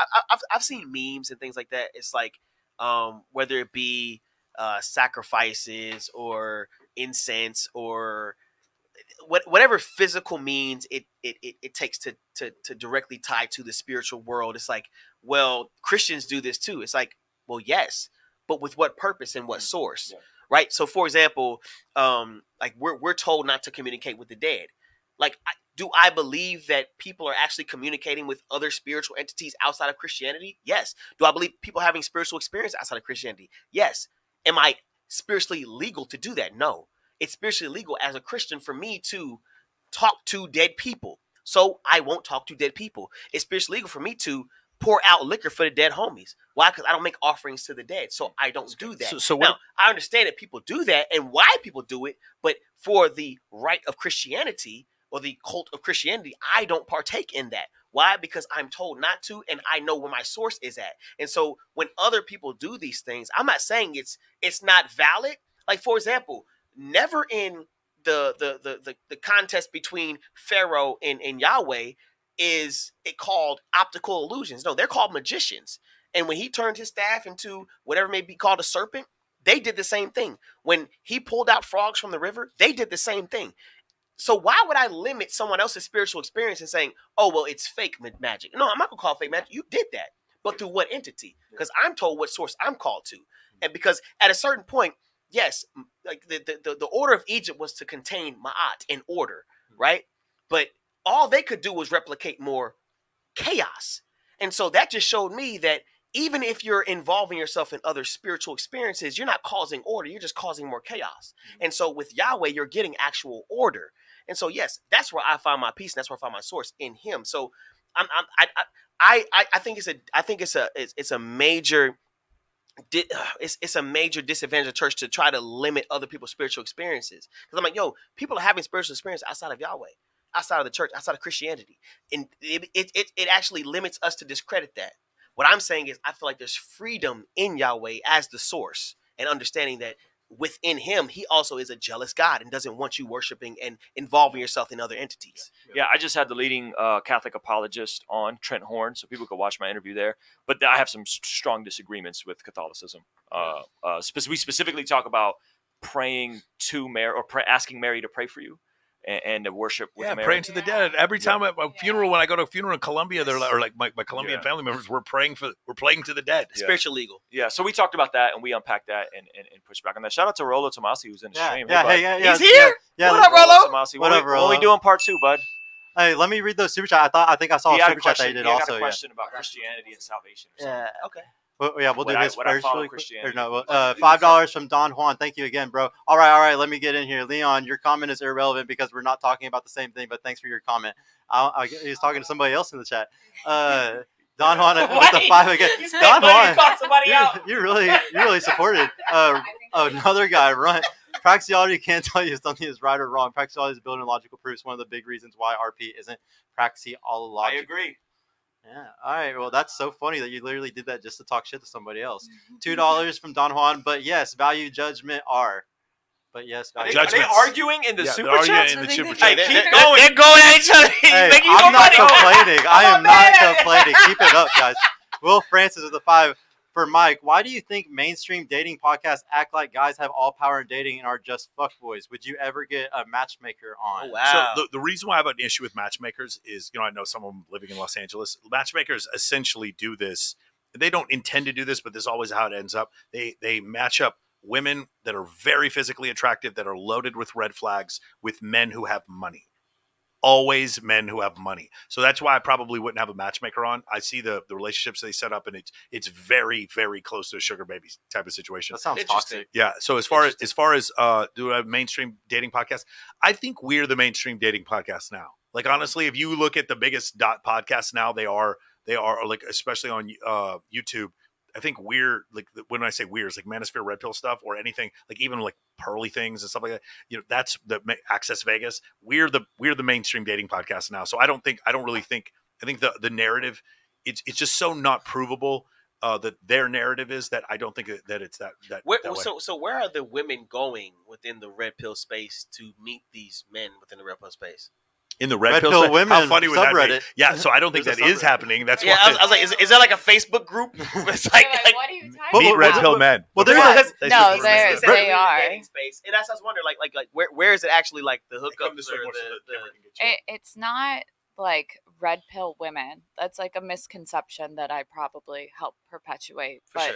Speaker 3: I've seen memes and things like that. It's like whether it be sacrifices or incense or whatever physical means it takes to directly tie to the spiritual world. It's like, well, Christians do this too. It's like, well, yes, but with what purpose and what source, right? So, for example, like we're told not to communicate with the dead. Like, do I believe that people are actually communicating with other spiritual entities outside of Christianity? Yes. Do I believe people having spiritual experience outside of Christianity? Yes. Am I spiritually legal to do that? No. It's spiritually legal as a Christian for me to talk to dead people. So I won't talk to dead people. It's spiritually legal for me to pour out liquor for the dead homies. Why? Because I don't make offerings to the dead. So I don't do that.
Speaker 7: So
Speaker 3: now, I understand that people do that and why people do it, but for the rite of Christianity or the cult of Christianity, I don't partake in that. Why? Because I'm told not to, and I know where my source is at. And so when other people do these things, I'm not saying it's not valid. Like, for example, never in the contest between Pharaoh and Yahweh is it called optical illusions. No, they're called magicians. And when he turned his staff into whatever may be called a serpent, they did the same thing. When he pulled out frogs from the river, they did the same thing. So why would I limit someone else's spiritual experience and saying, oh, well, it's fake magic? No, I'm not going to call it fake magic. You did that. But through what entity? Because I'm told what source I'm called to. And because at a certain point, yes, like the order of Egypt was to contain Ma'at in order, right? But all they could do was replicate more chaos. And so that just showed me that even if you're involving yourself in other spiritual experiences, you're not causing order, you're just causing more chaos. And so with Yahweh, you're getting actual order. And so, yes, that's where I find my peace, and that's where I find my source in Him. So I think it's a major disadvantage of church to try to limit other people's spiritual experiences. Because I'm like, yo, people are having spiritual experience outside of Yahweh, outside of the church, outside of Christianity, and it actually limits us to discredit that. What I'm saying is, I feel like there's freedom in Yahweh as the source, and understanding that within Him, He also is a jealous God and doesn't want you worshiping and involving yourself in other entities.
Speaker 4: Yeah, I just had the leading Catholic apologist on, Trent Horn, so people could watch my interview there. But I have some strong disagreements with Catholicism. We specifically talk about praying to Mary, or asking Mary to pray for you, and to worship with Mary.
Speaker 7: Praying to the dead. Every time at a funeral, when I go to a funeral in Colombia, they're like, or like my Colombian family members, we're praying to the dead.
Speaker 3: Spiritual legal.
Speaker 4: Yeah, so we talked about that, and we unpacked that and pushed back on that. Shout out to Rollo Tomasi, who's in the stream.
Speaker 3: He's here.
Speaker 1: Yeah.
Speaker 3: What up, Rollo?
Speaker 4: Tomasi.
Speaker 1: What up,
Speaker 4: What
Speaker 1: Rollo?
Speaker 4: are we doing part 2, bud?
Speaker 1: Hey, let me read those super chat. I think I saw a super chat that you did
Speaker 4: He
Speaker 1: also.
Speaker 4: got a question about Christianity and salvation. Or something.
Speaker 1: Yeah.
Speaker 3: Okay.
Speaker 1: Well, yeah, we'll do this
Speaker 4: Would I
Speaker 1: first.
Speaker 4: follow
Speaker 1: Really quick.
Speaker 4: Christianity?
Speaker 1: Or no, $5 from Don Juan. Thank you again, bro. All right. Let me get in here. Leon, your comment is irrelevant because we're not talking about the same thing. But thanks for your comment. He was talking to somebody else in the chat. Don Juan with the 5 again. Don Juan, you really supported. Another guy, Run. Praxeology can't tell you if something is right or wrong. Praxeology is building logical proofs. One of the big reasons why RP isn't praxeological.
Speaker 4: I agree.
Speaker 1: Yeah. All right. Well, that's so funny that you literally did that just to talk shit to somebody else. $2 from Don Juan. But yes, value judgment are. But yes, value
Speaker 4: Are they arguing in the super chat?
Speaker 7: In the super
Speaker 4: Hey,
Speaker 7: chat.
Speaker 4: keep going.
Speaker 3: They're going at each other.
Speaker 1: Hey,
Speaker 3: Making you
Speaker 1: I'm
Speaker 3: go
Speaker 1: not
Speaker 3: money.
Speaker 1: complaining. I am not complaining. Keep it up, guys. Will Francis with the 5 for Mike. Why do you think mainstream dating podcasts act like guys have all power in dating and are just fuckboys? Would you ever get a matchmaker on?
Speaker 3: Oh, wow.
Speaker 7: So the reason why I have an issue with matchmakers is, I know some of them living in Los Angeles. Matchmakers essentially do this. They don't intend to do this, but this is always how it ends up. They match up women that are very physically attractive, that are loaded with red flags, with men who have money. always men who have money. So that's why I probably wouldn't have a matchmaker on. I see the relationships they set up, and it's very, very close to a sugar baby type of situation.
Speaker 1: That sounds toxic.
Speaker 7: Yeah. So as far as do a mainstream dating podcast, I think we're the mainstream dating podcast now. Like, honestly, if you look at the biggest podcasts now, they are like, especially on YouTube. I think we're like, when I say we're, it's like Manosphere Red Pill stuff or anything, like even like pearly things and stuff like that. You know, that's the Access Vegas. We're the mainstream dating podcast now. So I think the narrative, it's just so not provable that their narrative is that I don't think that it's that way.
Speaker 3: So where are the women going within the Red Pill space to meet these men within the Red Pill space?
Speaker 7: In the Red Pill
Speaker 1: women
Speaker 7: how funny would
Speaker 1: subreddit.
Speaker 7: that be? Yeah, so I don't think that is happening. That's
Speaker 3: yeah.
Speaker 7: why
Speaker 3: I was like, is there like a Facebook group? It's like,
Speaker 5: what are you talking
Speaker 7: meet
Speaker 5: about?
Speaker 7: Red Pill men.
Speaker 1: Well, there's
Speaker 5: No, they are.
Speaker 3: Space. And that's what I was wondering, like where is it actually, like the hookups or
Speaker 5: It's not like red pill women. That's like a misconception that I probably help perpetuate. But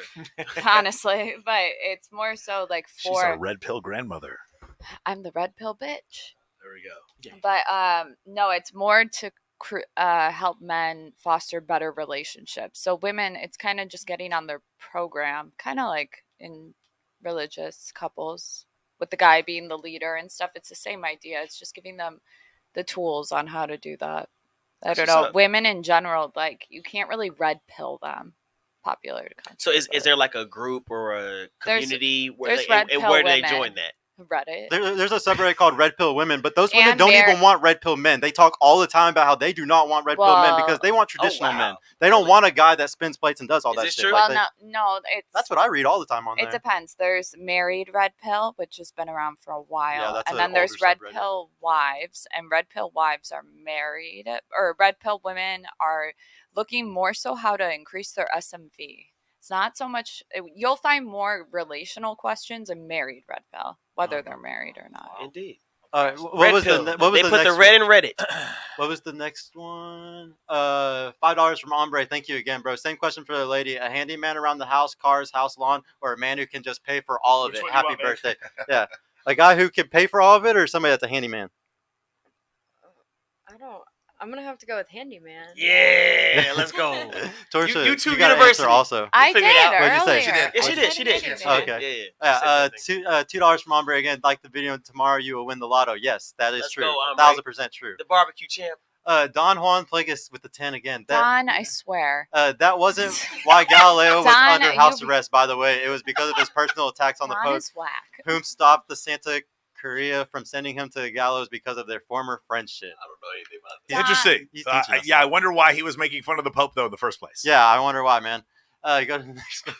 Speaker 5: honestly, but it's more so like
Speaker 7: she's a red pill grandmother.
Speaker 5: I'm the red pill bitch.
Speaker 7: There we go.
Speaker 5: But no, it's more to help men foster better relationships. So women, it's kind of just getting on their program, kind of like in religious couples with the guy being the leader and stuff. It's the same idea. It's just giving them the tools on how to do that. I don't know. Women in general, like, you can't really red pill them. Popular to country.
Speaker 3: So is there like a group or a community where
Speaker 5: where
Speaker 3: do they join that?
Speaker 5: Reddit.
Speaker 1: There's a subreddit called Red Pill Women, but those women don't even want red pill men. They talk all the time about how they do not want red pill men because they want traditional men. They don't want a guy that spins plates and does all that shit.
Speaker 3: True?
Speaker 5: Well, no,
Speaker 1: that's what I read all the time on there.
Speaker 5: It depends. There's married red pill, which has been around for a while,
Speaker 1: that's
Speaker 5: and then there's red pill wives, and red pill wives are married, or red pill women are looking more so how to increase their SMV. It's not so much. You'll find more relational questions in married red pill, whether they're married or not.
Speaker 3: Indeed.
Speaker 1: All right. What was the
Speaker 3: red in Reddit.
Speaker 1: What was the next one? $5 from Ombre. Thank you again, bro. Same question for the lady. A handyman around the house, cars, house, lawn, or a man who can just pay for all of it? Happy birthday. Yeah. A guy who can pay for all of it, or somebody that's a handyman?
Speaker 9: I'm going to have to go with handyman.
Speaker 3: Yeah, let's go.
Speaker 1: Torsha,
Speaker 3: YouTube
Speaker 1: you got an answer also.
Speaker 5: I did
Speaker 1: What'd you
Speaker 5: earlier.
Speaker 1: say?
Speaker 3: Yeah, she did.
Speaker 1: Okay. $2 from Ombre again. Like the video, tomorrow you will win the lotto. Yes, that is true. 1,000% true.
Speaker 3: The barbecue champ.
Speaker 1: Don Juan Plagueis with the 10 again.
Speaker 5: Don, I swear.
Speaker 1: That wasn't why Galileo was under house arrest, by the way. It was because of his personal attacks on the Pope, whom stopped the Santa Curia from sending him to the gallows because of their former friendship.
Speaker 7: I don't know anything about that. Interesting. I wonder why he was making fun of the Pope, though, in the first place.
Speaker 1: Yeah, I wonder why, man. Go to the next one.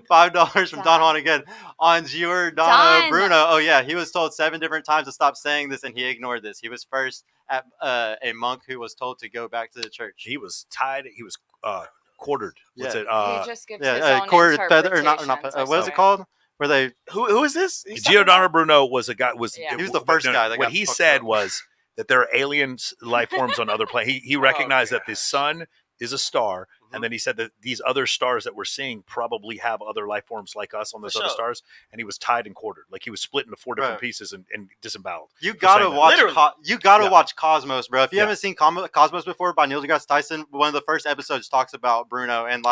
Speaker 1: $5 from Don Juan again. On Giordano Bruno. Oh, yeah. He was told 7 different times to stop saying this, and he ignored this. He was first at a monk who was told to go back to the church.
Speaker 7: He was tied. He was quartered. What's it?
Speaker 5: He just gives his own
Speaker 1: quartered feather, or not what is it called? Where they
Speaker 3: who is this?
Speaker 7: Giordano Bruno was a guy.
Speaker 1: He was the first guy.
Speaker 7: What he said was that there are alien life forms on other planets. He recognized that the sun is a star, and then he said that these other stars that we're seeing probably have other life forms like us on those other stars. And he was tied and quartered, like he was split into 4 different pieces and disemboweled.
Speaker 1: You gotta watch. You gotta watch Cosmos, bro. If you haven't seen Cosmos before by Neil deGrasse Tyson, one of the first episodes talks about Bruno, and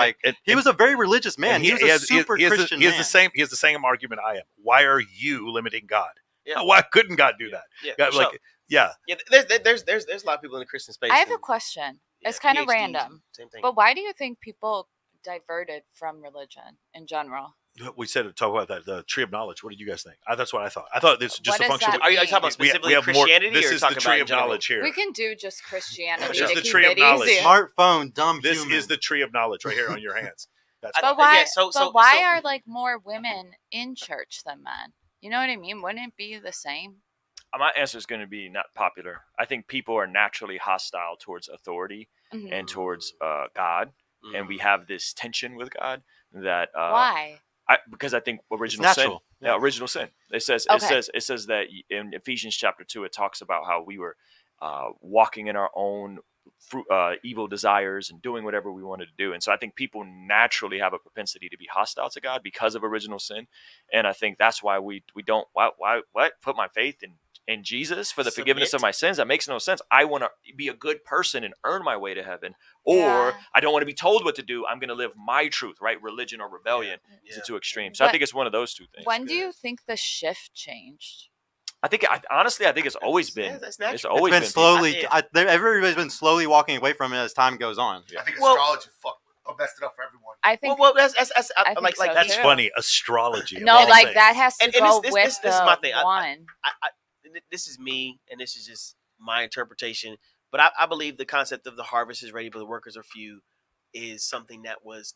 Speaker 1: he was a very religious man. He was a super Christian man.
Speaker 7: He has the same argument I am. Why are you limiting God? Yeah. Why couldn't God do that?
Speaker 3: There's a lot of people in the Christian space.
Speaker 5: I have a question. It's kind of random.
Speaker 3: Same thing.
Speaker 5: But why do you think people diverted from religion in general?
Speaker 7: We said to talk about that, the tree of knowledge. What did you guys think? That's what I thought. I thought this is just a function.
Speaker 3: Are you talking about specifically Christianity?
Speaker 7: This is the tree of knowledge here.
Speaker 5: We can do just Christianity.
Speaker 7: This is
Speaker 5: to
Speaker 7: the
Speaker 5: keep
Speaker 7: tree of knowledge.
Speaker 1: Smartphone, dumb
Speaker 7: This
Speaker 1: human.
Speaker 7: is the tree of knowledge right here on your hands.
Speaker 5: But why? Why are like more women in church than men? You know what I mean? Wouldn't it be the same?
Speaker 4: My answer is going to be not popular. I think people are naturally hostile towards authority and towards God, and we have this tension with God. That
Speaker 5: why?
Speaker 4: Because I think original sin. Yeah, original sin. It says that in Ephesians chapter 2, it talks about how we were walking in our own evil desires and doing whatever we wanted to do. And so I think people naturally have a propensity to be hostile to God because of original sin. And I think that's why we don't put my faith in in Jesus for the forgiveness of my sins, that makes no sense. I want to be a good person and earn my way to heaven, or I don't want to be told what to do. I'm going to live my truth, right? Religion or rebellion is the two extremes. So I think it's one of those two things.
Speaker 5: When do you think the shift changed?
Speaker 4: Honestly, I think it's always been. It's always
Speaker 1: been slowly. Everybody's been slowly walking away from it as time goes on.
Speaker 10: I think astrology messed it up for everyone.
Speaker 5: I think.
Speaker 3: Well, that's
Speaker 7: funny. Astrology.
Speaker 5: No, like that has to go with
Speaker 3: this is my thing.
Speaker 5: one.
Speaker 3: This is me, and this is just my interpretation. But I believe the concept of the harvest is ready, but the workers are few is something that was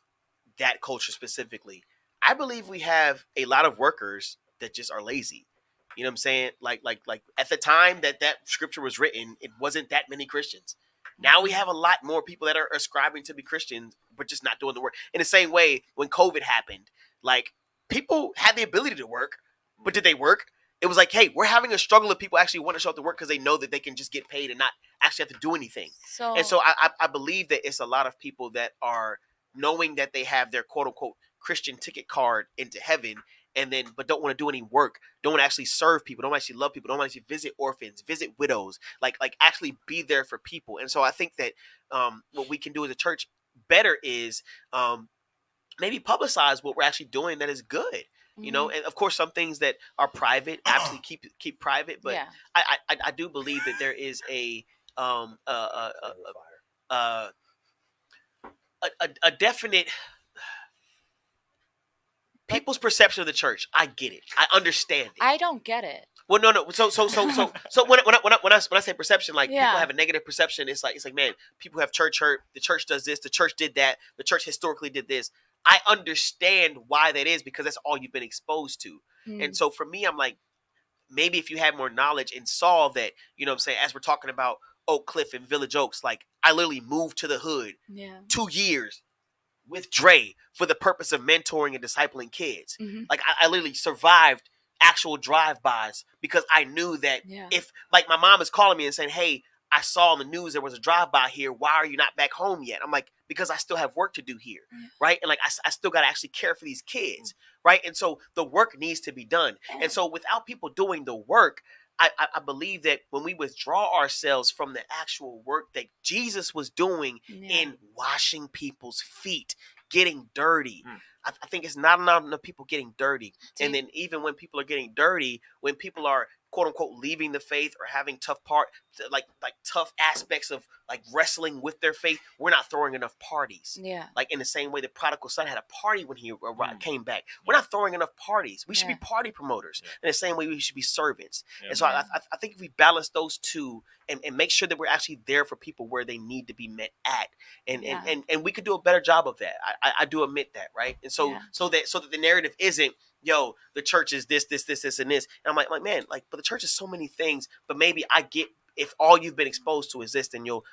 Speaker 3: that culture specifically. I believe we have a lot of workers that just are lazy. You know what I'm saying? Like at the time that scripture was written, it wasn't that many Christians. Now we have a lot more people that are ascribing to be Christians, but just not doing the work. In the same way, when COVID happened, like people had the ability to work, but did they work? It was like, hey, we're having a struggle if people actually want to show up to work because they know that they can just get paid and not actually have to do anything. So I believe that it's a lot of people that are knowing that they have their quote unquote Christian ticket card into heaven, but don't want to do any work, don't want to actually serve people, don't actually love people, don't want to actually visit orphans, visit widows, like actually be there for people. And so I think that what we can do as a church better is maybe publicize what we're actually doing that is good. You know, and of course, some things that are private, absolutely keep private. But I do believe that there is a definite people's perception of the church. I get it. I understand it.
Speaker 5: I don't get it.
Speaker 3: Well, no. So when I say perception, like people have a negative perception. It's like man, people have church hurt. The church does this. The church did that. The church historically did this. I understand why that is because that's all you've been exposed to. And so for me, I'm like, maybe if you had more knowledge and saw that, you know what I'm saying, as we're talking about Oak Cliff and Village Oaks, like I literally moved to the hood 2 years with Dre for the purpose of mentoring and discipling kids. Like I literally survived actual drive-bys because I knew that if like my mom is calling me and saying, hey, I saw on the news there was a drive-by here. Why are you not back home yet? I'm like, because I still have work to do here, right? And like I still got to actually care for these kids, right? And so the work needs to be done. And so without people doing the work, I believe that when we withdraw ourselves from the actual work that Jesus was doing in washing people's feet, getting dirty, I think it's not enough people getting dirty. And then even when people are getting dirty, when people are quote unquote leaving the faith or having tough tough aspects of like wrestling with their faith, we're not throwing enough parties. Like in the same way the prodigal son had a party when he came back. We're not throwing enough parties. We should be party promoters. In the same way we should be servants. And so I think if we balance those two and make sure that we're actually there for people where they need to be met at, and we could do a better job of that. I do admit that, right? And so that the narrative isn't, yo, the church is this, and this. And I'm like, man, like, but the church is so many things. But maybe I get if all you've been exposed to is this, then you'll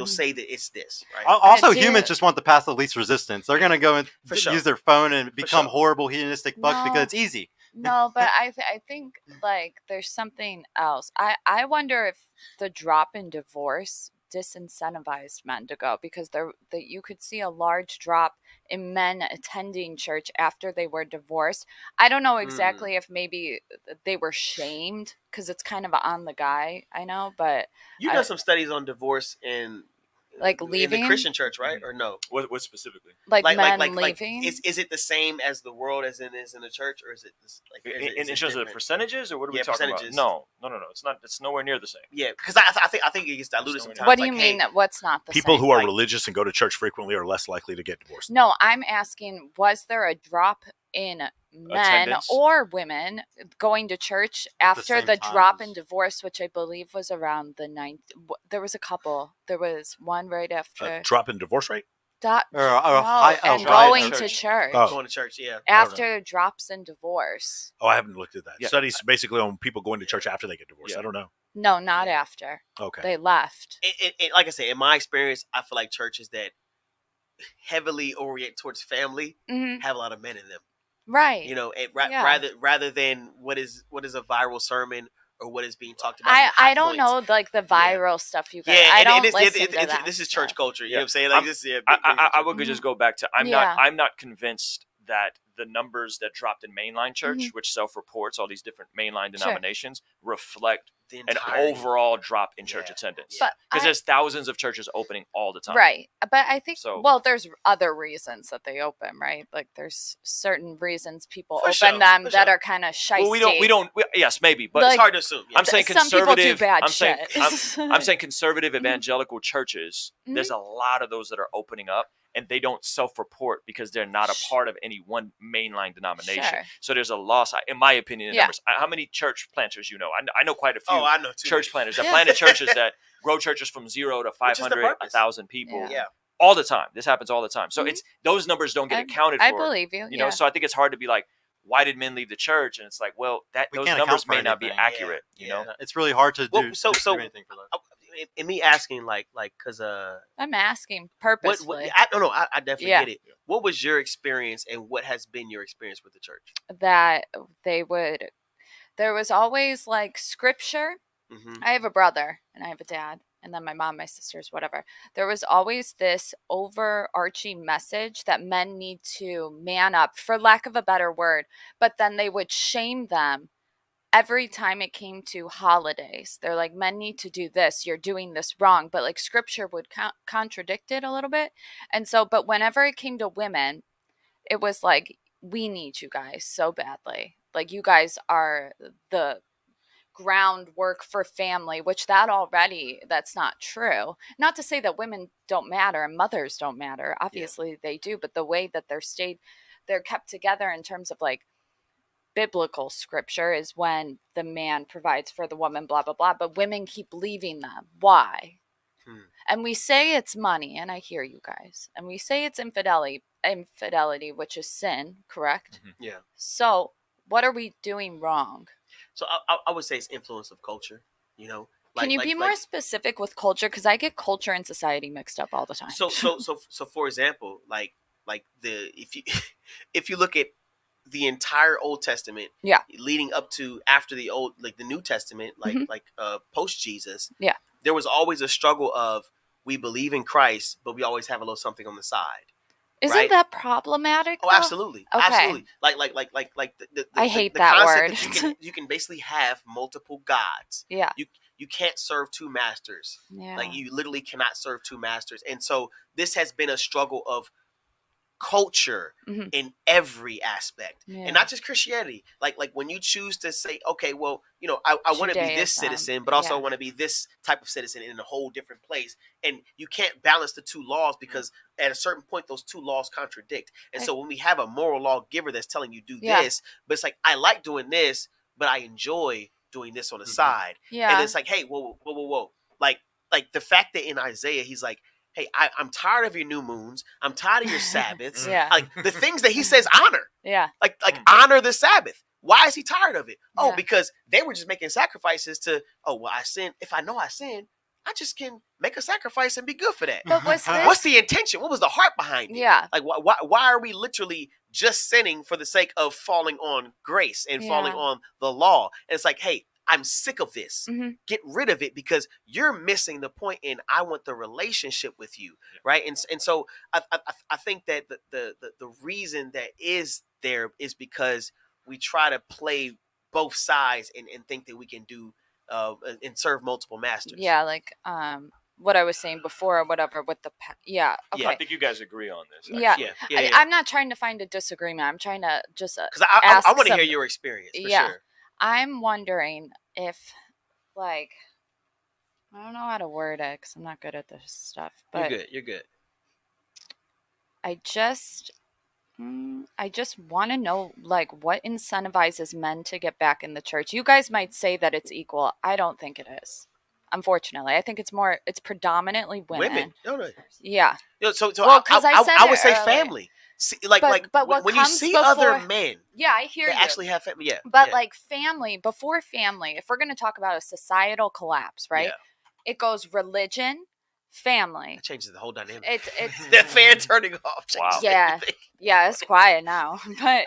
Speaker 3: say that it's this, right?
Speaker 1: Also, humans just want the path of least resistance. They're gonna go and use their phone and become horrible hedonistic fucks because it's easy.
Speaker 5: No, but I think like there's something else. I wonder if the drop in divorce disincentivized men to go because you could see a large drop in men attending church after they were divorced. I don't know exactly if maybe they were shamed because it's kind of on the guy, I know, but
Speaker 3: you know some studies on divorce and
Speaker 5: like leaving
Speaker 3: in the Christian church, right? Or no?
Speaker 4: What specifically?
Speaker 5: Like men leaving?
Speaker 3: Is it the same as the world as it is in the church, or is it like
Speaker 4: in terms of the percentages, or what are we talking about? No. It's not. It's nowhere near the same.
Speaker 3: Yeah, because I think it gets diluted sometimes.
Speaker 5: What do you mean? What's not the
Speaker 7: people
Speaker 5: same?
Speaker 7: Who are religious and go to church frequently are less likely to get divorced?
Speaker 5: No, I'm asking: was there a drop in men or women going to church after the drop in divorce, which I believe was around the 9th? There was a couple. There was one right after
Speaker 7: drop in divorce rate.
Speaker 5: Going to church.
Speaker 3: Going to church, yeah.
Speaker 5: After drops in divorce.
Speaker 7: Oh, I haven't looked at that. Studies basically on people going to church after they get divorced. I don't know.
Speaker 5: No, not after.
Speaker 7: Okay.
Speaker 5: They left.
Speaker 3: Like I said, in my experience, I feel like churches that heavily orient towards family have a lot of men in them.
Speaker 5: Right.
Speaker 3: You know, rather than what is a viral sermon or what is being talked about.
Speaker 5: I don't know like the viral stuff you guys. I don't listen to that.
Speaker 3: This is church culture. You know what I'm saying? Like this.
Speaker 4: I would just go back to I'm not convinced that the numbers that dropped in mainline church, which self-reports all these different mainline denominations, reflect an overall drop in church attendance. Because there's thousands of churches opening all the time.
Speaker 5: Right. But I think, well, there's other reasons that they open, right? Like there's certain reasons people open them that are kind of shicey.
Speaker 4: Well, we don't, yes, maybe, but
Speaker 3: like, it's hard to assume.
Speaker 4: I'm saying conservative.
Speaker 5: Some people do bad
Speaker 4: I'm saying conservative evangelical churches, there's a lot of those that are opening up. And they don't self-report because they're not a part of any one mainline denomination. Sure. So there's a loss, in my opinion, in numbers. How many church planters you know? I know quite a few church planters that planted churches that grow churches from 0 to 500, 1,000 people all the time. This happens all the time. So it's those numbers don't get accounted for.
Speaker 5: I believe you.
Speaker 4: You know, so I think it's hard to be like, why did men leave the church? And it's like, well, those numbers may not be accurate. You know,
Speaker 1: it's really hard to do anything for that.
Speaker 3: And me asking, like, because
Speaker 5: I'm asking purposely.
Speaker 3: I definitely get it. What was your experience, and what has been your experience with the church?
Speaker 5: That there was always like scripture. I have a brother and I have a dad, and then my mom, my sisters, whatever. There was always this overarching message that men need to man up, for lack of a better word, but then they would shame them. Every time it came to holidays, they're like, men need to do this. You're doing this wrong. But like scripture would contradict it a little bit. And so, but whenever it came to women, it was like, we need you guys so badly. Like you guys are the groundwork for family, which that's not true. Not to say that women don't matter and mothers don't matter. Obviously they do. But the way that they're kept together in terms of like, biblical scripture is when the man provides for the woman, blah, blah, blah. But women keep leaving them. Why? And we say it's money, and I hear you guys. And we say it's infidelity, which is sin, correct?
Speaker 3: Yeah.
Speaker 5: So what are we doing wrong?
Speaker 3: So I would say it's influence of culture, you know.
Speaker 5: Can you be more specific with culture? Because I get culture and society mixed up all the time.
Speaker 3: So for example, if you look at the entire Old Testament, leading up to after the New Testament, post Jesus, there was always a struggle of, we believe in Christ, but we always have a little something on the side.
Speaker 5: Isn't that problematic?
Speaker 3: Oh, absolutely, absolutely.
Speaker 5: I hate that word.
Speaker 3: That you can basically have multiple gods.
Speaker 5: Yeah.
Speaker 3: You can't serve two masters.
Speaker 5: Yeah.
Speaker 3: Like you literally cannot serve two masters, and so this has been a struggle of culture in every aspect, and not just Christianity. Like when you choose to say, okay, well, you know, I want to be this citizen, but also I want to be this type of citizen in a whole different place, and you can't balance the two laws because at a certain point those two laws contradict. And so when we have a moral lawgiver that's telling you do this, but it's like, I like doing this, but I enjoy doing this on the side, and it's like, hey, whoa, like the fact that in Isaiah he's like, hey, I'm tired of your new moons. I'm tired of your Sabbaths. Like the things that he says honor. Like honor the Sabbath. Why is he tired of it? Oh, because they were just making sacrifices to, I sin. If I know I sin, I just can make a sacrifice and be good for that.
Speaker 5: But
Speaker 3: what's the intention? What was the heart behind it? Like why are we literally just sinning for the sake of falling on grace and falling on the law? And it's like, hey, I'm sick of this. Get rid of it, because you're missing the point, and I want the relationship with you, right? And so I think that the reason that is there is because we try to play both sides and think that we can do and serve multiple masters.
Speaker 5: Yeah, like what I was saying before or whatever with the okay.
Speaker 4: I think you guys agree on this.
Speaker 5: Yeah. I'm not trying to find a disagreement. I'm trying to just
Speaker 3: because I want to hear your experience. For sure.
Speaker 5: I'm wondering if, like, I don't know how to word it because I'm not good at this stuff. But
Speaker 3: You're good.
Speaker 5: I just want to know, like, what incentivizes men to get back in the church. You guys might say that it's equal. I don't think it is. Unfortunately, I think it's predominantly women. Yeah.
Speaker 3: So
Speaker 5: because
Speaker 3: I would say family. See, but when you see other men,
Speaker 5: I hear you.
Speaker 3: Actually have family,
Speaker 5: But like family, before family, if we're going to talk about a societal collapse, right? It goes religion, family.
Speaker 3: That changes the whole dynamic.
Speaker 5: It's
Speaker 3: that fan turning off.
Speaker 4: Wow.
Speaker 5: Yeah, it's quiet now, but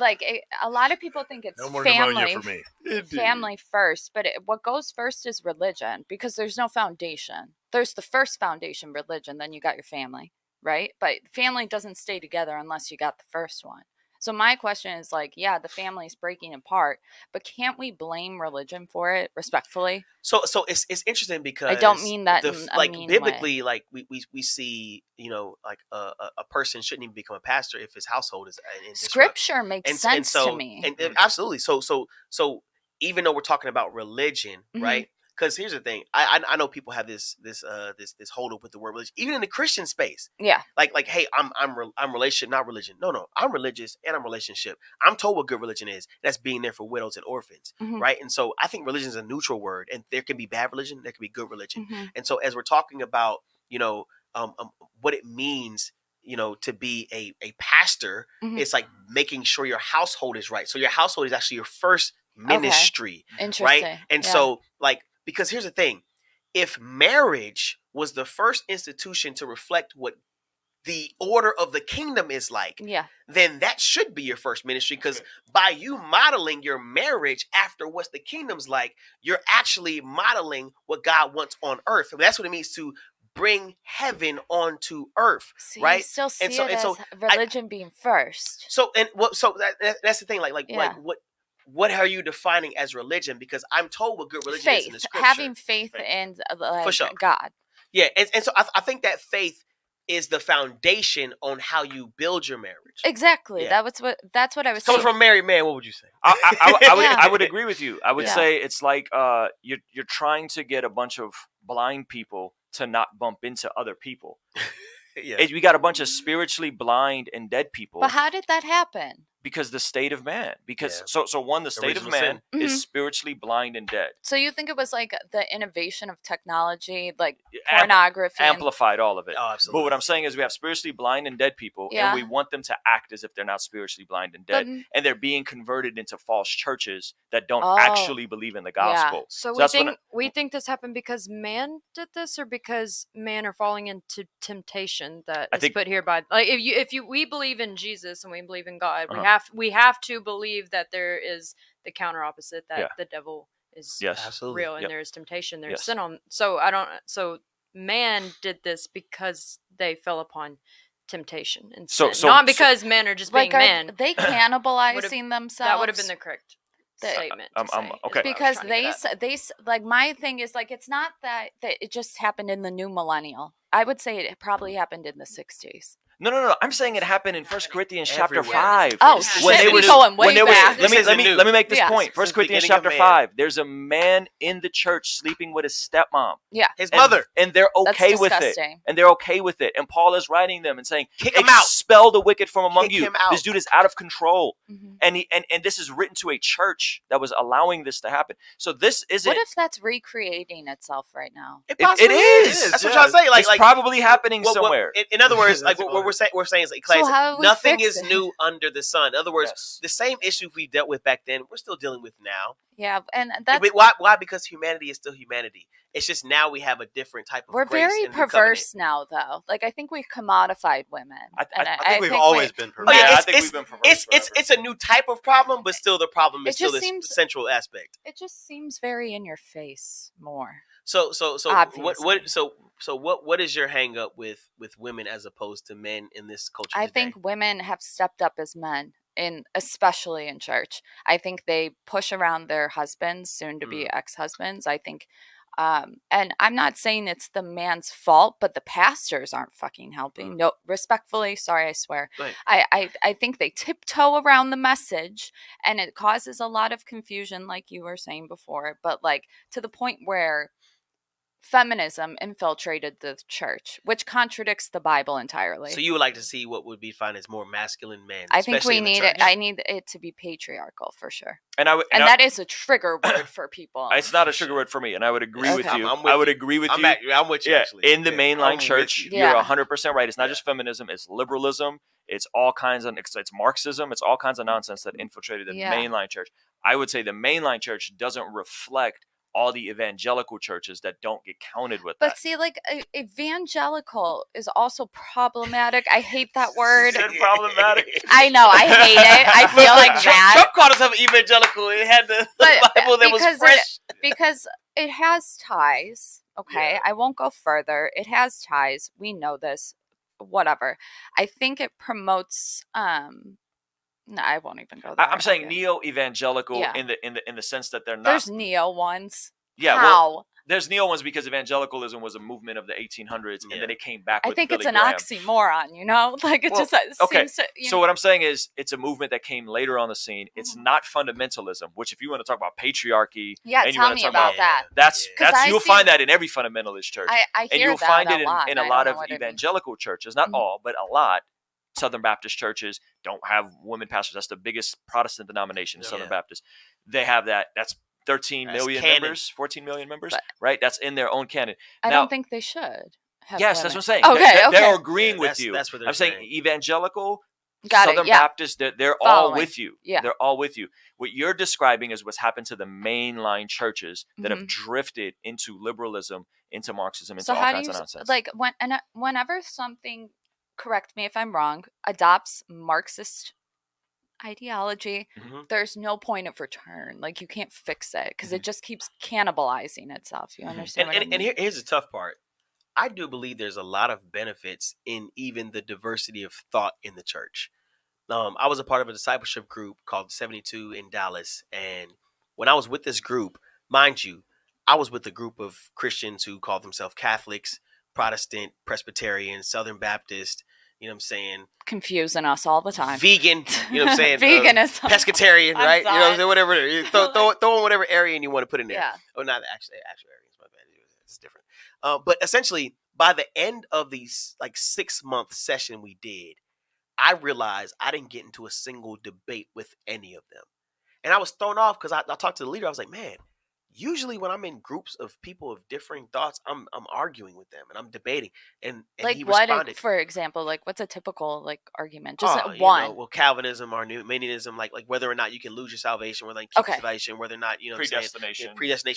Speaker 5: like a lot of people think it's family.
Speaker 7: For me.
Speaker 5: Family first, but what goes first is religion, because there's no foundation. There's the first foundation, religion, then you got your family. Right? But family doesn't stay together unless you got the first one. So my question is like, yeah, the family's breaking apart, but can't we blame religion for it respectfully?
Speaker 3: So it's interesting because
Speaker 5: I don't mean that
Speaker 3: like
Speaker 5: mean
Speaker 3: biblically,
Speaker 5: way.
Speaker 3: like we see, like a person shouldn't even become a pastor if his household is in disrupt.
Speaker 5: Scripture makes
Speaker 3: and
Speaker 5: sense
Speaker 3: so,
Speaker 5: to me.
Speaker 3: And absolutely. So even though we're talking about religion, right? Because here's the thing, I know people have this hold up with the word religion, even in the Christian space.
Speaker 5: Yeah.
Speaker 3: Like, hey, I'm relationship, not religion. No, I'm religious and I'm relationship. I'm told what good religion is. That's being there for widows and orphans, right? And so I think religion is a neutral word, and there can be bad religion, there can be good religion. And so as we're talking about, what it means, to be a pastor, it's like making sure your household is right. So your household is actually your first ministry, right? And so, like, because here's the thing, if marriage was the first institution to reflect what the order of the kingdom is like, then that should be your first ministry, because by you modeling your marriage after what the kingdom's like, you're actually modeling what God wants on earth. I mean, that's what it means to bring heaven onto earth, right?
Speaker 5: I still see it as religion being first.
Speaker 3: So that's the thing, like what are you defining as religion? Because I'm told what good religion is in the scripture.
Speaker 5: Having faith in
Speaker 3: for sure.
Speaker 5: God.
Speaker 3: Yeah, and so I think that faith is the foundation on how you build your marriage.
Speaker 5: Exactly. Yeah. That's what I was
Speaker 3: coming from a married man. What would you say?
Speaker 4: I would agree with you. I would say it's like you're trying to get a bunch of blind people to not bump into other people. We got a bunch of spiritually blind and dead people.
Speaker 5: But how did that happen?
Speaker 4: Because the state of man. Because the state of man is spiritually blind and dead.
Speaker 5: So you think it was like the innovation of technology, like pornography,
Speaker 4: amplified all of it.
Speaker 3: Oh, absolutely.
Speaker 4: But what I'm saying is we have spiritually blind and dead people, and we want them to act as if they're not spiritually blind and dead, and they're being converted into false churches that don't actually believe in the gospel.
Speaker 9: So we think this happened because man did this, or because man are falling into temptation that is put here by, like, we believe in Jesus and we believe in God, we have to believe that there is the counter opposite, that the devil is real, and there's temptation, there's sin on. So man did this because they fell upon temptation and sin. Not because men are just being men.
Speaker 5: They cannibalizing themselves.
Speaker 9: That would have been the correct statement.
Speaker 5: Okay. Because they like, my thing is like, it's not that it just happened in the new millennial. I would say it probably happened in the 60s.
Speaker 4: No. I'm saying it happened in 1 Corinthians chapter 5.
Speaker 5: Oh, back.
Speaker 4: Let me make this point. 1 Corinthians chapter 5. There's a man in the church sleeping with his stepmom.
Speaker 5: Yeah.
Speaker 3: His mother.
Speaker 4: And they're okay with it. And they're okay with it. And Paul is writing them and saying,
Speaker 3: kick him out.
Speaker 4: Expel the wicked from among you. This dude is out of control. And this is written to a church that was allowing this to happen. So this isn't.
Speaker 5: What if that's recreating itself right now?
Speaker 3: It is. That's what I'm saying.
Speaker 4: It's probably happening somewhere.
Speaker 3: In other words, like what we're saying is, like, nothing is new under the sun. In other words, the same issues we dealt with back then, we're still dealing with now.
Speaker 5: Yeah, and that's
Speaker 3: why? Because humanity is still humanity. It's just now we have a different type of.
Speaker 5: We're very perverse now, though. Like, I think we've commodified women.
Speaker 1: I think we've always been perverse.
Speaker 3: I think we've been perverse. It's a new type of problem, but still the problem is still this central aspect.
Speaker 5: It just seems very in your face more.
Speaker 3: So what is your hang up with women as opposed to men in this culture today?
Speaker 5: I think women have stepped up as men, especially in church. I think they push around their husbands, soon to be ex-husbands. I think, and I'm not saying it's the man's fault, but the pastors aren't fucking helping. No, respectfully, sorry, I swear.
Speaker 3: Right.
Speaker 5: I think they tiptoe around the message, and it causes a lot of confusion, like you were saying before, but like to the point where feminism infiltrated the church, which contradicts the Bible entirely.
Speaker 3: So you would like to see what would be defined as more masculine men?
Speaker 5: I think we need it. I need it to be patriarchal for sure.
Speaker 4: And
Speaker 5: that is a trigger word for people.
Speaker 4: It's not a trigger word for me, and I would agree with you. I would agree with you.
Speaker 3: I'm with you. Actually,
Speaker 4: in the mainline church, you're 100% right. It's not just feminism; it's liberalism. It's all kinds of. It's Marxism. It's all kinds of nonsense that infiltrated the mainline church. I would say the mainline church doesn't reflect all the evangelical churches that don't get counted with that.
Speaker 5: But see, like, evangelical is also problematic. I hate that word.
Speaker 3: Problematic.
Speaker 5: I know. I hate it. I feel like that.
Speaker 3: Trump called himself evangelical. It had the Bible that was fresh.
Speaker 5: Because it has ties. Okay. I won't go further. It has ties. We know this. Whatever. I think it promotes No, I won't even go there.
Speaker 4: I'm saying neo-evangelical in the sense that they're not.
Speaker 5: There's neo ones.
Speaker 4: Yeah,
Speaker 5: How?
Speaker 4: well, there's neo ones because evangelicalism was a movement of the 1800s, and then it came back.
Speaker 5: I
Speaker 4: with
Speaker 5: think
Speaker 4: Billy
Speaker 5: it's an
Speaker 4: Graham.
Speaker 5: oxymoron, like it just
Speaker 4: okay.
Speaker 5: seems to,
Speaker 4: so what I'm saying is, it's a movement that came later on the scene. It's not fundamentalism, which if you want to talk about patriarchy, and you
Speaker 5: tell
Speaker 4: want
Speaker 5: me
Speaker 4: to talk
Speaker 5: about that.
Speaker 4: That's you'll find that in every fundamentalist church.
Speaker 5: I hear
Speaker 4: and you'll
Speaker 5: that
Speaker 4: find it
Speaker 5: lot,
Speaker 4: in a lot of evangelical churches, not all, but a lot. Southern Baptist churches don't have women pastors. That's the biggest Protestant denomination, Southern Baptist. They have that. That's 13 million members, 14 million members, right? That's in their own canon.
Speaker 5: I don't think they should.
Speaker 4: Yes, that's what I'm saying.
Speaker 5: Okay,
Speaker 4: they're agreeing with you.
Speaker 3: That's what they're
Speaker 4: I'm saying. Evangelical,
Speaker 5: Got
Speaker 4: Southern
Speaker 5: it, yeah.
Speaker 4: Baptist, they're all with you.
Speaker 5: Yeah.
Speaker 4: They're all with you. What you're describing is what's happened to the mainline churches that have drifted into liberalism, into Marxism, into all kinds of nonsense.
Speaker 5: Like whenever something, correct me if I'm wrong, adopts Marxist ideology, there's no point of return. Like you can't fix it because it just keeps cannibalizing itself. You understand?
Speaker 3: And here's the tough part. I do believe there's a lot of benefits in even the diversity of thought in the church. I was a part of a discipleship group called 72 in Dallas, and when I was with this group, mind you, I was with a group of Christians who called themselves Catholics, Protestant, Presbyterian, Southern Baptist. You know what I'm saying?
Speaker 5: Confusing us all the time.
Speaker 3: Vegan, you know what I'm saying?
Speaker 5: Veganism.
Speaker 3: Pescatarian, right? You know what I'm saying? Whatever. Throw in whatever area you want to put in there.
Speaker 5: Yeah.
Speaker 3: Oh, not actual areas. My bad. It's different. But essentially, by the end of the 6-month session we did, I realized I didn't get into a single debate with any of them. And I was thrown off because I talked to the leader. I was like, man, usually when I'm in groups of people of differing thoughts, I'm arguing with them and I'm debating. And
Speaker 5: like
Speaker 3: he
Speaker 5: what,
Speaker 3: responded,
Speaker 5: for example, like what's a typical argument? Just one.
Speaker 3: Calvinism, Arminianism, like whether or not you can lose your salvation, whether you keep salvation, whether or not predestination,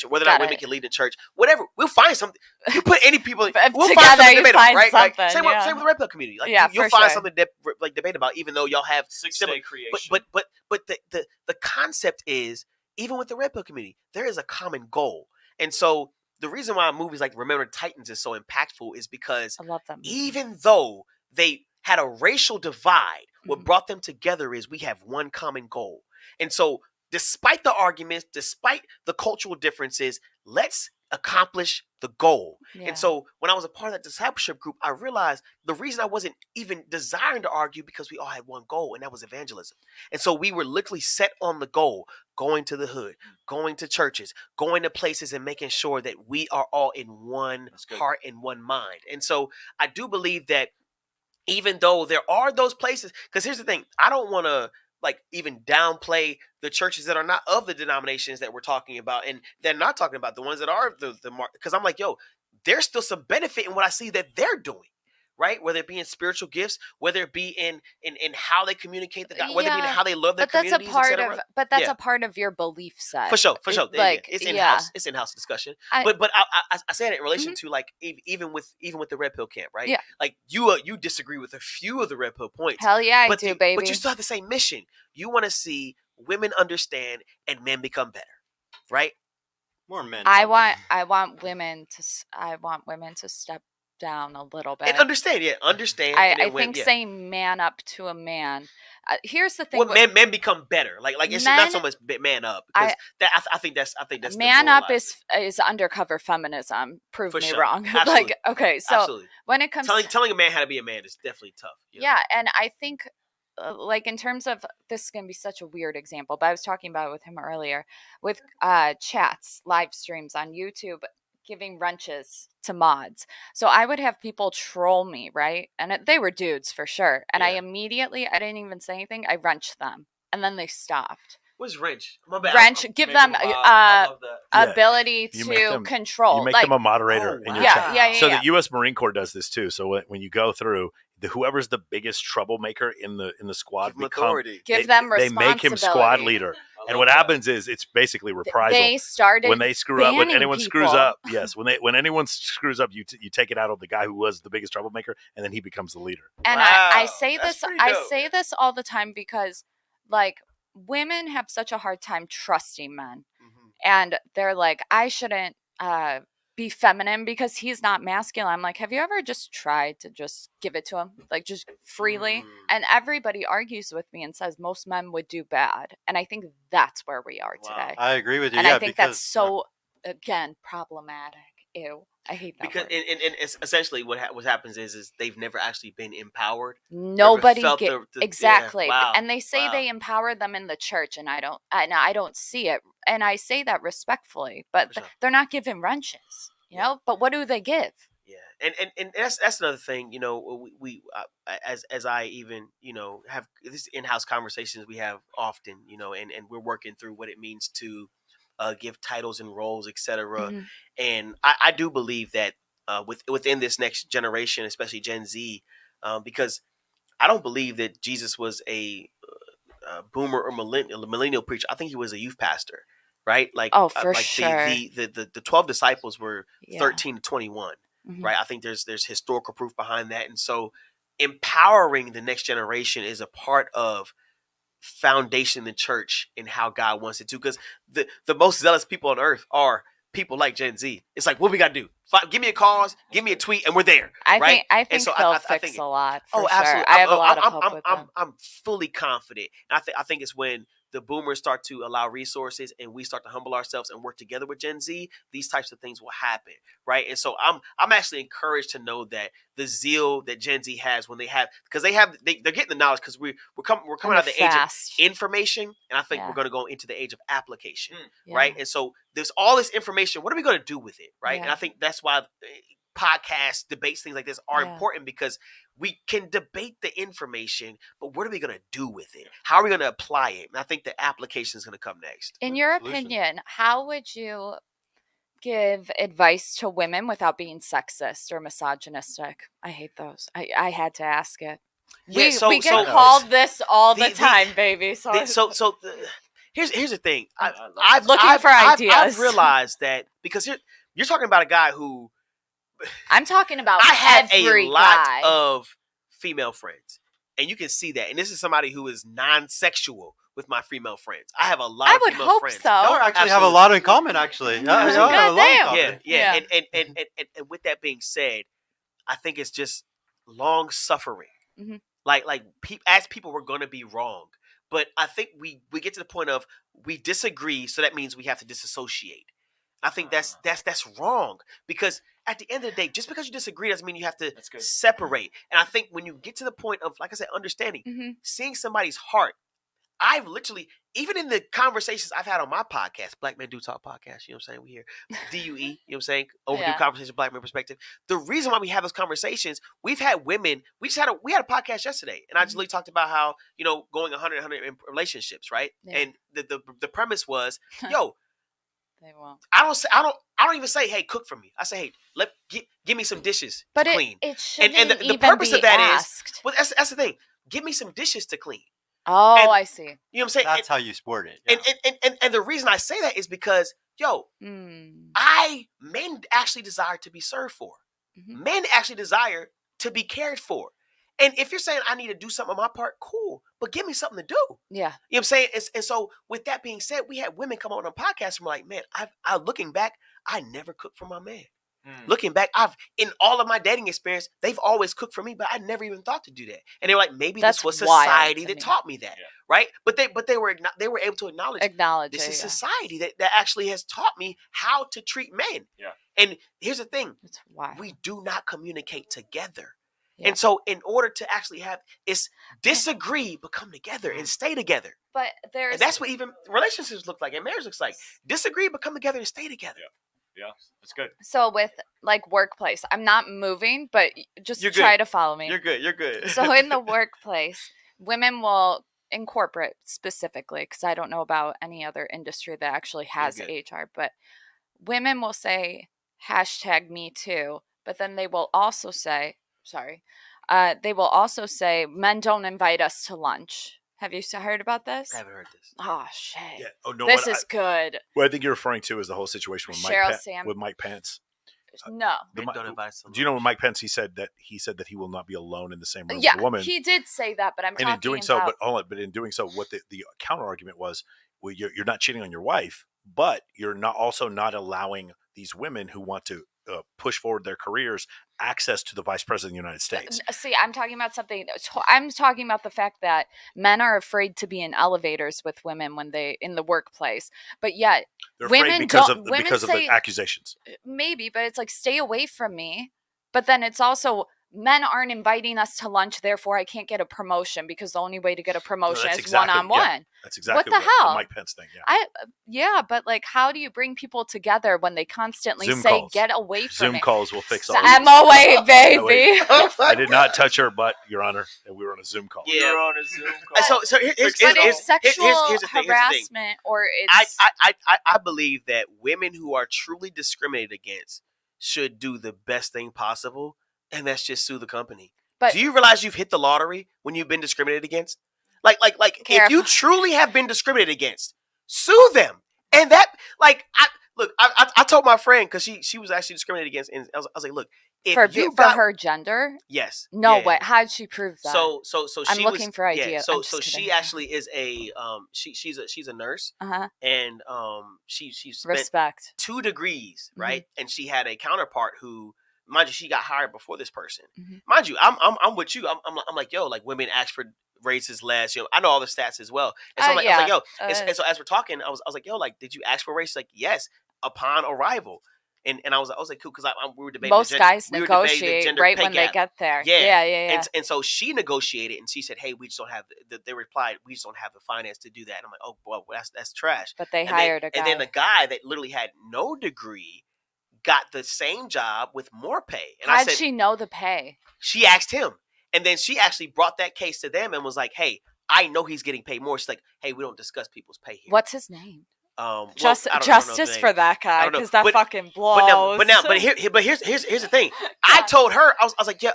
Speaker 3: whether or not women can lead the church, whatever. We'll find something. You put any people, we'll find something debatable, right? Like, same with the red pill community. Like you'll find something debate about, even though y'all have similar creation. But the concept is, even with the red pill community, there is a common goal. And so the reason why movies like Remember the Titans is so impactful is because
Speaker 5: I love them.
Speaker 3: Even though they had a racial divide, what brought them together is we have one common goal. And so despite the arguments, despite the cultural differences, let's accomplish the goal. Yeah. And so when I was a part of that discipleship group, I realized the reason I wasn't even desiring to argue because we all had one goal, and that was evangelism. And so we were literally set on the goal, going to the hood, going to churches, going to places and making sure that we are all in one heart and one mind. And so I do believe that even though there are those places, because here's the thing, I don't want to even downplay the churches that are not of the denominations that we're talking about, and they're not talking about the ones that are the because I'm like, yo, there's still some benefit in what I see that they're doing, right? Whether it be in spiritual gifts, whether it be in how they communicate the God, whether it be in how they love their communities,
Speaker 5: that's a part of your belief set.
Speaker 3: For sure. It's in-house. It's in-house discussion. But I say that in relation to even with the red pill camp, right?
Speaker 5: Yeah.
Speaker 3: Like you disagree with a few of the red pill points.
Speaker 5: Hell yeah, I do, baby.
Speaker 3: But you still have the same mission. You want to see women understand and men become better, right?
Speaker 1: More men.
Speaker 5: I want women to step down a little bit
Speaker 3: and understand.
Speaker 5: I think saying man up to a man. Here's the thing:
Speaker 3: men become better. Like it's not so much man up, because I think that's
Speaker 5: man up is undercover feminism. Prove me wrong.
Speaker 3: Absolutely.
Speaker 5: Okay, so
Speaker 3: absolutely.
Speaker 5: When it comes
Speaker 3: telling a man how to be a man is definitely tough.
Speaker 5: Yeah, and I think in terms of, this is going to be such a weird example, but I was talking about it with him earlier with chats, live streams on YouTube, giving wrenches to mods. So I would have people troll me, right? And they were dudes for sure. And I didn't even say anything. I wrenched them. And then they stopped.
Speaker 3: What's wrench? My bad.
Speaker 5: Wrench, give them ability to control.
Speaker 7: You make them a moderator in your chat.
Speaker 5: Yeah.
Speaker 7: So the U.S. Marine Corps does this too. So when you go through, whoever's the biggest troublemaker in the squad,
Speaker 5: give them responsibility.
Speaker 7: They make him squad leader. And what happens is it's basically reprisal.
Speaker 5: They started
Speaker 7: when they screw up. When anyone
Speaker 5: people.
Speaker 7: Screws up, yes. When anyone screws up, you take it out on the guy who was the biggest troublemaker, and then he becomes the leader.
Speaker 5: And I say this, I say this all the time because, women have such a hard time trusting men, and they're like, I shouldn't be feminine because he's not masculine. I'm like, have you ever just tried to just give it to him, like just freely? And everybody argues with me and says most men would do bad, and I think that's where we are today.
Speaker 1: I agree with you.
Speaker 5: And
Speaker 1: yeah,
Speaker 5: I think
Speaker 1: because,
Speaker 5: that's so again problematic. Ew, I hate that
Speaker 3: because
Speaker 5: word.
Speaker 3: and it's essentially what happens is they've never actually been empowered.
Speaker 5: Nobody exactly,
Speaker 3: wow,
Speaker 5: and they say they empower them in the church, and I don't see it, and I say that respectfully, but they're not giving wrenches, you know. But what do they give?
Speaker 3: Yeah, and that's another thing, you know. We as I even have this in-house conversations we have often, you know, and we're working through what it means to give titles and roles, etc. And I do believe that within this next generation, especially Gen Z, because I don't believe that Jesus was a boomer or millennial preacher. I think he was a youth pastor, right? Like,
Speaker 5: for sure.
Speaker 3: The 12 disciples were 13 to 21, right? I think there's historical proof behind that, and so empowering the next generation is a part of foundation in the church and how God wants it to, because the most zealous people on earth are people like Gen Z. It's like, what we got to do? Give me a cause, give me a tweet, and we're there.
Speaker 5: I think
Speaker 3: so
Speaker 5: they'll fix a lot. For sure.
Speaker 3: Absolutely.
Speaker 5: I have a lot of hope with them.
Speaker 3: I'm fully confident. And I think it's when the boomers start to allow resources and we start to humble ourselves and work together with Gen Z, these types of things will happen, right? And so I'm actually encouraged to know that the zeal that Gen Z has when because they're getting the knowledge, because we're coming out of the age of information, and I think we're going to go into the age of application, right? And so there's all this information. What are we going to do with it, right? And I think that's why podcasts, debates, things like this are important, because we can debate the information, but what are we going to do with it? How are we going to apply it? And I think the application is going to come next.
Speaker 5: In your opinion, how would you give advice to women without being sexist or misogynistic? I hate those. I had to ask it. We get called this all the time, baby.
Speaker 3: Here's the thing.
Speaker 5: I've looking for ideas.
Speaker 3: I've realized that, because you're talking about a guy who.
Speaker 5: I'm talking about.
Speaker 3: I have a lot of female friends, and you can see that. And this is somebody who is non-sexual with my female friends. I have a lot of female friends.
Speaker 5: So.
Speaker 1: You actually have a lot in common, actually.
Speaker 3: Yeah. And with that being said, I think it's just long suffering. As people, we're going to be wrong. But I think we get to the point of we disagree, so that means we have to disassociate. I think that's wrong, because at the end of the day, just because you disagree doesn't mean you have to separate. And I think when you get to the point of, like I said, understanding, seeing somebody's heart, I've literally, even in the conversations I've had on my podcast, Black Men Do Talk podcast, you know what I'm saying? We hear DUE, you know what I'm saying? Overdue Conversation, Black Men Perspective. The reason why we have those conversations, we've had women, we had a podcast yesterday, and I just really talked about how, going 100 in relationships, right? Yeah. And the premise was, yo,
Speaker 5: they won't.
Speaker 3: I don't even say, hey, cook for me. I say, hey, give me some dishes to clean.
Speaker 5: It shouldn't
Speaker 3: and the
Speaker 5: even
Speaker 3: purpose
Speaker 5: be
Speaker 3: of that
Speaker 5: asked.
Speaker 3: is, well, that's the thing. Give me some dishes to clean.
Speaker 5: Oh, I see.
Speaker 3: You know what I'm saying?
Speaker 1: That's how you sport it. Yeah.
Speaker 3: And the reason I say that is because, men actually desire to be served for. Men actually desire to be cared for. And if you're saying I need to do something on my part, cool, but give me something to do.
Speaker 5: Yeah.
Speaker 3: You know what I'm saying? And so with that being said, we had women come on a podcast and were like, man, I looking back, I never cooked for my man. Looking back, in all of my dating experience, they've always cooked for me, but I never even thought to do that. And they were like, maybe this was society that taught me that, right? But they were able to acknowledge this is society that actually has taught me how to treat men.
Speaker 4: Yeah.
Speaker 3: And here's the thing: we do not communicate together. Yeah. And so, in order to actually disagree, but come together and stay together.
Speaker 5: But
Speaker 3: and that's what even relationships look like, and marriage looks like. Disagree, but come together and stay together.
Speaker 4: Yeah, that's good.
Speaker 5: So with workplace, I'm not moving, but just try to follow me.
Speaker 3: You're good.
Speaker 5: So in the workplace, women will incorporate specifically, because I don't know about any other industry that actually has HR, but women will say #MeToo, but then they will also say, men don't invite us to lunch. Have you heard about this?
Speaker 3: I haven't heard this.
Speaker 5: Oh, shit. Yeah.
Speaker 7: Oh, no,
Speaker 5: this is good.
Speaker 7: What I think you're referring to is the whole situation with Mike Pence.
Speaker 5: No.
Speaker 3: Don't invite us to lunch.
Speaker 7: Do you know when Mike Pence, he said that he will not be alone in the same room with a woman.
Speaker 5: He did say that, but
Speaker 7: in doing so, what the counter argument was, well, you're not cheating on your wife, but you're not allowing these women who want to push forward their careers access to the vice president of the United States.
Speaker 5: See, I'm talking about something. I'm talking about the fact that men are afraid to be in elevators with women when they in the workplace, but yet
Speaker 7: They're
Speaker 5: women
Speaker 7: afraid because
Speaker 5: don't.
Speaker 7: of
Speaker 5: Women
Speaker 7: because of
Speaker 5: say,
Speaker 7: the accusations.
Speaker 5: maybe, but it's like stay away from me. But then it's also men aren't inviting us to lunch, therefore I can't get a promotion because the only way to get a promotion is one-on-one.
Speaker 7: Yeah, that's exactly
Speaker 5: what the hell?
Speaker 7: The Mike Pence thing. Yeah.
Speaker 5: But like, how do you bring people together when they constantly
Speaker 7: Zoom
Speaker 5: say,
Speaker 7: calls.
Speaker 5: "Get away from
Speaker 7: Zoom
Speaker 5: me"?
Speaker 7: calls will fix all.
Speaker 5: MOA, baby.
Speaker 7: I did not touch her butt, Your Honor, and we were on a Zoom call.
Speaker 3: Yeah,
Speaker 4: We're on a Zoom call.
Speaker 3: So here's
Speaker 5: But it's sexual
Speaker 3: here's the thing.
Speaker 5: harassment, or it's.
Speaker 3: I believe that women who are truly discriminated against should do the best thing possible, and that's just sue the company.
Speaker 5: But
Speaker 3: do you realize you've hit the lottery when you've been discriminated against? Like if you truly have been discriminated against, sue them. And that, like, I told my friend, because she was actually discriminated against, and I was like, look, if
Speaker 5: for her gender.
Speaker 3: Yes.
Speaker 5: No
Speaker 3: yeah.
Speaker 5: way. How did she prove that?
Speaker 3: So
Speaker 5: I'm
Speaker 3: she
Speaker 5: looking for
Speaker 3: yeah,
Speaker 5: ideas.
Speaker 3: so she actually is a she's a nurse. And she spent
Speaker 5: respect
Speaker 3: 2 degrees, right? And she had a counterpart who, mind you, she got hired before this person. Mind you, I'm with you. I'm like, yo, like, women ask for raises less. You know, I know all the stats as well. And so I was like, yo, and so as we're talking, I was like, yo, like, did you ask for a raise? Like, yes, upon arrival. And I was like, cool, because we were debating.
Speaker 5: Most guys negotiate right when they get there. Yeah.
Speaker 3: And so she negotiated, and she said, hey, we just don't have they replied, we just don't have the finance to do that. And I'm like, oh, well, that's trash.
Speaker 5: But they hired a guy.
Speaker 3: And then the guy that literally had no degree got the same job with more pay. And
Speaker 5: How'd she know the pay?
Speaker 3: She asked him. And then she actually brought that case to them and was like, hey, I know he's getting paid more. She's like, hey, we don't discuss people's pay here.
Speaker 5: What's his name?
Speaker 3: Justice
Speaker 5: for that guy, because that fucking blows.
Speaker 3: But here's the thing. I told her, I was like, you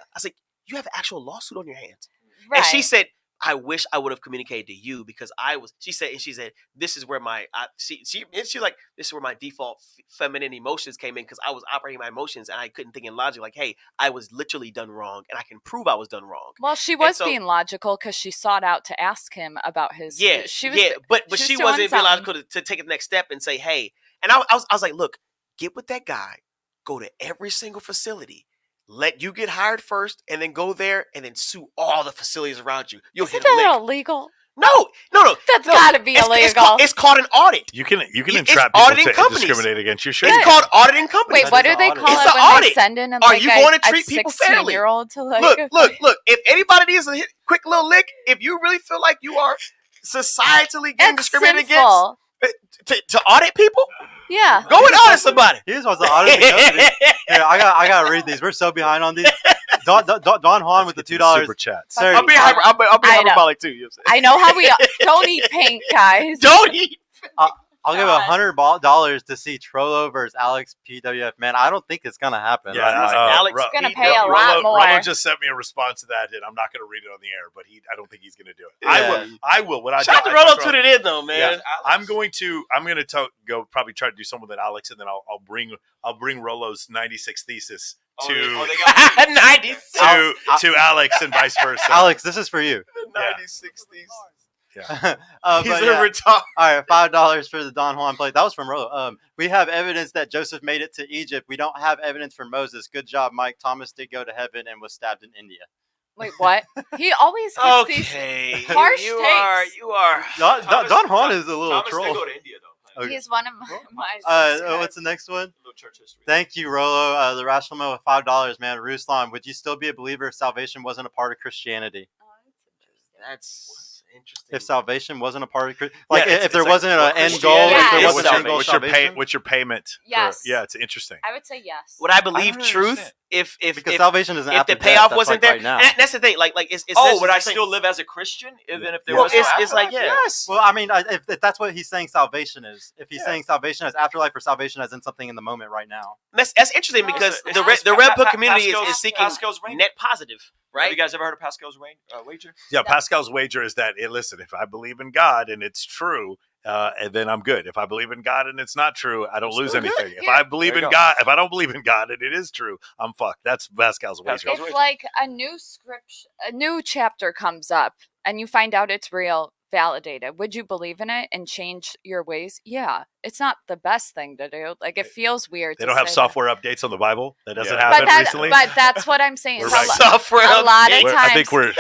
Speaker 3: have an actual lawsuit on your hands. Right. And she said, I wish I would have communicated to you because she said, this is where she's like, this is where my default feminine emotions came in, because I was operating my emotions and I couldn't think in logic. Like, hey, I was literally done wrong, and I can prove I was done wrong.
Speaker 5: Well, she was being logical because she sought out to ask him about his.
Speaker 3: But she wasn't being logical to take the next step and say, hey. And I was like, look, get with that guy, go to every single facility. Let you get hired first, and then go there, and then sue all the facilities around you. You'll hit a lick.
Speaker 5: Isn't that illegal?
Speaker 3: No.
Speaker 5: That's got to be illegal.
Speaker 3: It's called an audit.
Speaker 7: You can entrap people to discriminate against you. Sure.
Speaker 3: It's called auditing companies.
Speaker 5: Wait, what do they call it when they send in
Speaker 3: Are you going to treat people fairly?
Speaker 5: 16-year-old to like
Speaker 3: Look. If anybody needs a quick little lick, if you really feel like you are societally getting discriminated against, to audit people.
Speaker 5: Yeah.
Speaker 3: Go and audit somebody.
Speaker 1: He just wants to audit the company. Here, I gotta read these. We're so behind on these. Don Juan with the $2
Speaker 7: super chat.
Speaker 3: I'll be hyperbolic too. You know
Speaker 5: I know how we don't eat paint, guys.
Speaker 3: Don't eat.
Speaker 1: I'll give $100 to see Trollo versus Alex PWF. Man, I don't think it's gonna happen.
Speaker 7: Yeah,
Speaker 3: Alex
Speaker 5: is gonna pay a lot more.
Speaker 7: Rollo just sent me a response to that, and I'm not gonna read it on the air. But I don't think he's gonna do it.
Speaker 1: Yeah.
Speaker 7: I will.
Speaker 3: Shout out to Rollo tweeted in though, man.
Speaker 7: Yeah. I'm gonna go probably try to do something with Alex, and then I'll bring Rollo's 96 thesis to Alex and vice versa.
Speaker 1: Alex, this is for you.
Speaker 3: 96 thesis.
Speaker 1: Yeah.
Speaker 3: He's a retard.
Speaker 1: All right, $5 for the Don Juan play. That was from Rollo. We have evidence that Joseph made it to Egypt. We don't have evidence for Moses. Good job, Mike. Thomas did go to heaven and was stabbed in India.
Speaker 5: Wait, what? He always gets these harsh takes.
Speaker 3: You are.
Speaker 1: Don Juan is a little
Speaker 4: Thomas
Speaker 1: troll.
Speaker 4: did go to India though.
Speaker 1: Okay.
Speaker 5: He's one of my
Speaker 1: what's the next one?
Speaker 4: Little church history.
Speaker 1: Thank you, Rollo. The Rational Man with $5, man. Ruslan, would you still be a believer if salvation wasn't a part of Christianity?
Speaker 3: That's interesting.
Speaker 1: If salvation wasn't a part of if there wasn't an end goal,
Speaker 5: if there
Speaker 1: wasn't an end goal,
Speaker 7: what's your payment?
Speaker 5: Yes.
Speaker 7: It's interesting.
Speaker 5: I would say yes.
Speaker 3: Would I believe truth if
Speaker 1: salvation isn't
Speaker 3: if the payoff wasn't there? And that's the thing. Like it's
Speaker 4: would I still live as a Christian even if there was no
Speaker 3: it's like
Speaker 1: yes. Well, I mean, if that's what he's saying, salvation is. If he's saying salvation as afterlife or salvation as in something in the moment right now.
Speaker 3: That's interesting because the Red Pill community is seeking net positive. Right?
Speaker 4: Have you guys ever heard of Pascal's wager?
Speaker 7: Yeah, Pascal's wager is that, listen, if I believe in God and it's true, and then I'm good. If I believe in God and it's not true, I don't lose anything. If I believe in God, if I don't believe in God and it is true, I'm fucked. That's Pascal's wager.
Speaker 5: If like a new chapter comes up and you find out it's real, validated. Would you believe in it and change your ways? Yeah. It's not the best thing to do. Like, it feels weird.
Speaker 7: They don't have software updates on the Bible. That doesn't happen recently.
Speaker 5: But that's what I'm saying.
Speaker 3: Software
Speaker 5: a lot of times.
Speaker 7: I think we're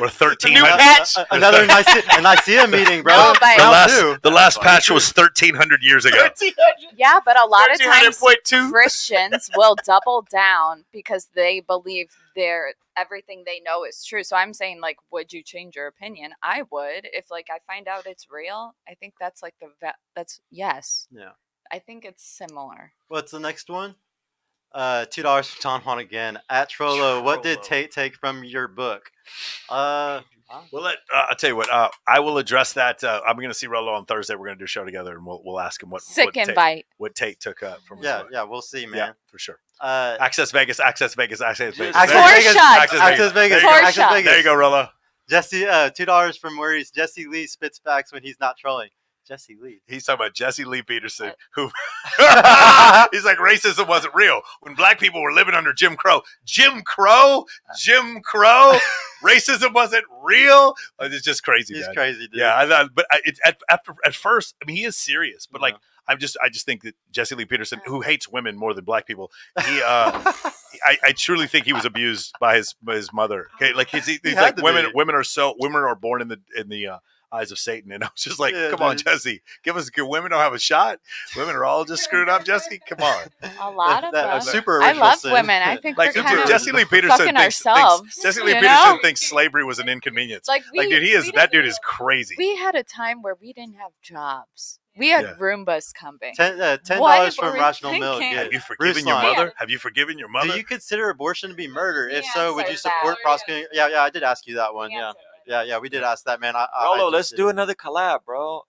Speaker 7: 13.
Speaker 3: New patch.
Speaker 1: Another Nicaea meeting, bro.
Speaker 5: No, but
Speaker 7: the last patch was 1,300 years ago.
Speaker 3: 1300.
Speaker 5: Yeah, but a lot of times
Speaker 3: 1300.2.
Speaker 5: Christians will double down because they believe everything they know is true. So I'm saying, like, would you change your opinion? I would. If, like, I find out it's real, I think that's like that's yes.
Speaker 1: Yeah.
Speaker 5: I think it's similar.
Speaker 1: What's the next one? $2 from Don Juan again. At Trollo, what did Tate take from your book?
Speaker 7: Well, I'll tell you what. I will address that. I'm going to see Rollo on Thursday. We're going to do a show together, and we'll ask him what Tate took from his book.
Speaker 1: Yeah, we'll see, man.
Speaker 7: Yeah, for sure. Access Vegas.
Speaker 1: Access Vegas. Access Vegas.
Speaker 7: There you go, Rollo.
Speaker 1: Jesse, $2 from Maurice. Jesse Lee spits facts when he's not trolling. Jesse Lee.
Speaker 7: He's talking about Jesse Lee Peterson, who he's like, racism wasn't real when black people were living under Jim Crow. Jim Crow, racism wasn't real. It's just crazy.
Speaker 1: He's
Speaker 7: man.
Speaker 1: Crazy, dude.
Speaker 7: Yeah, but it's at first. I mean, he is serious, but like, I just think that Jesse Lee Peterson, who hates women more than black people, I truly think he was abused by his mother. Okay, like he's like women are born in the eyes of Satan, and I was just like, come on, Jesse, women don't have a shot. Women are all just screwed up, Jesse. Come on.
Speaker 5: A lot of them.
Speaker 1: Super
Speaker 5: I love
Speaker 1: sin.
Speaker 5: women. I think
Speaker 7: like
Speaker 5: we're kind of
Speaker 7: Jesse Lee Peterson
Speaker 5: fucking
Speaker 7: thinks
Speaker 5: ourselves.
Speaker 7: Jesse Lee Peterson thinks slavery was an inconvenience. Like dude, that dude is crazy.
Speaker 5: We had a time where we didn't have jobs. We had Roombas coming.
Speaker 1: $10 from Rational Milk.
Speaker 7: Have you forgiven your mother? Have you forgiven your mother?
Speaker 1: Do you consider abortion to be murder? If so, would you support prosecuting? Yeah, I did ask you that one. Yeah, we did ask that, man.
Speaker 4: Rollo, let's do another collab, bro.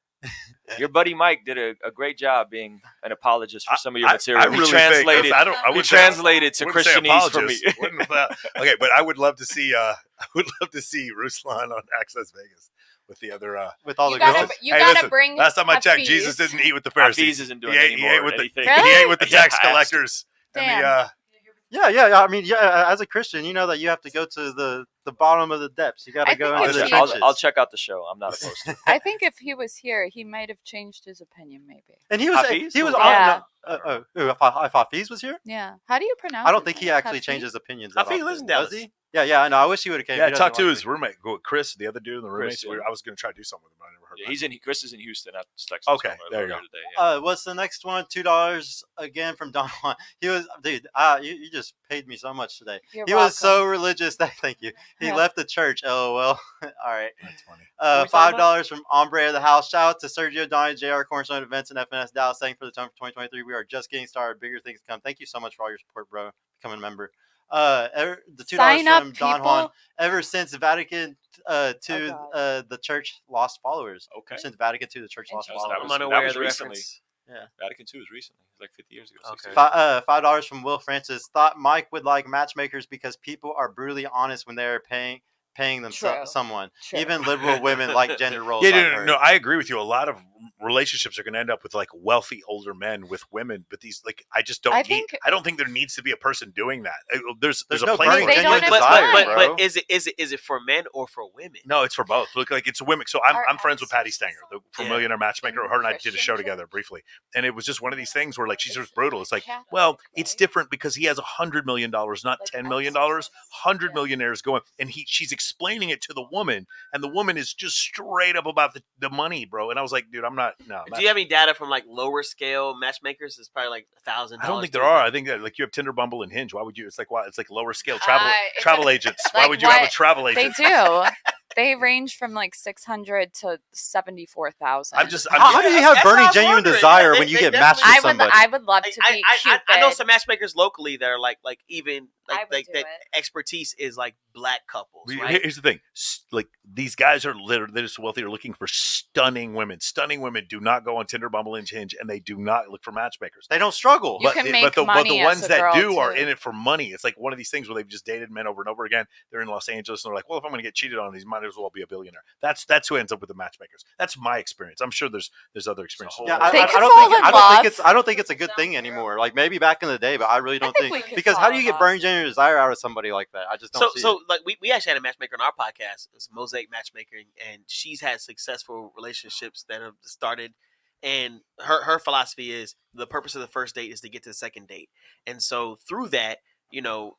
Speaker 4: Your buddy Mike did a great job being an apologist for some of your material.
Speaker 7: He translated
Speaker 4: to Christianese for me.
Speaker 7: Okay, but I would love to see Ruslan on Access Vegas with the other
Speaker 1: with all the
Speaker 5: girls. You gotta bring.
Speaker 7: Last time I checked, Jesus didn't eat with the Pharisees.
Speaker 4: Hafiz isn't doing anything.
Speaker 7: He ate with the tax collectors.
Speaker 5: Damn.
Speaker 1: Yeah. I mean, as a Christian, you know that you have to go to the bottom of the depths. You got to go into the trenches.
Speaker 4: I'll check out the show. I'm not opposed to it.
Speaker 5: I think if he was here, he might have changed his opinion, maybe.
Speaker 1: And he was
Speaker 5: Yeah.
Speaker 1: If Hafiz was here?
Speaker 5: Yeah. How do you pronounce
Speaker 1: I don't think he actually changed his opinions.
Speaker 3: Hafiz lives in Dallas.
Speaker 1: Does he? Yeah, I know. I wish he would have came.
Speaker 7: Yeah, talk to his roommate, Chris, the other dude in the roommate. I was going to try to do something with him, but I never heard.
Speaker 4: Chris is in Houston at Texas.
Speaker 7: Okay, there you
Speaker 4: go.
Speaker 1: What's the next one? $2 again from Don Juan. He was, dude. You just paid me so much today.
Speaker 5: You're
Speaker 1: he
Speaker 5: welcome.
Speaker 1: Was so religious. Thank you. He left the church. LOL. All right.
Speaker 7: That's funny.
Speaker 1: $5 from Ombre of the House. Shout out to Sergio, Donnie, JR, Cornerstone Events, and FNS Dallas. Saying for the tone for 2023. We are just getting started. Bigger things to come. Thank you so much for all your support, bro. Becoming a member. The $2 from Don Juan. Ever since Vatican the church lost followers.
Speaker 4: Okay.
Speaker 1: Since Vatican II, the church lost followers.
Speaker 3: I'm unaware of the
Speaker 4: recently.
Speaker 3: reference.
Speaker 1: Yeah.
Speaker 4: Vatican II was recently, like 50 years ago.
Speaker 3: Okay.
Speaker 1: $5 from Will Francis. Thought Mike would like matchmakers because people are brutally honest when they are paying them someone.
Speaker 5: True.
Speaker 1: Even liberal women like gender roles.
Speaker 7: Yeah, no, I agree with you. A lot of relationships are going to end up with like wealthy older men with women, but these like I don't think there needs to be a person doing that. There's
Speaker 1: no
Speaker 7: a place
Speaker 1: burning
Speaker 7: for
Speaker 1: desire,
Speaker 3: but is it for men or for women?
Speaker 7: No, it's for both. Look, like it's women. So I'm friends with Patty Stanger, the Millionaire Matchmaker. Her and I did a show together briefly, and it was just one of these things where like she's just brutal. It's like, well, it's different because he has $100 million, not $10 million. 100 millionaires going, and she's explaining it to the woman, and the woman is just straight up about the money, bro. And I was like, dude, I'm not. No.
Speaker 3: Do you have any data from like lower scale matchmakers? It's probably like $1,000.
Speaker 7: I don't think there are. I think that like you have Tinder, Bumble, and Hinge. Why would you? It's like It's like lower scale travel agents. Why would you have a travel agent?
Speaker 5: They do. They range from like 600 to 74,000.
Speaker 1: How do you have burning genuine desire when you get matched with somebody?
Speaker 5: I would love to be Cupid.
Speaker 3: I know some matchmakers locally that are like even like that
Speaker 5: it.
Speaker 3: expertise is like black couples. Right?
Speaker 7: Here's the thing: like these guys are literally they're just wealthy. They're looking for stunning women. Stunning women do not go on Tinder, Bumble, and Hinge, and they do not look for matchmakers.
Speaker 1: They don't struggle.
Speaker 5: But the
Speaker 7: ones that do
Speaker 5: too.
Speaker 7: are in it for money. It's like one of these things where they've just dated men over and over again. They're in Los Angeles, and they're like, well, if I'm going to get cheated on, these might as well be a billionaire. That's who ends up with the matchmakers. That's my experience. I'm sure there's other experiences.
Speaker 1: Yeah,
Speaker 5: They
Speaker 1: I
Speaker 5: could
Speaker 1: don't
Speaker 5: fall
Speaker 1: think
Speaker 5: in
Speaker 1: I don't
Speaker 5: love.
Speaker 1: think it's a good thing anymore. Like maybe back in the day, but I really don't
Speaker 5: think we
Speaker 1: think
Speaker 5: could
Speaker 1: because how
Speaker 5: fall
Speaker 1: do you
Speaker 5: in
Speaker 1: get
Speaker 5: love.
Speaker 1: burn gender desire out of somebody like that? I just don't see it.
Speaker 3: Like we actually had a matchmaker on our podcast. It's Mosaic Matchmaking, and she's had successful relationships that have started. And her philosophy is the purpose of the first date is to get to the second date. And so through that,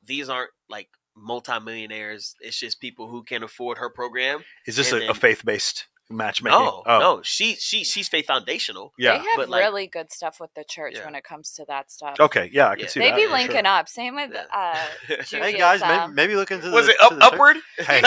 Speaker 3: these aren't like multimillionaires. It's just people who can afford her program.
Speaker 7: Is this a faith-based matchmaking?
Speaker 3: No. She's faith foundational.
Speaker 5: They have
Speaker 3: but, like,
Speaker 5: really good stuff with the church when it comes to that stuff.
Speaker 7: Okay, yeah, I can see
Speaker 5: They
Speaker 7: that.
Speaker 5: be
Speaker 7: for
Speaker 5: linking
Speaker 7: sure.
Speaker 5: up. Same with
Speaker 1: Hey guys, maybe look into
Speaker 3: Was
Speaker 1: the,
Speaker 3: it
Speaker 1: to the
Speaker 3: upward?
Speaker 7: Hey,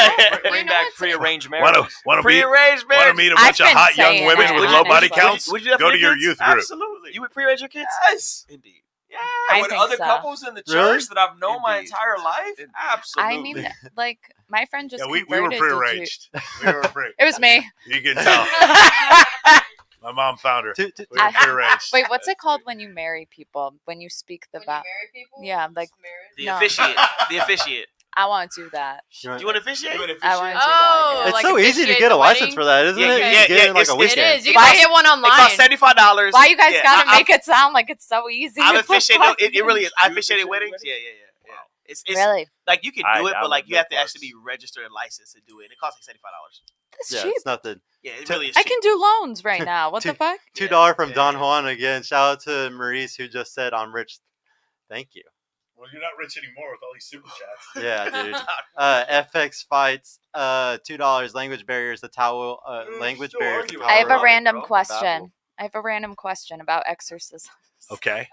Speaker 4: Bring back prearranged marriage.
Speaker 7: want to
Speaker 3: Prearranged
Speaker 7: Want to
Speaker 3: marriage.
Speaker 7: meet a
Speaker 5: I've
Speaker 7: bunch of
Speaker 5: been
Speaker 7: hot young
Speaker 5: saying
Speaker 7: women
Speaker 5: it,
Speaker 7: with low body
Speaker 5: honestly.
Speaker 7: counts?
Speaker 3: Would you do that
Speaker 7: Go
Speaker 3: for
Speaker 7: to
Speaker 3: your
Speaker 7: your
Speaker 3: kids?
Speaker 7: youth group.
Speaker 3: Absolutely. You would pre-arrange your kids?
Speaker 8: Yes.
Speaker 3: Indeed.
Speaker 8: Yeah.
Speaker 5: I
Speaker 8: With
Speaker 5: think
Speaker 8: other
Speaker 5: so.
Speaker 8: couples in the church
Speaker 1: Really?
Speaker 8: that I've known my
Speaker 3: Indeed.
Speaker 8: entire life?
Speaker 3: Indeed.
Speaker 8: Absolutely.
Speaker 5: I mean, like my friend just
Speaker 7: Yeah, we
Speaker 5: converted
Speaker 7: were
Speaker 5: to
Speaker 7: prearranged. We were pre.
Speaker 5: It was me.
Speaker 7: You can tell. My mom found her. We were prearranged.
Speaker 5: Wait, what's it called when you marry people? When you speak the vow? Yeah, like
Speaker 3: The
Speaker 5: No.
Speaker 3: officiate. The officiate.
Speaker 5: I want to do that.
Speaker 3: Do you want to officiate?
Speaker 5: I want to do
Speaker 9: Oh,
Speaker 5: that.
Speaker 1: It's
Speaker 9: like
Speaker 1: so easy to
Speaker 9: officiate
Speaker 1: get a
Speaker 9: the
Speaker 1: license
Speaker 9: wedding?
Speaker 1: for that, isn't
Speaker 3: Yeah,
Speaker 1: it?
Speaker 3: yeah,
Speaker 1: You can get it in like
Speaker 3: it's-
Speaker 1: a
Speaker 3: it
Speaker 1: weekend.
Speaker 9: It is. You
Speaker 3: It
Speaker 9: can
Speaker 3: costs-
Speaker 9: get one
Speaker 3: It
Speaker 9: online.
Speaker 3: costs $75.
Speaker 5: Why you guys
Speaker 3: Yeah,
Speaker 5: gotta
Speaker 3: I-
Speaker 5: make it sound like it's so easy?
Speaker 3: I've officiated. No, it really is. I officiated weddings. Yeah. It's
Speaker 5: Really?
Speaker 3: like you can do it,
Speaker 4: I
Speaker 3: but like
Speaker 4: love
Speaker 3: you have to
Speaker 4: those
Speaker 3: actually be registered and licensed to do it. And it costs like $75.
Speaker 5: That's
Speaker 1: Yeah,
Speaker 5: cheap.
Speaker 1: it's nothing.
Speaker 3: Yeah, it really is.
Speaker 5: I
Speaker 3: cheap.
Speaker 5: can do loans right now. What the fuck?
Speaker 1: $2 from
Speaker 3: Yeah.
Speaker 1: Don Juan again. Shout out to Maurice who just said I'm rich. Thank you.
Speaker 7: Well, you're not rich anymore with all these super chats.
Speaker 1: Yeah, dude. FX fights. $2. Language barriers. The towel. Language
Speaker 8: still
Speaker 1: barriers.
Speaker 8: arguing
Speaker 1: the
Speaker 5: I have
Speaker 1: tower
Speaker 5: a
Speaker 1: of
Speaker 5: random
Speaker 1: Babel.
Speaker 5: question. I have a random question about exorcisms.
Speaker 7: Okay.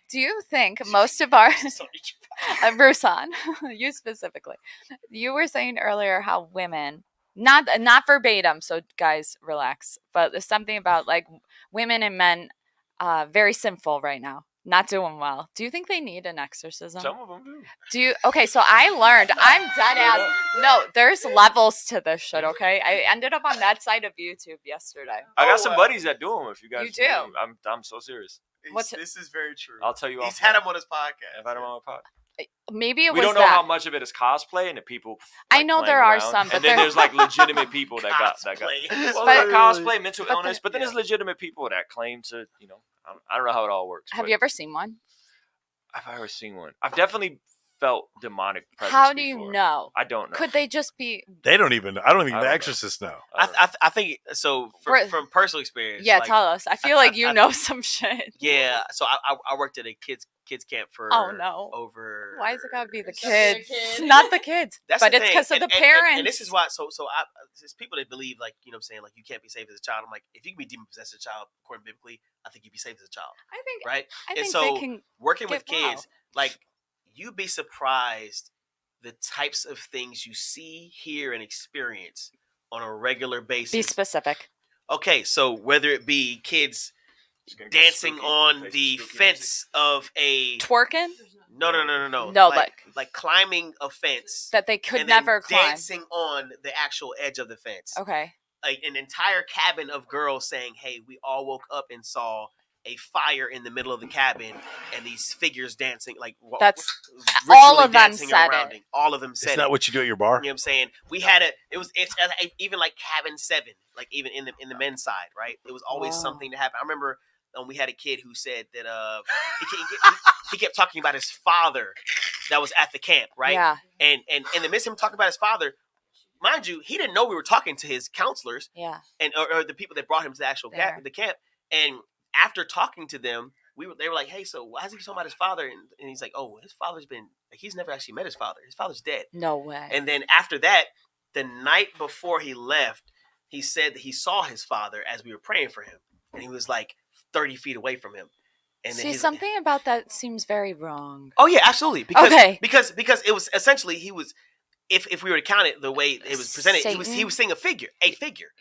Speaker 5: Do you think most of our Brusan, you specifically, you were saying earlier how women, not verbatim, so guys relax, but there's something about like women and men, very sinful right now, not doing well. Do you think they need an exorcism?
Speaker 4: Some of them do.
Speaker 5: Do you? Okay, so I learned. I'm dead ass. No, there's levels to this shit. Okay, I ended up on that side of YouTube yesterday.
Speaker 4: I got some buddies that do them. If you guys,
Speaker 5: You do?
Speaker 4: I'm so serious.
Speaker 5: What's
Speaker 8: This is very true.
Speaker 4: I'll tell you.
Speaker 3: He's
Speaker 4: off
Speaker 3: had
Speaker 4: mic.
Speaker 3: him on his podcast.
Speaker 4: I've had him on my pod.
Speaker 5: Maybe it
Speaker 4: We
Speaker 5: was
Speaker 4: don't know
Speaker 5: that.
Speaker 4: how much of it is cosplay and the people.
Speaker 5: I
Speaker 4: like,
Speaker 5: know
Speaker 4: playing
Speaker 5: there are
Speaker 4: around.
Speaker 5: some, but
Speaker 4: and then
Speaker 5: they're-
Speaker 4: there's like legitimate people that got.
Speaker 3: Cosplay.
Speaker 4: Well,
Speaker 5: But-
Speaker 4: like cosplay, mental
Speaker 5: but
Speaker 4: illness,
Speaker 5: the-
Speaker 4: but then there's legitimate people that claim to, I don't know how it all works.
Speaker 5: Have
Speaker 4: but
Speaker 5: you ever seen one?
Speaker 4: Have I ever seen one? I've definitely felt demonic presence.
Speaker 5: How do you
Speaker 4: before.
Speaker 5: know?
Speaker 4: I don't know.
Speaker 5: Could they just be?
Speaker 7: They don't even. I don't think
Speaker 4: I
Speaker 7: the
Speaker 4: don't know.
Speaker 7: exorcists know.
Speaker 3: I think so.
Speaker 5: Right.
Speaker 3: From personal experience.
Speaker 5: Yeah,
Speaker 3: like,
Speaker 5: tell us. I feel like you
Speaker 3: I-
Speaker 5: know some shit.
Speaker 3: Yeah. So I worked at a kids camp for.
Speaker 5: Oh, no.
Speaker 3: Over.
Speaker 5: Why is it gotta be the
Speaker 9: It's gotta be
Speaker 5: kids?
Speaker 9: the kids.
Speaker 5: Not the kids.
Speaker 3: That's
Speaker 5: but
Speaker 3: the
Speaker 5: it's
Speaker 3: thing.
Speaker 5: because of the
Speaker 3: And
Speaker 5: parents.
Speaker 3: this is why. So there's people that believe like what I'm saying, like you can't be saved as a child. I'm like, if you can be demon possessed as a child, according biblically, I think you'd be saved as a child,
Speaker 5: I think.
Speaker 3: right?
Speaker 5: I
Speaker 3: And
Speaker 5: think
Speaker 3: so
Speaker 5: they can.
Speaker 3: working with
Speaker 5: get well.
Speaker 3: kids, like you'd be surprised the types of things you see, hear, and experience on a regular basis.
Speaker 5: Be specific.
Speaker 3: Okay, so whether it be kids
Speaker 4: It's gonna get
Speaker 3: dancing
Speaker 4: spooky.
Speaker 3: on
Speaker 4: Face
Speaker 3: the
Speaker 4: spooky
Speaker 3: fence of a
Speaker 5: Twerking
Speaker 3: no,
Speaker 5: No,
Speaker 3: like climbing a fence
Speaker 5: that they could
Speaker 3: and then
Speaker 5: never climb.
Speaker 3: dancing on the actual edge of the fence.
Speaker 5: Okay.
Speaker 3: Like an entire cabin of girls saying, "Hey, we all woke up and saw a fire in the middle of the cabin and these figures dancing." Like
Speaker 5: That's
Speaker 3: ritually
Speaker 5: all of them
Speaker 3: dancing
Speaker 5: said
Speaker 3: around
Speaker 5: it.
Speaker 3: All of them said
Speaker 7: Isn't
Speaker 3: it.
Speaker 7: that what you do at your bar?
Speaker 3: You know what I'm saying? We had it's even like cabin 7, like even in the men's side, right? It was always
Speaker 5: Wow.
Speaker 3: something to happen. I remember we had a kid who said that he kept talking about his father that was at the camp, right?
Speaker 5: Yeah.
Speaker 3: And in the midst of him talking about his father, mind you, he didn't know we were talking to his counselors
Speaker 5: Yeah.
Speaker 3: and or the people that brought him to the actual
Speaker 5: There.
Speaker 3: the camp. And after talking to them, they were like, "Hey, so why is he talking about his father?" And he's like, "Oh, his father's been he's never actually met his father. His father's dead."
Speaker 5: No way.
Speaker 3: And then after that, the night before he left, he said that he saw his father as we were praying for him, and he was like 30 feet away from him. And then
Speaker 5: See, something about that seems very wrong.
Speaker 3: Oh yeah, absolutely. Because
Speaker 5: Okay.
Speaker 3: because it was essentially he was if we were to count it the way it was presented, he
Speaker 5: Satan?
Speaker 3: was seeing a figure,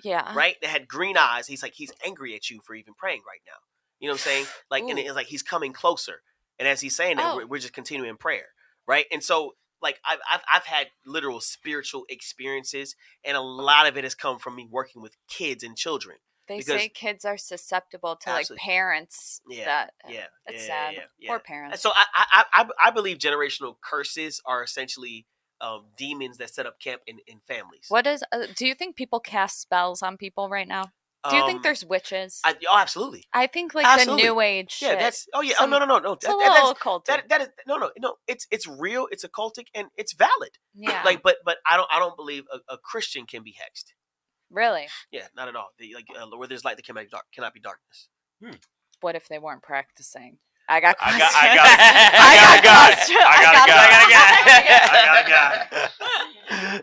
Speaker 5: Yeah.
Speaker 3: right? That had green eyes. He's like he's angry at you for even praying right now. You know what I'm saying? Like, and
Speaker 5: Ooh.
Speaker 3: it's like he's coming closer. And as he's saying that,
Speaker 5: Oh.
Speaker 3: we're just continuing in prayer, right? And so, like, I've had literal spiritual experiences, and a lot of it has come from me working with kids and children.
Speaker 5: They
Speaker 3: because-
Speaker 5: say kids are susceptible to like
Speaker 3: Absolutely.
Speaker 5: parents.
Speaker 3: Yeah,
Speaker 5: That,
Speaker 3: yeah,
Speaker 5: It's
Speaker 3: yeah,
Speaker 5: sad.
Speaker 3: yeah, yeah.
Speaker 5: Poor
Speaker 3: And
Speaker 5: parents.
Speaker 3: so I believe generational curses are essentially demons that set up camp in families.
Speaker 5: What is? Do you think people cast spells on people right now? Do you think there's witches?
Speaker 3: Absolutely.
Speaker 5: I think like
Speaker 3: Absolutely.
Speaker 5: the new age.
Speaker 3: Yeah,
Speaker 5: shit.
Speaker 3: that's. Oh yeah.
Speaker 5: Some,
Speaker 3: no.
Speaker 5: It's a little occultic.
Speaker 3: That is no. It's real. It's occultic and it's valid.
Speaker 5: Yeah.
Speaker 3: Like, but I don't believe a Christian can be hexed.
Speaker 5: Really?
Speaker 3: Yeah, not at all. Where there's light, there cannot be darkness.
Speaker 5: What if they weren't practicing? I got a guy.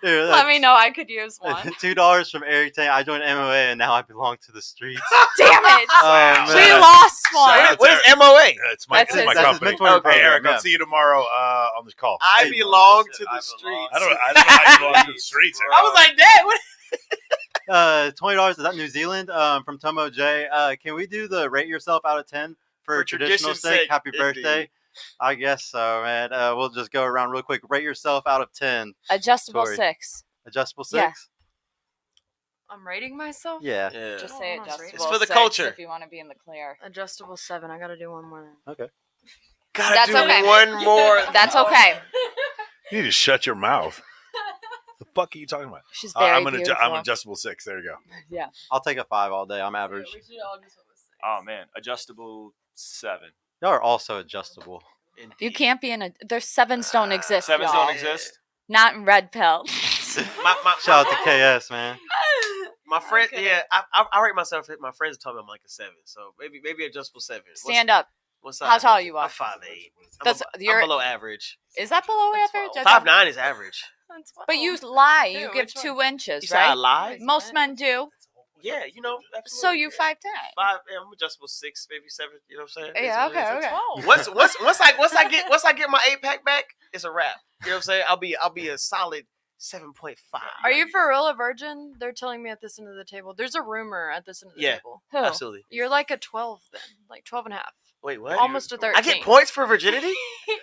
Speaker 5: Let me know. I could use one.
Speaker 1: $2 from Eric Tang. I joined MOA and now I belong to the streets.
Speaker 5: Damn it! We
Speaker 1: man.
Speaker 5: lost one.
Speaker 3: What is MOA?
Speaker 7: It's my company. Okay, Eric, I'll see you tomorrow on this call.
Speaker 3: I belong to the streets.
Speaker 7: I don't know how you belong to the streets.
Speaker 3: I was like, Dad, what?
Speaker 1: $20. Is that New Zealand? From Tomo J. Can we do the rate yourself out of 10 for traditional sake? Happy birthday. I guess so, man. We'll just go around real quick. Rate yourself out of 10.
Speaker 5: Adjustable
Speaker 1: Tori.
Speaker 5: 6.
Speaker 1: Adjustable 6?
Speaker 5: Yeah.
Speaker 9: I'm rating myself?
Speaker 1: Yeah.
Speaker 5: Just say adjustable.
Speaker 3: It's for the
Speaker 5: 6
Speaker 3: culture.
Speaker 5: if you want to be in the clear.
Speaker 9: Adjustable 7. I gotta do one more then.
Speaker 1: Okay.
Speaker 3: Gotta do
Speaker 5: okay.
Speaker 3: one more.
Speaker 5: That's okay.
Speaker 7: You need to shut your mouth. The fuck are you talking about?
Speaker 5: She's very
Speaker 7: I'm
Speaker 5: beautiful.
Speaker 7: an adjustable 6. There you go.
Speaker 5: Yeah.
Speaker 1: I'll take a 5 all day. I'm average.
Speaker 9: Yeah, we should all just have a 6.
Speaker 4: Oh man, adjustable 7.
Speaker 1: Y'all are also adjustable.
Speaker 5: You can't be in a. There's 7s don't exist.
Speaker 4: 7s
Speaker 5: y'all.
Speaker 4: don't exist.
Speaker 5: Not in red pill.
Speaker 1: Shout out to KS, man.
Speaker 3: My friend, I rate myself. My friends told me I'm like a 7, so maybe adjustable 7.
Speaker 5: Stand up.
Speaker 3: What's
Speaker 5: How tall you are?
Speaker 3: I'm 5'8".
Speaker 5: You're
Speaker 3: I'm below average.
Speaker 5: Is that below average?
Speaker 3: 5'9" is average.
Speaker 5: But you lie. You
Speaker 9: Ew,
Speaker 5: give
Speaker 9: which
Speaker 5: 2
Speaker 9: one?
Speaker 5: inches,
Speaker 3: You say I
Speaker 5: right?
Speaker 3: lie?
Speaker 5: Most men do.
Speaker 3: Yeah, absolutely.
Speaker 5: So you 5'10".
Speaker 3: 5. Yeah, I'm adjustable 6, maybe 7. You know what I'm saying?
Speaker 5: Yeah.
Speaker 3: It's
Speaker 5: Okay.
Speaker 3: Once I get my 8-pack back, it's a wrap. You know what I'm saying? I'll be a solid 7.5.
Speaker 9: Are you for real a virgin? They're telling me at this end of the table. There's a rumor at this end of the table.
Speaker 5: Who?
Speaker 3: Absolutely.
Speaker 9: You're like a 12 then. Like 12 and a half.
Speaker 3: Wait, what?
Speaker 9: Almost a 13.
Speaker 3: I get points for virginity?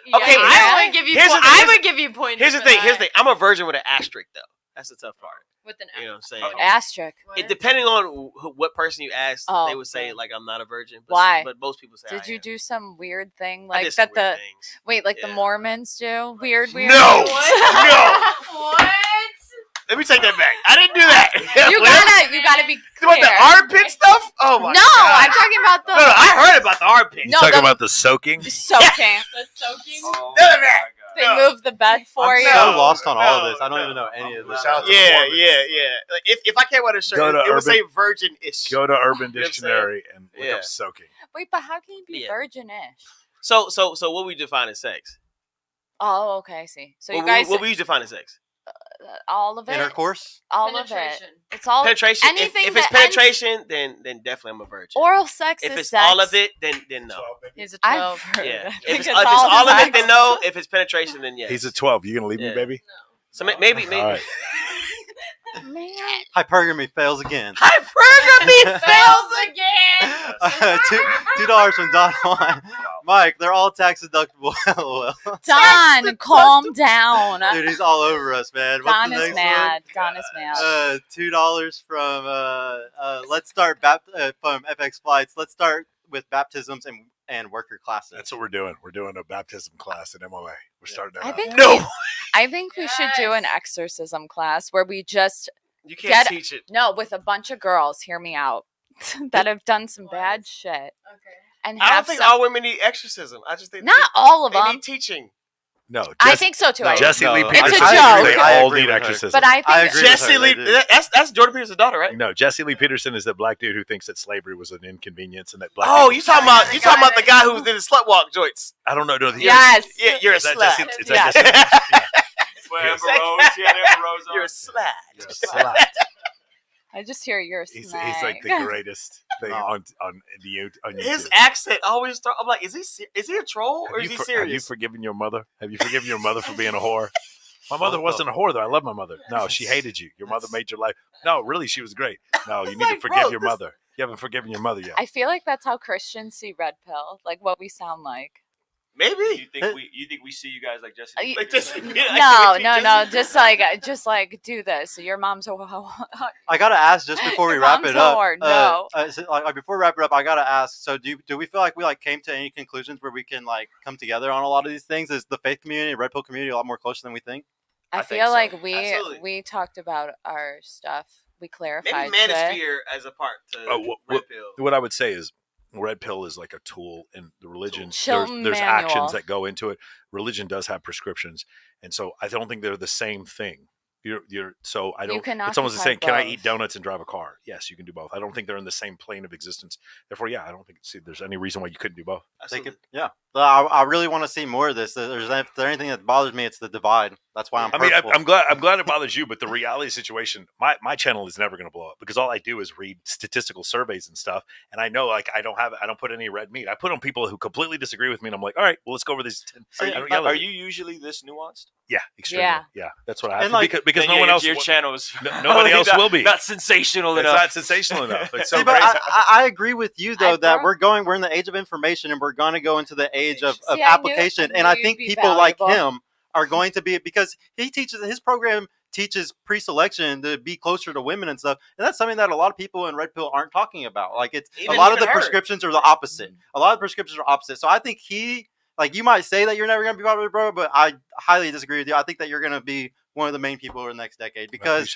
Speaker 9: Yeah,
Speaker 3: Okay,
Speaker 9: I would give you points. I would give you points.
Speaker 3: Here's the
Speaker 9: for
Speaker 3: thing.
Speaker 9: that.
Speaker 3: Here's the thing. I'm a virgin with an asterisk, though. That's the tough part.
Speaker 9: With an
Speaker 3: You know what I'm saying?
Speaker 5: Asterisk.
Speaker 3: It depending on what person you ask,
Speaker 5: Oh,
Speaker 3: they would say
Speaker 5: okay.
Speaker 3: like I'm not a virgin. But
Speaker 5: Why?
Speaker 3: But most people say.
Speaker 5: Did
Speaker 3: I
Speaker 5: you
Speaker 3: am.
Speaker 5: do some weird thing
Speaker 3: I
Speaker 5: like
Speaker 3: did some
Speaker 5: that?
Speaker 3: weird
Speaker 5: The
Speaker 3: things.
Speaker 5: wait, like the
Speaker 3: Yeah.
Speaker 5: Mormons do? Weird.
Speaker 3: No.
Speaker 9: What?
Speaker 3: Let me take that back. I didn't do that.
Speaker 5: You gotta be
Speaker 3: You want the
Speaker 5: clear.
Speaker 3: armpit stuff? Oh my
Speaker 5: No,
Speaker 3: God.
Speaker 5: I'm talking about the
Speaker 3: No, I heard about the armpit.
Speaker 5: No,
Speaker 7: Talking
Speaker 5: the-
Speaker 7: about the soaking?
Speaker 5: soaking.
Speaker 9: The soaking?
Speaker 4: Oh,
Speaker 3: None of that.
Speaker 5: They
Speaker 3: No.
Speaker 5: move the bed for
Speaker 1: I'm
Speaker 5: you.
Speaker 1: so lost on all of
Speaker 3: No,
Speaker 1: this. I don't
Speaker 3: no,
Speaker 1: even know any of this.
Speaker 10: Shout out to the
Speaker 3: Yeah.
Speaker 10: Mormons.
Speaker 3: Like, if I came out of shirt,
Speaker 7: Go to
Speaker 3: it would
Speaker 7: Urban-
Speaker 3: say virgin-ish.
Speaker 7: Go to Urban
Speaker 3: You know what I'm saying?
Speaker 7: Dictionary and look
Speaker 3: Yeah.
Speaker 7: up soaking.
Speaker 5: Wait, but how can you be
Speaker 3: Yeah.
Speaker 5: virgin-ish?
Speaker 3: So what we define as sex?
Speaker 5: Oh, okay, I see. So you
Speaker 3: What
Speaker 5: guys,
Speaker 3: we define as sex?
Speaker 5: all of it,
Speaker 1: Intercourse?
Speaker 5: all of it.
Speaker 9: Penetration.
Speaker 5: It's all
Speaker 3: Penetration.
Speaker 5: Anything
Speaker 3: If it's
Speaker 5: that ends-
Speaker 3: penetration, then definitely I'm a virgin.
Speaker 5: Oral sex
Speaker 3: if
Speaker 5: is
Speaker 3: it's
Speaker 5: sex.
Speaker 3: all of it, then no.
Speaker 9: He's a
Speaker 5: I've
Speaker 9: 12.
Speaker 5: heard.
Speaker 3: Yeah.
Speaker 5: I
Speaker 3: If
Speaker 5: think
Speaker 3: it's
Speaker 5: it's
Speaker 3: all of it,
Speaker 5: sex.
Speaker 3: then no. If it's penetration, then yes.
Speaker 7: He's a 12. You gonna leave me,
Speaker 3: Yeah.
Speaker 7: baby?
Speaker 3: So maybe.
Speaker 7: All right.
Speaker 5: Man.
Speaker 1: Hypergamy fails again.
Speaker 3: Hypergamy
Speaker 9: Fails again!
Speaker 1: $2 from Don Juan. Mike, they're all tax deductible. LOL.
Speaker 5: Don, calm down.
Speaker 1: Dude, he's all over us, man. What's
Speaker 5: Don
Speaker 1: the
Speaker 5: is
Speaker 1: next
Speaker 5: mad. Don is mad.
Speaker 1: one? $2 from Let's Start from FX Flights. Let's start with baptisms and worker classes.
Speaker 7: That's what we're doing. We're doing a baptism class at MOA. We're starting that
Speaker 5: I
Speaker 7: up.
Speaker 5: think
Speaker 3: No.
Speaker 5: I think we should do an exorcism class where we just
Speaker 3: You can't
Speaker 5: Get-
Speaker 3: teach it.
Speaker 5: with a bunch of girls. Hear me out. That have done some bad shit
Speaker 9: Okay.
Speaker 5: and
Speaker 3: I don't
Speaker 5: have
Speaker 3: think
Speaker 5: some.
Speaker 3: all women need exorcism. I just think
Speaker 5: Not all of
Speaker 3: they
Speaker 5: them.
Speaker 3: need teaching.
Speaker 7: No,
Speaker 5: I think so too.
Speaker 1: No,
Speaker 7: Jesse Lee
Speaker 1: no,
Speaker 7: Peterson.
Speaker 5: It's a joke.
Speaker 7: They
Speaker 1: I
Speaker 7: all
Speaker 1: agree
Speaker 7: need
Speaker 1: with her.
Speaker 7: exorcism.
Speaker 5: But I think
Speaker 1: I agree with
Speaker 3: Jesse
Speaker 1: her,
Speaker 3: Lee.
Speaker 1: they do.
Speaker 3: That's Jordan Peterson's daughter, right?
Speaker 7: No, Jesse Lee Peterson is that black dude who thinks that slavery was an inconvenience and that black.
Speaker 3: Oh,
Speaker 7: people-
Speaker 3: you talking about the guy who did the slut walk joints?
Speaker 7: I don't know. No,
Speaker 5: Yes.
Speaker 3: Yeah, you're a
Speaker 7: Is that
Speaker 3: slut.
Speaker 7: Jesse? Is
Speaker 5: Yes.
Speaker 7: that Jesse?
Speaker 4: Well, Amber Rose, yeah, Amber Rose on.
Speaker 3: You're a slut.
Speaker 7: You're a slut.
Speaker 5: I just hear your
Speaker 7: He's
Speaker 5: snake.
Speaker 7: like the greatest thing on YouTube.
Speaker 3: His accent always start. I'm like, is he a troll or is he
Speaker 7: Have you
Speaker 3: serious?
Speaker 7: forgiven your mother? Have you forgiven your mother for being a whore? My mother wasn't a whore, though. I love my mother. No, she hated you. Your mother made your life. No, really, she was great. No, you need to
Speaker 3: like,
Speaker 7: forgive
Speaker 3: bro,
Speaker 7: your
Speaker 3: this-
Speaker 7: mother. You haven't forgiven your mother yet.
Speaker 5: I feel like that's how Christians see red pill, like what we sound like.
Speaker 3: Maybe.
Speaker 4: You think we see you guys like Jesse?
Speaker 5: You-
Speaker 3: Like just,
Speaker 5: No, just like do this. Your mom's a
Speaker 1: I gotta ask just before we
Speaker 5: Your
Speaker 1: wrap
Speaker 5: mom's
Speaker 1: it
Speaker 5: a
Speaker 1: up.
Speaker 5: whore. No.
Speaker 1: Before we wrap it up, I gotta ask. So do we feel like we came to any conclusions where we can come together on a lot of these things? Is the faith community, red pill community, a lot more closer than we think?
Speaker 5: I feel like we talked about our stuff. We clarified.
Speaker 3: Maybe Manosphere as a part to Red Pill.
Speaker 7: What I would say is Red Pill is like a tool, and the religion, there's
Speaker 5: Manual.
Speaker 7: actions that go into it. Religion does have prescriptions, and so I don't think they're the same thing. So I don't. It's almost the same. Can I eat donuts and drive a car? Yes, you can do both. I don't think they're in the same plane of existence. Therefore, yeah, I don't think there's any reason why you couldn't do both.
Speaker 1: I really want to see more of this. If there's anything that bothers me, it's the divide. That's why
Speaker 7: I'm glad it bothers you, but the reality situation, my channel is never going to blow up because all I do is read statistical surveys and stuff, and I know like I don't put any red meat. I put on people who completely disagree with me, and I'm like, all right, well, let's go over these 10.
Speaker 4: Are you usually this nuanced?
Speaker 7: Yeah, extremely. Yeah, that's what I have.
Speaker 4: Like, because no one else. Your channel is
Speaker 7: nobody else will be.
Speaker 4: Not sensational enough.
Speaker 7: It's not sensational enough. It's so
Speaker 1: See, but I agree with you though that we're in the age of information, and we're going to go into the age of application. And I think people like him are going to be, because his program teaches pre-selection to be closer to women and stuff, and that's something that a lot of people in Red Pill aren't talking about. Like a lot of the prescriptions are the opposite. A lot of the prescriptions are opposite. So I think you might say that you're never going to be popular, bro, but I highly disagree with you. I think that you're going to be one of the main people over the next decade because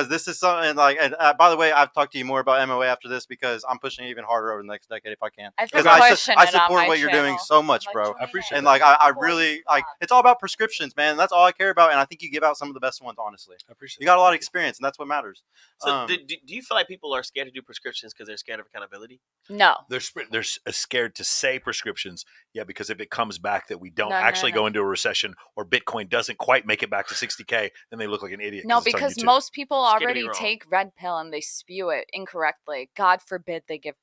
Speaker 1: this is something like. And by the way, I've talked to you more about MOA after this because I'm pushing it even harder over the next decade if I can. Because I support what you're doing so much, bro.
Speaker 7: I appreciate it.
Speaker 1: And I really it's all about prescriptions, man. That's all I care about, and I think you give out some of the best ones, honestly.
Speaker 7: I appreciate.
Speaker 1: You got a lot of experience, and that's what matters.
Speaker 3: So, do you feel like people are scared to do prescriptions because they're scared of accountability?
Speaker 5: No,
Speaker 7: they're scared to say prescriptions. Yeah, because if it comes back that we don't actually go into a recession or Bitcoin doesn't quite make it back to 60K, then they look like an idiot.
Speaker 5: No, because most people already take Red Pill and they spew it incorrectly. God forbid they give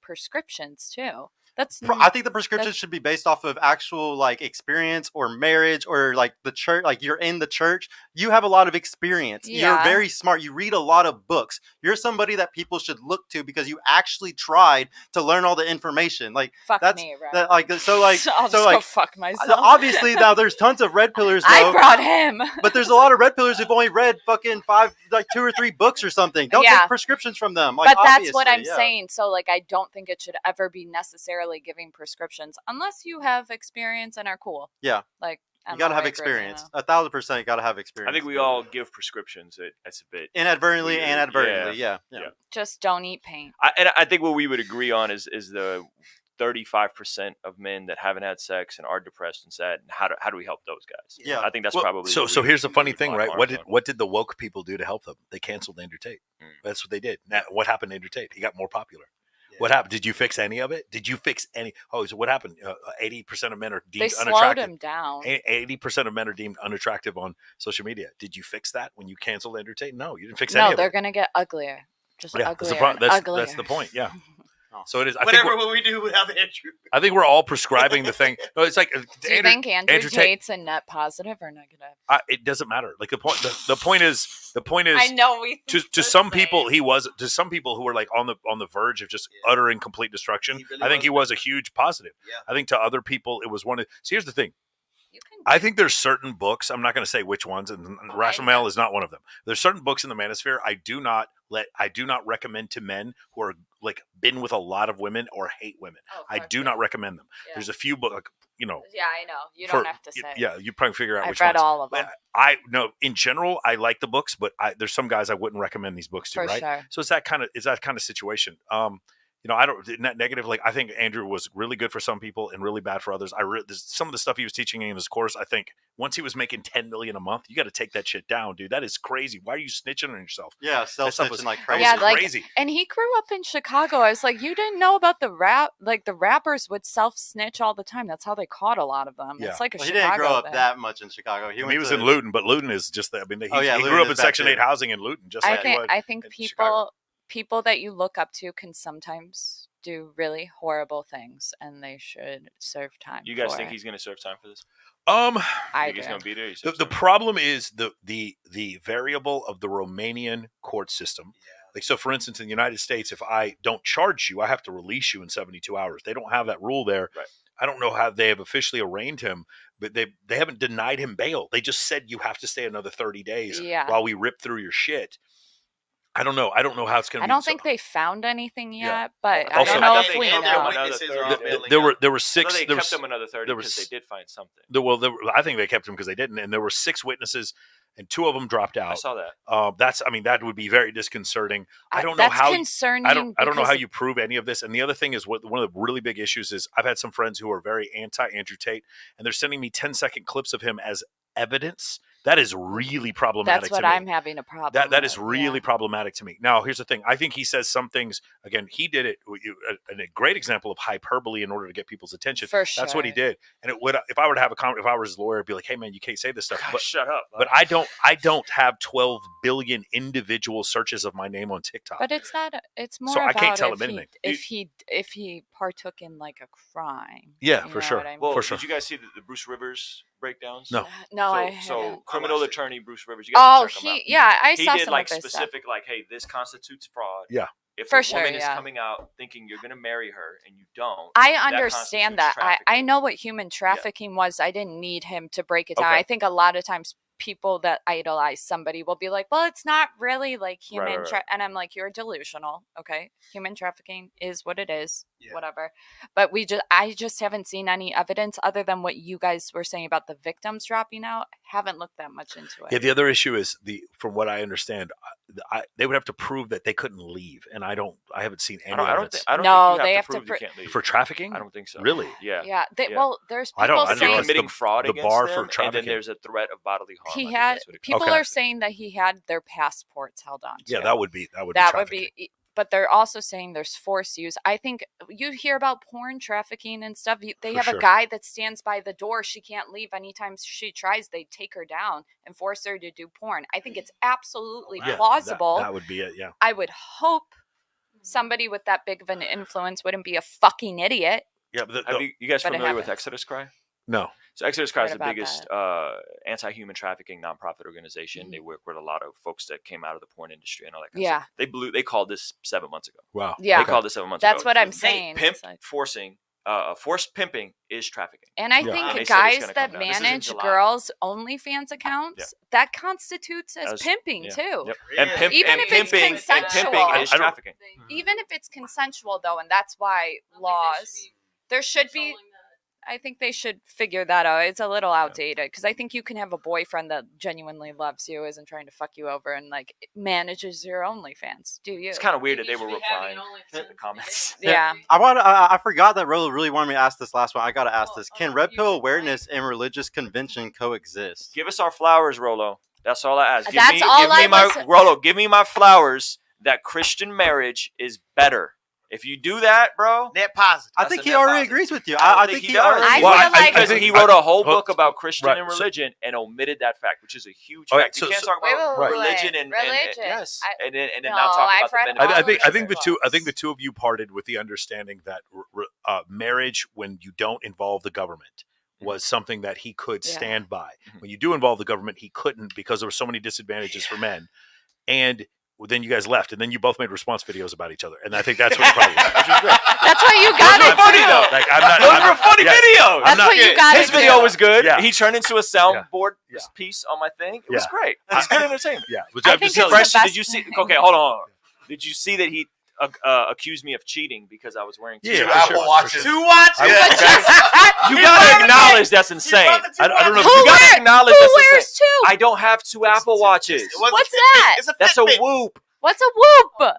Speaker 5: prescriptions too.
Speaker 1: I think the prescriptions should be based off of actual experience or marriage or the church. Like you're in the church, you have a lot of experience. Yeah. You're very smart. You read a lot of books. You're somebody that people should look to because you actually tried to learn all the information.
Speaker 5: Fuck me, right?
Speaker 1: I'll just go
Speaker 5: fuck myself.
Speaker 1: Obviously, now there's tons of Red Pillars.
Speaker 5: I brought him,
Speaker 1: but there's a lot of Red Pillars who've only read fucking 2 or 3 books or something. Don't take prescriptions from them.
Speaker 5: But that's what I'm saying. So I don't think it should ever be necessary giving prescriptions unless you have experience and are cool.
Speaker 1: Yeah, you gotta have experience. 1,000%, you gotta have experience.
Speaker 4: I think we all give prescriptions. That's a bit
Speaker 1: inadvertently and advertently. Yeah.
Speaker 5: Just don't eat paint.
Speaker 4: I think what we would agree on is the 35% of men that haven't had sex and are depressed and sad. And how do we help those guys?
Speaker 1: Yeah,
Speaker 4: I think that's probably
Speaker 7: so. Here's the funny thing, right? What did the woke people do to help them? They canceled Andrew Tate. That's what they did. Now, what happened to Andrew Tate? He got more popular. What happened? Did you fix any of it? Did you fix any? Oh, so what happened? 80% of men are deemed unattractive.
Speaker 5: They slowed him down.
Speaker 7: 80% of men are deemed unattractive on social media. Did you fix that when you canceled Andrew Tate? No, you didn't fix any of it.
Speaker 5: No, they're going to get uglier. Just uglier.
Speaker 7: That's the point. Yeah. So it is.
Speaker 3: Whatever will we do without Andrew?
Speaker 7: I think we're all prescribing the thing. No, it's like.
Speaker 5: Do you think Andrew Tate's a net positive or negative?
Speaker 7: It doesn't matter. Like the point is.
Speaker 5: I know
Speaker 7: to some people he was. To some people who were on the verge of just utter and complete destruction. I think he was a huge positive. Yeah. I think to other people it was one of. So here's the thing. I think there's certain books. I'm not going to say which ones, and Rational Male is not one of them. There's certain books in the Manosphere I do not recommend to men who are been with a lot of women or hate women. I do not recommend them. Yeah. There's a few books,
Speaker 5: Yeah, I know. You don't have to say.
Speaker 7: Yeah, you probably figure out which
Speaker 5: ones. I've read
Speaker 7: ones.
Speaker 5: all of them.
Speaker 7: In general, I like the books, but there's some guys I wouldn't recommend these books to.
Speaker 5: For
Speaker 7: right?
Speaker 5: Sure.
Speaker 7: So it's that kind of situation. I don't not negative. I think Andrew was really good for some people and really bad for others. Some of the stuff he was teaching in his course. I think once he was making $10 million a month, you got to take that shit down, dude. That is crazy. Why are you snitching on yourself?
Speaker 1: Yeah, self-snitching like crazy.
Speaker 5: Yeah,
Speaker 7: crazy.
Speaker 5: And he grew up in Chicago. I was like, you didn't know about the rap? The rappers would self-snitch all the time. That's how they caught a lot of them. Yeah. It's like
Speaker 1: he didn't grow up that much in Chicago. He was in
Speaker 7: Luton, but Luton is just that. I mean, he grew up in Section 8 housing in Luton.
Speaker 5: I think people that you look up to can sometimes do really horrible things, and they should serve time.
Speaker 4: You guys think he's going to serve time for this?
Speaker 5: I
Speaker 4: think he's going to be there.
Speaker 7: The problem is the variable of the Romanian court system. Yeah. So, for instance, in the United States, if I don't charge you, I have to release you in 72 hours. They don't have that rule there.
Speaker 4: Right.
Speaker 7: I don't know how they have officially arraigned him, but they haven't denied him bail. They just said you have to stay another 30 days while we rip through your shit. I don't know. I don't know how it's going to
Speaker 5: I
Speaker 7: be.
Speaker 5: don't think they found anything yet,
Speaker 7: Yeah.
Speaker 5: but I
Speaker 7: Also,
Speaker 5: don't know
Speaker 3: I
Speaker 5: if
Speaker 3: think
Speaker 5: we
Speaker 3: they
Speaker 5: know.
Speaker 3: another
Speaker 7: There were
Speaker 4: I
Speaker 7: six.
Speaker 4: thought they
Speaker 7: There
Speaker 4: kept
Speaker 7: was,
Speaker 4: them another 30
Speaker 7: there
Speaker 4: because
Speaker 7: was,
Speaker 4: they did find something.
Speaker 7: I think they kept them because they didn't, and there were 6 witnesses, and 2 of them dropped out.
Speaker 4: I saw that.
Speaker 7: That would be very disconcerting. I don't know
Speaker 5: That's
Speaker 7: how.
Speaker 5: concerning.
Speaker 7: I don't know how
Speaker 5: because
Speaker 7: you prove any of this. And the other thing is, one of the really big issues is I've had some friends who are very anti Andrew Tate, and they're sending me 10-second clips of him as evidence. That is really problematic.
Speaker 5: That's what
Speaker 7: to me.
Speaker 5: I'm having a problem.
Speaker 7: That is really problematic to me. Now, here's the thing. I think he says some things. Again, he did it. A great example of hyperbole in order to get people's attention.
Speaker 5: For sure.
Speaker 7: That's what he did. And it would, if I were to have if I were his lawyer, I'd be like, "Hey, man, you can't say this stuff."
Speaker 4: God, shut up.
Speaker 7: But I don't have 12 billion individual searches of my name on TikTok.
Speaker 5: But it's not. It's more.
Speaker 7: So I
Speaker 5: about
Speaker 7: can't tell him anything.
Speaker 5: If he partook in like a crime.
Speaker 7: Yeah,
Speaker 5: You
Speaker 7: for
Speaker 5: know
Speaker 7: sure.
Speaker 5: what I mean?
Speaker 4: Well,
Speaker 7: For sure.
Speaker 4: did you guys see the Bruce Rivers breakdowns?
Speaker 7: No.
Speaker 5: No, I
Speaker 4: So
Speaker 5: haven't.
Speaker 4: criminal attorney Bruce Rivers. You guys can check him out.
Speaker 5: yeah, I
Speaker 4: He
Speaker 5: saw
Speaker 4: did
Speaker 5: some
Speaker 4: like
Speaker 5: of his stuff.
Speaker 4: specific, like, hey, this constitutes fraud.
Speaker 7: Yeah.
Speaker 4: If
Speaker 5: For
Speaker 4: a
Speaker 5: sure,
Speaker 4: woman is
Speaker 5: yeah.
Speaker 4: coming out thinking you're going to marry her and you don't,
Speaker 5: I
Speaker 4: that
Speaker 5: understand
Speaker 4: constitutes
Speaker 5: that. I
Speaker 4: trafficking.
Speaker 5: know what human trafficking was. I didn't need him to break it down.
Speaker 7: Okay.
Speaker 5: I think a lot of times people that idolize somebody will be like, well, it's not really like human
Speaker 4: right.
Speaker 5: and I'm like, you're delusional. Okay. Human trafficking is what it is.
Speaker 3: Yeah.
Speaker 5: Whatever. But I just haven't seen any evidence other than what you guys were saying about the victims dropping out. Haven't looked that much into it.
Speaker 7: Yeah, the other issue is from what I understand, they would have to prove that they couldn't leave, and I haven't seen any evidence.
Speaker 4: I don't
Speaker 5: No,
Speaker 4: think
Speaker 5: they
Speaker 4: you
Speaker 5: have
Speaker 4: have to
Speaker 5: to
Speaker 4: prove you can't leave.
Speaker 7: For trafficking.
Speaker 4: I don't think so.
Speaker 7: Really?
Speaker 4: Yeah.
Speaker 5: Yeah.
Speaker 4: Yeah.
Speaker 5: Well, there's
Speaker 7: I don't-
Speaker 5: people
Speaker 7: I don't know.
Speaker 5: saying
Speaker 7: It's
Speaker 4: committing fraud
Speaker 7: the
Speaker 4: against
Speaker 7: bar
Speaker 4: them,
Speaker 7: for
Speaker 4: and
Speaker 7: trafficking.
Speaker 4: then there's a threat of bodily harm. I
Speaker 5: he
Speaker 4: think
Speaker 5: had
Speaker 4: that's what it
Speaker 5: people
Speaker 7: Okay.
Speaker 5: are saying that he had their passports held on to.
Speaker 7: Yeah, that would be
Speaker 5: That would be, but they're also saying there's force use. I think you hear about porn trafficking and stuff. They
Speaker 7: For
Speaker 5: have
Speaker 7: sure.
Speaker 5: a guy that stands by the door. She can't leave. Anytime she tries, they take her down and force her to do porn. I think it's absolutely
Speaker 7: Yeah,
Speaker 5: plausible.
Speaker 7: That would be it. Yeah.
Speaker 5: I would hope somebody with that big of an influence wouldn't be a fucking idiot.
Speaker 7: Yeah. But
Speaker 4: Have you guys
Speaker 5: But it
Speaker 4: familiar with
Speaker 5: happens.
Speaker 4: Exodus Cry?
Speaker 7: no.
Speaker 4: So Exodus Cry is
Speaker 5: Heard
Speaker 4: the
Speaker 5: about
Speaker 4: biggest anti-human trafficking nonprofit organization. They work with a lot of folks that came out of the porn industry and all that kind of stuff. They called this 7 months ago.
Speaker 7: Wow.
Speaker 5: Yeah.
Speaker 4: They called this 7 months ago.
Speaker 5: That's what I'm
Speaker 4: Hey,
Speaker 5: saying.
Speaker 4: Pimp
Speaker 5: It's like-
Speaker 4: forcing, forced pimping is trafficking.
Speaker 5: And I
Speaker 7: Yeah.
Speaker 5: think
Speaker 4: They said it's
Speaker 5: guys
Speaker 4: gonna
Speaker 5: that
Speaker 4: come down. This is in
Speaker 5: manage
Speaker 4: July.
Speaker 5: girls' OnlyFans accounts, that constitutes as
Speaker 4: As-
Speaker 5: pimping
Speaker 4: yeah.
Speaker 5: too.
Speaker 4: Yep. And pimp,
Speaker 5: Even
Speaker 4: and
Speaker 5: if it's
Speaker 4: pimping, and
Speaker 5: consensual.
Speaker 4: pimping is
Speaker 7: I don't-
Speaker 4: trafficking.
Speaker 5: Even if it's consensual though, and that's why laws there should be. I think they should figure that out. It's a little outdated because I think you can have a boyfriend that genuinely loves you, isn't trying to fuck you over, and like manages your OnlyFans. Do you?
Speaker 4: It's kind of weird that they were replying to the comments.
Speaker 5: Yeah.
Speaker 1: I forgot that Rolo really wanted me to ask this last one. I gotta ask this: can red pill awareness and religious convention coexist?
Speaker 4: Give us our flowers, Rolo. That's all I ask. Give
Speaker 5: That's
Speaker 4: me,
Speaker 5: all
Speaker 4: give me
Speaker 5: I
Speaker 4: my
Speaker 5: was-
Speaker 4: Rolo. Give me my flowers. That Christian marriage is better. If you do that, bro,
Speaker 3: Net positive.
Speaker 1: I
Speaker 3: That's
Speaker 1: think
Speaker 3: a
Speaker 1: he
Speaker 3: net
Speaker 1: already
Speaker 3: positive.
Speaker 1: agrees with you.
Speaker 4: I
Speaker 1: I
Speaker 4: think
Speaker 1: think
Speaker 4: he
Speaker 1: he already.
Speaker 4: does.
Speaker 5: I
Speaker 7: Well,
Speaker 5: feel
Speaker 7: I
Speaker 5: like
Speaker 4: because
Speaker 7: think-
Speaker 4: he wrote a whole
Speaker 7: Well,
Speaker 4: book about Christian
Speaker 7: right,
Speaker 4: and
Speaker 7: so-
Speaker 4: religion and omitted that fact, which is a huge
Speaker 7: All right,
Speaker 4: fact.
Speaker 7: so-
Speaker 4: You can't
Speaker 7: so-
Speaker 4: talk about
Speaker 5: Wait,
Speaker 4: religion and
Speaker 5: religion.
Speaker 4: yes,
Speaker 5: I-
Speaker 4: and then
Speaker 5: No,
Speaker 4: not talk
Speaker 5: I've
Speaker 4: about the
Speaker 5: read
Speaker 4: benefits.
Speaker 5: all
Speaker 7: I think
Speaker 5: of
Speaker 7: the
Speaker 5: his
Speaker 7: two I think
Speaker 5: books.
Speaker 7: the two of you parted with the understanding that marriage, when you don't involve the government, was something that he could
Speaker 5: Yeah.
Speaker 7: stand by. When you do involve the government, he couldn't because there were so many disadvantages for men. And then you guys left, and then you both made response videos about each other, and I think that's what the problem was. Which is great.
Speaker 5: That's what you got
Speaker 4: Those
Speaker 5: to
Speaker 4: were funny
Speaker 5: do.
Speaker 4: though.
Speaker 7: Like, I'm not.
Speaker 4: Those
Speaker 7: I'm
Speaker 4: were funny
Speaker 7: yes.
Speaker 4: videos.
Speaker 5: That's what you got to
Speaker 4: His
Speaker 5: do.
Speaker 4: video was good.
Speaker 7: Yeah.
Speaker 4: He turned into a soundboard
Speaker 7: Yeah.
Speaker 4: piece on my thing. It was
Speaker 7: Yeah.
Speaker 4: great. It was good entertainment.
Speaker 7: Yeah, which
Speaker 5: I
Speaker 7: I'm
Speaker 5: think
Speaker 7: just
Speaker 5: it's
Speaker 7: telling
Speaker 5: the
Speaker 7: you.
Speaker 4: Preston,
Speaker 5: best
Speaker 4: did you see?
Speaker 5: thing.
Speaker 4: Okay, hold on. Did you see that he accused me of cheating because I was wearing
Speaker 7: Yeah,
Speaker 4: two
Speaker 7: for
Speaker 10: Apple
Speaker 7: sure,
Speaker 10: Watches.
Speaker 7: for sure.
Speaker 3: 2 watches.
Speaker 4: You gotta acknowledge that's insane.
Speaker 7: I don't know.
Speaker 5: Who
Speaker 4: You gotta
Speaker 5: wear-
Speaker 4: acknowledge
Speaker 5: Who
Speaker 4: that's
Speaker 5: wears
Speaker 4: insane.
Speaker 5: two?
Speaker 4: I don't have two Apple Watches.
Speaker 3: It wasn't
Speaker 5: What's
Speaker 3: Fitbit.
Speaker 5: that?
Speaker 3: It's a
Speaker 4: That's a
Speaker 3: Fitbit.
Speaker 4: Whoop.
Speaker 5: What's a whoop?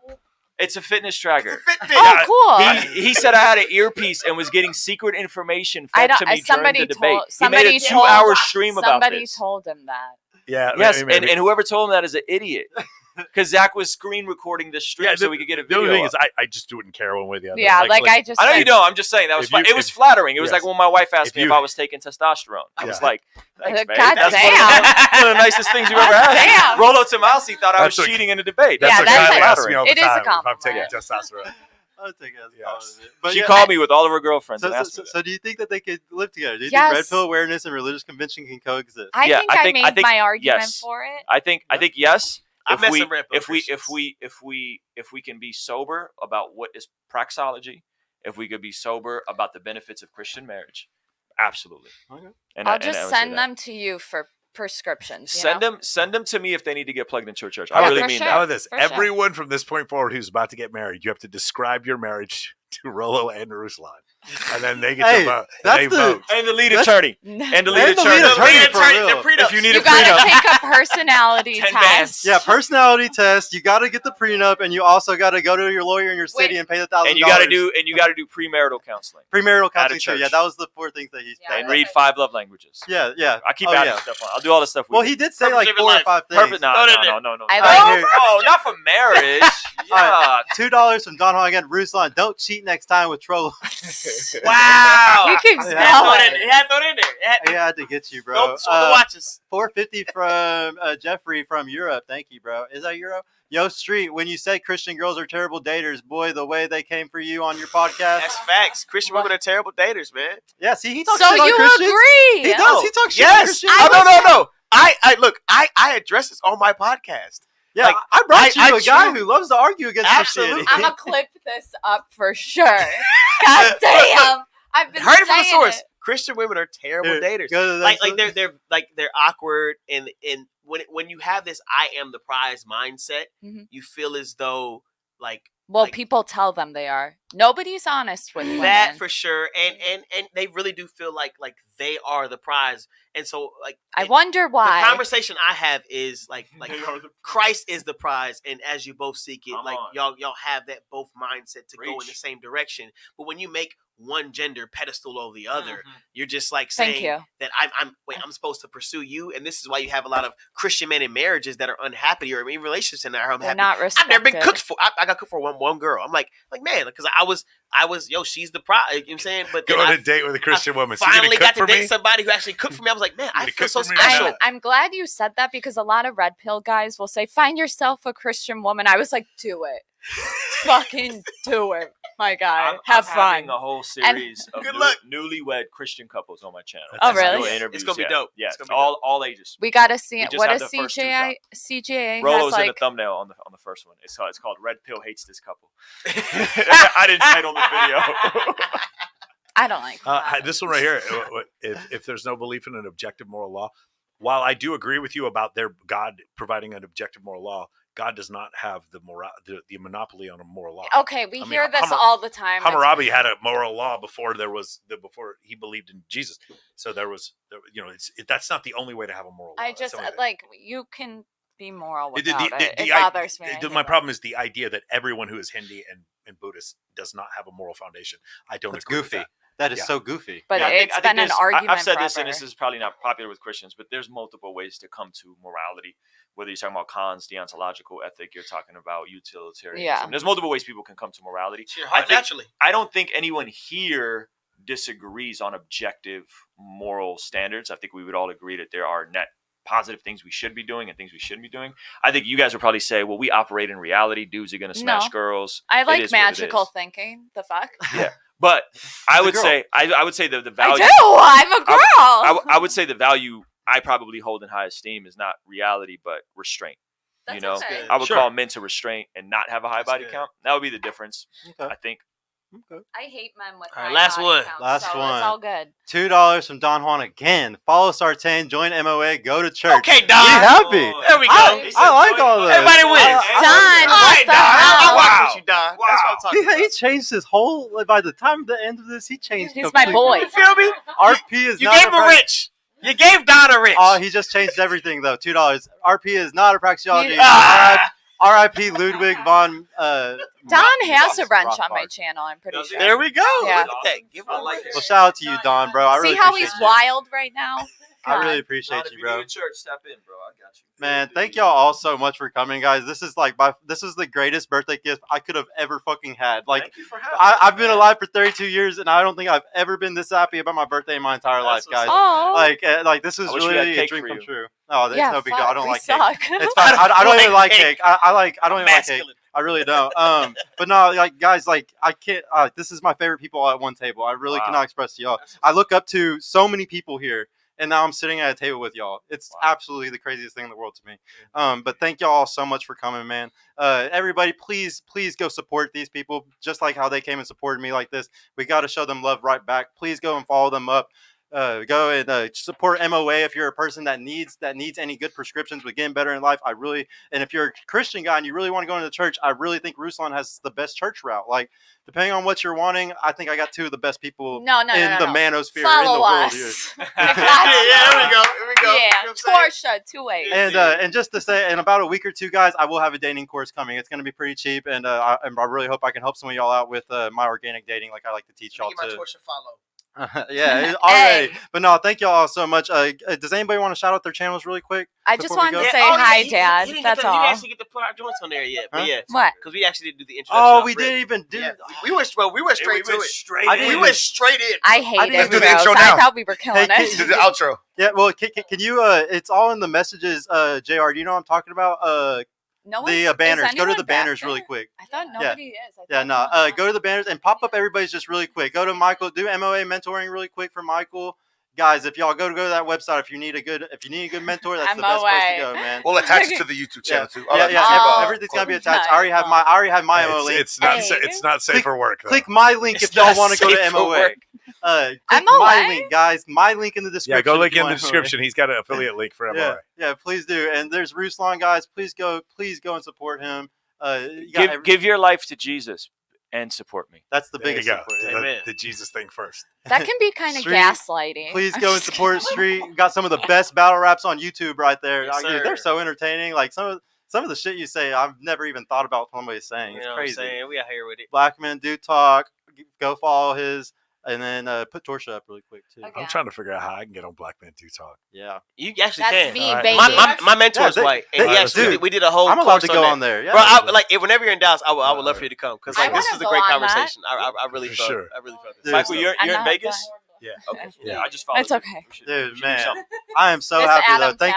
Speaker 4: It's a fitness
Speaker 3: It's
Speaker 4: tracker.
Speaker 3: a Fitbit.
Speaker 5: Oh, cool.
Speaker 4: He said I had an earpiece and was getting secret information
Speaker 5: I
Speaker 4: fed
Speaker 5: don't.
Speaker 4: to me during
Speaker 5: Somebody
Speaker 4: the debate.
Speaker 5: told.
Speaker 4: He
Speaker 5: Somebody
Speaker 4: made a
Speaker 5: told.
Speaker 4: 2-hour stream about
Speaker 5: Somebody
Speaker 4: this.
Speaker 5: told him that.
Speaker 7: Yeah.
Speaker 4: Yes,
Speaker 7: maybe.
Speaker 4: and whoever told him that is an idiot. Because Zach was screen recording this stream
Speaker 7: Yeah,
Speaker 4: so we could get a
Speaker 7: The
Speaker 4: video.
Speaker 7: only thing
Speaker 4: up.
Speaker 7: is, I just wouldn't care one way or the other.
Speaker 5: Yeah, like I just.
Speaker 4: I know you
Speaker 5: said-
Speaker 4: don't. I'm just saying that was
Speaker 7: If you-
Speaker 4: it was
Speaker 7: if-
Speaker 4: flattering. It was
Speaker 7: yes.
Speaker 4: like when my wife asked
Speaker 7: If
Speaker 4: me if
Speaker 7: you-
Speaker 4: I was taking testosterone. I was
Speaker 7: Yeah.
Speaker 4: like, thanks, babe.
Speaker 5: God
Speaker 4: That's
Speaker 5: damn.
Speaker 4: one of the nicest things you've ever had.
Speaker 5: Damn.
Speaker 4: Rolo Tomasi thought I was
Speaker 7: That's what-
Speaker 4: cheating in a debate.
Speaker 7: That's
Speaker 5: Yeah,
Speaker 7: what
Speaker 5: that's
Speaker 7: Kylie
Speaker 5: a-
Speaker 7: asks me all the
Speaker 5: it is a
Speaker 7: time if I'm
Speaker 5: compliment.
Speaker 7: taking testosterone.
Speaker 1: I'll take it as a
Speaker 7: Yes.
Speaker 1: compliment. But
Speaker 4: She
Speaker 1: yeah,
Speaker 4: called me with all of her girlfriends
Speaker 1: So,
Speaker 4: and
Speaker 1: so,
Speaker 4: asked
Speaker 1: so,
Speaker 4: me that.
Speaker 1: so do you think that they could live together? Do you think
Speaker 5: Yes.
Speaker 1: red pill awareness and religious convention can coexist?
Speaker 5: I
Speaker 4: Yeah,
Speaker 5: think
Speaker 4: I
Speaker 5: I
Speaker 4: think-
Speaker 5: made
Speaker 4: I think
Speaker 5: my argument
Speaker 4: yes.
Speaker 5: for it.
Speaker 4: I think yes.
Speaker 3: I met
Speaker 4: If
Speaker 3: some red pill
Speaker 4: we
Speaker 3: Christians.
Speaker 4: if we can be sober about what is praxology, if we could be sober about the benefits of Christian marriage, absolutely.
Speaker 1: Okay.
Speaker 4: And
Speaker 5: I'll
Speaker 4: I would
Speaker 5: just
Speaker 4: say
Speaker 5: send
Speaker 4: that.
Speaker 5: them to you for prescriptions.
Speaker 4: Send them to me if they need to get plugged into a church.
Speaker 5: Yeah,
Speaker 4: I really
Speaker 5: for
Speaker 4: mean
Speaker 5: sure.
Speaker 7: How
Speaker 4: that.
Speaker 7: about this?
Speaker 5: For sure.
Speaker 7: Everyone from this point forward who's about to get married, you have to describe your marriage to Rollo and Ruslan. And then they get to vote.
Speaker 1: That's
Speaker 7: vote.
Speaker 4: And the lead attorney. And the lead
Speaker 1: And the
Speaker 4: attorney.
Speaker 1: lead attorney, for real.
Speaker 3: The prenup.
Speaker 4: If you need
Speaker 5: You
Speaker 4: a
Speaker 5: gotta
Speaker 4: prenup.
Speaker 5: take a personality
Speaker 4: 10
Speaker 5: test.
Speaker 4: bands.
Speaker 1: Yeah, personality test. You got to get the prenup, and you also got to go to your lawyer in your city
Speaker 5: Wait.
Speaker 1: and pay the $1,000.
Speaker 4: And you gotta do premarital counseling.
Speaker 1: premarital
Speaker 4: at a
Speaker 1: counseling too.
Speaker 4: church.
Speaker 1: Yeah, that was the 4 things that he
Speaker 5: Yeah.
Speaker 1: said.
Speaker 4: And read 5 love languages.
Speaker 1: Yeah.
Speaker 4: I keep
Speaker 1: Oh,
Speaker 4: adding
Speaker 1: yeah.
Speaker 4: stuff on. I'll do all the stuff.
Speaker 1: Well, he did say like
Speaker 3: Purpose of
Speaker 1: 4 or
Speaker 3: life.
Speaker 1: 5 things.
Speaker 4: Perfect. No.
Speaker 5: I
Speaker 1: like it.
Speaker 4: Oh, not for marriage. Yeah.
Speaker 1: $2 from Don Juan again. Ruslan, don't cheat next time with Trollo.
Speaker 3: Wow.
Speaker 5: He keeps
Speaker 1: Yeah.
Speaker 5: going.
Speaker 3: It had thrown in there.
Speaker 1: He had to get you, bro.
Speaker 3: Go the watches.
Speaker 1: $4.50 from Jeffrey from Europe. Thank you, bro. Is that Euro? Yo, Street, when you said Christian girls are terrible daters, boy, the way they came for you on your podcast.
Speaker 3: That's facts. Christian women are terrible daters, man.
Speaker 1: Yeah, see, he talks
Speaker 5: So
Speaker 1: shit on
Speaker 5: you
Speaker 1: Christians.
Speaker 5: agree?
Speaker 1: He does. He talks shit on
Speaker 3: Yes.
Speaker 1: Christians.
Speaker 3: No. I look. I address this on my podcast.
Speaker 1: Yeah,
Speaker 3: Like,
Speaker 1: I brought you
Speaker 3: I
Speaker 1: a guy
Speaker 3: truly-
Speaker 1: who loves to argue against
Speaker 3: Absolutely.
Speaker 1: Christianity.
Speaker 5: I'm gonna clip this up for sure. God damn! I've been
Speaker 3: Heard it from the
Speaker 5: saying
Speaker 3: source.
Speaker 5: it.
Speaker 3: Christian women are terrible
Speaker 1: Here,
Speaker 3: daters.
Speaker 1: go to
Speaker 3: Like
Speaker 1: this-
Speaker 3: they're awkward, and when you have this "I am the prize" mindset,
Speaker 5: Mhm.
Speaker 3: you feel as though like
Speaker 5: Well,
Speaker 3: like-
Speaker 5: people tell them they are. Nobody's honest with
Speaker 3: that
Speaker 5: women.
Speaker 3: for sure, and they really do feel like they are the prize, and so like
Speaker 5: I wonder why.
Speaker 3: The conversation I have is like Christ is the prize, and as you both seek it,
Speaker 4: Come
Speaker 3: like
Speaker 4: on.
Speaker 3: y'all have that both mindset to go in
Speaker 4: Preach.
Speaker 3: the same direction. But when you make one gender pedestal over the other,
Speaker 4: Mhm.
Speaker 3: you're just like
Speaker 5: Thank
Speaker 3: saying
Speaker 5: you.
Speaker 3: that I'm supposed to pursue you, and this is why you have a lot of Christian men in marriages that are unhappy or in relationships that are
Speaker 5: They're
Speaker 3: unhappy.
Speaker 5: not
Speaker 3: I've
Speaker 5: respected.
Speaker 3: never been cooked for. I got cooked for one girl. I'm like man, because I was yo, she's the prize. You know what I'm saying? But then
Speaker 7: Go on
Speaker 3: I
Speaker 7: a date with a Christian woman. So you
Speaker 3: finally
Speaker 7: gonna
Speaker 3: got
Speaker 7: cook
Speaker 3: to
Speaker 7: for
Speaker 3: date
Speaker 7: me?
Speaker 3: somebody who actually cooked for me. I was like, man, I
Speaker 7: gonna
Speaker 3: feel
Speaker 7: cook
Speaker 3: so
Speaker 7: for me right
Speaker 3: special.
Speaker 7: now?
Speaker 5: I'm glad you said that because a lot of red pill guys will say, "Find yourself a Christian woman." I was like, "Do it, fucking do it, my guy. Have
Speaker 4: I'm
Speaker 5: fun."
Speaker 4: having a whole series of
Speaker 3: Good luck.
Speaker 4: newlywed Christian couples on my channel.
Speaker 5: Oh,
Speaker 4: Just
Speaker 5: really?
Speaker 4: doing
Speaker 3: It's
Speaker 4: interviews,
Speaker 3: gonna be
Speaker 4: yeah.
Speaker 3: dope.
Speaker 4: Yeah,
Speaker 3: It's
Speaker 4: it's
Speaker 3: gonna be
Speaker 4: all ages.
Speaker 5: We gotta see
Speaker 4: We
Speaker 5: it.
Speaker 4: just
Speaker 5: What
Speaker 4: have
Speaker 5: does
Speaker 4: the first two
Speaker 5: CJA has
Speaker 4: Rolo's in the
Speaker 5: like?
Speaker 4: thumbnail on the first one. It's called Red Pill Hates This Couple. I didn't title the video.
Speaker 5: I don't like.
Speaker 7: This one right here. If there's no belief in an objective moral law, while I do agree with you about their God providing an objective moral law, God does not have the monopoly on a moral law.
Speaker 5: Okay, we
Speaker 7: I mean,
Speaker 5: hear this
Speaker 7: Hammurabi-
Speaker 5: all the time. It's-
Speaker 7: Hammurabi had a moral law before he believed in Jesus. So that's not the only way to have a moral law.
Speaker 5: I
Speaker 7: That's
Speaker 5: just
Speaker 7: the only thing.
Speaker 5: like you can be moral
Speaker 7: The-
Speaker 5: without
Speaker 7: the-
Speaker 5: it.
Speaker 7: the-
Speaker 5: It
Speaker 7: I-
Speaker 5: bothers me. I hate
Speaker 7: my
Speaker 5: it.
Speaker 7: problem is the idea that everyone who is Hindi and Buddhist does not have a moral foundation. I don't
Speaker 1: That's
Speaker 7: agree with
Speaker 1: goofy.
Speaker 7: that.
Speaker 1: That is
Speaker 7: Yeah.
Speaker 1: so goofy.
Speaker 5: But
Speaker 4: Yeah,
Speaker 5: it's been an argument.
Speaker 4: I've said this,
Speaker 5: forever.
Speaker 4: and this is probably not popular with Christians, but there's multiple ways to come to morality. Whether you're talking about cons, deontological ethic, you're talking about utilitarianism.
Speaker 5: Yeah.
Speaker 4: There's multiple ways people can come to morality.
Speaker 3: It's your
Speaker 4: I
Speaker 3: heart
Speaker 4: think-
Speaker 3: naturally.
Speaker 4: I don't think anyone here disagrees on objective moral standards. I think we would all agree that there are net positive things we should be doing and things we shouldn't be doing. I think you guys would probably say, well, we operate in reality. Dudes are going to smash
Speaker 5: No.
Speaker 4: girls.
Speaker 5: I
Speaker 4: It
Speaker 5: like
Speaker 4: is what it
Speaker 5: magical
Speaker 4: is.
Speaker 5: thinking. The fuck?
Speaker 4: But I
Speaker 1: He's a
Speaker 4: would
Speaker 1: girl.
Speaker 4: say, I would say the
Speaker 5: I
Speaker 4: value.
Speaker 5: do. I'm a girl.
Speaker 4: I would say the value I probably hold in high esteem is not reality, but restraint.
Speaker 5: That's
Speaker 4: you know,
Speaker 5: okay.
Speaker 4: I would
Speaker 1: Sure.
Speaker 4: call men to restraint and not have a high
Speaker 3: That's
Speaker 4: body
Speaker 3: good.
Speaker 4: count. That would be the difference,
Speaker 1: Okay.
Speaker 4: I think.
Speaker 1: Okay.
Speaker 5: I hate men with
Speaker 3: All right,
Speaker 5: high
Speaker 3: last
Speaker 5: body
Speaker 3: one.
Speaker 5: counts,
Speaker 1: Last
Speaker 5: so
Speaker 1: one.
Speaker 5: It's all good.
Speaker 1: $2 from Don Juan again. Follow Sartain, join MOA, go to church.
Speaker 3: Okay,
Speaker 1: Be
Speaker 3: Don.
Speaker 1: happy.
Speaker 3: There we go.
Speaker 1: I like all this.
Speaker 3: Everybody wins.
Speaker 5: Done.
Speaker 3: All
Speaker 5: What
Speaker 3: right,
Speaker 5: the
Speaker 3: Don.
Speaker 5: hell?
Speaker 3: I'm watching with you, Don. That's what I'm talking
Speaker 1: He
Speaker 3: about.
Speaker 1: changed his whole. By the time of the end of this, he changed.
Speaker 5: He's my boy.
Speaker 3: You feel me?
Speaker 1: RP is
Speaker 3: You
Speaker 1: not
Speaker 3: gave him a
Speaker 1: prac-
Speaker 3: rich. You gave Don a rich.
Speaker 1: Oh, he just changed everything though. $2. RP is not a praxeology.
Speaker 3: Ah!
Speaker 1: R.I.P. Ludwig von.
Speaker 5: Don has a wrench on my
Speaker 1: Rothbard.
Speaker 5: channel. I'm pretty
Speaker 4: Does he?
Speaker 5: sure.
Speaker 3: There we go.
Speaker 5: Yeah.
Speaker 3: Look at that. Give him a rich.
Speaker 1: Well, shout out to you, Don, bro. I really
Speaker 5: See how
Speaker 1: appreciate
Speaker 5: he's
Speaker 1: you.
Speaker 5: wild right now?
Speaker 1: I really
Speaker 5: God.
Speaker 1: appreciate you, bro.
Speaker 4: church, step in, bro. I got you.
Speaker 1: Man, thank y'all all so much for coming, guys. This is this is the greatest birthday gift I could have ever fucking had. Like,
Speaker 4: Thank you for having
Speaker 1: I've been alive for 32 years, and I don't think I've ever been this happy about my birthday in my entire life, guys.
Speaker 5: Oh.
Speaker 1: Like this is
Speaker 4: I wish we had
Speaker 1: really a
Speaker 4: cake
Speaker 1: dream
Speaker 4: for
Speaker 1: come
Speaker 4: you.
Speaker 1: true. Oh, that's
Speaker 5: Yeah,
Speaker 1: no big deal. I
Speaker 5: fuck,
Speaker 1: don't
Speaker 5: we
Speaker 1: like cake.
Speaker 5: suck.
Speaker 1: It's fine. I don't even like cake. I don't even like cake.
Speaker 3: Masculine.
Speaker 1: I really don't. But no, like guys, like I can't. This is my favorite people at one table. I really
Speaker 4: Wow.
Speaker 1: cannot express to y'all. I look up to so many people here, and now I'm sitting at a table with y'all. It's absolutely the craziest thing in the world to me. But thank y'all all so much for coming, man. Everybody, please go support these people just like how they came and supported me like this. We got to show them love right back. Please go and follow them up. Go and support MOA if you're a person that needs any good prescriptions with getting better in life. And if you're a Christian guy and you really want to go into the church, I really think Ruslan has the best church route. Like, depending on what you're wanting, I think I got two of the best people in the manosphere in the world here.
Speaker 3: Yeah, here we go.
Speaker 5: Yeah, Torsha, 2 ways.
Speaker 1: And just to say, in about a week or two, guys, I will have a dating course coming. It's going to be pretty cheap, and I really hope I can help some of y'all out with my organic dating, like I like to teach y'all
Speaker 3: to. Give my Torsha follow.
Speaker 1: Yeah, already. Hey. But no, thank y'all all so much. Does anybody want to shout out their channels really quick?
Speaker 5: I just wanted to say hi, Dad. That's all.
Speaker 3: He didn't actually get to put our joints on there yet. But yeah,
Speaker 5: what?
Speaker 3: Because we actually didn't do the introduction.
Speaker 1: Oh, we didn't even do.
Speaker 3: Yeah. We went straight to it. We went straight in.
Speaker 5: I hate it.
Speaker 10: Do the intro now.
Speaker 5: I thought we were killing it.
Speaker 10: Do the outro.
Speaker 1: Yeah. Well, can you? It's all in the messages. Jr. Do you know what I'm talking about? The banners. Go to the banners really quick.
Speaker 5: I thought nobody is.
Speaker 1: Go to the banners and pop up everybody's just really quick. Go to Michael. Do MOA mentoring really quick for Michael. Guys, if y'all go to that website, if you need a good mentor, that's the best place to go, man.
Speaker 10: We'll attach it to the YouTube channel too.
Speaker 1: Everything's gonna be attached. I already have my MOA link.
Speaker 7: It's not safe for work.
Speaker 1: Click my link if y'all want to go to MOA. Click my link, guys. My link in the description.
Speaker 7: Yeah, go link in the description. He's got an affiliate link for MOA.
Speaker 1: Yeah, please do. And there's Ruslan, guys. Please go and support him.
Speaker 4: Give your life to Jesus and support me.
Speaker 1: That's the biggest support.
Speaker 7: The Jesus thing first.
Speaker 5: That can be kind of gaslighting.
Speaker 1: Please go and support Street. Got some of the best battle raps on YouTube right there.
Speaker 3: Yes,
Speaker 1: they're so entertaining. Like some of the shit you say, I've never even thought about somebody saying. It's crazy.
Speaker 3: What I'm saying? We out here with it.
Speaker 1: Black Men Do Talk. Go follow his. And then put Torsha up really quick, too.
Speaker 5: Okay.
Speaker 7: I'm trying to figure out how I can get on Black Men Do Talk.
Speaker 1: Yeah.
Speaker 3: You actually
Speaker 5: That's
Speaker 3: can.
Speaker 5: me, baby.
Speaker 3: My mentor is white. And we did a whole
Speaker 1: I'm allowed
Speaker 3: course
Speaker 1: to go
Speaker 3: on
Speaker 1: on there. Yeah.
Speaker 3: Bro, whenever you're in Dallas, I would love for you to come. Because this is a great conversation. I really felt it. I really felt it.
Speaker 4: Michael, you're in Vegas?
Speaker 7: Yeah.
Speaker 4: Okay. Yeah, I just followed.
Speaker 5: It's okay.
Speaker 1: Dude, man. I am so happy, though.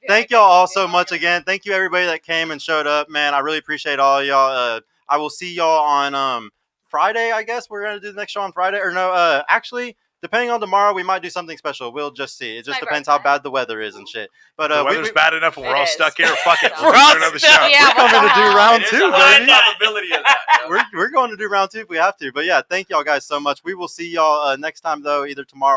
Speaker 1: Thank y'all all so much again. Thank you, everybody that came and showed up. Man, I really appreciate all y'all. I will see y'all on Friday, I guess. We're going to do the next show on Friday. Or no, actually, depending on tomorrow, we might do something special. We'll just see. It just depends how bad the weather is and shit. But
Speaker 7: the weather's bad enough and we're all stuck here. Fuck it.
Speaker 3: We're all
Speaker 7: another
Speaker 3: stuck.
Speaker 7: show.
Speaker 5: Yeah,
Speaker 1: we're coming to do round 2, baby.
Speaker 4: Probability of that.
Speaker 1: We're going to do round 2 if we have to. But yeah, thank y'all guys so much. We will see y'all next time, though, either tomorrow or